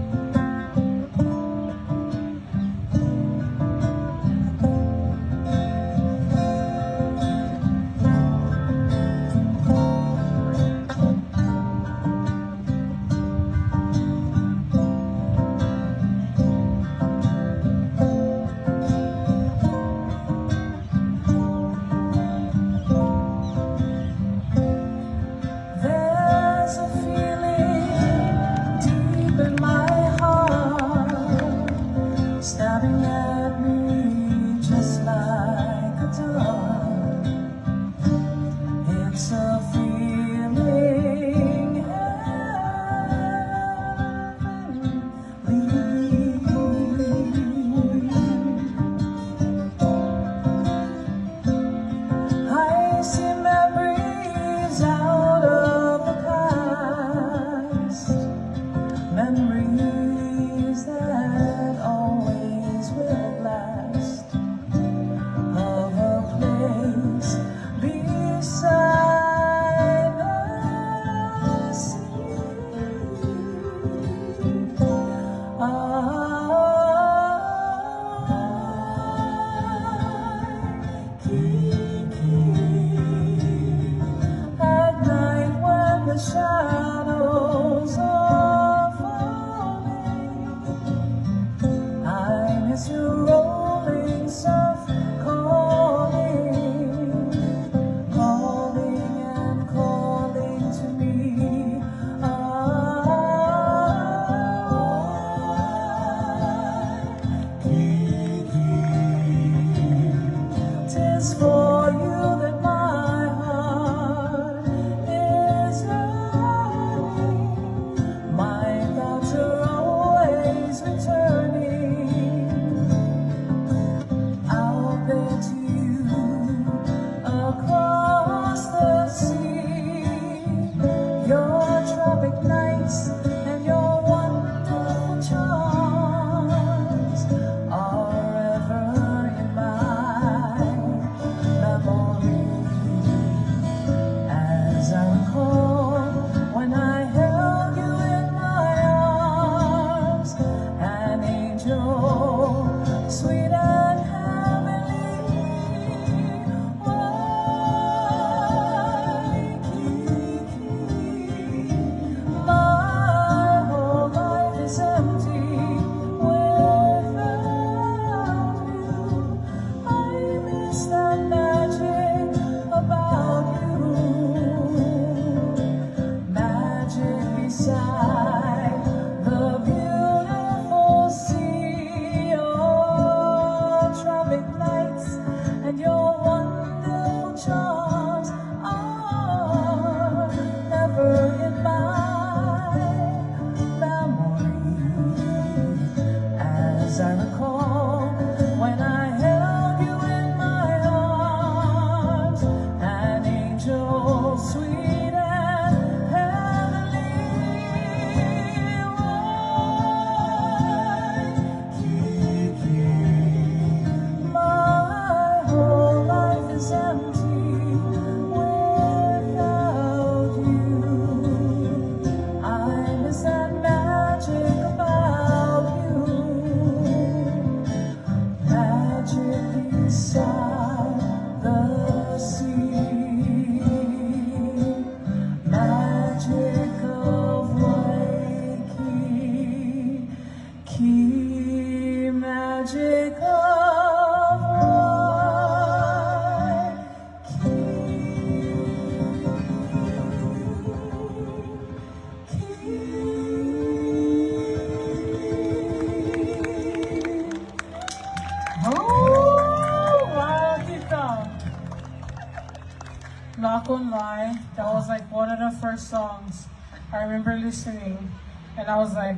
Not gonna lie, that was like one of the first songs I remember listening, and I was like,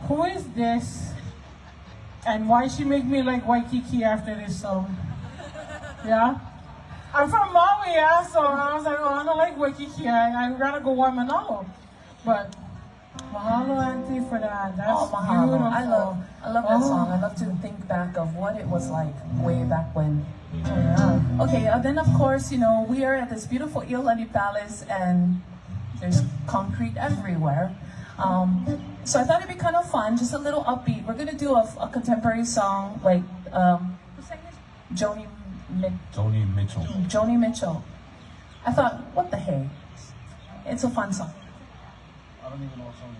who is this? And why she make me like Waikiki after this song? Yeah? I'm from Maui, yeah, so I was like, oh, I don't like Waikiki. I'd rather go Waimanalo. But mahalo, Auntie, for that. That's mahalo. beautiful. I love that song. I love to think back of what it was like way back when. Okay, then of course, you know, we are at this beautiful Iolani Palace and there's concrete everywhere. So I thought it'd be kind of fun, just a little upbeat. We're gonna do a contemporary song like who sang this? Joni Mitchell. Joni Mitchell. I thought, what the hey? It's a fun song. I don't even know what song.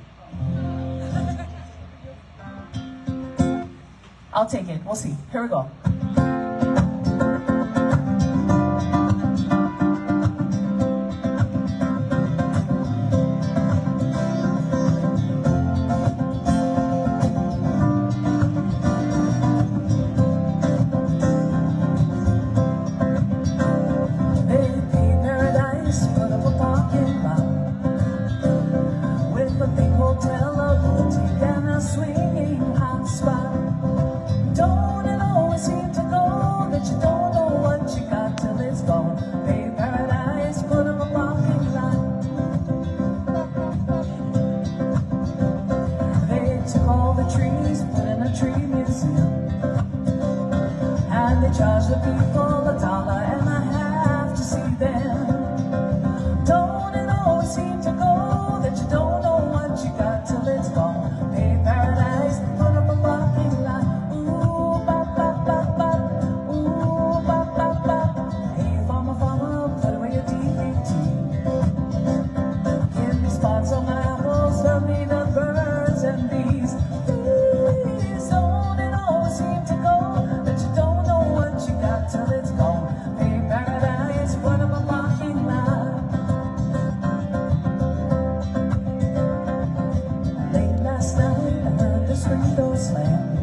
I'll take it. We'll see. Here we go. Charge the people $1 and I have to see them. Don't it always seem to go that you don't know what you got till it's gone? Pay paradise, put up a parking lot. Ooh, ba ba ba ba. Ooh, ba ba ba. Hey, farmer, put away your DDT. Give me spots on my apples, serve me the birds and bees. Please, don't it always seem to go that you don't know what you got till it's gone. Pay paradise, put up a parking lot. Late last night, I heard the screen door slam,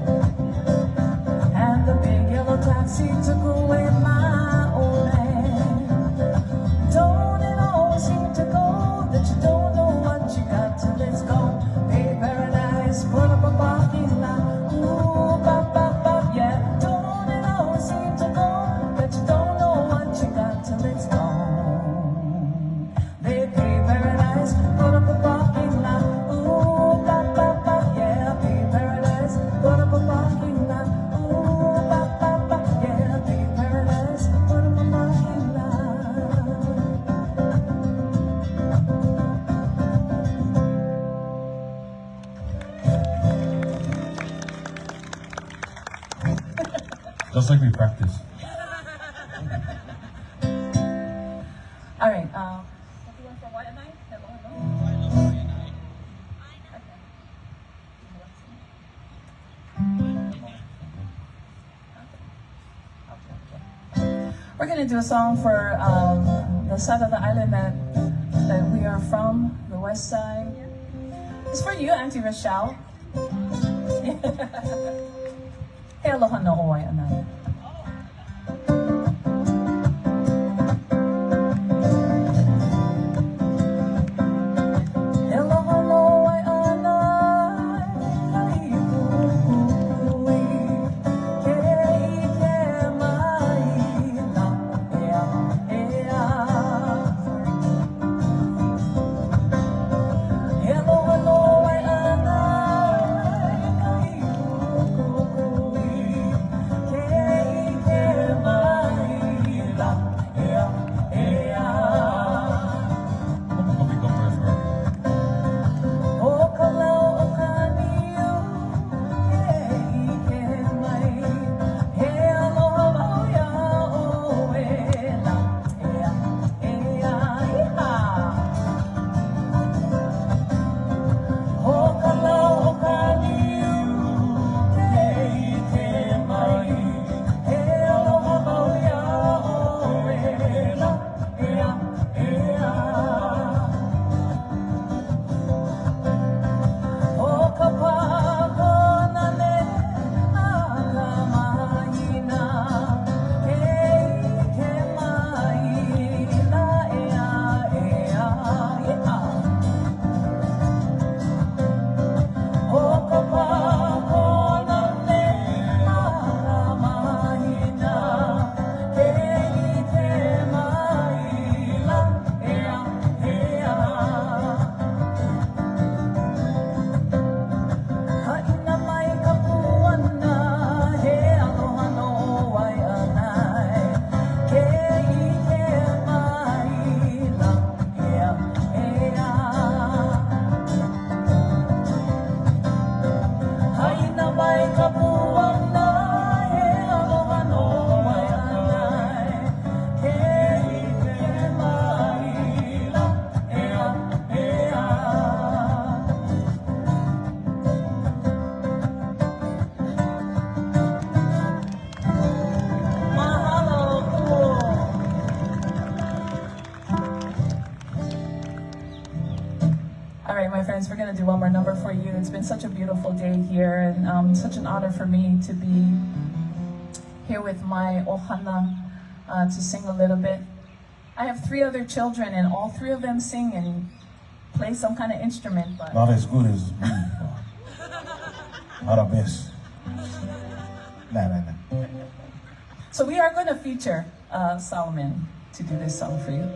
and the big yellow taxi took away my old man. Don't it always seem to go that you don't know what you got till it's gone? Pay paradise, put up a parking lot. Ooh, ba ba ba, yeah. Don't it always seem to go that you don't know what you got till it's gone? They pay paradise, put up a parking lot. Ooh, ba ba ba, yeah. Pay paradise, put up a parking lot. Ooh, ba ba ba, yeah. Pay paradise, put up a parking lot. Just like we practice. All right. What do you want for Hawaiian night? Hello. We're gonna do a song for the side of the island that we are from, the west side. It's for you, Auntie Rochelle. Hey, aloha no Hawaiian night. Yeah. right, my friends, we're going to do one more number for you. It's been such a beautiful day here, and such an honor for me to be here with my ohana to sing a little bit. I have 3 other children, and all 3 of them sing and play some kind of instrument. But Not as good as me. Not the best. Nah. So we are going to feature Solomon to do this song for you.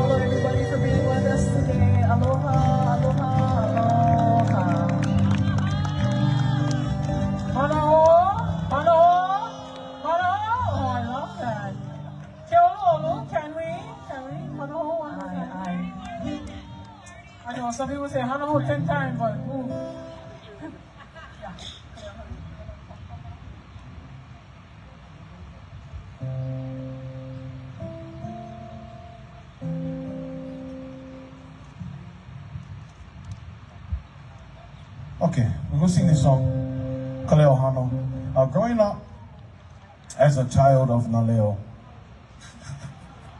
Mahalo everybody for being with us today. Aloha, aloha, aloha. Hello, hello, hello. Oh, I love that. Keolo, can we? Hello, I know some people say hello 10 times, but ooh. Yeah. Okay, we're gonna sing this song, Kaleo Hano. Growing up as a child of Naleo,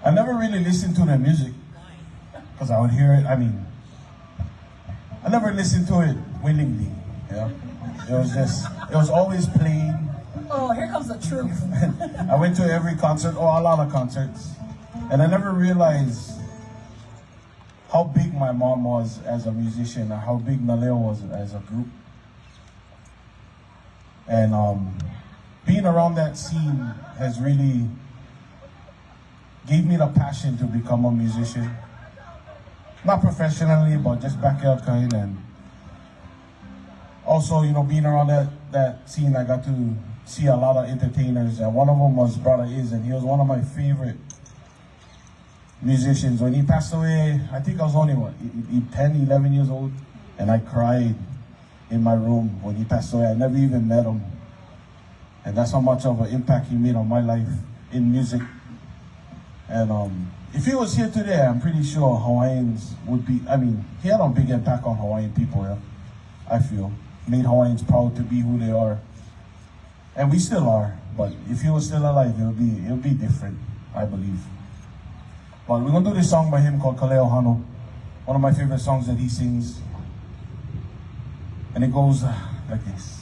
I never really listened to their music because I would hear it. I never listened to it willingly. Yeah, it was always playing. Oh, here comes the truth. I went to every concert, or a lot of concerts, and I never realized how big my mom was as a musician, and how big Naleo was as a group. And being around that scene has really gave me the passion to become a musician. Not professionally, but just backyard kind. And also, being around that scene, I got to see a lot of entertainers. And one of them was Brother Iz, and he was one of my favorite musicians. When he passed away, I think I was only 10, 11 years old, and I cried in my room when he passed away. I never even met him, and that's how much of an impact he made on my life in music. And if he was here today, I'm pretty sure Hawaiians would be, he had a big impact on Hawaiian people, yeah, I feel. Made Hawaiians proud to be who they are. And we still are, but if he was still alive, it'll be different, I believe. But we're gonna do this song by him called Kaleo Hano, one of my favorite songs that he sings. And it goes like this.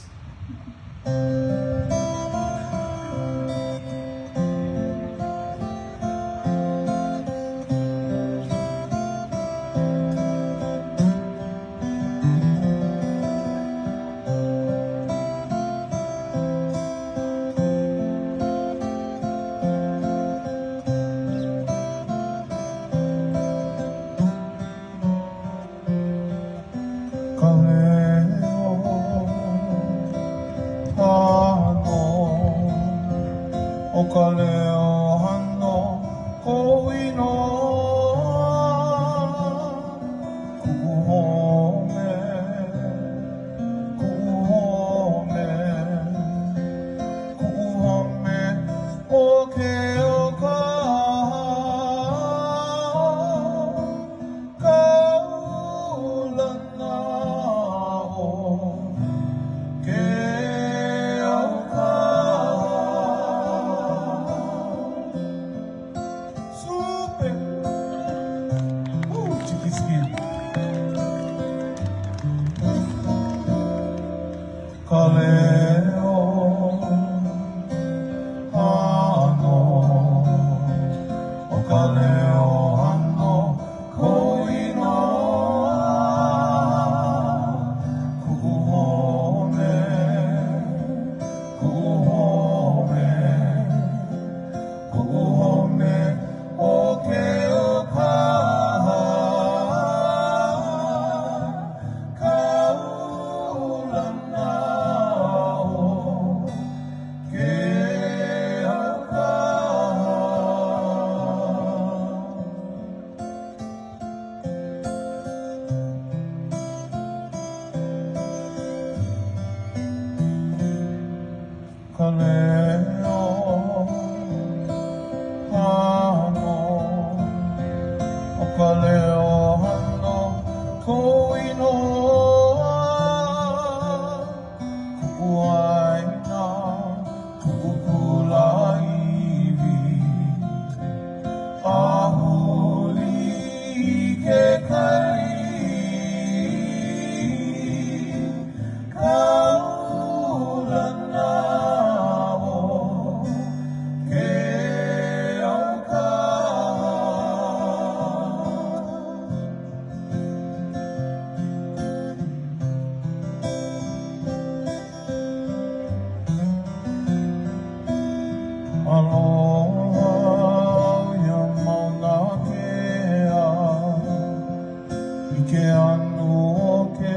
Ike anu ke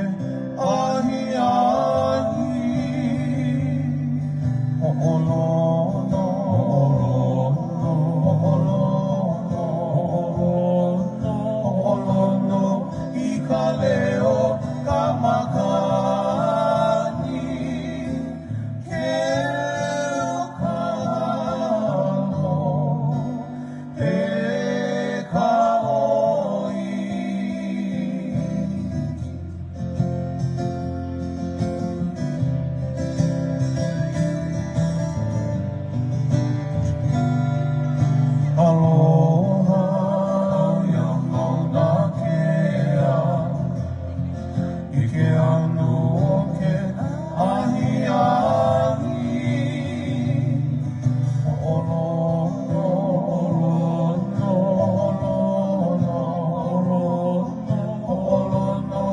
ahi ahi Ho'olono Ho'olono I ka leo ka makani Ke o ka hano He ka oi Aloha ya mauna kea Ike anu o ke ahi ahi Ho'olono Ho'olono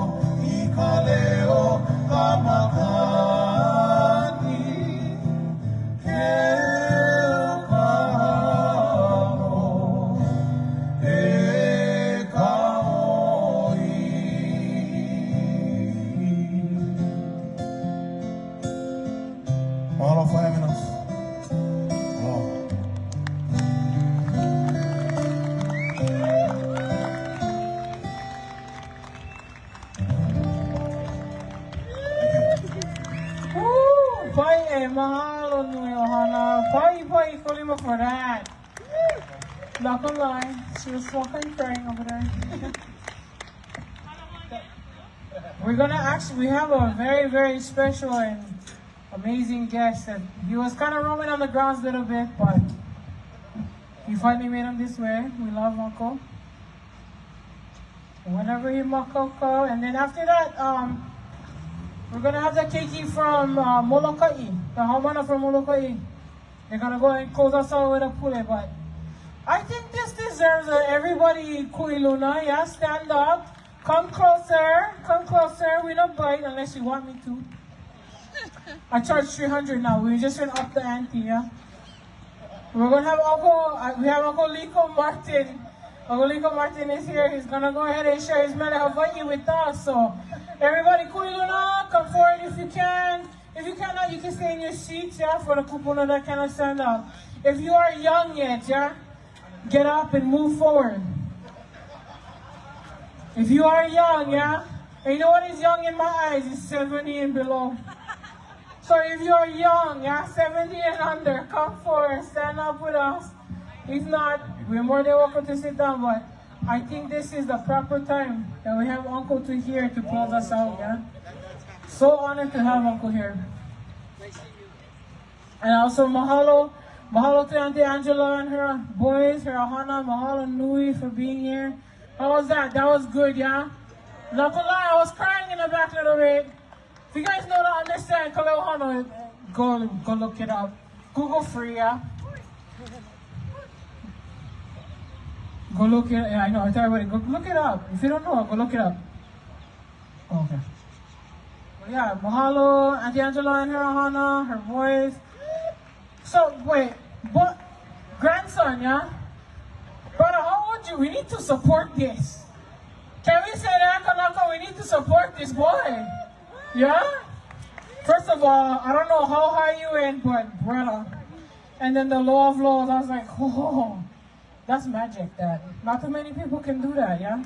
I ka leo ka makani Ke o ka hano He ka oi Mahalo for having us. Aloha. Woo! Pai mahalo nui ohana. Pai kolima for that. Not gonna lie, she was fucking crying over there. We have a very, very special and amazing guest that he was kind of roaming on the grounds a little bit, but he finally made him this way. We love Uncle. Whenever he makoko, and then after that, we're gonna have the keiki from Molokai, the Hawana from Molokai. They're gonna go and close us out with a pule, but I think this deserves everybody kuiluna, yeah? Stand up. Come closer. We don't bite unless you want me to. I charge 300 now. We just went up the ante, yeah? We're gonna have we have Uncle Lico Martin. Uncle Lico Martin is here. He's gonna go ahead and share his mele Hawaii with us. So everybody kuiluna, come forward if you can. If you cannot, you can stay in your seats, yeah, for the kupuna that cannot stand up. If you are young yet, yeah, get up and move forward. If you are young, yeah, and you know what is young in my eyes? It's 70 and below. So if you are young, yeah, 70 and under, come forward, stand up with us. If not, we're more than welcome to sit down, but I think this is the proper time that we have Uncle to here to close us out, yeah? So honored to have Uncle here. And also mahalo to Auntie Angela and her boys, her ahana, mahalo nui for being here. How was that? That was good, yeah? Not gonna lie, I was crying in the back a little bit. If you guys know to understand Kaleo Hano, go look it up. Google free, yeah? Go look it, yeah, I know, I tell everybody, go look it up. If you don't know, go look it up. Okay. Well, yeah, mahalo, Auntie Angela and her ahana, her boys. So, wait, but, grandson, yeah? Brother, how would you, we need to support this. Can we say that, Kanaka, we need to support this boy? Yeah? First of all, I don't know how high you went, but brother. And then the law of laws, I was like, oh, that's magic, that. Not too many people can do that, yeah?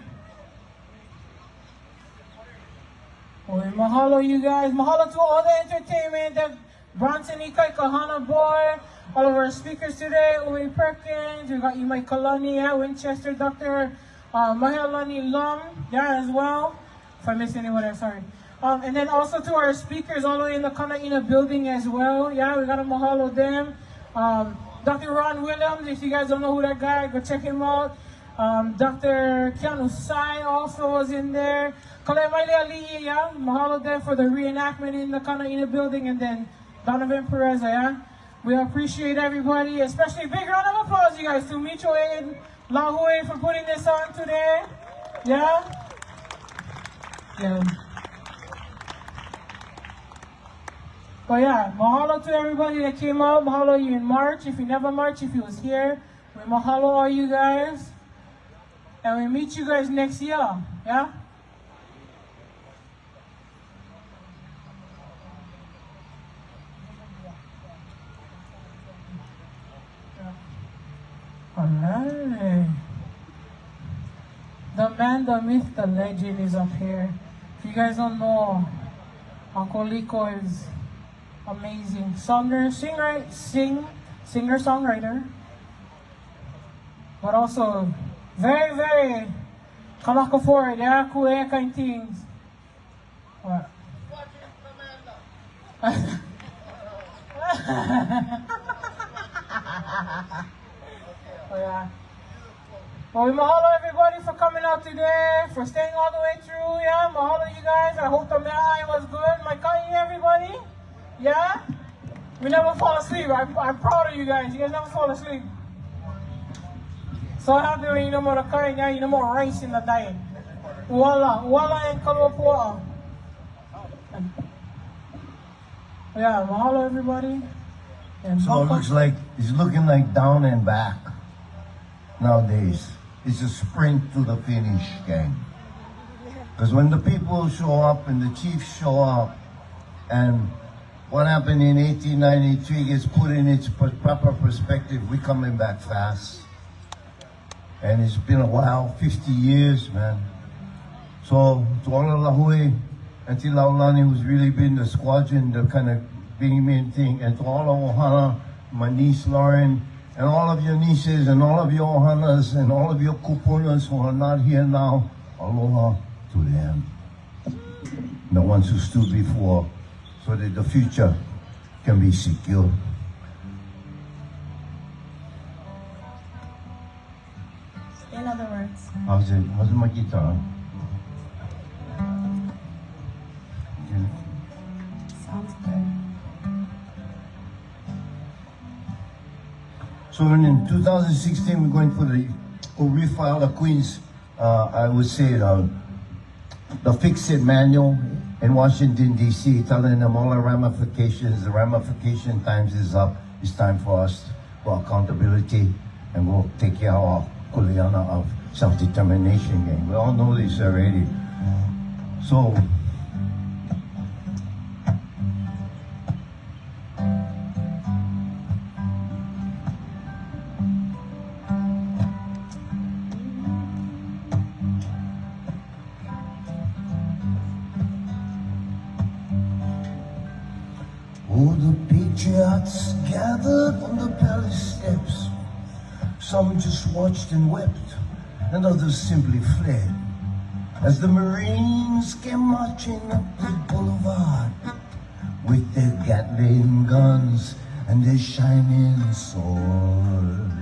Well, mahalo you guys. Mahalo to all the entertainment, the Bronson Ikai Kahana boy, all of our speakers today, Umi Perkins, we got Imai Kalani, yeah, Winchester, Dr. Mahalani Lum, yeah, as well. If I missed anyone, I'm sorry. And then also to our speakers all the way in the Kanaina building as well. Yeah, we got to mahalo them. Dr. Ron Williams, if you guys don't know who that guy, go check him out. Dr. Keanu Sai also was in there. Kalemaile Ali, yeah, mahalo them for the reenactment in the Kanaina building. And then Donovan Perez, yeah. We appreciate everybody, especially big round of applause, you guys, to Micho and Lahui for putting this on today. Yeah? Yeah. But yeah, mahalo to everybody that came out. Mahalo you in March. If you never march, if you was here, we mahalo all you guys. And we meet you guys next year. Yeah? man, the myth, the legend is up here. If you guys don't know, Uncle Lico is amazing. Singer-songwriter. But also very, very kalaka forward, yeah, cool kind of things. What? Oh, yeah. Well, we mahalo everybody for coming out today, for staying all the way through, yeah. Mahalo you guys. I hope the meal was good. My ka'i, everybody. Yeah? We never fall asleep. I'm proud of you guys. You guys never fall asleep. So happy when you know more ka'i, yeah, you know more rice in the diet. Uwala and kalua. Yeah, mahalo everybody. And so it looks like it's looking like down and back nowadays. It's a sprint to the finish, gang. Because when the people show up and the chiefs show up, and what happened in 1893 gets put in its proper perspective, we're coming back fast. And it's been a while, 50 years, man. So to all of Lahui and Tilaulani, who's really been the squadron, the kind of being main thing, and to all of Ohana, my niece Lauren, and all of your nieces, and all of your Ohanas, and all of your kupunas who are not here now, aloha to them. The ones who stood before, so that the future can be secure. In other words. How's it? How's my guitar? Sounds good. So in 2016, we're going for refile the Queen's, I would say, the fix-it manual in Washington, D.C., telling them all the ramifications. The ramification times is up. It's time for us for accountability, and we'll take care of our kuleana of self-determination game. We all know this already. So, oh, the patriots gathered on the palace steps. Some just watched and wept, and others simply fled as the Marines came marching up the boulevard with their Gatling guns and their shining swords.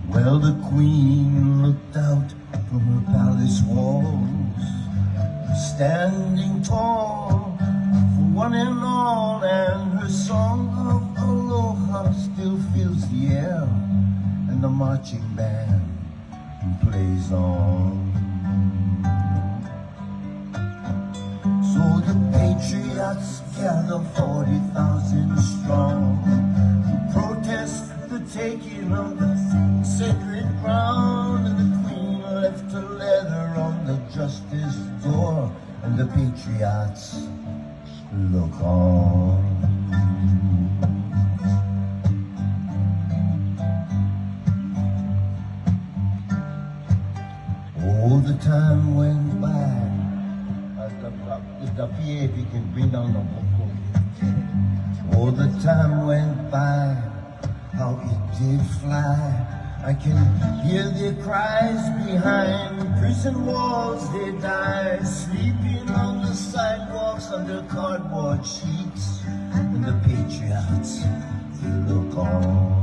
Well, the Queen looked out from her palace walls, standing tall for one and all, and her song of aloha still fills the air, and the marching band plays on. So the patriots gather 40,000 strong to protest the taking of the sacred crown, and the Queen left a letter on the justice door, and the patriots look on. Oh, the time went by. The PA, if you can bring down the book. Oh, the time went by, how it did fly. I can hear their cries behind prison walls. They die, sleeping on the sidewalks under cardboard sheets, and the patriots, they look on.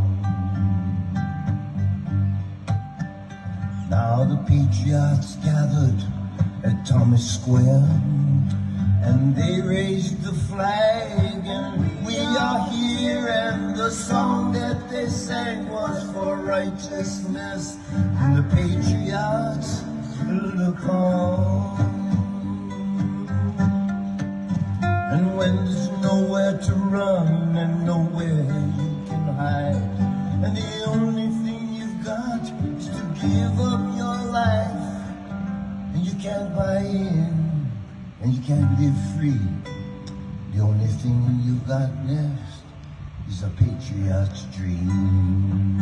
Now the patriots gathered at Thomas Square, and they raised the flag, and we are here, and the song that they sang was for righteousness, and the patriots look on. And when there's nowhere to run and nowhere you can hide, and the only thing you've got is to give up your life, and you can't buy in, and you can't live free. The only thing you got left is a patriot's dream.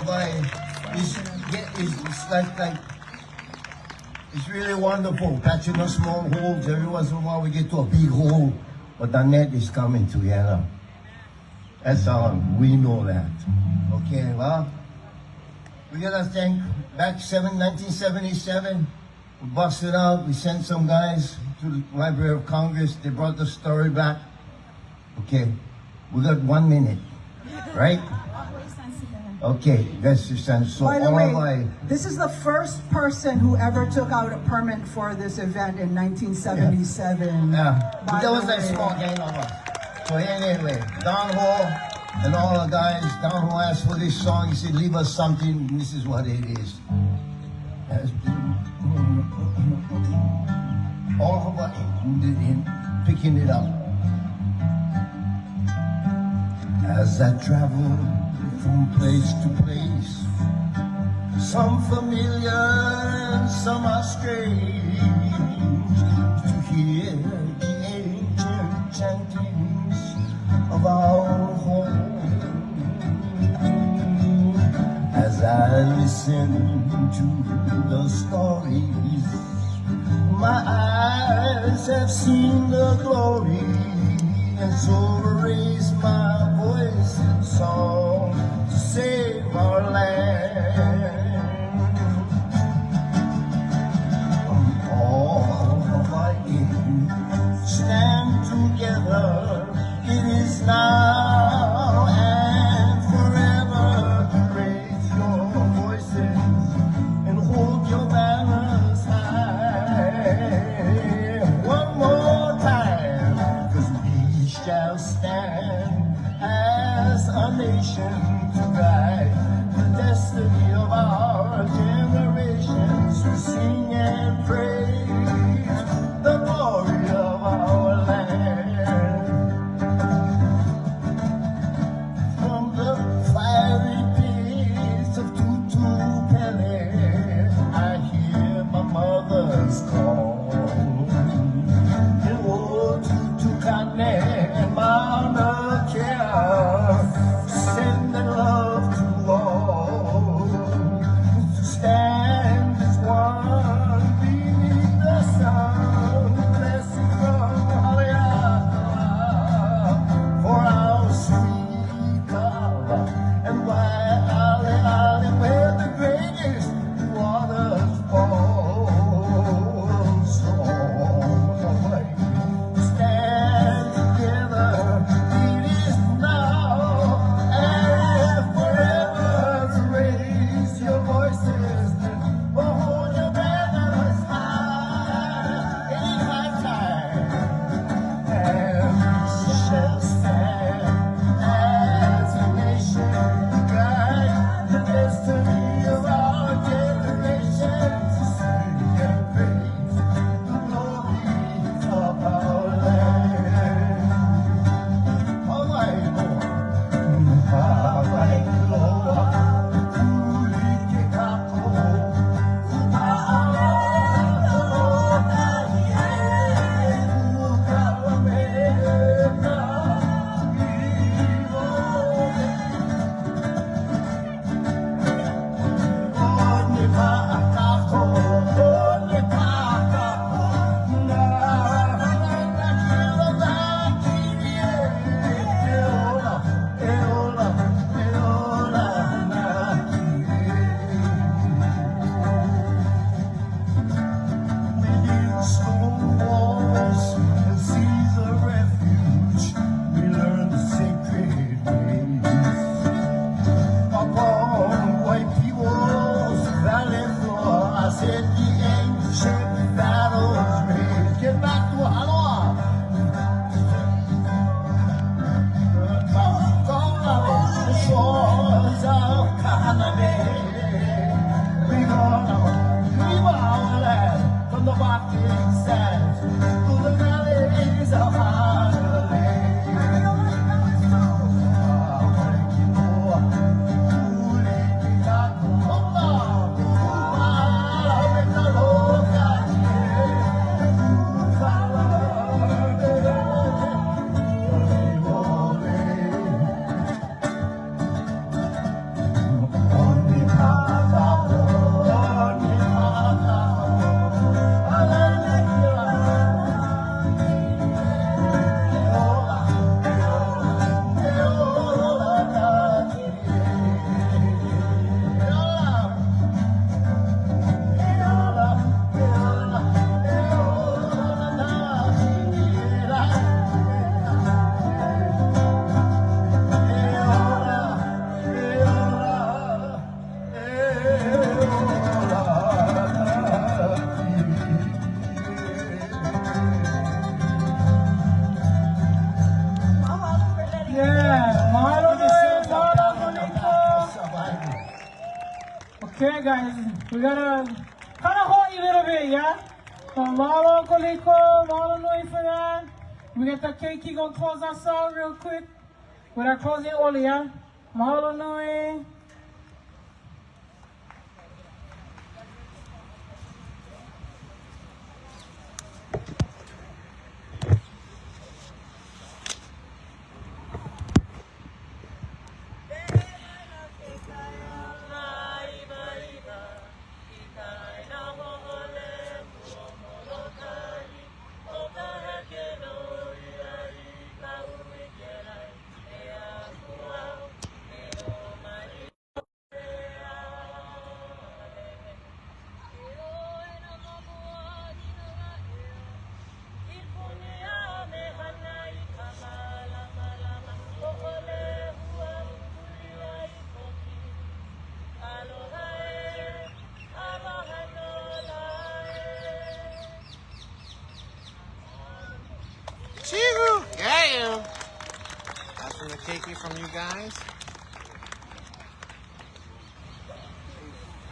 Hawaii. It's like it's really wonderful. Catching the small holes. Every once in a while we get to a big hole, but the net is coming together. That's all. We know that. Okay, well, we gotta thank back 1977. We busted out. We sent some guys to the Library of Congress. They brought the story back. Okay, we got 1 minute, right? Okay, that's just so. By the way, this is the first person who ever took out a permit for this event in 1977. Yeah, but that was that small gang of us. So anyway, Don Ho and all the guys, Don Ho asked for this song. He said, leave us something, and this is what it is. All Hawaii included in picking it up. As I travel from place to place, some familiar and some are strange, to hear the ancient chantings of our home. As I listen to the stories, my eyes have seen the glory, and so raise my voice in song to save our land. All Hawaii, stand together. It is now and forever to raise your voices and hold your banners high. One more time, 'cause we shall stand as a nation to guide the destiny of our generations, to sing and praise the glory of our land. From the fiery pits of Tutupele, I hear my mother's call. And oh, Tutukane and Mauna Kea, sending love to all, to stand as one beneath the sun. Blessing from Haleakala for our sweet love, and why Ale where the greatest waters fall. So stand together. It is now and forever to raise your voices and hold your banners high. It is high time, and we shall stand as a nation to guide the destiny of our generations, to sing and praise the glory of our land. Hawaii loa, Hawaii loa, tuli ke kako, stone walls and seas of refuge, we learn the sacred ways. Upon white people's valley floor, I said the ancient battles raged. Get back to Aloha. From the shores of Kahana, we gonna leave our land from the rocking sands to the valleys of Honolulu. On Okay, guys, we gotta kind of hold you a little bit, yeah? So, mahalo koliko, mahalo nui for that. We get the keiki gonna close us out real quick with our closing oli, yeah? Mahalo nui. Chihu! Yeah! That's from the keiki from you guys.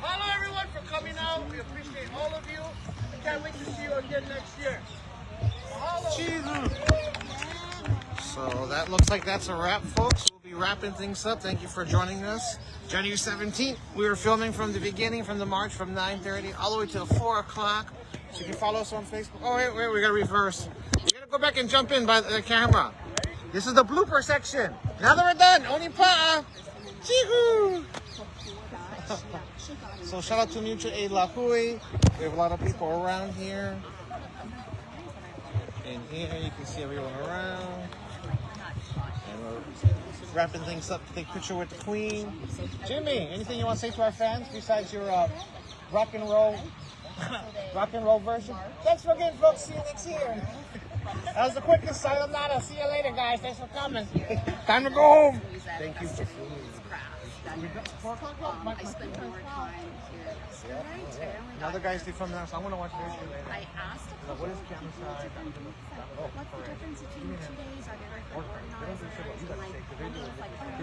Hello everyone for coming out. We appreciate all of you. I can't wait to see you again next year. Mahalo. So that looks like that's a wrap, folks. We'll be wrapping things up. Thank you for joining us. January 17th, we were filming from the beginning, from the march, from 9:30 all the way till 4 o'clock. So you can follow us on Facebook. Oh, wait, we gotta reverse. We gotta go back and jump in by the camera. This is the blooper section. Now that we're done, Onipa'a. Chihu! So shout out to Mutual Aid Lahui. We have a lot of people around here. In here, you can see everyone around. And we're wrapping things up to take a picture with the Queen. Jimmy, anything you want to say to our fans besides your rock and roll version? Thanks for again, folks. See you next year. That was the quickest sayonara. See you later, guys. Thanks for coming. Time to go home. Thank you. I spend more time here. Another guys do from there, so I want to watch this later. I asked a couple of people different groups, like, what's the difference between the 2 days? Are there like organizers? And like, one day was like, oh,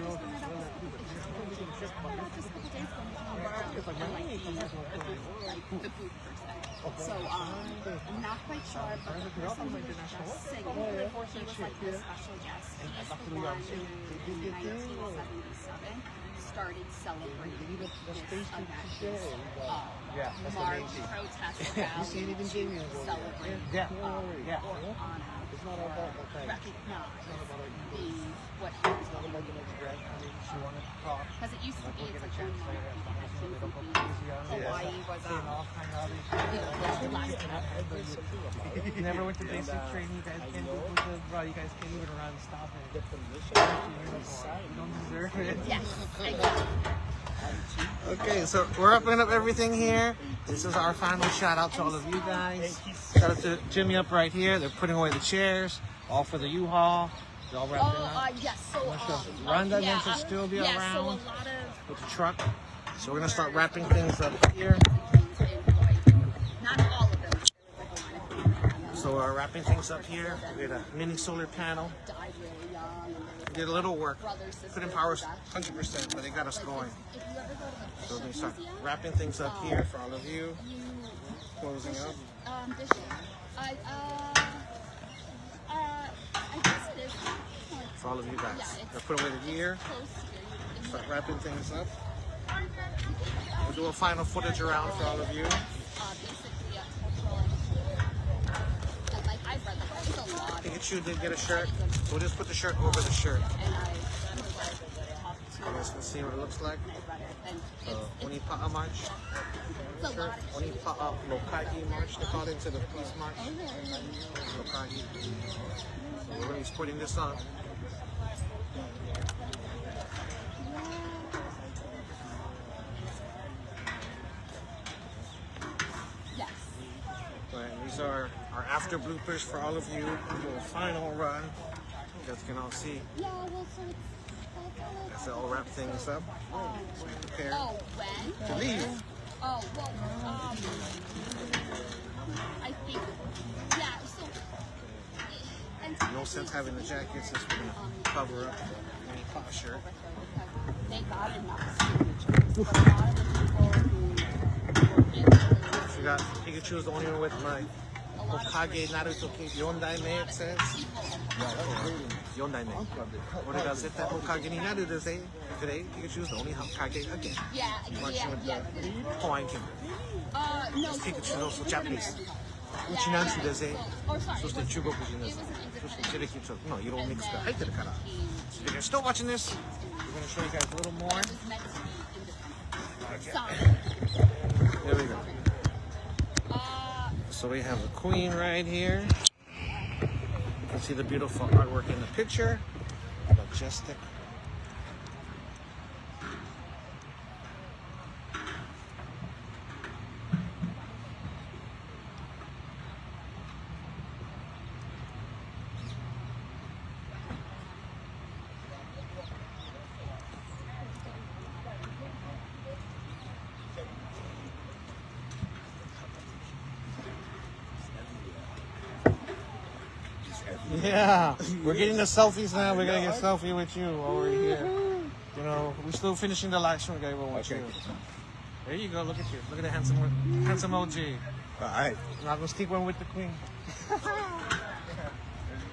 we're just going to have just a couple days going and like, the food person. So, I'm not quite sure, but the person who was just singing, he was like the special guest. He's the one who, in 1977, started celebrating this event, march, protest, rally, to celebrate or honor or recognize what happened. Because it used to be, it's like one monarchy that had kings and queens. Hawaii was the last time. You never went to basic training, you guys can't you guys can't even run, stop it. You don't deserve it. Yes, exactly. Okay, so we're wrapping up everything here. This is our final shout out to all of you guys. Shout out to Jimmy up right here. They're putting away the chairs, all for the U-Haul. They're all wrapping up. Yes, so Rhonda should still be around so a lot of, with the truck. So we're gonna start wrapping things up here. not all of them. So we're wrapping things up here. We had a mini solar panel. Died really young. Did a little work. Couldn't power us 100%, but they got us going. So we're gonna start wrapping things up here for all of you. Closing up. I guess it is. For all of you guys. They're putting away the gear. Start wrapping things up. We'll do a final footage around for all of you. Pikachu did get a shirt. We'll just put the shirt over the shirt. You guys can see what it looks like. Onipa'a March. Shirt. Onipa'a Lokahi March. They call it instead of Peace March. Lokahi. So we're going to be putting this on. Yes. And these are our after bloopers for all of you. Do a final run. You guys can all see. Yeah, well, so it's As I'll wrap things up. Prepare when? to leave. Oh, well, I think, yeah, so, and No sense having the jacket since we're going to cover up the Onipa'a shirt. thank God enough. A lot of the people who got Pikachu is the only one with my Hokage Naruto cape. Yondaime, it says. Yondaime. Orega zeta Hokage ni naru desu. Today, Pikachu is the only Hokage again. Marching with the Hawaiian Kingdom. No. Pikachu is also Japanese. Uchinanchu desu. So the Chugoku desu. So the Shireki. No, you don't mix the height of the kara. So if you're still watching this, we're going to show you guys a little more. There we go. So we have the Queen right here. You can see the beautiful artwork in the picture. Majestic. Yeah, we're getting the selfies now. We're gonna get a selfie with you while we're here. You know, we're still finishing the live stream, guys. Okay. There you go. Look at you. Look at the handsome OG. All right. Now let's take one with the Queen. There you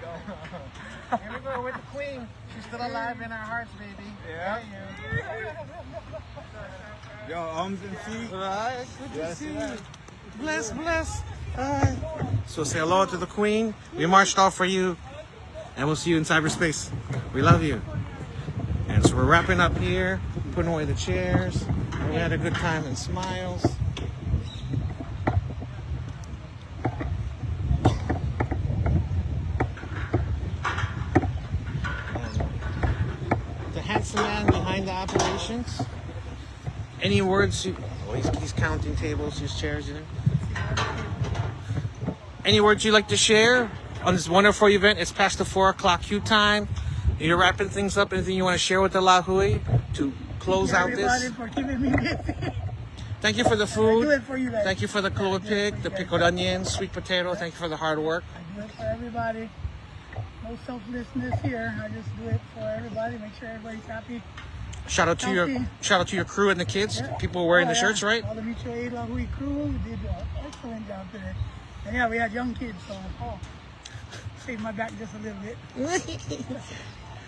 go. Here we go with the Queen. She's still alive in our hearts, baby. Yeah. Yo, arms and feet. All right. Good to see you. Bless, bless. Alright. So say hello to the Queen. We marched off for you. And we'll see you in cyberspace. We love you. And so we're wrapping up here, putting away the chairs. And we had a good time and smiles. And the handsome man behind the operations. Any words you... Oh, he's counting tables, his chairs, you know. Any words you'd like to share on this wonderful event? It's past the 4 o'clock queue time. You're wrapping things up. Anything you want to share with the Lahui to close out this? Thank you for keeping me busy. Thank you for the food. I do it for you guys. Thank you for the kloa pig, the pickled onions, sweet potato. Thank you for the hard work. I do it for everybody. No selflessness here. I just do it for everybody. Make sure everybody's happy. Shout out to your crew and the kids. Yeah. People wearing the shirts, right? All the Mutual Aid Lahui crew did an excellent job today. And yeah, we had young kids, so saved my back just a little bit.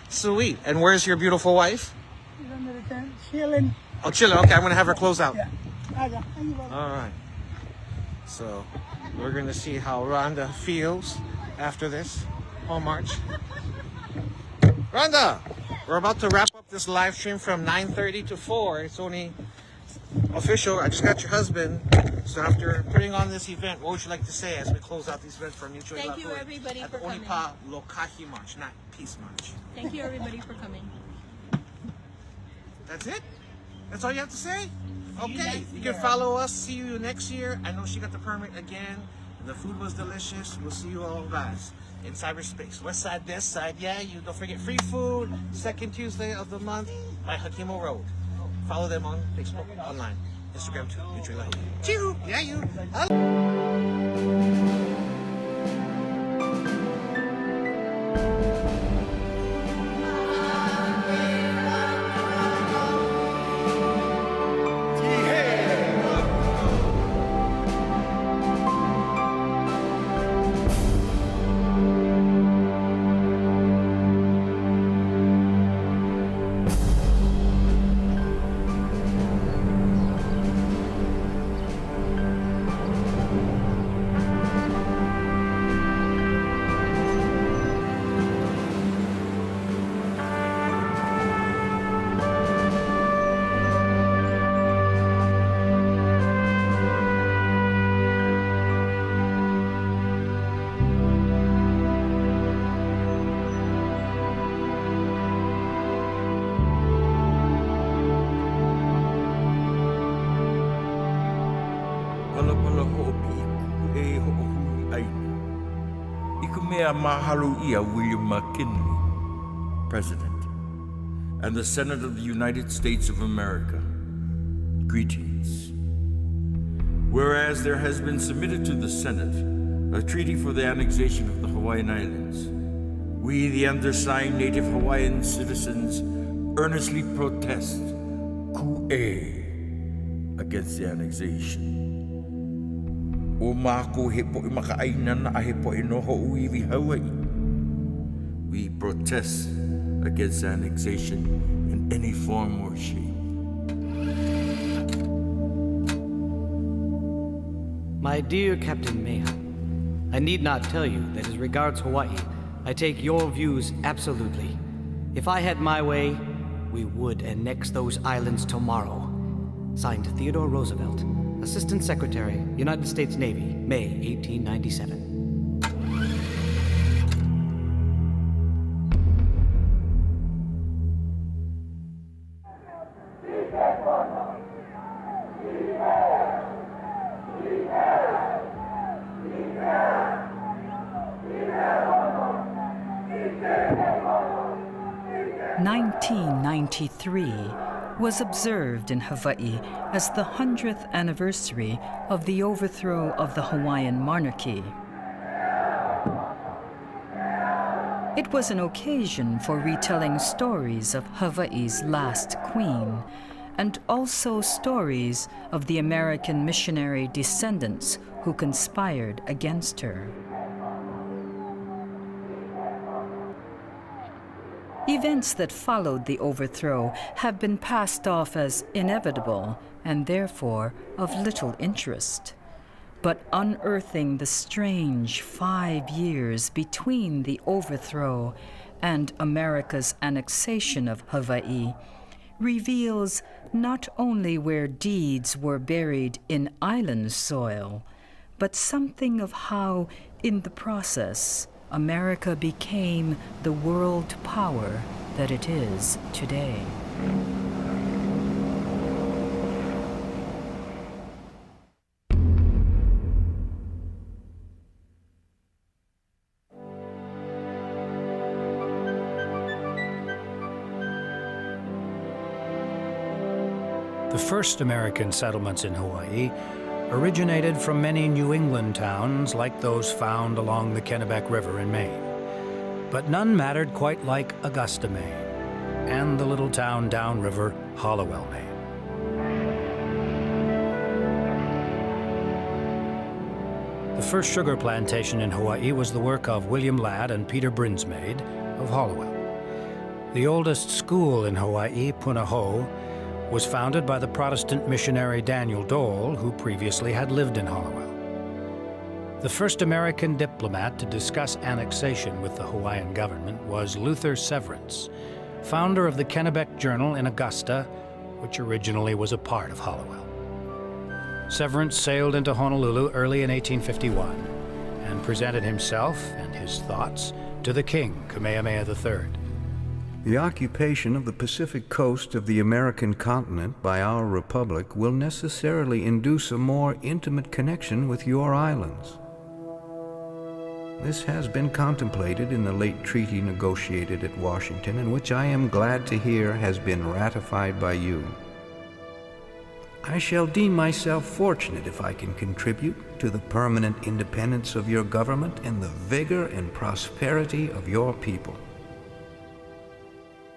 Sweet. And where's your beautiful wife? She's under the tent, chilling. Oh, chilling. Okay, I'm gonna have her close out. Yeah. All right. So we're gonna see how Rhonda feels after this home march. Rhonda, we're about to wrap up this live stream from 9:30 to 4. It's only official. I just got your husband. So after putting on this event, what would you like to say as we close out these events for Mutual Aid Thank you everybody for coming. Onipa'a Lokahi March, not Peace March. Thank you everybody for coming. That's it? That's all you have to say? Okay, you can follow us. See you next year. I know she got the permit again. The food was delicious. We'll see you all guys in cyberspace. West side, this side. Yeah, you don't forget free food. Second Tuesday of the month by Hakimo Road. Follow them on Facebook, online, Instagram too. Mutual Aid. Choo! Yeah, you. Mahalo ia William McKinley, President, and the Senate of the United States of America. Greetings. Whereas there has been submitted to the Senate a treaty for the annexation of the Hawaiian Islands, we, the undersigned native Hawaiian citizens, earnestly protest coup against the annexation. O mākou he po I makaainana a he po I noho uiwi Hawaii. We protest against annexation in any form or shape. My dear Captain Mayhem, I need not tell you that as regards Hawaii, I take your views absolutely. If I had my way, we would annex those islands tomorrow. Signed, Theodore Roosevelt, Assistant Secretary, United States Navy, May 1897. was observed in Hawaii as the 100th anniversary of the overthrow of the Hawaiian monarchy. It was an occasion for retelling stories of Hawaii's last queen, and also stories of the American missionary descendants who conspired against her. Events that followed the overthrow have been passed off as inevitable and therefore of little interest. But unearthing the strange 5 years between the overthrow and America's annexation of Hawaii reveals not only where deeds were buried in island soil, but something of how, in the process, America became the world power that it is today. The first American settlements in Hawaii originated from many New England towns like those found along the Kennebec River in Maine. But none mattered quite like Augusta, Maine, and the little town downriver, Hallowell, Maine. The first sugar plantation in Hawaii was the work of William Ladd and Peter Brinsmaid of Hallowell. The oldest school in Hawaii, Punahou, was founded by the Protestant missionary Daniel Dole, who previously had lived in Hallowell. The first American diplomat to discuss annexation with the Hawaiian government was Luther Severance, founder of the Kennebec Journal in Augusta, which originally was a part of Hallowell. Severance sailed into Honolulu early in 1851 and presented himself and his thoughts to the king, Kamehameha III. The occupation of the Pacific coast of the American continent by our republic will necessarily induce a more intimate connection with your islands. This has been contemplated in the late treaty negotiated at Washington, and which I am glad to hear has been ratified by you. I shall deem myself fortunate if I can contribute to the permanent independence of your government and the vigor and prosperity of your people.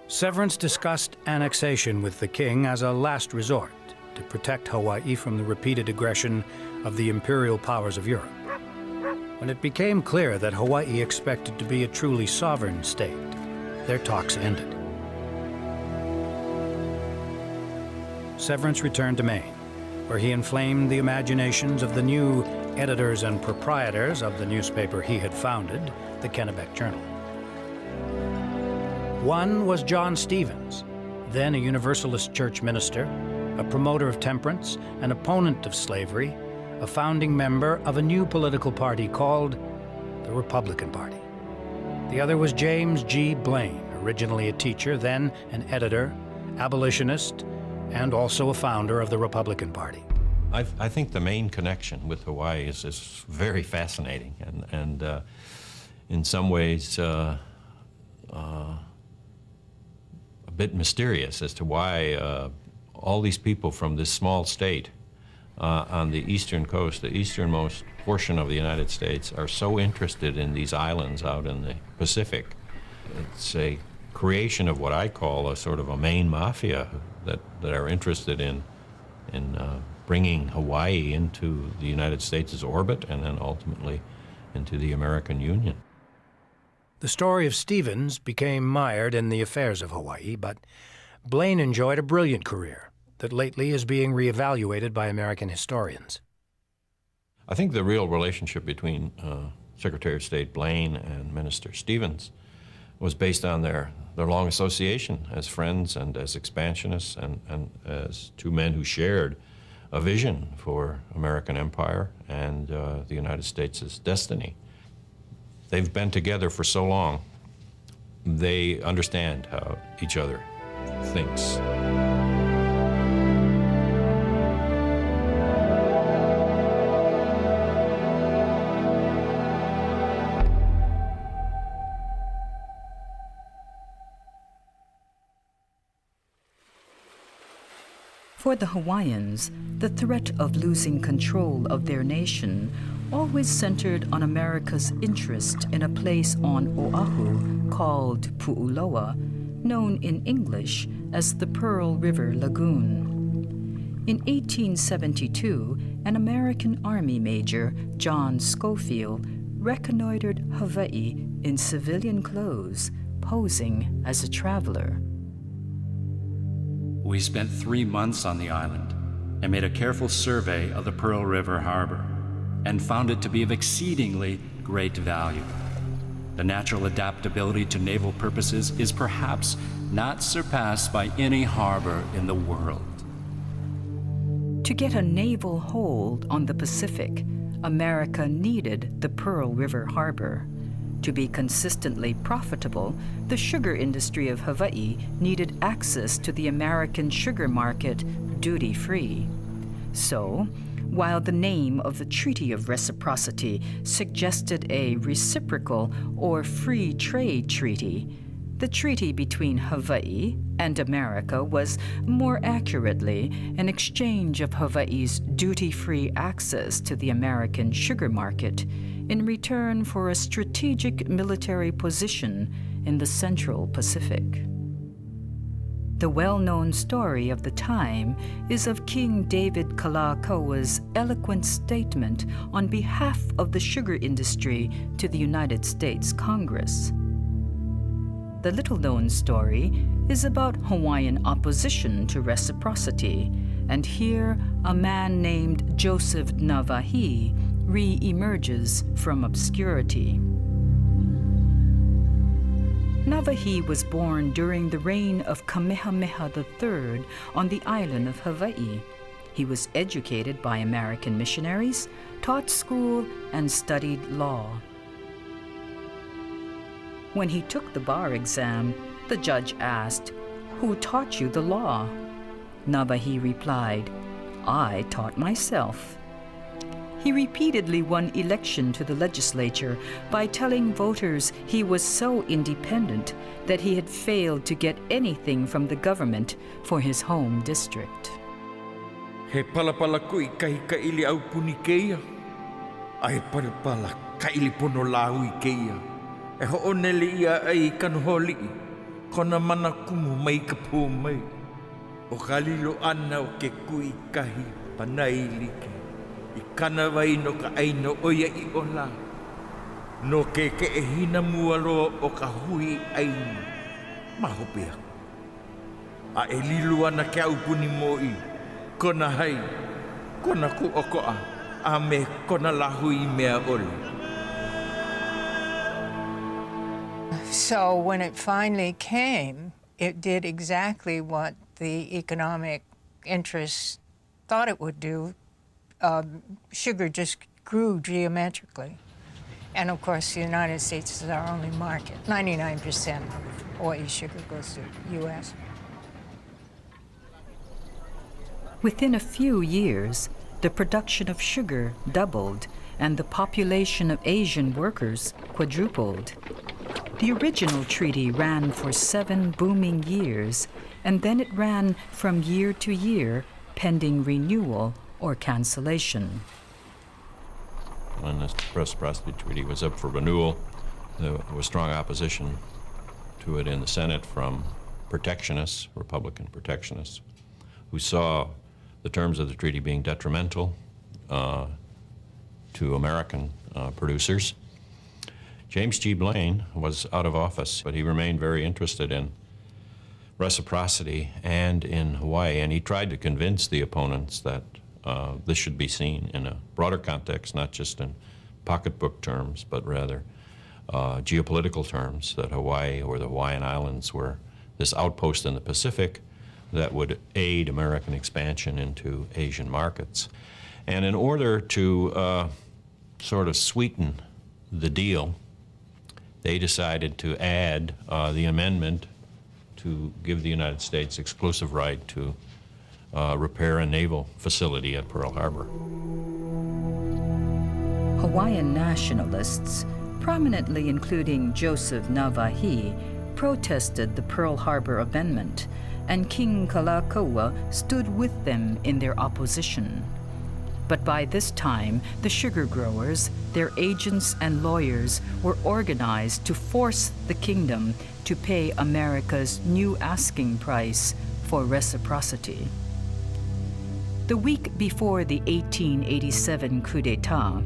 Severance discussed annexation with the king as a last resort to protect Hawaii from the repeated aggression of the imperial powers of Europe. When it became clear that Hawaii expected to be a truly sovereign state, their talks ended. Severance returned to Maine, where he inflamed the imaginations of the new editors and proprietors of the newspaper he had founded, the Kennebec Journal. One was John Stevens, then a Universalist church minister, a promoter of temperance, an opponent of slavery, a founding member of a new political party called the Republican Party. The other was James G. Blaine, originally a teacher, then an editor, abolitionist, and also a founder of the Republican Party. I think the main connection with Hawaii is very fascinating and in some ways a bit mysterious as to why all these people from this small state on the eastern coast, the easternmost portion of the United States, are so interested in these islands out in the Pacific. It's a creation of what I call a sort of a Maine mafia that are interested in bringing Hawaii into the United States' orbit and then ultimately into the American Union. The story of Stevens became mired in the affairs of Hawaii, but Blaine enjoyed a brilliant career that lately is being reevaluated by American historians. I think the real relationship between Secretary of State Blaine and Minister Stevens was based on their long association as friends and as expansionists and as two men who shared a vision for American empire and the United States' destiny. They've been together for so long, they understand how each other thinks. For the Hawaiians, the threat of losing control of their nation always centered on America's interest in a place on Oahu called Pu'uloa, known in English as the Pearl River Lagoon. In 1872, an American Army major, John Schofield, reconnoitered Hawaii in civilian clothes, posing as a traveler. We spent 3 months on the island and made a careful survey of the Pearl River Harbor and found it to be of exceedingly great value. The natural adaptability to naval purposes is perhaps not surpassed by any harbor in the world. To get a naval hold on the Pacific, America needed the Pearl River Harbor. To be consistently profitable, the sugar industry of Hawaii needed access to the American sugar market duty-free. So, while the name of the Treaty of Reciprocity suggested a reciprocal or free trade treaty, the treaty between Hawaii and America was more accurately an exchange of Hawaii's duty-free access to the American sugar market in return for a strategic military position in the Central Pacific. The well-known story of the time is of King David Kalakaua eloquent statement on behalf of the sugar industry to the United States Congress. The little-known story is about Hawaiian opposition to reciprocity, and here a man named Joseph Navahi re-emerges from obscurity. Navahi was born during the reign of Kamehameha III on the island of Hawaii. He was educated by American missionaries, taught school, and studied law. When he took the bar exam, the judge asked, "Who taught you the law?" Navahi replied, "I taught myself." He repeatedly won election to the legislature by telling voters he was so independent that he had failed to get anything from the government for his home district. He palapala kui kai kaili au puni keia. Ai palapala kaili pono laui keia. E ho'oneli ia ai kanholi. Kona mana kumu mai ka pō mai. O kalilo ana o ke kui kahi panai like. I kana wai no ka aino oia I ola. No ke e hina mualo o ka hui aino. Mahopea. A e lilu ana ke au puni moi. Kona hai. Kona ku okoa. A me kona lahui mea ole. So when it finally came, it did exactly what the economic interests thought it would do. Sugar just grew geometrically. And of course, the United States is our only market. 99% of Hawaii sugar goes to the U.S. Within a few years, the production of sugar doubled and the population of Asian workers quadrupled. The original treaty ran for 7 booming years, and then it ran from year to year, pending renewal or cancellation. When the Reciprocity Treaty was up for renewal, there was strong opposition to it in the Senate from protectionists, Republican protectionists, who saw the terms of the treaty being detrimental to American producers. James G. Blaine was out of office, but he remained very interested in reciprocity and in Hawaii, and he tried to convince the opponents that this should be seen in a broader context, not just in pocketbook terms, but rather geopolitical terms, that Hawaii or the Hawaiian Islands were this outpost in the Pacific that would aid American expansion into Asian markets. And in order to sort of sweeten the deal, they decided to add the amendment to give the United States exclusive right to repair a naval facility at Pearl Harbor. Hawaiian nationalists, prominently including Joseph Navahi, protested the Pearl Harbor Amendment, and King Kalakaua stood with them in their opposition. But by this time, the sugar growers, their agents and lawyers were organized to force the kingdom to pay America's new asking price for reciprocity. The week before the 1887 coup d'etat,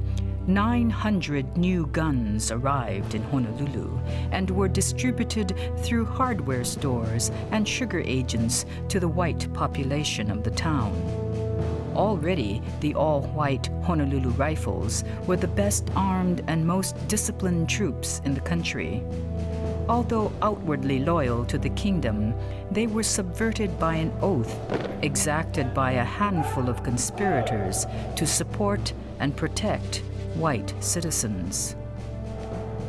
900 new guns arrived in Honolulu and were distributed through hardware stores and sugar agents to the white population of the town. Already, the all-white Honolulu Rifles were the best armed and most disciplined troops in the country. Although outwardly loyal to the kingdom, they were subverted by an oath exacted by a handful of conspirators to support and protect white citizens.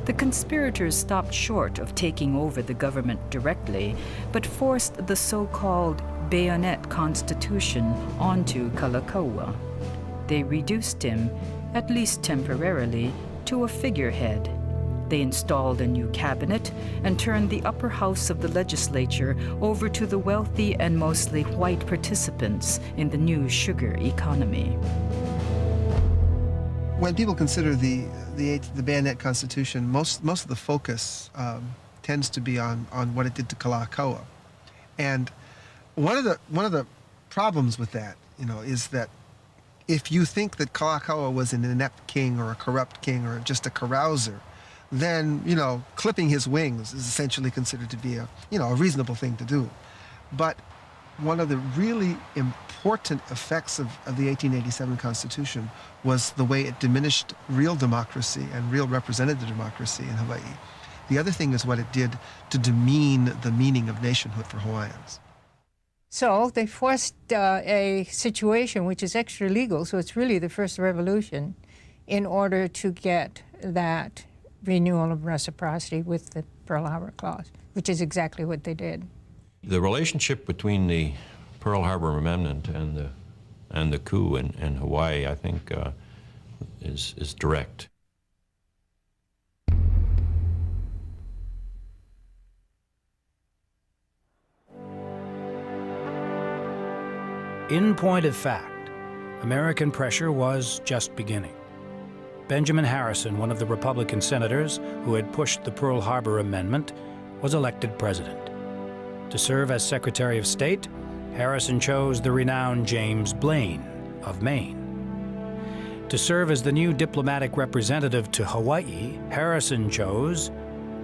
The conspirators stopped short of taking over the government directly, but forced the so-called bayonet constitution onto Kalakaua. They reduced him, at least temporarily, to a figurehead. They installed a new cabinet and turned the upper house of the legislature over to the wealthy and mostly white participants in the new sugar economy. When people consider the bayonet constitution, most of the focus tends to be on what it did to Kalakaua. And one of the problems with that, is that if you think that Kalakaua was an inept king or a corrupt king or just a carouser, then, clipping his wings is essentially considered to be a reasonable thing to do. But one of the really important effects of the 1887 Constitution was the way it diminished real democracy and real representative democracy in Hawaii. The other thing is what it did to demean the meaning of nationhood for Hawaiians. So they forced a situation which is extra legal, so it's really the first revolution, in order to get that renewal of reciprocity with the Pearl Harbor Clause, which is exactly what they did. The relationship between the Pearl Harbor Amendment and the coup in Hawaii, I think, is direct. In point of fact, American pressure was just beginning. Benjamin Harrison, one of the Republican senators who had pushed the Pearl Harbor Amendment, was elected president. To serve as Secretary of State, Harrison chose the renowned James Blaine of Maine. To serve as the new diplomatic representative to Hawaii, Harrison chose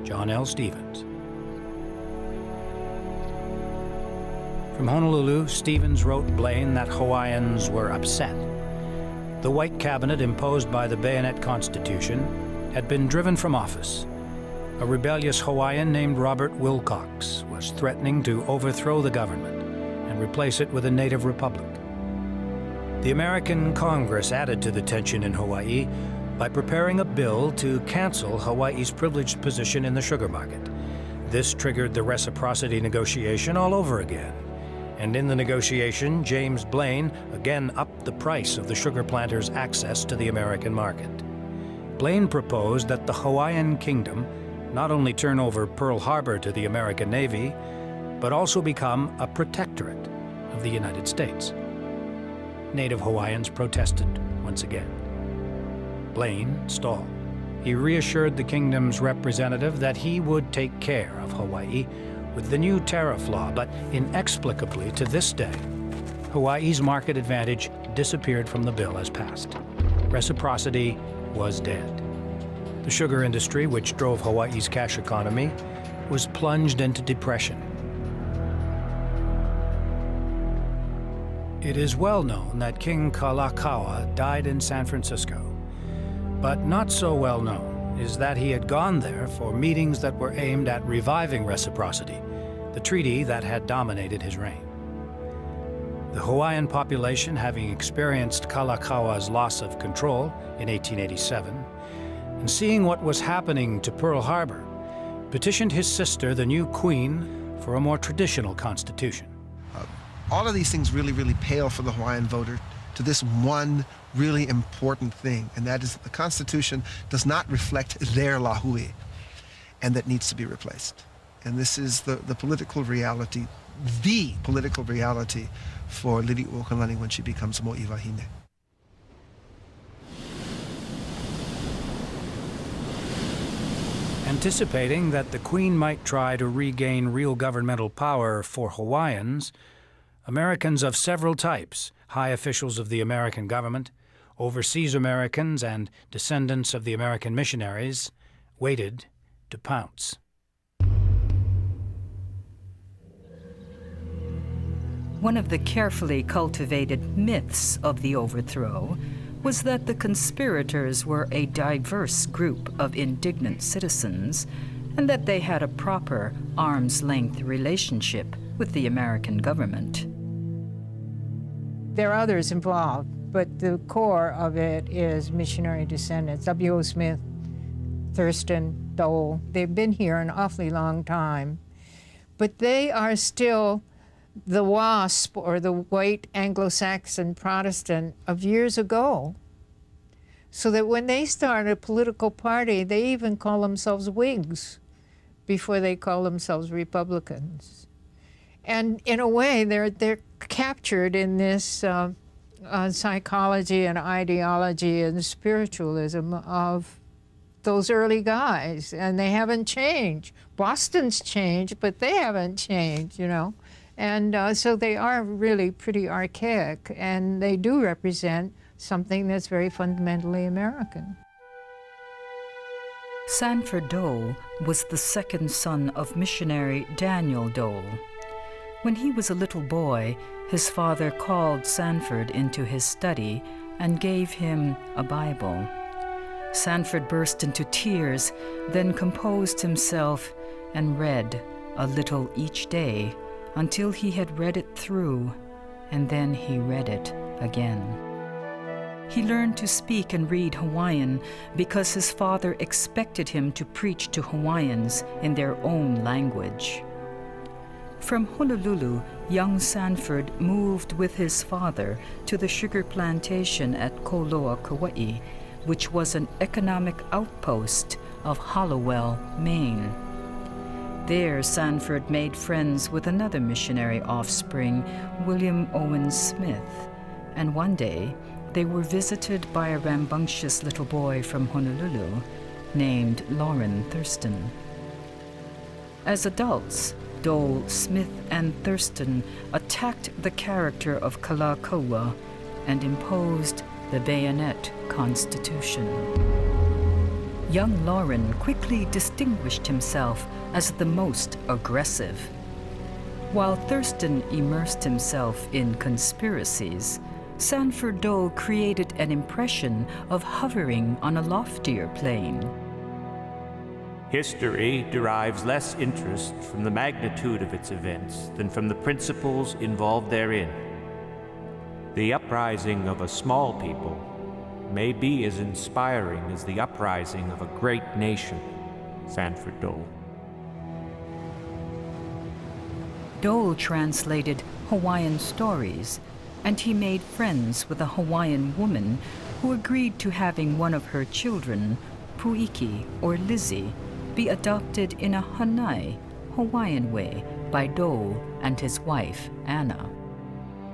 John L. Stevens. From Honolulu, Stevens wrote Blaine that Hawaiians were upset. The white cabinet imposed by the Bayonet Constitution had been driven from office. A rebellious Hawaiian named Robert Wilcox was threatening to overthrow the government and replace it with a native republic. The American Congress added to the tension in Hawaii by preparing a bill to cancel Hawaii's privileged position in the sugar market. This triggered the reciprocity negotiation all over again. And in the negotiation, James Blaine again upped the price of the sugar planters' access to the American market. Blaine proposed that the Hawaiian Kingdom not only turn over Pearl Harbor to the American Navy, but also become a protectorate of the United States. Native Hawaiians protested once again. Blaine stalled. He reassured the kingdom's representative that he would take care of Hawaii with the new tariff law, but inexplicably to this day, Hawaii's market advantage disappeared from the bill as passed. Reciprocity was dead. The sugar industry, which drove Hawaii's cash economy, was plunged into depression. It is well known that King Kalakaua died in San Francisco, but not so well known is that he had gone there for meetings that were aimed at reviving reciprocity, the treaty that had dominated his reign. The Hawaiian population, having experienced Kalakaua's loss of control in 1887, and seeing what was happening to Pearl Harbor, petitioned his sister, the new queen, for a more traditional constitution. All of these things really, really pale for the Hawaiian voter to this one really important thing, and that is that the Constitution does not reflect their lahui, and that needs to be replaced. And this is the political reality for Liliʻuokalani when she becomes mo'iwahine. Anticipating that the Queen might try to regain real governmental power for Hawaiians, Americans of several types, high officials of the American government, overseas Americans, and descendants of the American missionaries, waited to pounce. One of the carefully cultivated myths of the overthrow was that the conspirators were a diverse group of indignant citizens and that they had a proper arm's-length relationship with the American government. There are others involved, but the core of it is missionary descendants. W.O. Smith, Thurston, Dole, they've been here an awfully long time, but they are still the WASP, or the white Anglo-Saxon Protestant of years ago. So that when they start a political party, they even call themselves Whigs before they call themselves Republicans. And in a way, they're captured in this psychology and ideology and spiritualism of those early guys, and they haven't changed. Boston's changed, but they haven't changed, you know. And so they are really pretty archaic, and they do represent something that's very fundamentally American. Sanford Dole was the second son of missionary Daniel Dole. When he was a little boy, his father called Sanford into his study and gave him a Bible. Sanford burst into tears, then composed himself and read a little each day until he had read it through, and then he read it again. He learned to speak and read Hawaiian because his father expected him to preach to Hawaiians in their own language. From Honolulu, young Sanford moved with his father to the sugar plantation at Koloa, Kauai, which was an economic outpost of Hallowell, Maine. There, Sanford made friends with another missionary offspring, William Owen Smith, and one day they were visited by a rambunctious little boy from Honolulu named Loren Thurston. As adults, Dole, Smith, and Thurston attacked the character of Kalakaua and imposed the Bayonet Constitution. Young Loren quickly distinguished himself as the most aggressive. While Thurston immersed himself in conspiracies, Sanford Dole created an impression of hovering on a loftier plane. History derives less interest from the magnitude of its events than from the principles involved therein. The uprising of a small people may be as inspiring as the uprising of a great nation. Sanford Dole. Dole translated Hawaiian stories, and he made friends with a Hawaiian woman who agreed to having one of her children, Puiki or Lizzie, be adopted in a Hanai, Hawaiian way by Dole and his wife, Anna.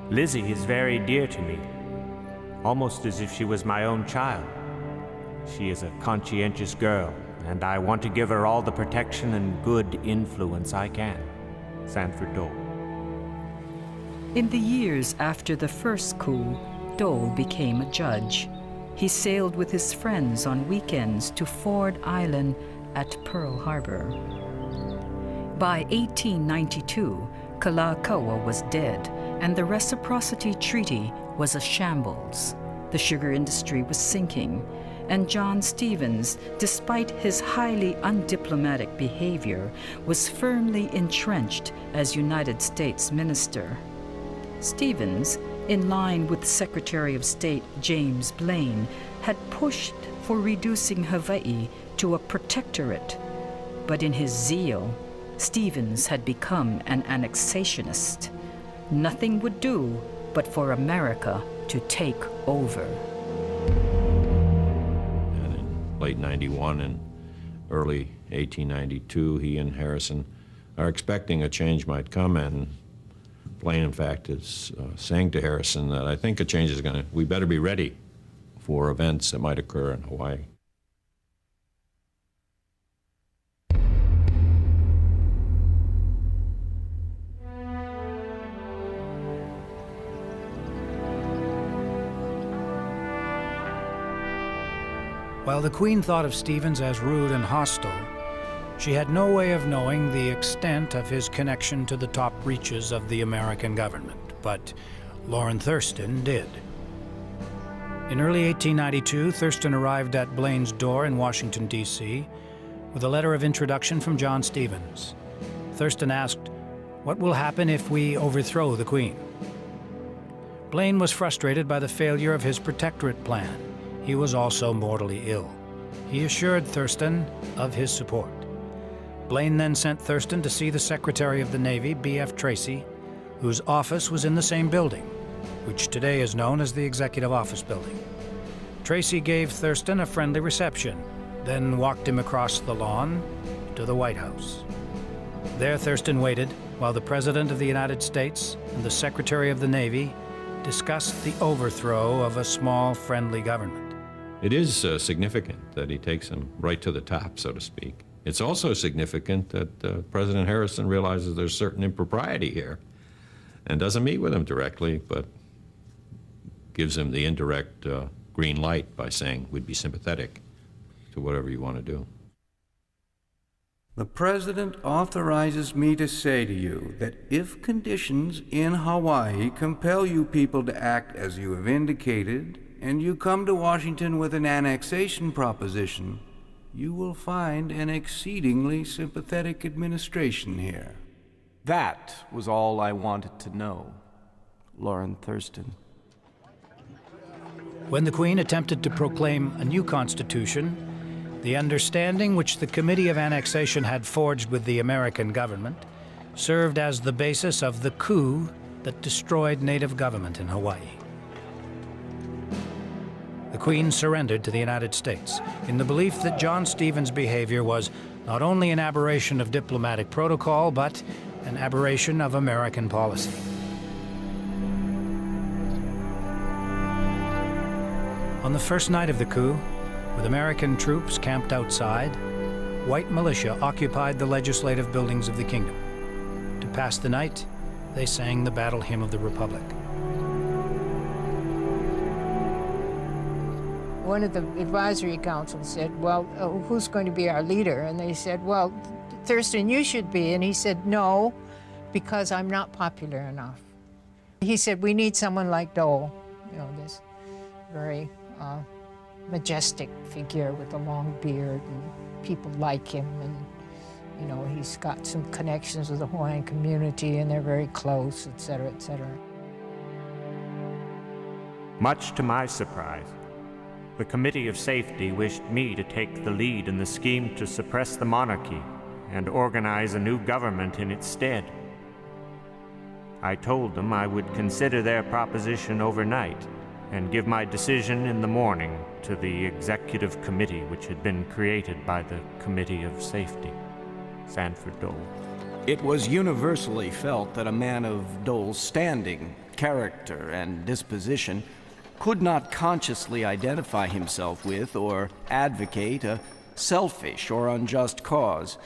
Lizzie is very dear to me, almost as if she was my own child. She is a conscientious girl, and I want to give her all the protection and good influence I can. Sanford Dole. In the years after the first coup, Dole became a judge. He sailed with his friends on weekends to Ford Island at Pearl Harbor. By 1892, Kalakaua was dead, and the Reciprocity Treaty was a shambles. The sugar industry was sinking, and John Stevens, despite his highly undiplomatic behavior, was firmly entrenched as United States minister. Stevens, in line with Secretary of State James Blaine, had pushed for reducing Hawaii to a protectorate. But in his zeal, Stevens had become an annexationist. Nothing would do but for America to take over. And in late 91 and early 1892, he and Harrison are expecting a change might come, and Blaine, in fact, is saying to Harrison that I think a change is we better be ready for events that might occur in Hawaii. While the Queen thought of Stevens as rude and hostile, she had no way of knowing the extent of his connection to the top reaches of the American government, but Lauren Thurston did. In early 1892, Thurston arrived at Blaine's door in Washington, D.C., with a letter of introduction from John Stevens. Thurston asked, "What will happen if we overthrow the Queen?" Blaine was frustrated by the failure of his protectorate plan. He was also mortally ill. He assured Thurston of his support. Blaine then sent Thurston to see the Secretary of the Navy, B.F. Tracy, whose office was in the same building, which today is known as the Executive Office Building. Tracy gave Thurston a friendly reception, then walked him across the lawn to the White House. There Thurston waited while the President of the United States and the Secretary of the Navy discussed the overthrow of a small, friendly government. It is significant that he takes him right to the top, so to speak. It's also significant that President Harrison realizes there's certain impropriety here and doesn't meet with him directly, but gives him the indirect green light by saying we'd be sympathetic to whatever you want to do. The President authorizes me to say to you that if conditions in Hawaii compel you people to act as you have indicated, and you come to Washington with an annexation proposition, you will find an exceedingly sympathetic administration here. That was all I wanted to know, Lauren Thurston. When the Queen attempted to proclaim a new constitution, the understanding which the Committee of Annexation had forged with the American government served as the basis of the coup that destroyed native government in Hawaii. The Queen surrendered to the United States in the belief that John Stevens' behavior was not only an aberration of diplomatic protocol, but an aberration of American policy. On the first night of the coup, with American troops camped outside, white militia occupied the legislative buildings of the kingdom. To pass the night, they sang the battle hymn of the Republic. One of the advisory council said, well, who's going to be our leader? And they said, well, Thurston, you should be. And he said, no, because I'm not popular enough. He said, we need someone like Dole, you know, this very majestic figure with a long beard, and people like him, and you know, he's got some connections with the Hawaiian community, and they're very close, et cetera, et cetera. Much to my surprise, the Committee of Safety wished me to take the lead in the scheme to suppress the monarchy and organize a new government in its stead. I told them I would consider their proposition overnight and give my decision in the morning to the executive committee which had been created by the Committee of Safety. Sanford Dole. It was universally felt that a man of Dole's standing, character, and disposition could not consciously identify himself with or advocate a selfish or unjust cause.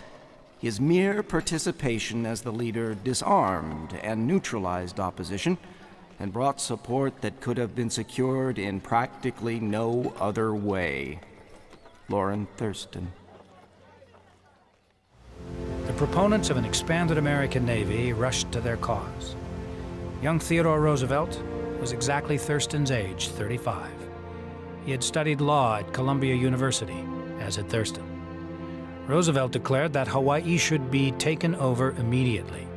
His mere participation as the leader disarmed and neutralized opposition and brought support that could have been secured in practically no other way. Lauren Thurston. The proponents of an expanded American Navy rushed to their cause. Young Theodore Roosevelt was exactly Thurston's age, 35. He had studied law at Columbia University, as had Thurston. Roosevelt declared that Hawaii should be taken over immediately.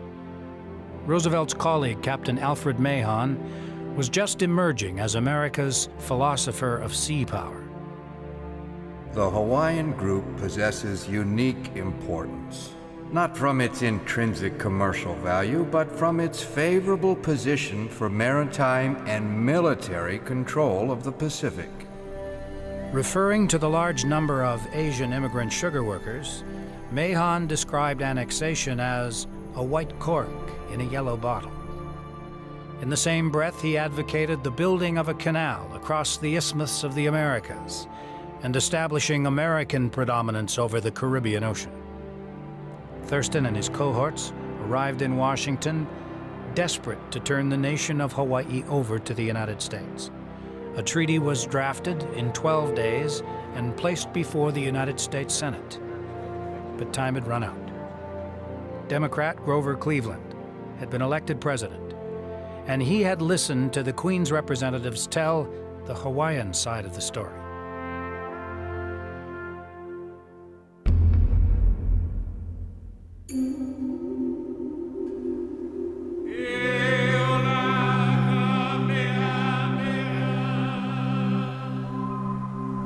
Roosevelt's colleague, Captain Alfred Mahon, was just emerging as America's philosopher of sea power. The Hawaiian group possesses unique importance, not from its intrinsic commercial value, but from its favorable position for maritime and military control of the Pacific. Referring to the large number of Asian immigrant sugar workers, Mahon described annexation as a white cork in a yellow bottle. In the same breath, he advocated the building of a canal across the Isthmus of the Americas and establishing American predominance over the Caribbean Ocean. Thurston and his cohorts arrived in Washington, desperate to turn the nation of Hawaii over to the United States. A treaty was drafted in 12 days and placed before the United States Senate. But time had run out. Democrat Grover Cleveland had been elected president, and he had listened to the Queen's representatives tell the Hawaiian side of the story.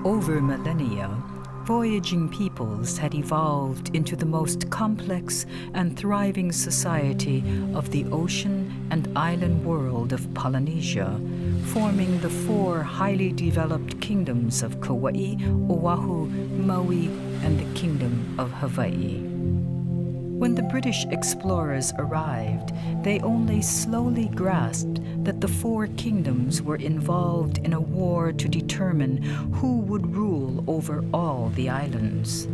Over millennia, voyaging peoples had evolved into the most complex and thriving society of the ocean and island world of Polynesia, forming the 4 highly developed kingdoms of Kauai, Oahu, Maui, and the Kingdom of Hawaii. When the British explorers arrived, they only slowly grasped that the 4 kingdoms were involved in a war to determine who would rule over all the islands.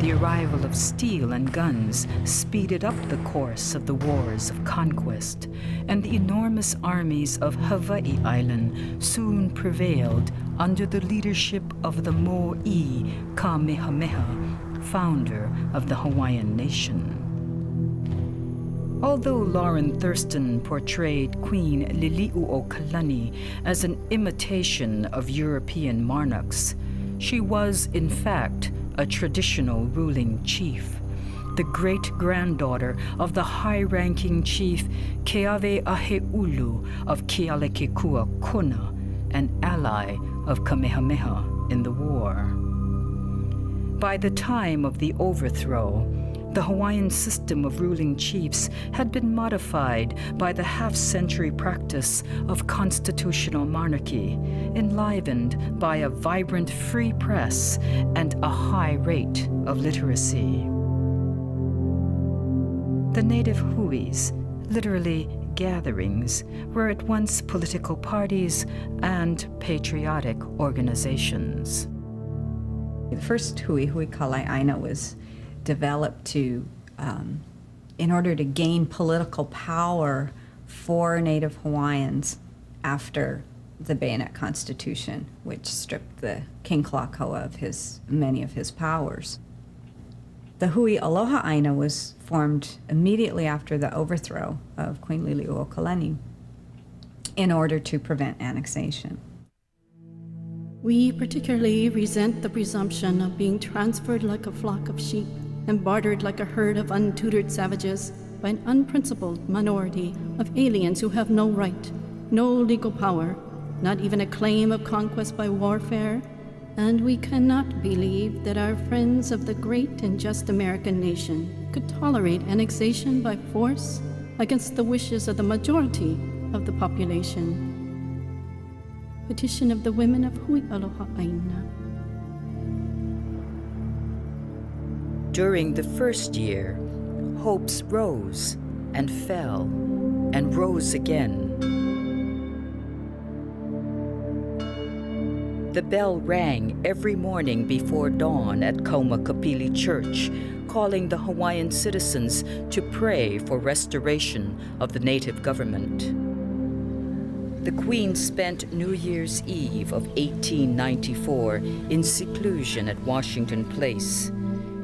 The arrival of steel and guns speeded up the course of the wars of conquest, and the enormous armies of Hawaii Island soon prevailed under the leadership of the Mo'i Kamehameha, founder of the Hawaiian nation. Although Lauren Thurston portrayed Queen Liliʻuokalani as an imitation of European monarchs, she was, in fact, a traditional ruling chief, the great-granddaughter of the high-ranking chief Keawe'ahe'ulu of Kealakekua Kona, an ally of Kamehameha in the war. By the time of the overthrow, the Hawaiian system of ruling chiefs had been modified by the half-century practice of constitutional monarchy, enlivened by a vibrant free press and a high rate of literacy. The native huis, literally gatherings, were at once political parties and patriotic organizations. The first hui Kalai'aina, was developed to, in order to gain political power for Native Hawaiians after the Bayonet Constitution, which stripped the King Kalakaua of many of his powers. The hui Aloha Aina was formed immediately after the overthrow of Queen Liliʻuokalani in order to prevent annexation. We particularly resent the presumption of being transferred like a flock of sheep and bartered like a herd of untutored savages by an unprincipled minority of aliens who have no right, no legal power, not even a claim of conquest by warfare, and we cannot believe that our friends of the great and just American nation could tolerate annexation by force against the wishes of the majority of the population. Petition of the Women of Hui Aloha Aina. During the first year, hopes rose and fell and rose again. The bell rang every morning before dawn at Kaumakapili Church, calling the Hawaiian citizens to pray for restoration of the native government. The Queen spent New Year's Eve of 1894 in seclusion at Washington Place.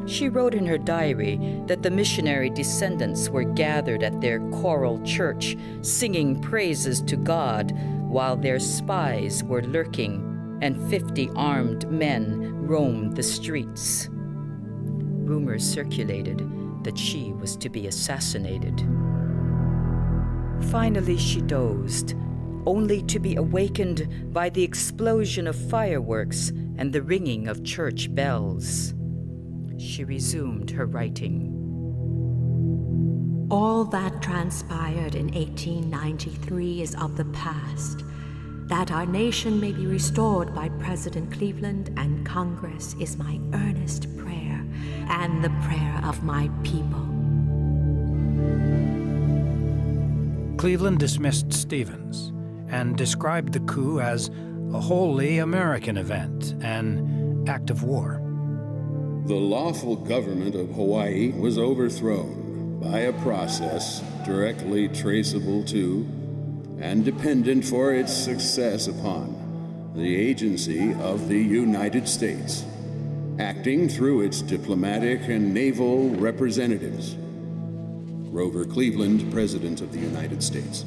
She wrote in her diary that the missionary descendants were gathered at their choral church, singing praises to God, while their spies were lurking and 50 armed men roamed the streets. Rumors circulated that she was to be assassinated. Finally, she dozed, only to be awakened by the explosion of fireworks and the ringing of church bells. She resumed her writing. All that transpired in 1893 is of the past. That our nation may be restored by President Cleveland and Congress is my earnest prayer and the prayer of my people. Cleveland dismissed Stevens and described the coup as a wholly American event, an act of war. The lawful government of Hawaii was overthrown by a process directly traceable to and dependent for its success upon the agency of the United States, acting through its diplomatic and naval representatives. Grover Cleveland, President of the United States.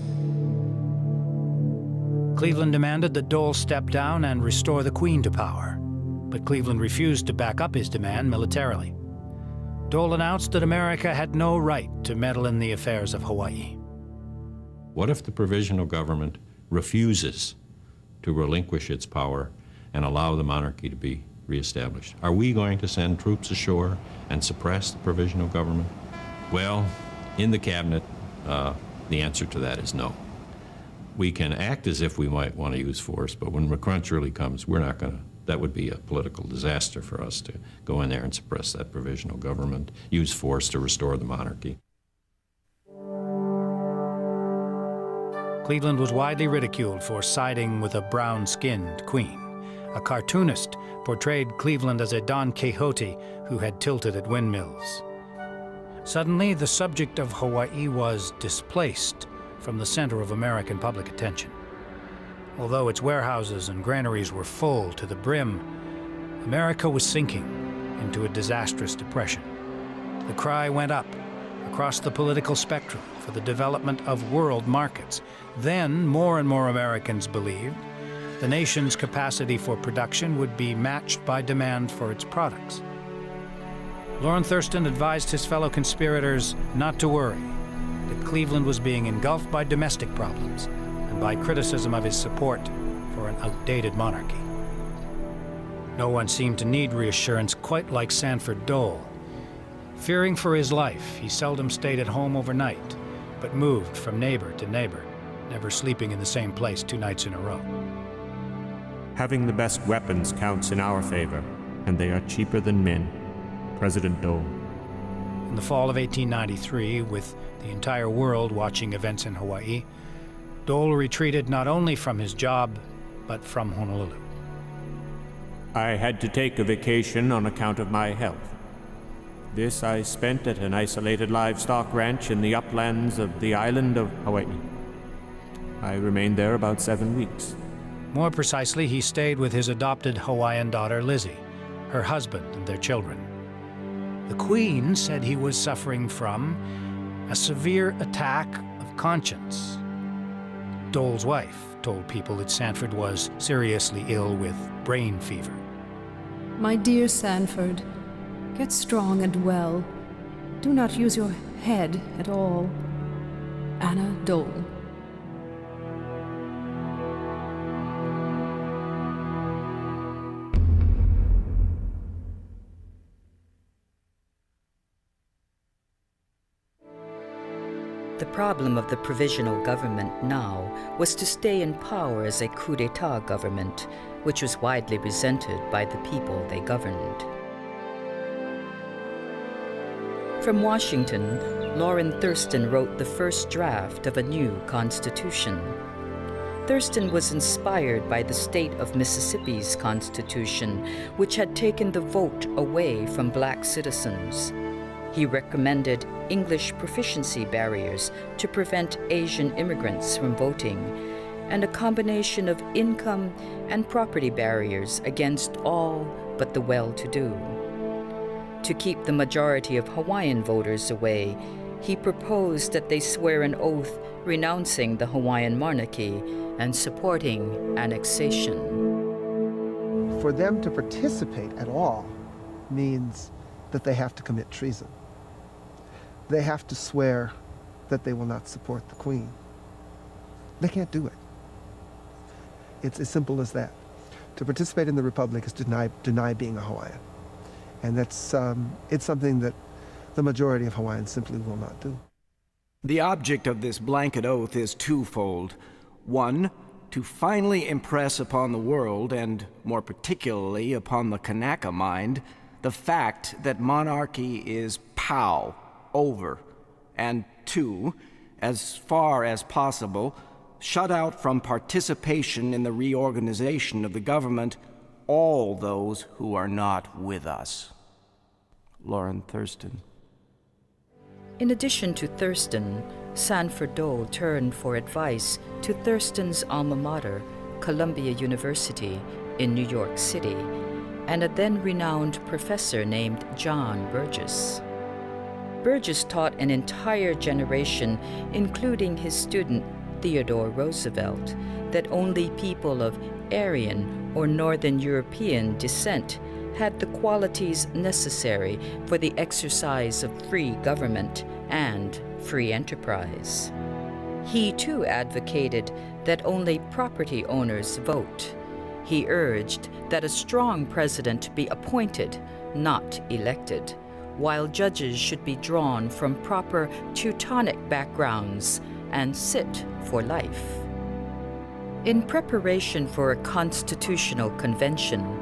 Cleveland demanded that Dole step down and restore the Queen to power, but Cleveland refused to back up his demand militarily. Dole announced that America had no right to meddle in the affairs of Hawaii. What if the provisional government refuses to relinquish its power and allow the monarchy to be reestablished? Are we going to send troops ashore and suppress the provisional government? Well, in the cabinet, the answer to that is no. We can act as if we might want to use force, but when the crunch really comes, we're not going to. That would be a political disaster for us to go in there and suppress that provisional government, use force to restore the monarchy. Cleveland was widely ridiculed for siding with a brown-skinned queen. A cartoonist portrayed Cleveland as a Don Quixote who had tilted at windmills. Suddenly, the subject of Hawaii was displaced from the center of American public attention. Although its warehouses and granaries were full to the brim, America was sinking into a disastrous depression. The cry went up across the political spectrum for the development of world markets. Then, more and more Americans believed the nation's capacity for production would be matched by demand for its products. Loren Thurston advised his fellow conspirators not to worry, that Cleveland was being engulfed by domestic problems and by criticism of his support for an outdated monarchy. No one seemed to need reassurance quite like Sanford Dole. Fearing for his life, he seldom stayed at home overnight, but moved from neighbor to neighbor, never sleeping in the same place 2 nights in a row. Having the best weapons counts in our favor, and they are cheaper than men. President Dole. In the fall of 1893, with the entire world watching events in Hawaii, Dole retreated not only from his job, but from Honolulu. I had to take a vacation on account of my health. This I spent at an isolated livestock ranch in the uplands of the island of Hawaii. I remained there about 7 weeks. More precisely, he stayed with his adopted Hawaiian daughter, Lizzie, her husband, and their children. The Queen said he was suffering from a severe attack of conscience. Dole's wife told people that Sanford was seriously ill with brain fever. My dear Sanford, get strong and well. Do not use your head at all. Anna Dole. The problem of the provisional government now was to stay in power as a coup d'etat government, which was widely resented by the people they governed. From Washington, Loren Thurston wrote the first draft of a new constitution. Thurston was inspired by the state of Mississippi's constitution, which had taken the vote away from black citizens. He recommended English proficiency barriers to prevent Asian immigrants from voting, and a combination of income and property barriers against all but the well-to-do. To keep the majority of Hawaiian voters away, he proposed that they swear an oath renouncing the Hawaiian monarchy and supporting annexation. For them to participate at all means that they have to commit treason. They have to swear that they will not support the Queen. They can't do it. It's as simple as that. To participate in the Republic is to deny being a Hawaiian. And that's it's something that the majority of Hawaiians simply will not do. The object of this blanket oath is twofold. One, to finally impress upon the world, and more particularly upon the Kanaka mind, the fact that monarchy is POW, over. And two, as far as possible, shut out from participation in the reorganization of the government all those who are not with us. Lauren Thurston. In addition to Thurston, Sanford Dole turned for advice to Thurston's alma mater, Columbia University in New York City, and a then-renowned professor named John Burgess. Burgess taught an entire generation, including his student Theodore Roosevelt, that only people of Aryan or Northern European descent had the qualities necessary for the exercise of free government and free enterprise. He too advocated that only property owners vote. He urged that a strong president be appointed, not elected, while judges should be drawn from proper Teutonic backgrounds and sit for life. In preparation for a constitutional convention,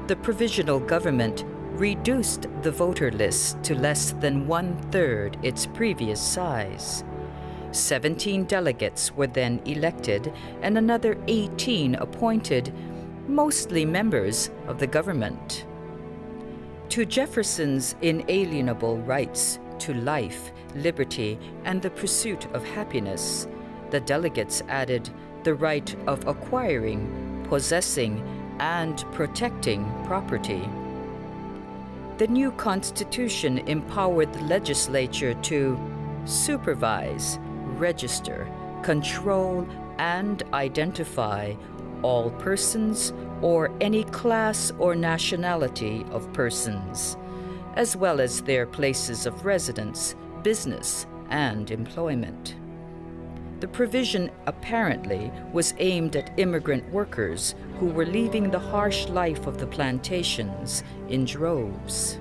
the provisional government reduced the voter list to less than 1/3 its previous size. 17 delegates were then elected and another 18 appointed, mostly members of the government. To Jefferson's inalienable rights to life, liberty, and the pursuit of happiness, the delegates added the right of acquiring, possessing, and protecting property. The new Constitution empowered the legislature to supervise, register, control, and identify all persons or any class or nationality of persons, as well as their places of residence, business, and employment. The provision apparently was aimed at immigrant workers who were leaving the harsh life of the plantations in droves.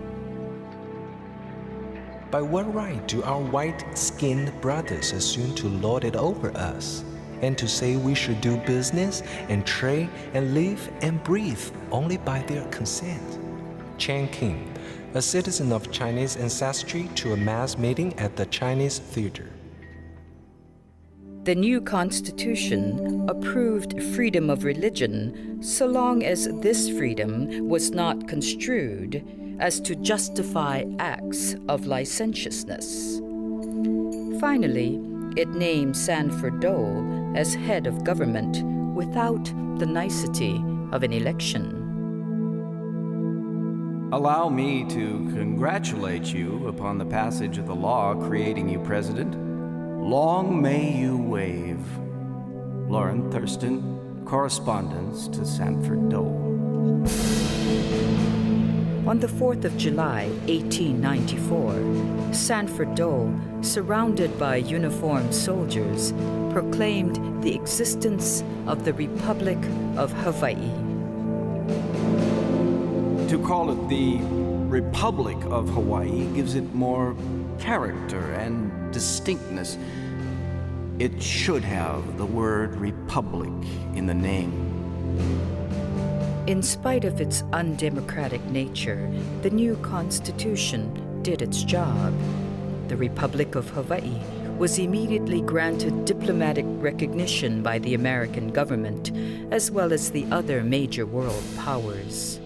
By what right do our white-skinned brothers assume to lord it over us, and to say we should do business and trade and live and breathe only by their consent? Chen King, a citizen of Chinese ancestry, to a mass meeting at the Chinese Theater. The new constitution approved freedom of religion so long as this freedom was not construed as to justify acts of licentiousness. Finally, it named Sanford Dole as head of government without the nicety of an election. Allow me to congratulate you upon the passage of the law creating you president. Long may you wave. Lauren Thurston, Correspondence to Sanford Dole. On the 4th of July, 1894, Sanford Dole, surrounded by uniformed soldiers, proclaimed the existence of the Republic of Hawaii. To call it the Republic of Hawaii gives it more character and distinctness. It should have the word republic in the name. In spite of its undemocratic nature, the new constitution did its job. The Republic of Hawaii was immediately granted diplomatic recognition by the American government, as well as the other major world powers.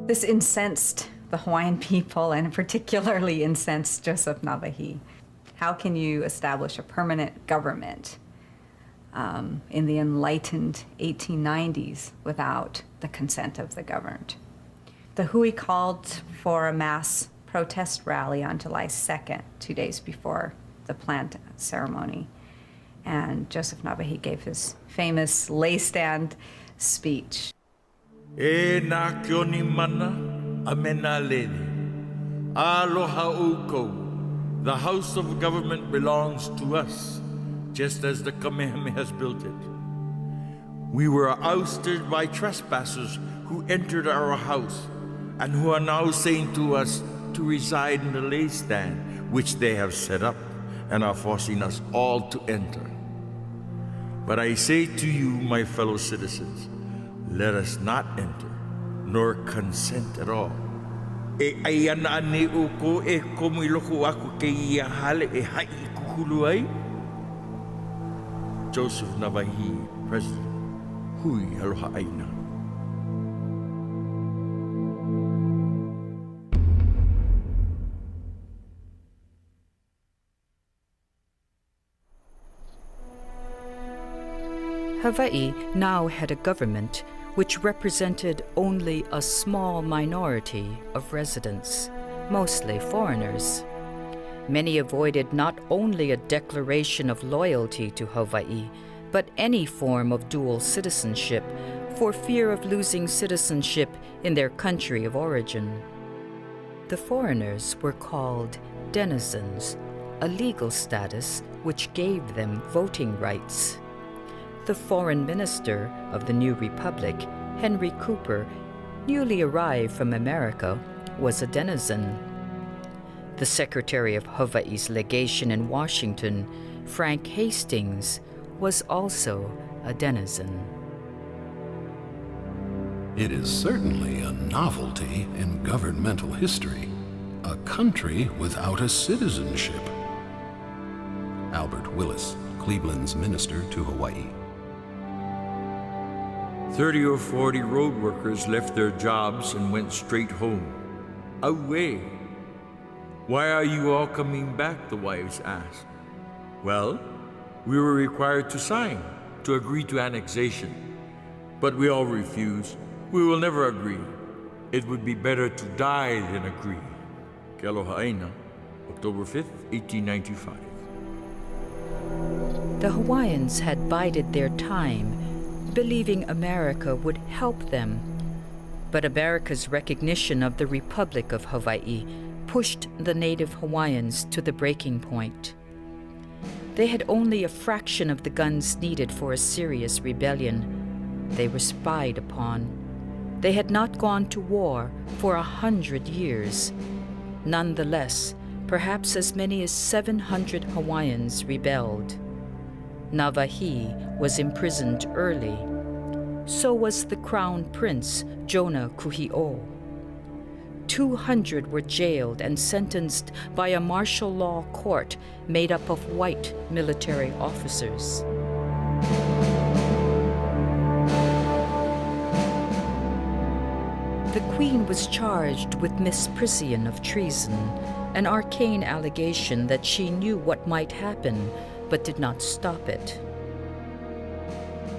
This incensed the Hawaiian people and particularly incensed Joseph Navahi. How can you establish a permanent government in the enlightened 1890s without the consent of the governed? The hui called for a mass protest rally on July 2nd, 2 days before the plant ceremony. And Joseph Navahi gave his famous lay stand speech. E nā kioni mana, a mena lele. Aloha uko. The house of government belongs to us, just as the Kamehameha has built it. We were ousted by trespassers who entered our house and who are now saying to us to reside in the lay stand, which they have set up and are forcing us all to enter. But I say to you, my fellow citizens, let us not enter, nor consent at all. E ai ana ane o ko e komu I loko aku ke ia hale e hai I kuhulu ai. Joseph Navahi, President. Hui aloha aina. Hawaii now had a government which represented only a small minority of residents, mostly foreigners. Many avoided not only a declaration of loyalty to Hawaii, but any form of dual citizenship for fear of losing citizenship in their country of origin. The foreigners were called denizens, a legal status which gave them voting rights. The foreign minister of the new republic, Henry Cooper, newly arrived from America, was a denizen. The secretary of Hawaii's legation in Washington, Frank Hastings, was also a denizen. It is certainly a novelty in governmental history, a country without a citizenship. Albert Willis, Cleveland's minister to Hawaii. 30 or 40 road workers left their jobs and went straight home. Away. Why are you all coming back, the wives asked. Well, we were required to sign, to agree to annexation. But we all refused. We will never agree. It would be better to die than agree. Ke aloha aina, October 5th, 1895. The Hawaiians had bided their time, believing America would help them. But America's recognition of the Republic of Hawaii pushed the native Hawaiians to the breaking point. They had only a fraction of the guns needed for a serious rebellion. They were spied upon. They had not gone to war for 100 years. Nonetheless, perhaps as many as 700 Hawaiians rebelled. Navahi was imprisoned early. So was the Crown Prince, Jonah Kuhi'o. 200 were jailed and sentenced by a martial law court made up of white military officers. The Queen was charged with misprision of treason, an arcane allegation that she knew what might happen but did not stop it.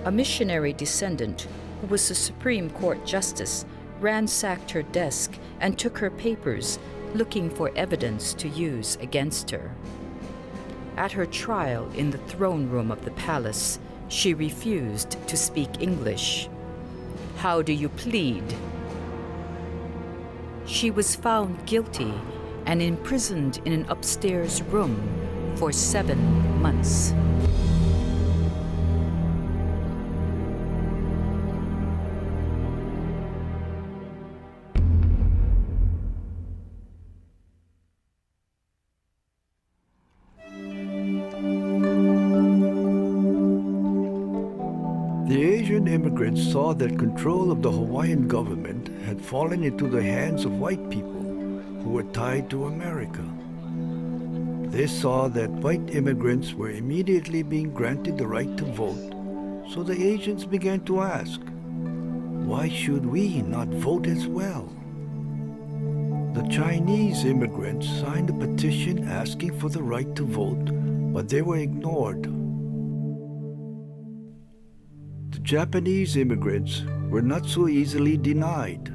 A missionary descendant, who was a Supreme Court justice, ransacked her desk and took her papers, looking for evidence to use against her. At her trial in the throne room of the palace, she refused to speak English. "How do you plead?" She was found guilty and imprisoned in an upstairs room for 7 months. The Asian immigrants saw that control of the Hawaiian government had fallen into the hands of white people who were tied to America. They saw that white immigrants were immediately being granted the right to vote, so the Asians began to ask, why should we not vote as well? The Chinese immigrants signed a petition asking for the right to vote, but they were ignored. The Japanese immigrants were not so easily denied.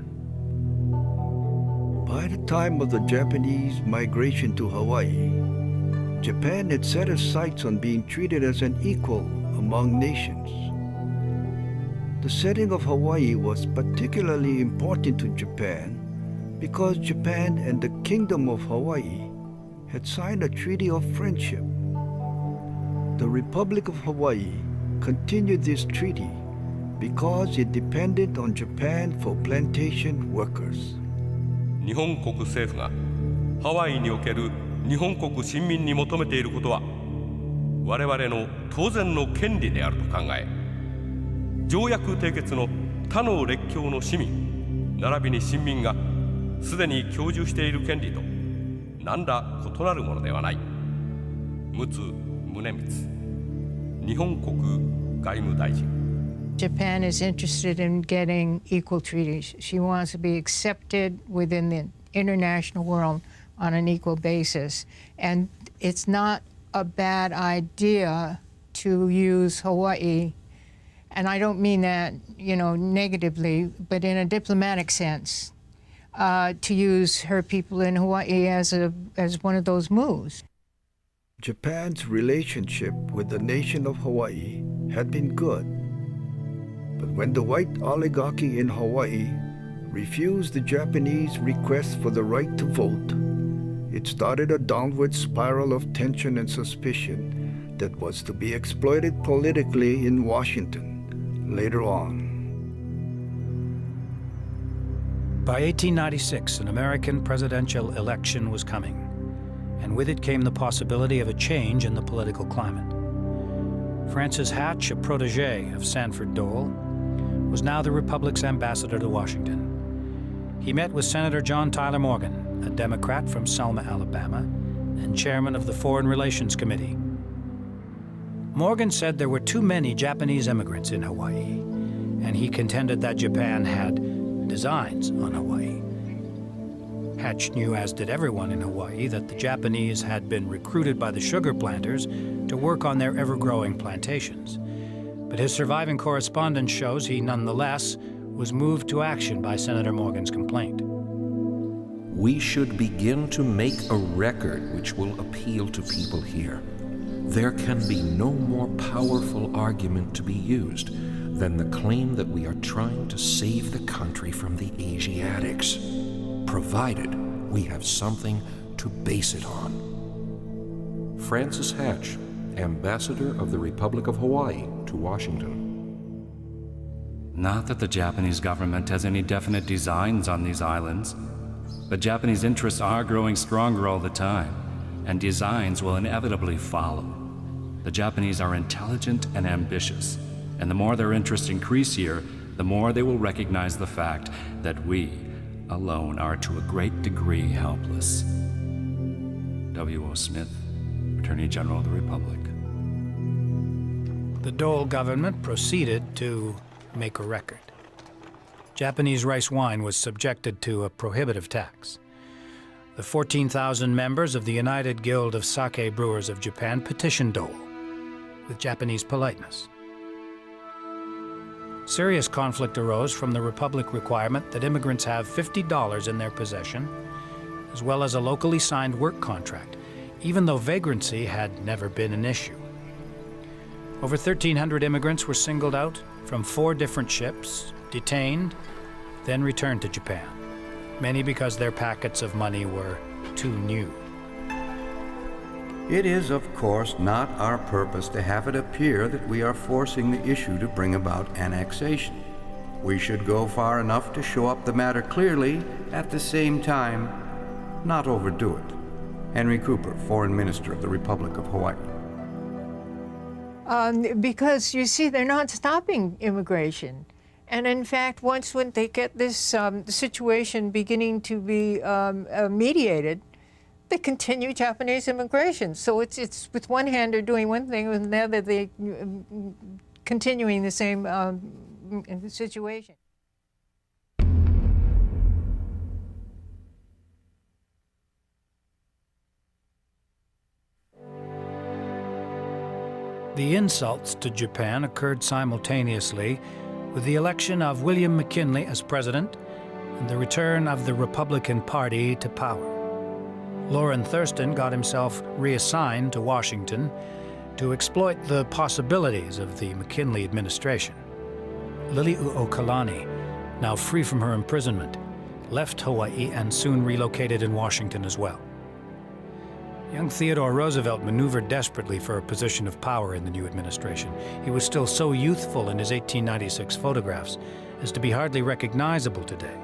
By the time of the Japanese migration to Hawaii, Japan had set her sights on being treated as an equal among nations. The setting of Hawaii was particularly important to Japan because Japan and the Kingdom of Hawaii had signed a treaty of friendship. The Republic of Hawaii continued this treaty because it depended on Japan for plantation workers. 日本国政府がハワイにおける日本国臣民に求めていることは我々の当然の権利であると考え、条約締結の他の列強の市民並びに臣民がすでに享受している権利と何ら異なるものではない。陸奥宗光日本国外務大臣。 Japan is interested in getting equal treaties. She wants to be accepted within the international world on an equal basis. And it's not a bad idea to use Hawaii, and I don't mean that, negatively, but in a diplomatic sense, to use her people in Hawaii as one of those moves. Japan's relationship with the nation of Hawaii had been good. But when the white oligarchy in Hawaii refused the Japanese request for the right to vote, it started a downward spiral of tension and suspicion that was to be exploited politically in Washington later on. By 1896, an American presidential election was coming, and with it came the possibility of a change in the political climate. Francis Hatch, a protege of Sanford Dole, was now the Republic's ambassador to Washington. He met with Senator John Tyler Morgan, a Democrat from Selma, Alabama, and chairman of the Foreign Relations Committee. Morgan said there were too many Japanese immigrants in Hawaii, and he contended that Japan had designs on Hawaii. Hatch knew, as did everyone in Hawaii, that the Japanese had been recruited by the sugar planters to work on their ever-growing plantations. But his surviving correspondence shows he nonetheless was moved to action by Senator Morgan's complaint. We should begin to make a record which will appeal to people here. There can be no more powerful argument to be used than the claim that we are trying to save the country from the Asiatics, provided we have something to base it on. Francis Hatch, Ambassador of the Republic of Hawaii to Washington. Not that the Japanese government has any definite designs on these islands, but Japanese interests are growing stronger all the time, and designs will inevitably follow. The Japanese are intelligent and ambitious, and the more their interests increase here, the more they will recognize the fact that we alone are to a great degree helpless. W.O. Smith, Attorney General of the Republic. The Dole government proceeded to make a record. Japanese rice wine was subjected to a prohibitive tax. The 14,000 members of the United Guild of Sake Brewers of Japan petitioned Dole with Japanese politeness. Serious conflict arose from the Republic requirement that immigrants have $50 in their possession, as well as a locally signed work contract, even though vagrancy had never been an issue. Over 1,300 immigrants were singled out from 4 different ships, detained, then returned to Japan, many because their packets of money were too new. It is, of course, not our purpose to have it appear that we are forcing the issue to bring about annexation. We should go far enough to show up the matter clearly, at the same time, not overdo it. Henry Cooper, Foreign Minister of the Republic of Hawaii. Because, you see, they're not stopping immigration. And in fact, when they get this situation beginning to be mediated, They continue Japanese immigration. So it's with one hand they're doing one thing, with the other they continuing the same situation. The insults to Japan occurred simultaneously with the election of William McKinley as president and the return of the Republican Party to power. Loren Thurston got himself reassigned to Washington to exploit the possibilities of the McKinley administration. Liliʻuokalani, now free from her imprisonment, left Hawaii and soon relocated in Washington as well. Young Theodore Roosevelt maneuvered desperately for a position of power in the new administration. He was still so youthful in his 1896 photographs as to be hardly recognizable today.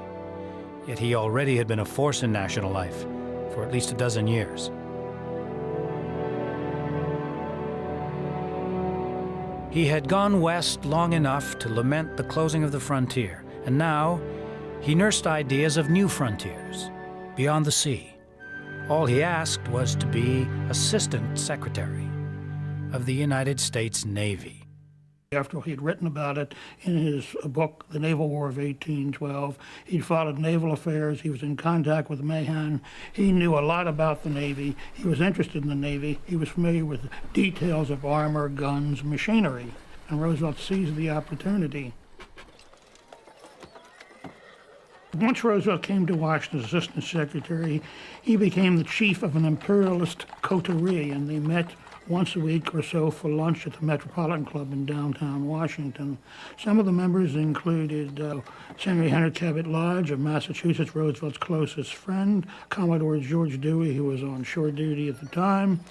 Yet he already had been a force in national life for at least a dozen years. He had gone west long enough to lament the closing of the frontier, and now he nursed ideas of new frontiers beyond the sea. All he asked was to be Assistant Secretary of the United States Navy. After he had written about it in his book, The Naval War of 1812, he'd followed naval affairs, he was in contact with Mahan, he knew a lot about the Navy, he was interested in the Navy, he was familiar with details of armor, guns, machinery, and Roosevelt seized the opportunity. Once Roosevelt came to Washington as Assistant Secretary, he became the chief of an imperialist coterie, and they met once a week or so for lunch at the Metropolitan Club in downtown Washington. Some of the members included Senator Henry Cabot Lodge of Massachusetts, Roosevelt's closest friend, Commodore George Dewey, who was on shore duty at the time,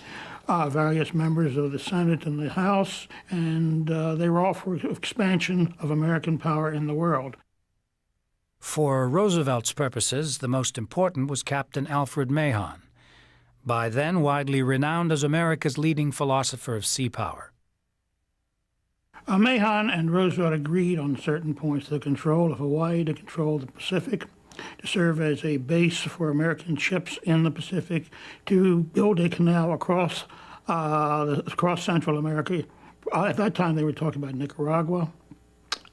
various members of the Senate and the House, and they were all for expansion of American power in the world. For Roosevelt's purposes, the most important was Captain Alfred Mahan, by then widely renowned as America's leading philosopher of sea power. Mahan and Roosevelt agreed on certain points: the control of Hawaii, to control the Pacific, to serve as a base for American ships in the Pacific, to build a canal across Central America. At that time, they were talking about Nicaragua.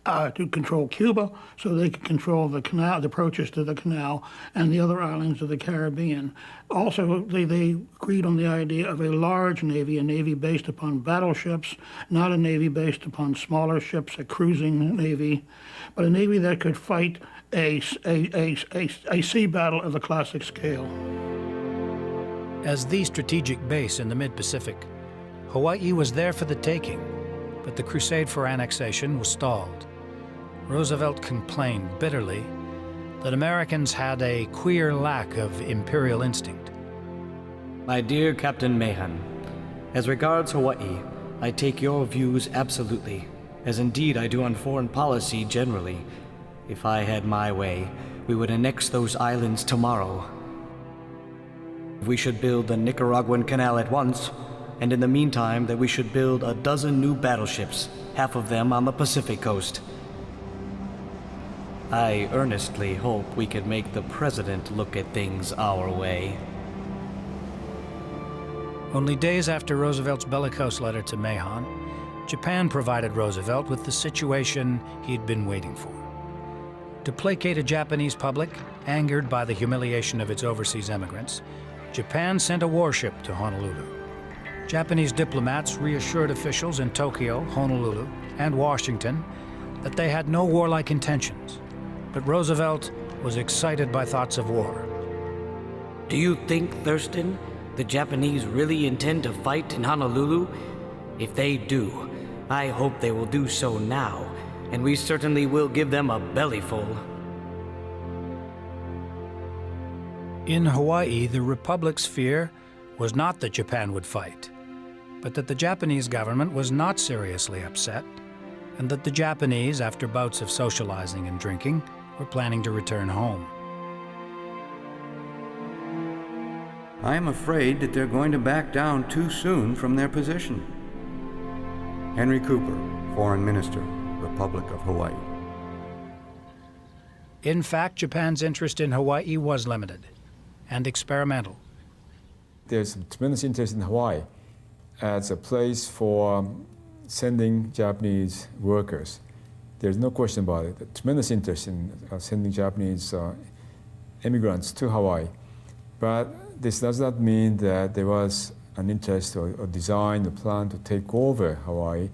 To control Cuba, so they could control the canal, the approaches to the canal, and the other islands of the Caribbean. Also, they agreed on the idea of a large navy, a navy based upon battleships, not a navy based upon smaller ships, a cruising navy, but a navy that could fight a sea battle of the classic scale. As the strategic base in the mid-Pacific, Hawaii was there for the taking, but the crusade for annexation was stalled. Roosevelt complained bitterly that Americans had a queer lack of imperial instinct. My dear Captain Mahan, as regards Hawaii, I take your views absolutely, as indeed I do on foreign policy generally. If I had my way, we would annex those islands tomorrow. We should build the Nicaraguan Canal at once, and in the meantime that we should build a dozen new battleships, half of them on the Pacific coast. I earnestly hope we could make the President look at things our way. Only days after Roosevelt's bellicose letter to Mahan, Japan provided Roosevelt with the situation he'd been waiting for. To placate a Japanese public, angered by the humiliation of its overseas emigrants, Japan sent a warship to Honolulu. Japanese diplomats reassured officials in Tokyo, Honolulu, and Washington that they had no warlike intentions. But Roosevelt was excited by thoughts of war. Do you think, Thurston, the Japanese really intend to fight in Honolulu? If they do, I hope they will do so now, and we certainly will give them a bellyful. In Hawaii, the Republic's fear was not that Japan would fight, but that the Japanese government was not seriously upset, and that the Japanese, after bouts of socializing and drinking, were planning to return home. I am afraid that they're going to back down too soon from their position. Henry Cooper, Foreign Minister, Republic of Hawaii. In fact, Japan's interest in Hawaii was limited and experimental. There's tremendous interest in Hawaii as a place for sending Japanese workers. There's no question about it. Tremendous interest in sending Japanese immigrants to Hawaii. But this does not mean that there was an interest or design, a plan to take over Hawaii.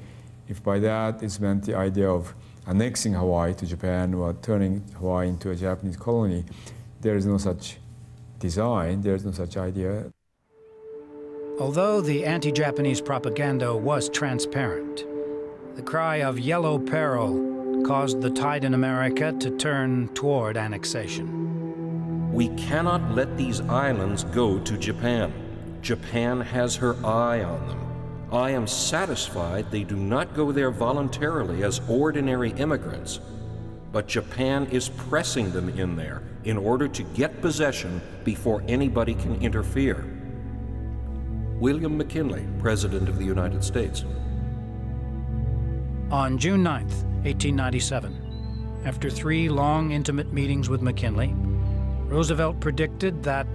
If by that is meant the idea of annexing Hawaii to Japan or turning Hawaii into a Japanese colony, there is no such design, there is no such idea. Although the anti-Japanese propaganda was transparent, the cry of yellow peril caused the tide in America to turn toward annexation. We cannot let these islands go to Japan. Japan has her eye on them. I am satisfied they do not go there voluntarily as ordinary immigrants, but Japan is pressing them in there in order to get possession before anybody can interfere. William McKinley, President of the United States. On June 9th, 1897, after 3 long, intimate meetings with McKinley, Roosevelt predicted that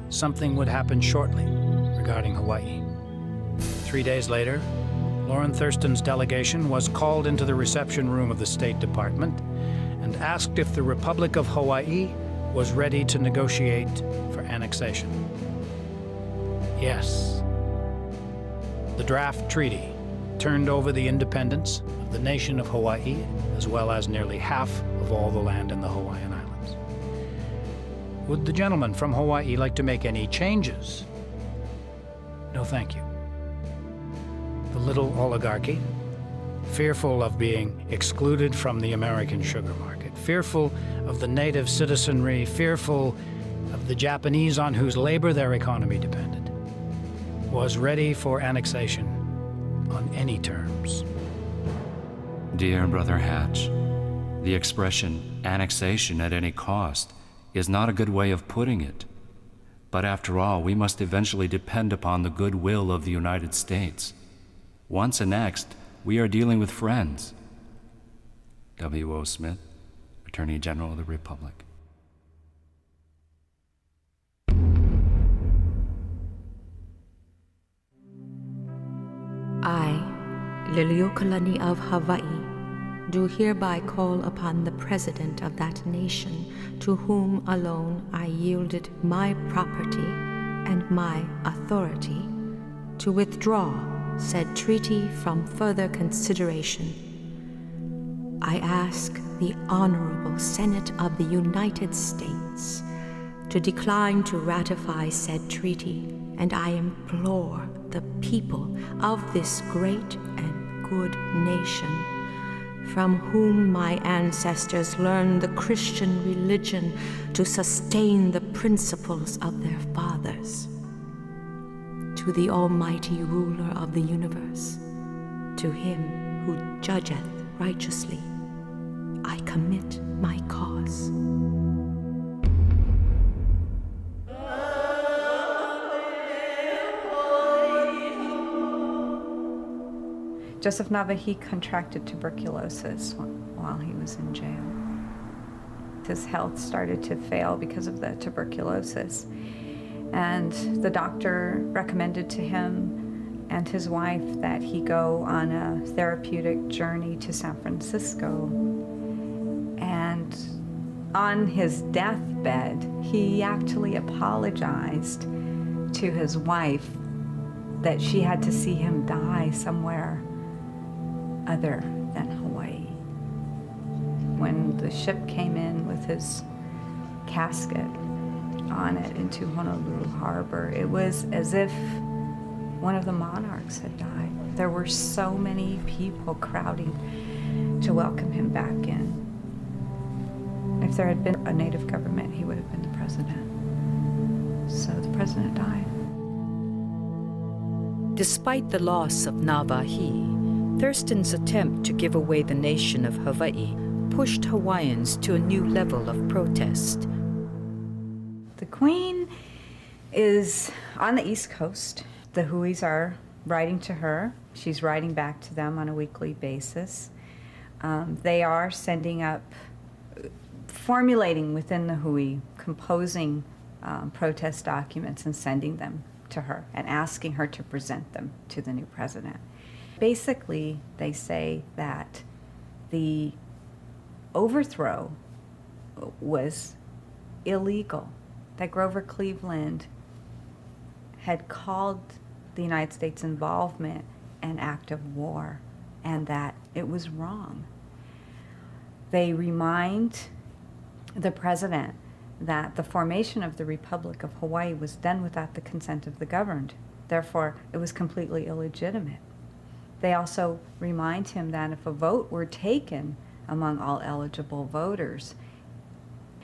something would happen shortly regarding Hawaii. 3 days later, Lorrin Thurston's delegation was called into the reception room of the State Department and asked if the Republic of Hawaii was ready to negotiate for annexation. Yes. The draft treaty turned over the independence of the nation of Hawaii, as well as nearly half of all the land in the Hawaiian Islands. Would the gentleman from Hawaii like to make any changes? No, thank you. The little oligarchy, fearful of being excluded from the American sugar market, fearful of the native citizenry, fearful of the Japanese on whose labor their economy depended, was ready for annexation on any terms. Dear Brother Hatch, the expression annexation at any cost is not a good way of putting it. But after all, we must eventually depend upon the goodwill of the United States. Once annexed, we are dealing with friends. W.O. Smith, Attorney General of the Republic. I, Liliʻuokalani of Hawaii, do hereby call upon the President of that nation, to whom alone I yielded my property and my authority, to withdraw said treaty from further consideration. I ask the Honorable Senate of the United States to decline to ratify said treaty, and I implore the people of this great and good nation, from whom my ancestors learned the Christian religion to sustain the principles of their fathers, to the Almighty Ruler of the universe, to Him who judgeth righteously, I commit my cause. Joseph Nava, he contracted tuberculosis while he was in jail. His health started to fail because of the tuberculosis. And the doctor recommended to him and his wife that he go on a therapeutic journey to San Francisco. And on his deathbed, he actually apologized to his wife that she had to see him die somewhere other than Hawaii. When the ship came in with his casket on it into Honolulu Harbor, it was as if one of the monarchs had died. There were so many people crowding to welcome him back in. If there had been a native government, he would have been the president. So the president died. Despite the loss of Navahi, Thurston's attempt to give away the nation of Hawaii pushed Hawaiians to a new level of protest. The Queen is on the East Coast. The Huis are writing to her. She's writing back to them on a weekly basis. They are sending up, formulating within the Hui, composing protest documents and sending them to her and asking her to present them to the new president. Basically, they say that the overthrow was illegal, that Grover Cleveland had called the United States involvement an act of war, and that it was wrong. They remind the president that the formation of the Republic of Hawaii was done without the consent of the governed. Therefore, it was completely illegitimate. They also remind him that if a vote were taken among all eligible voters,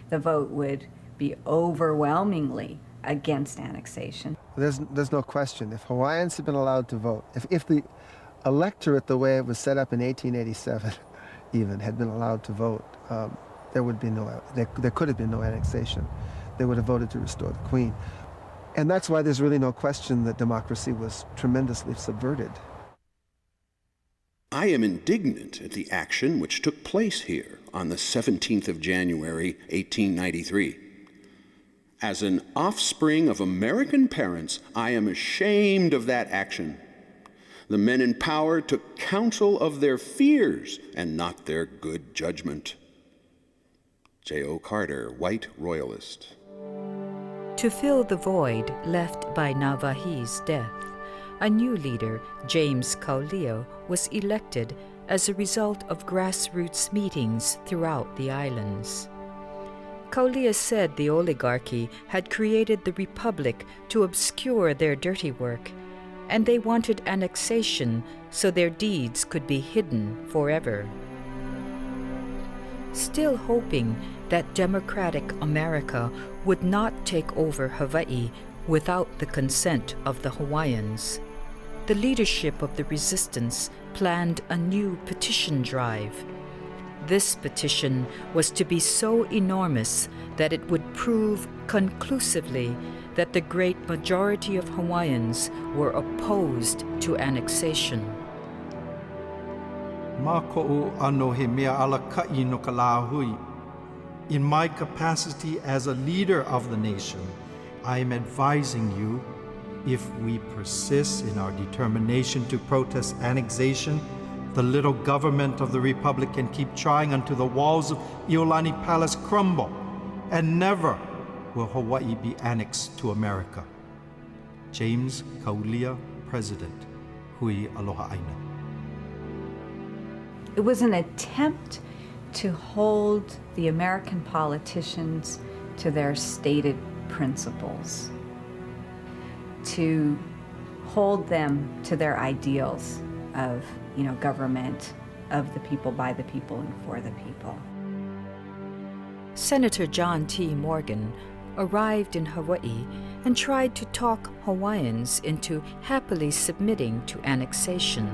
the vote would be overwhelmingly against annexation. There's no question. If Hawaiians had been allowed to vote, if the electorate, the way it was set up in 1887, even had been allowed to vote, there could have been no annexation. They would have voted to restore the Queen. And that's why there's really no question that democracy was tremendously subverted. I am indignant at the action which took place here on the 17th of January, 1893. As an offspring of American parents, I am ashamed of that action. The men in power took counsel of their fears and not their good judgment. J.O. Carter, White Royalist. To fill the void left by Navahi's death, a new leader, James Kaulia, was elected as a result of grassroots meetings throughout the islands. Kaulia said the oligarchy had created the republic to obscure their dirty work, and they wanted annexation so their deeds could be hidden forever. Still hoping that democratic America would not take over Hawaii without the consent of the Hawaiians, the leadership of the resistance planned a new petition drive. This petition was to be so enormous that it would prove conclusively that the great majority of Hawaiians were opposed to annexation. In my capacity as a leader of the nation, I am advising you, if we persist in our determination to protest annexation, the little government of the Republic can keep trying until the walls of Iolani Palace crumble, and never will Hawaii be annexed to America. James Kaulia, President. Hui aloha aina. It was an attempt to hold the American politicians to their stated principles, to hold them to their ideals of, government of the people, by the people, and for the people. Senator John T. Morgan arrived in Hawaii and tried to talk Hawaiians into happily submitting to annexation.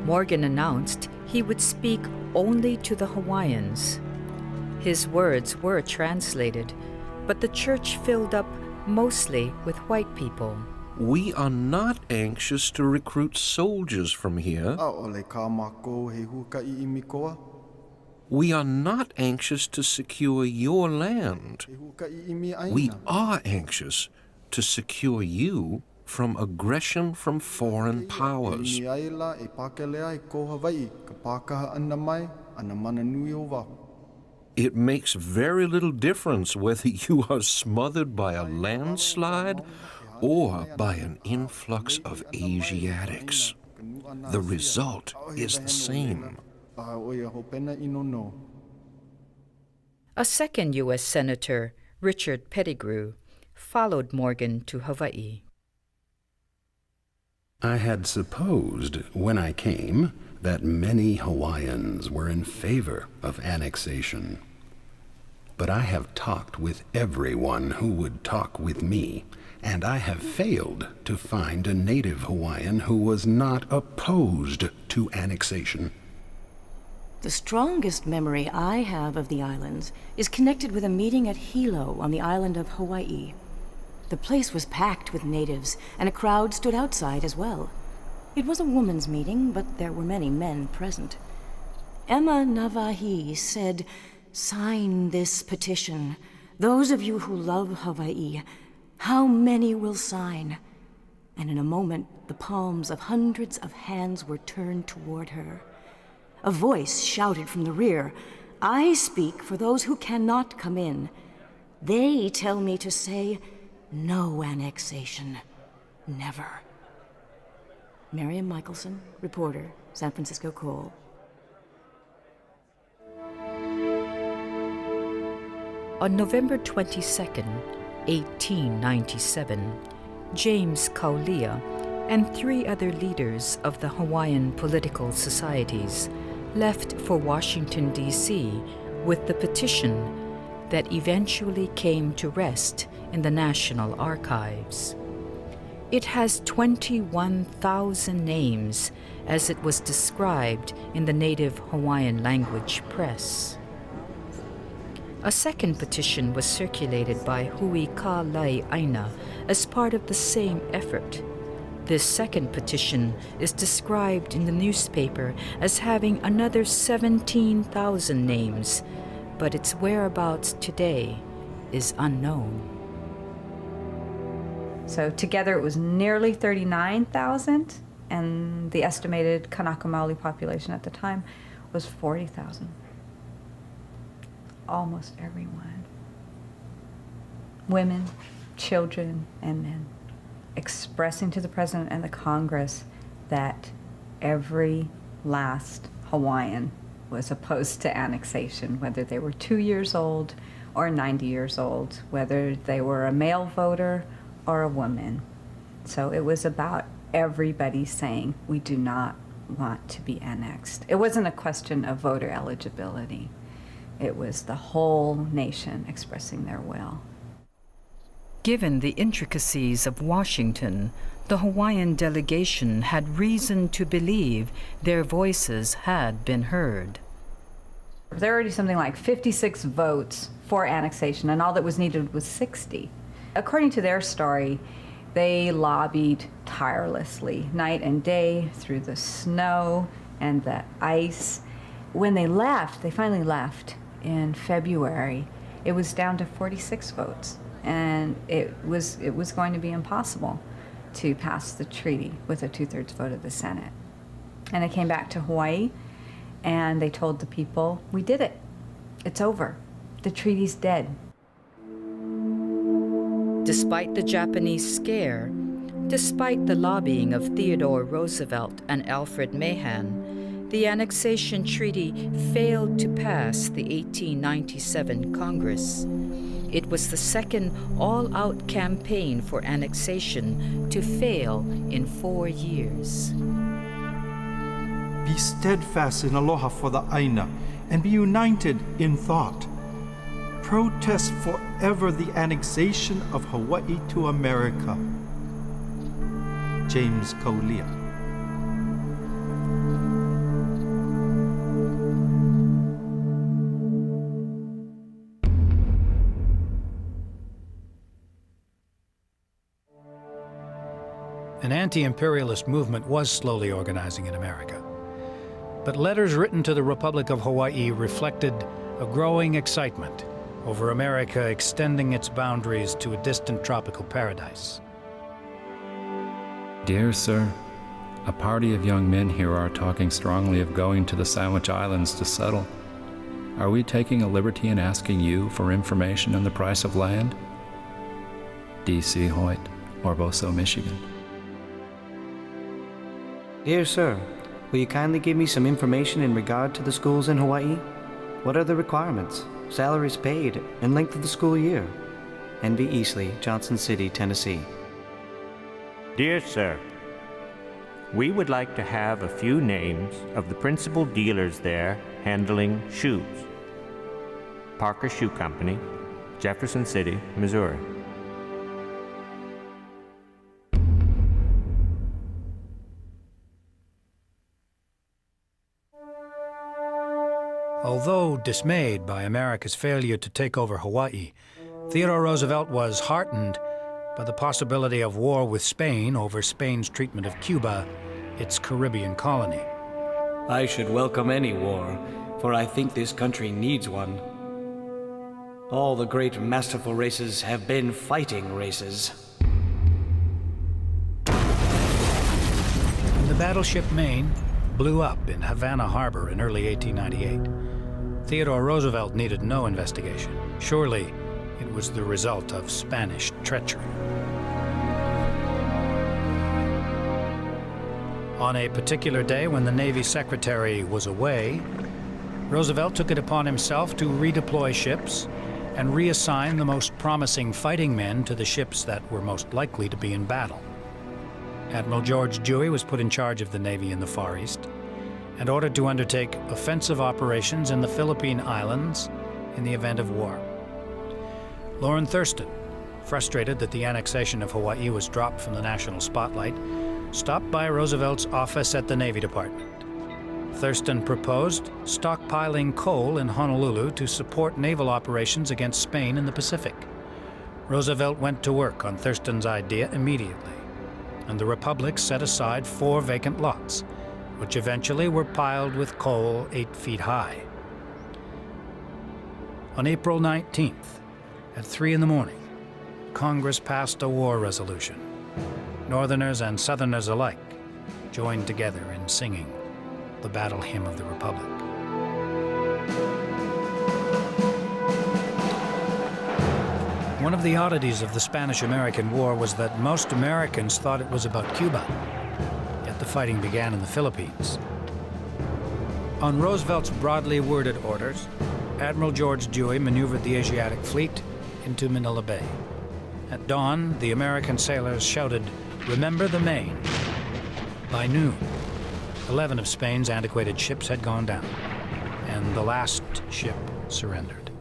Morgan announced he would speak only to the Hawaiians. His words were translated, but the church filled up mostly with white people. We are not anxious to recruit soldiers from here. We are not anxious to secure your land. We are anxious to secure you from aggression from foreign powers. It makes very little difference whether you are smothered by a landslide or by an influx of Asiatics. The result is the same. A second U.S. Senator, Richard Pettigrew, followed Morgan to Hawaii. I had supposed when I came that many Hawaiians were in favor of annexation. But I have talked with everyone who would talk with me, and I have failed to find a native Hawaiian who was not opposed to annexation. The strongest memory I have of the islands is connected with a meeting at Hilo on the island of Hawaii. The place was packed with natives, and a crowd stood outside as well. It was a woman's meeting, but there were many men present. Emma Navahi said, "Sign this petition. Those of you who love Hawaii, how many will sign? And in a moment, the palms of hundreds of hands were turned toward her. A voice shouted from the rear, "I speak for those who cannot come in. They tell me to say, no annexation. Never." Miriam Michelson, reporter, San Francisco Call. On November 22nd, 1897, James Kaulia and 3 other leaders of the Hawaiian political societies left for Washington, D.C. with the petition that eventually came to rest in the National Archives. It has 21,000 names as it was described in the native Hawaiian language press. A second petition was circulated by Hui Ka Lai Aina as part of the same effort. This second petition is described in the newspaper as having another 17,000 names, but its whereabouts today is unknown. So together it was nearly 39,000, and the estimated Kanaka Maoli population at the time was 40,000. Almost everyone. Women, children, and men, expressing to the President and the Congress that every last Hawaiian was opposed to annexation, whether they were 2 years old or 90 years old, whether they were a male voter or a woman. So it was about everybody saying, we do not want to be annexed. It wasn't a question of voter eligibility. It was the whole nation expressing their will. Given the intricacies of Washington, the Hawaiian delegation had reason to believe their voices had been heard. There were already something like 56 votes for annexation, and all that was needed was 60. According to their story, they lobbied tirelessly, night and day, through the snow and the ice. When they left, they finally left in February, it was down to 46 votes. And it was going to be impossible to pass the treaty with a 2/3 vote of the Senate. And they came back to Hawaii, and they told the people, we did it. It's over. The treaty's dead. Despite the Japanese scare, despite the lobbying of Theodore Roosevelt and Alfred Mahan, the annexation treaty failed to pass the 1897 Congress. It was the second all-out campaign for annexation to fail in 4 years. Be steadfast in aloha for the Aina, and be united in thought. Protest forever the annexation of Hawaii to America. James Kaulia. An anti-imperialist movement was slowly organizing in America. But letters written to the Republic of Hawaii reflected a growing excitement over America extending its boundaries to a distant tropical paradise. Dear Sir, a party of young men here are talking strongly of going to the Sandwich Islands to settle. Are we taking a liberty in asking you for information on the price of land? D.C. Hoyt, Orboso, Michigan. Dear Sir, will you kindly give me some information in regard to the schools in Hawaii? What are the requirements, salaries paid, and length of the school year? N.B. Easley, Johnson City, Tennessee. Dear Sir, we would like to have a few names of the principal dealers there handling shoes. Parker Shoe Company, Jefferson City, Missouri. Although dismayed by America's failure to take over Hawaii, Theodore Roosevelt was heartened by the possibility of war with Spain over Spain's treatment of Cuba, its Caribbean colony. I should welcome any war, for I think this country needs one. All the great masterful races have been fighting races. When the battleship Maine blew up in Havana Harbor in early 1898, Theodore Roosevelt needed no investigation. Surely it was the result of Spanish treachery. On a particular day when the Navy Secretary was away, Roosevelt took it upon himself to redeploy ships and reassign the most promising fighting men to the ships that were most likely to be in battle. Admiral George Dewey was put in charge of the Navy in the Far East and ordered to undertake offensive operations in the Philippine Islands in the event of war. Lorne Thurston, frustrated that the annexation of Hawaii was dropped from the national spotlight, stopped by Roosevelt's office at the Navy Department. Thurston proposed stockpiling coal in Honolulu to support naval operations against Spain in the Pacific. Roosevelt went to work on Thurston's idea immediately, and the Republic set aside 4 vacant lots, which eventually were piled with coal 8 feet high. On April 19th, at 3 in the morning, Congress passed a war resolution. Northerners and Southerners alike joined together in singing the Battle Hymn of the Republic. One of the oddities of the Spanish-American War was that most Americans thought it was about Cuba, yet the fighting began in the Philippines. On Roosevelt's broadly worded orders, Admiral George Dewey maneuvered the Asiatic fleet into Manila Bay. At dawn, the American sailors shouted, "Remember the Maine." By noon, 11 of Spain's antiquated ships had gone down, and the last ship surrendered.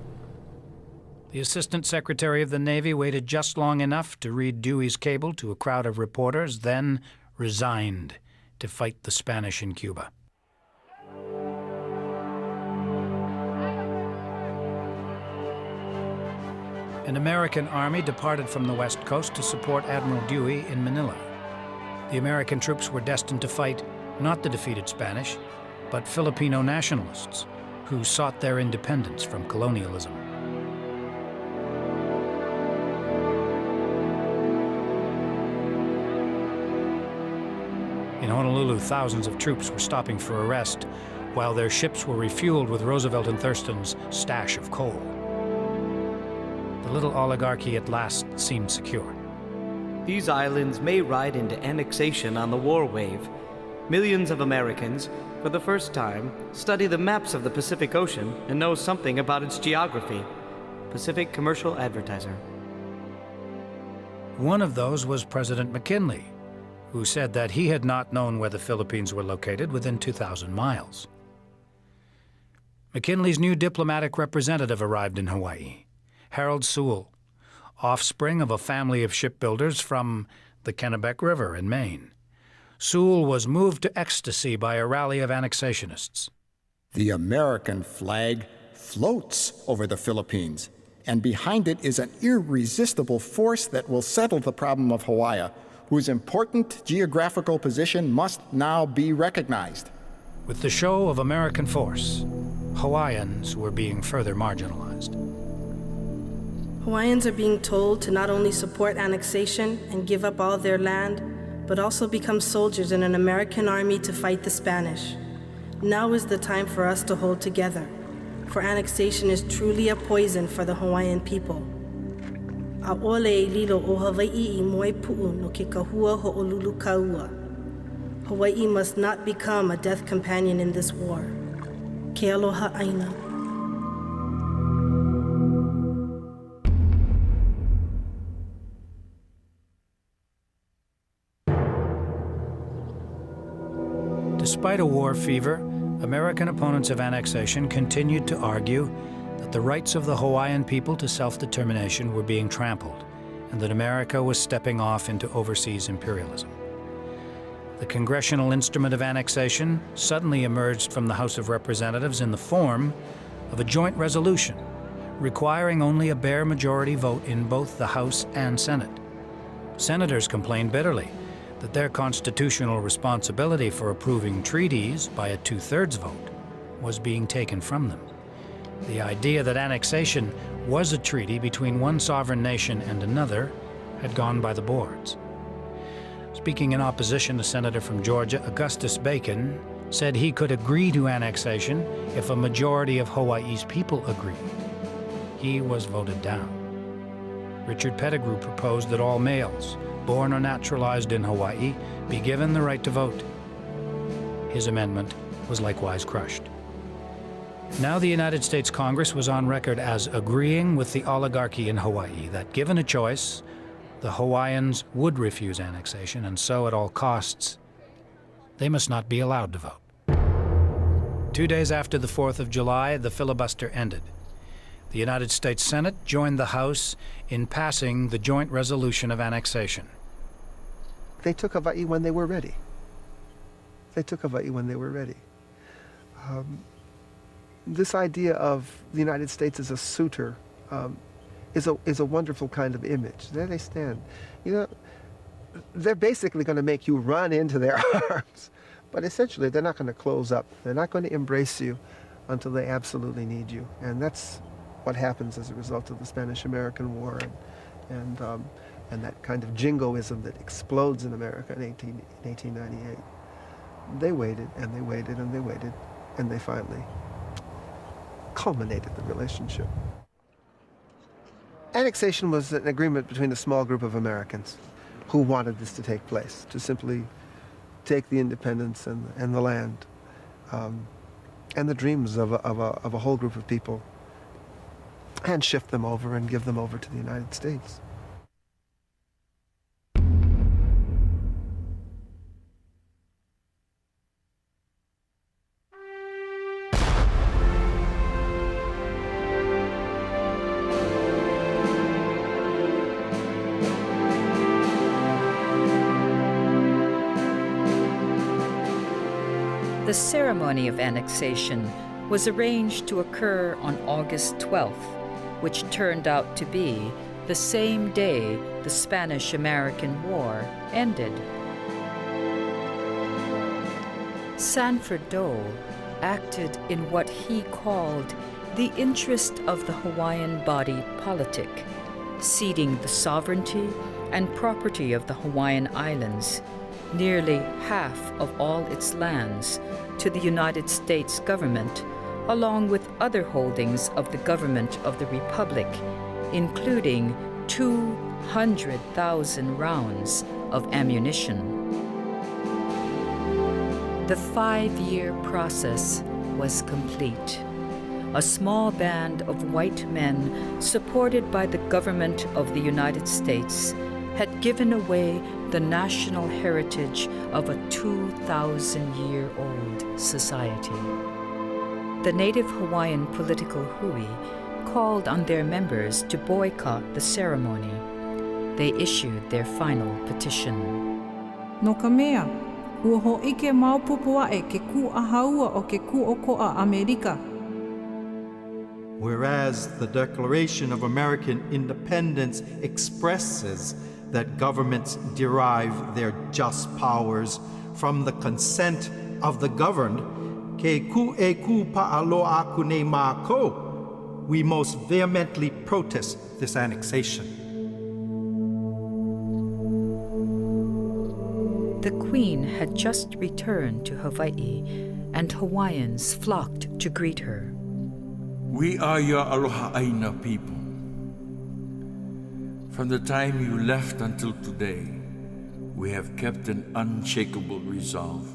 The Assistant Secretary of the Navy waited just long enough to read Dewey's cable to a crowd of reporters, then resigned to fight the Spanish in Cuba. An American army departed from the West Coast to support Admiral Dewey in Manila. The American troops were destined to fight not the defeated Spanish, but Filipino nationalists who sought their independence from colonialism. In Honolulu, thousands of troops were stopping for a rest while their ships were refueled with Roosevelt and Thurston's stash of coal. The little oligarchy at last seemed secure. These islands may ride into annexation on the war wave. Millions of Americans, for the first time, study the maps of the Pacific Ocean and know something about its geography. Pacific Commercial Advertiser. One of those was President McKinley, who said that he had not known where the Philippines were located within 2,000 miles. McKinley's new diplomatic representative arrived in Hawaii, Harold Sewell, offspring of a family of shipbuilders from the Kennebec River in Maine. Sewell was moved to ecstasy by a rally of annexationists. The American flag floats over the Philippines, and behind it is an irresistible force that will settle the problem of Hawaii, whose important geographical position must now be recognized. With the show of American force, Hawaiians were being further marginalized. Hawaiians are being told to not only support annexation and give up all their land, but also become soldiers in an American army to fight the Spanish. Now is the time for us to hold together, for annexation is truly a poison for the Hawaiian people. Hawaii must not become a death companion in this war. Ke aloha aina. Despite a war fever, American opponents of annexation continued to argue that the rights of the Hawaiian people to self-determination were being trampled and that America was stepping off into overseas imperialism. The congressional instrument of annexation suddenly emerged from the House of Representatives in the form of a joint resolution requiring only a bare majority vote in both the House and Senate. Senators complained bitterly that their constitutional responsibility for approving treaties by a 2/3 vote was being taken from them. The idea that annexation was a treaty between one sovereign nation and another had gone by the boards. Speaking in opposition, a senator from Georgia, Augustus Bacon, said he could agree to annexation if a majority of Hawaii's people agreed. He was voted down. Richard Pettigrew proposed that all males, born or naturalized in Hawaii, be given the right to vote. His amendment was likewise crushed. Now the United States Congress was on record as agreeing with the oligarchy in Hawaii that, given a choice, the Hawaiians would refuse annexation, and so at all costs, they must not be allowed to vote. 2 days after the 4th of July, the filibuster ended. The United States Senate joined the House in passing the joint resolution of annexation. They took Hawaii when they were ready. They took Hawaii when they were ready. This idea of the United States as a suitor is a wonderful kind of image. There they stand. You know, they're basically going to make you run into their arms, but essentially they're not going to close up. They're not going to embrace you until they absolutely need you, and that's what happens as a result of the Spanish-American War and that kind of jingoism that explodes in America in 1898. They waited and they waited and they waited, and they finally culminated the relationship. Annexation was an agreement between a small group of Americans who wanted this to take place, to simply take the independence and the land and the dreams of a whole group of people and shift them over and give them over to the United States. The ceremony of annexation was arranged to occur on August 12th, which turned out to be the same day the Spanish-American War ended. Sanford Dole acted in what he called the interest of the Hawaiian body politic, ceding the sovereignty and property of the Hawaiian Islands, nearly half of all its lands, to the United States government, along with other holdings of the government of the Republic, including 200,000 rounds of ammunition. The 5-year process was complete. A small band of white men, supported by the government of the United States, had given away the national heritage of a 2,000-year-old society. The native Hawaiian political hui called on their members to boycott the ceremony. They issued their final petition. No ka mea, ua ho'ike maupupua e ke ku'ahaua o ke ku'oko'a Amerika. Whereas the Declaration of American Independence expresses that governments derive their just powers from the consent of the governed, ke ku e ku pa'aloa aku nei mākou, we most vehemently protest this annexation. The Queen had just returned to Hawaii, and Hawaiians flocked to greet her. We are your aloha aina people. From the time you left until today, we have kept an unshakable resolve,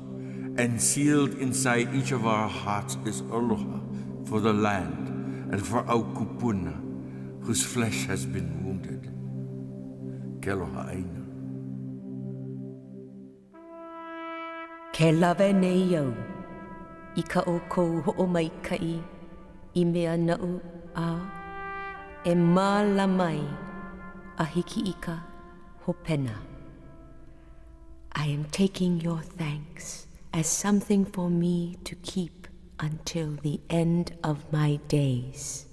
and sealed inside each of our hearts is aloha for the land and for our kupuna, whose flesh has been wounded. Ke aloha aina. Ke lawe nei au, I ka o kou ho'omaikai, I mea na'u a, e māla mai, a hiki ika hopena. I am taking your thanks as something for me to keep until the end of my days.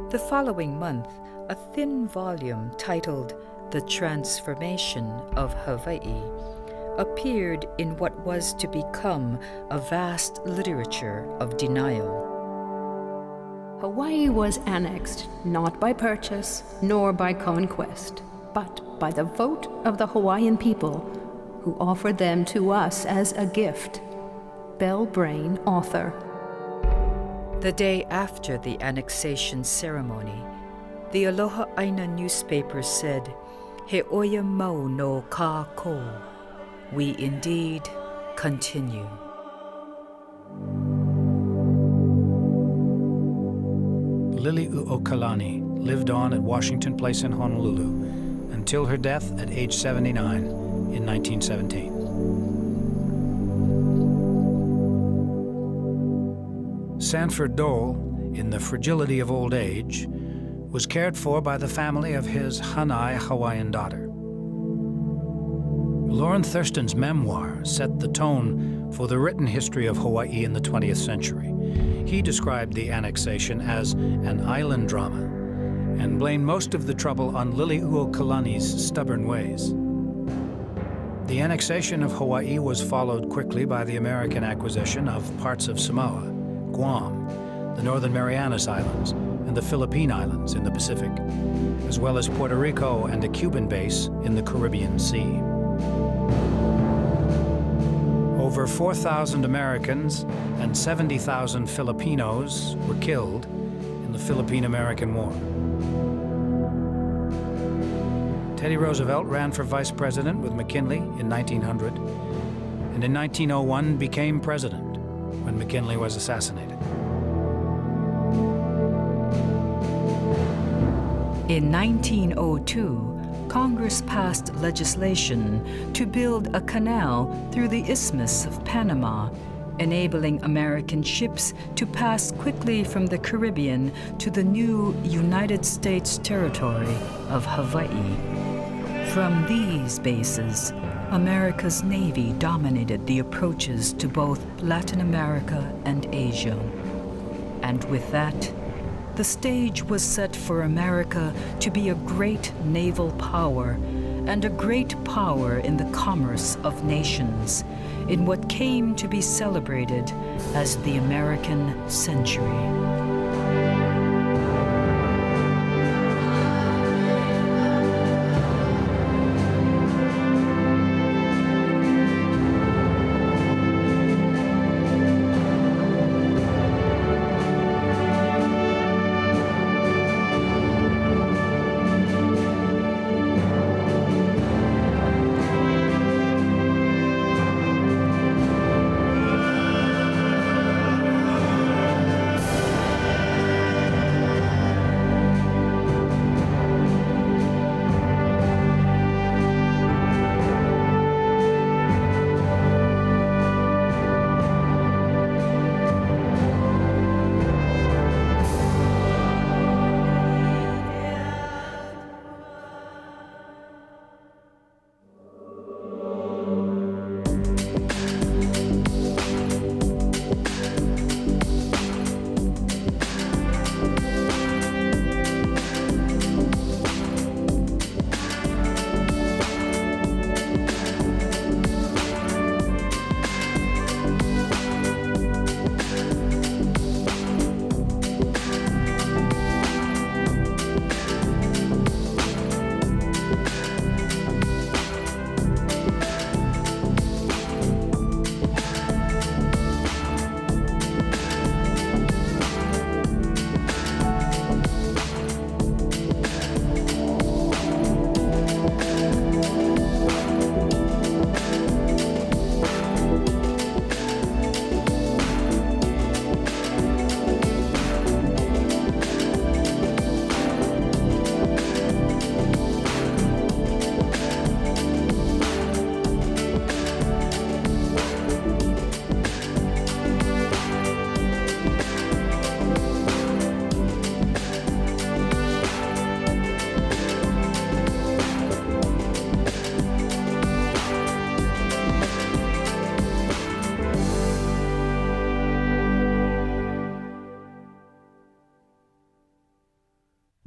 The following month, a thin volume titled The Transformation of Hawaii appeared in what was to become a vast literature of denial. Hawaii was annexed not by purchase nor by conquest, but by the vote of the Hawaiian people, who offered them to us as a gift. Bell Brain, author. The day after the annexation ceremony, the Aloha Aina newspaper said, He oia mau no ka ko. We indeed continue. Liliʻuokalani lived on at Washington Place in Honolulu until her death at age 79 in 1917. Sanford Dole, in the fragility of old age, was cared for by the family of his Hanai Hawaiian daughter. Lauren Thurston's memoir set the tone for the written history of Hawaii in the 20th century. He described the annexation as an island drama and blamed most of the trouble on Liliʻuokalani's stubborn ways. The annexation of Hawaii was followed quickly by the American acquisition of parts of Samoa, Guam, the Northern Marianas Islands, and the Philippine Islands in the Pacific, as well as Puerto Rico and a Cuban base in the Caribbean Sea. Over 4,000 Americans and 70,000 Filipinos were killed in the Philippine-American War. Teddy Roosevelt ran for vice president with McKinley in 1900, and in 1901 became president when McKinley was assassinated. In 1902, Congress passed legislation to build a canal through the Isthmus of Panama, enabling American ships to pass quickly from the Caribbean to the new United States territory of Hawaii. From these bases, America's Navy dominated the approaches to both Latin America and Asia. And with that, the stage was set for America to be a great naval power and a great power in the commerce of nations, in what came to be celebrated as the American Century.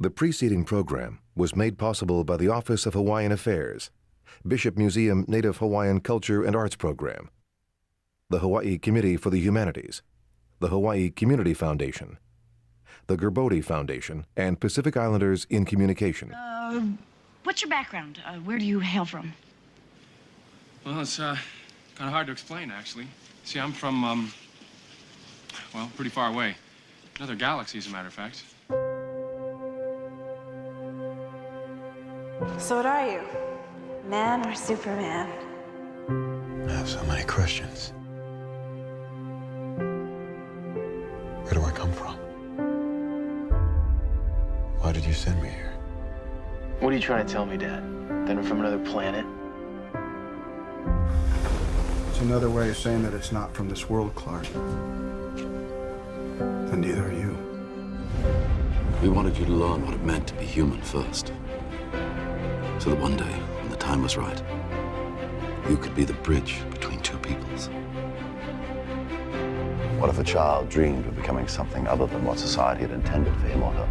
The preceding program was made possible by the Office of Hawaiian Affairs, Bishop Museum Native Hawaiian Culture and Arts Program, the Hawaii Committee for the Humanities, the Hawaii Community Foundation, the Gerbode Foundation, and Pacific Islanders in Communication. What's your background? Where do you hail from? Well, it's kind of hard to explain, actually. See, I'm from, well, pretty far away. Another galaxy, as a matter of fact. So what are you? Man or Superman? I have so many questions. Where do I come from? Why did you send me here? What are you trying to tell me, Dad? That I'm from another planet? It's another way of saying that it's not from this world, Clark. And neither are you. We wanted you to learn what it meant to be human first. So that one day, when the time was right, you could be the bridge between two peoples. What if a child dreamed of becoming something other than what society had intended for him or her?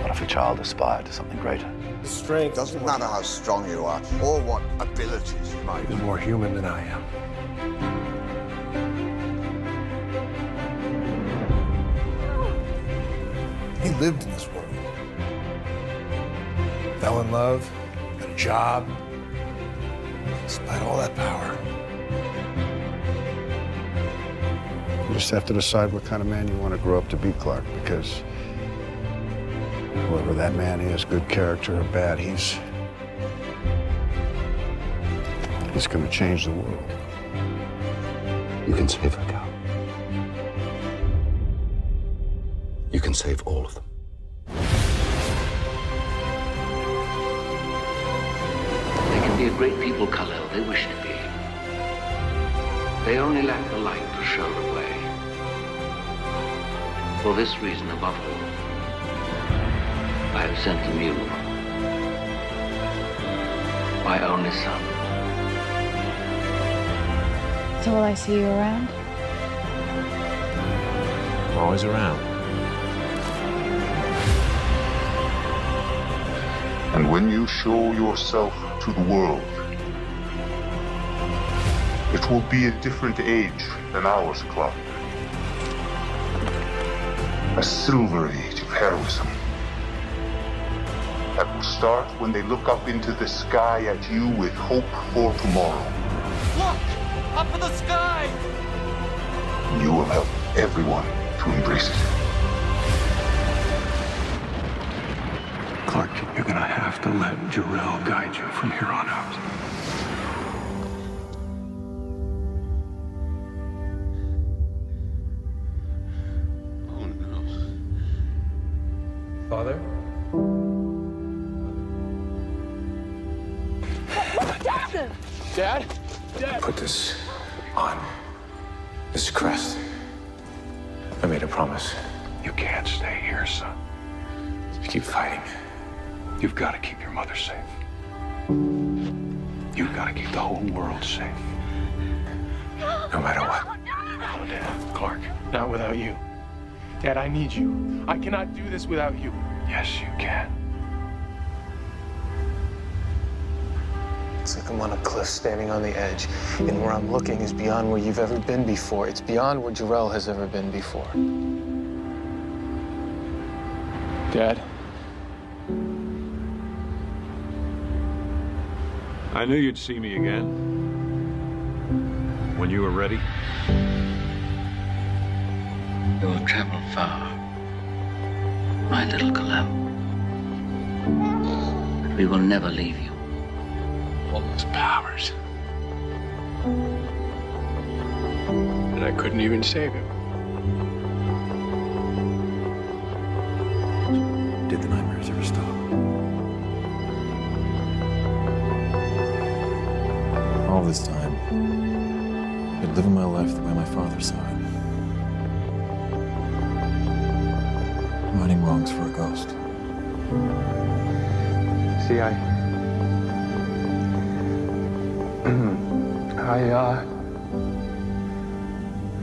What if a child aspired to something greater? Strength doesn't matter how strong you are or what abilities you might. You're more human than I am. He lived in this world. Fell in love, got a job, despite all that power. You just have to decide what kind of man you want to grow up to be, Clark, because whoever that man is, good character or bad, he's going to change the world. You can save her, Cal. You can save all of them. They can be a great people, Kal-El. They wish to be. They only lack the light to show the way. For this reason, above all, I have sent them you, my only son. So will I see you around? I'm always around. And when you show yourself to the world, it will be a different age than ours, Clark. A silver age of heroism. That will start when they look up into the sky at you with hope for tomorrow. Look! Up in the sky! You will help everyone to embrace it. Clark, you're gonna have to let Jor-El guide you from here on out. Oh, no. Father? Dad? Dad? Put this on. This crest. I made a promise. You can't stay here, son. Keep fighting. You've got to keep your mother safe. You've got to keep the whole world safe. No matter what. No, Dad. Clark, not without you. Dad, I need you. I cannot do this without you. Yes, you can. It's like I'm on a cliff standing on the edge, and where I'm looking is beyond where you've ever been before. It's beyond where Jor-El has ever been before. Dad? I knew you'd see me again. When you were ready. You will travel far, my little Kal-El. But we will never leave you. All those powers. And I couldn't even save him. Did the nightmares ever stop? All this time, I've been living my life the way my father saw it. Righting wrongs for a ghost. See,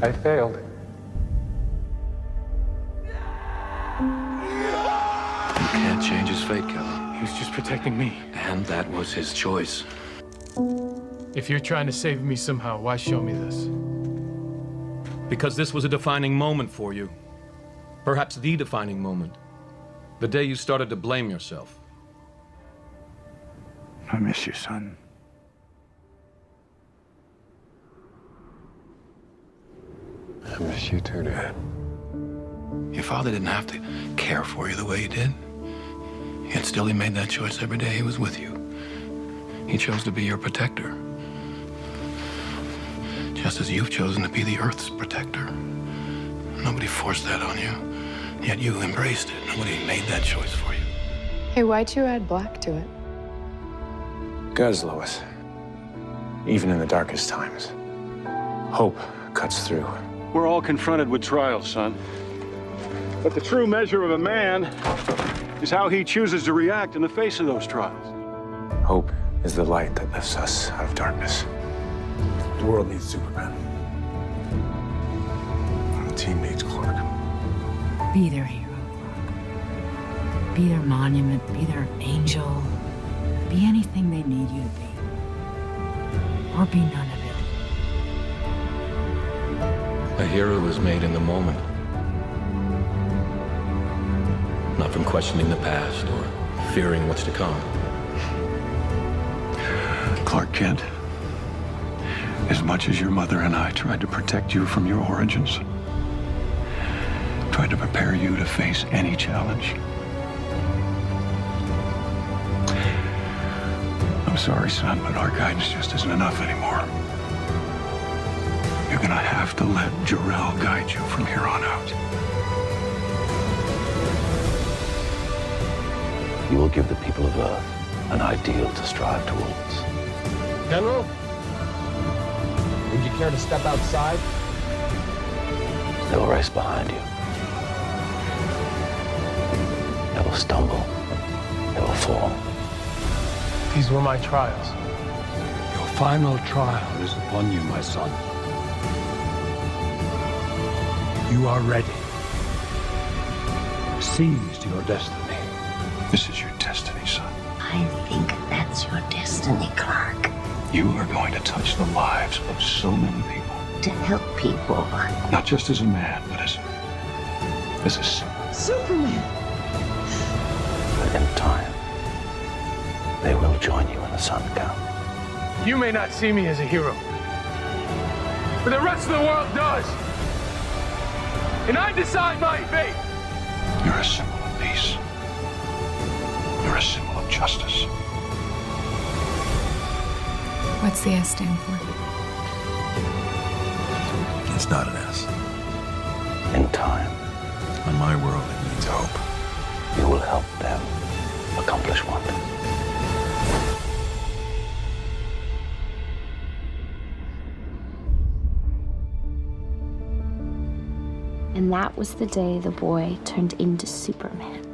I failed. change his fate, Keller. He was just protecting me. And that was his choice. If you're trying to save me somehow, why show me this? Because this was a defining moment for you. Perhaps the defining moment. The day you started to blame yourself. I miss you, son. I miss you too, Dad. Your father didn't have to care for you the way he did. Yet still he made that choice every day he was with you. He chose to be your protector. Just as you've chosen to be the Earth's protector. Nobody forced that on you. Yet you embraced it. Nobody made that choice for you. Hey, why'd you add black to it? Because, Lois, even in the darkest times, hope cuts through. We're all confronted with trials, son. But the true measure of a man is how he chooses to react in the face of those trials. Hope is the light that lifts us out of darkness. The world needs Superman. And the team needs Clark. Be their hero, Clark. Be their monument, be their angel. Be anything they need you to be. Or be none of it. A hero is made in the moment. Not from questioning the past or fearing what's to come. Clark Kent, as much as your mother and I tried to protect you from your origins, tried to prepare you to face any challenge, I'm sorry, son, but our guidance just isn't enough anymore. You're gonna have to let Jor-El guide you from here on out. You will give the people of Earth an ideal to strive towards. General, would you care to step outside? They will race behind you. They will stumble. They will fall. These were my trials. Your final trial is upon you, my son. You are ready. Seize your destiny. This is your destiny, son. I think that's your destiny, Clark. You are going to touch the lives of so many people. To help people. Not just as a man, but as a son. Superman! In time, they will join you in the sun count. You may not see me as a hero, but the rest of the world does. And I decide my fate. You're a symbol of peace. You're a symbol of justice. What's the S stand for? It's not an S. In time, On my world, it means hope. you will help them accomplish wonders. And that was the day the boy turned into Superman.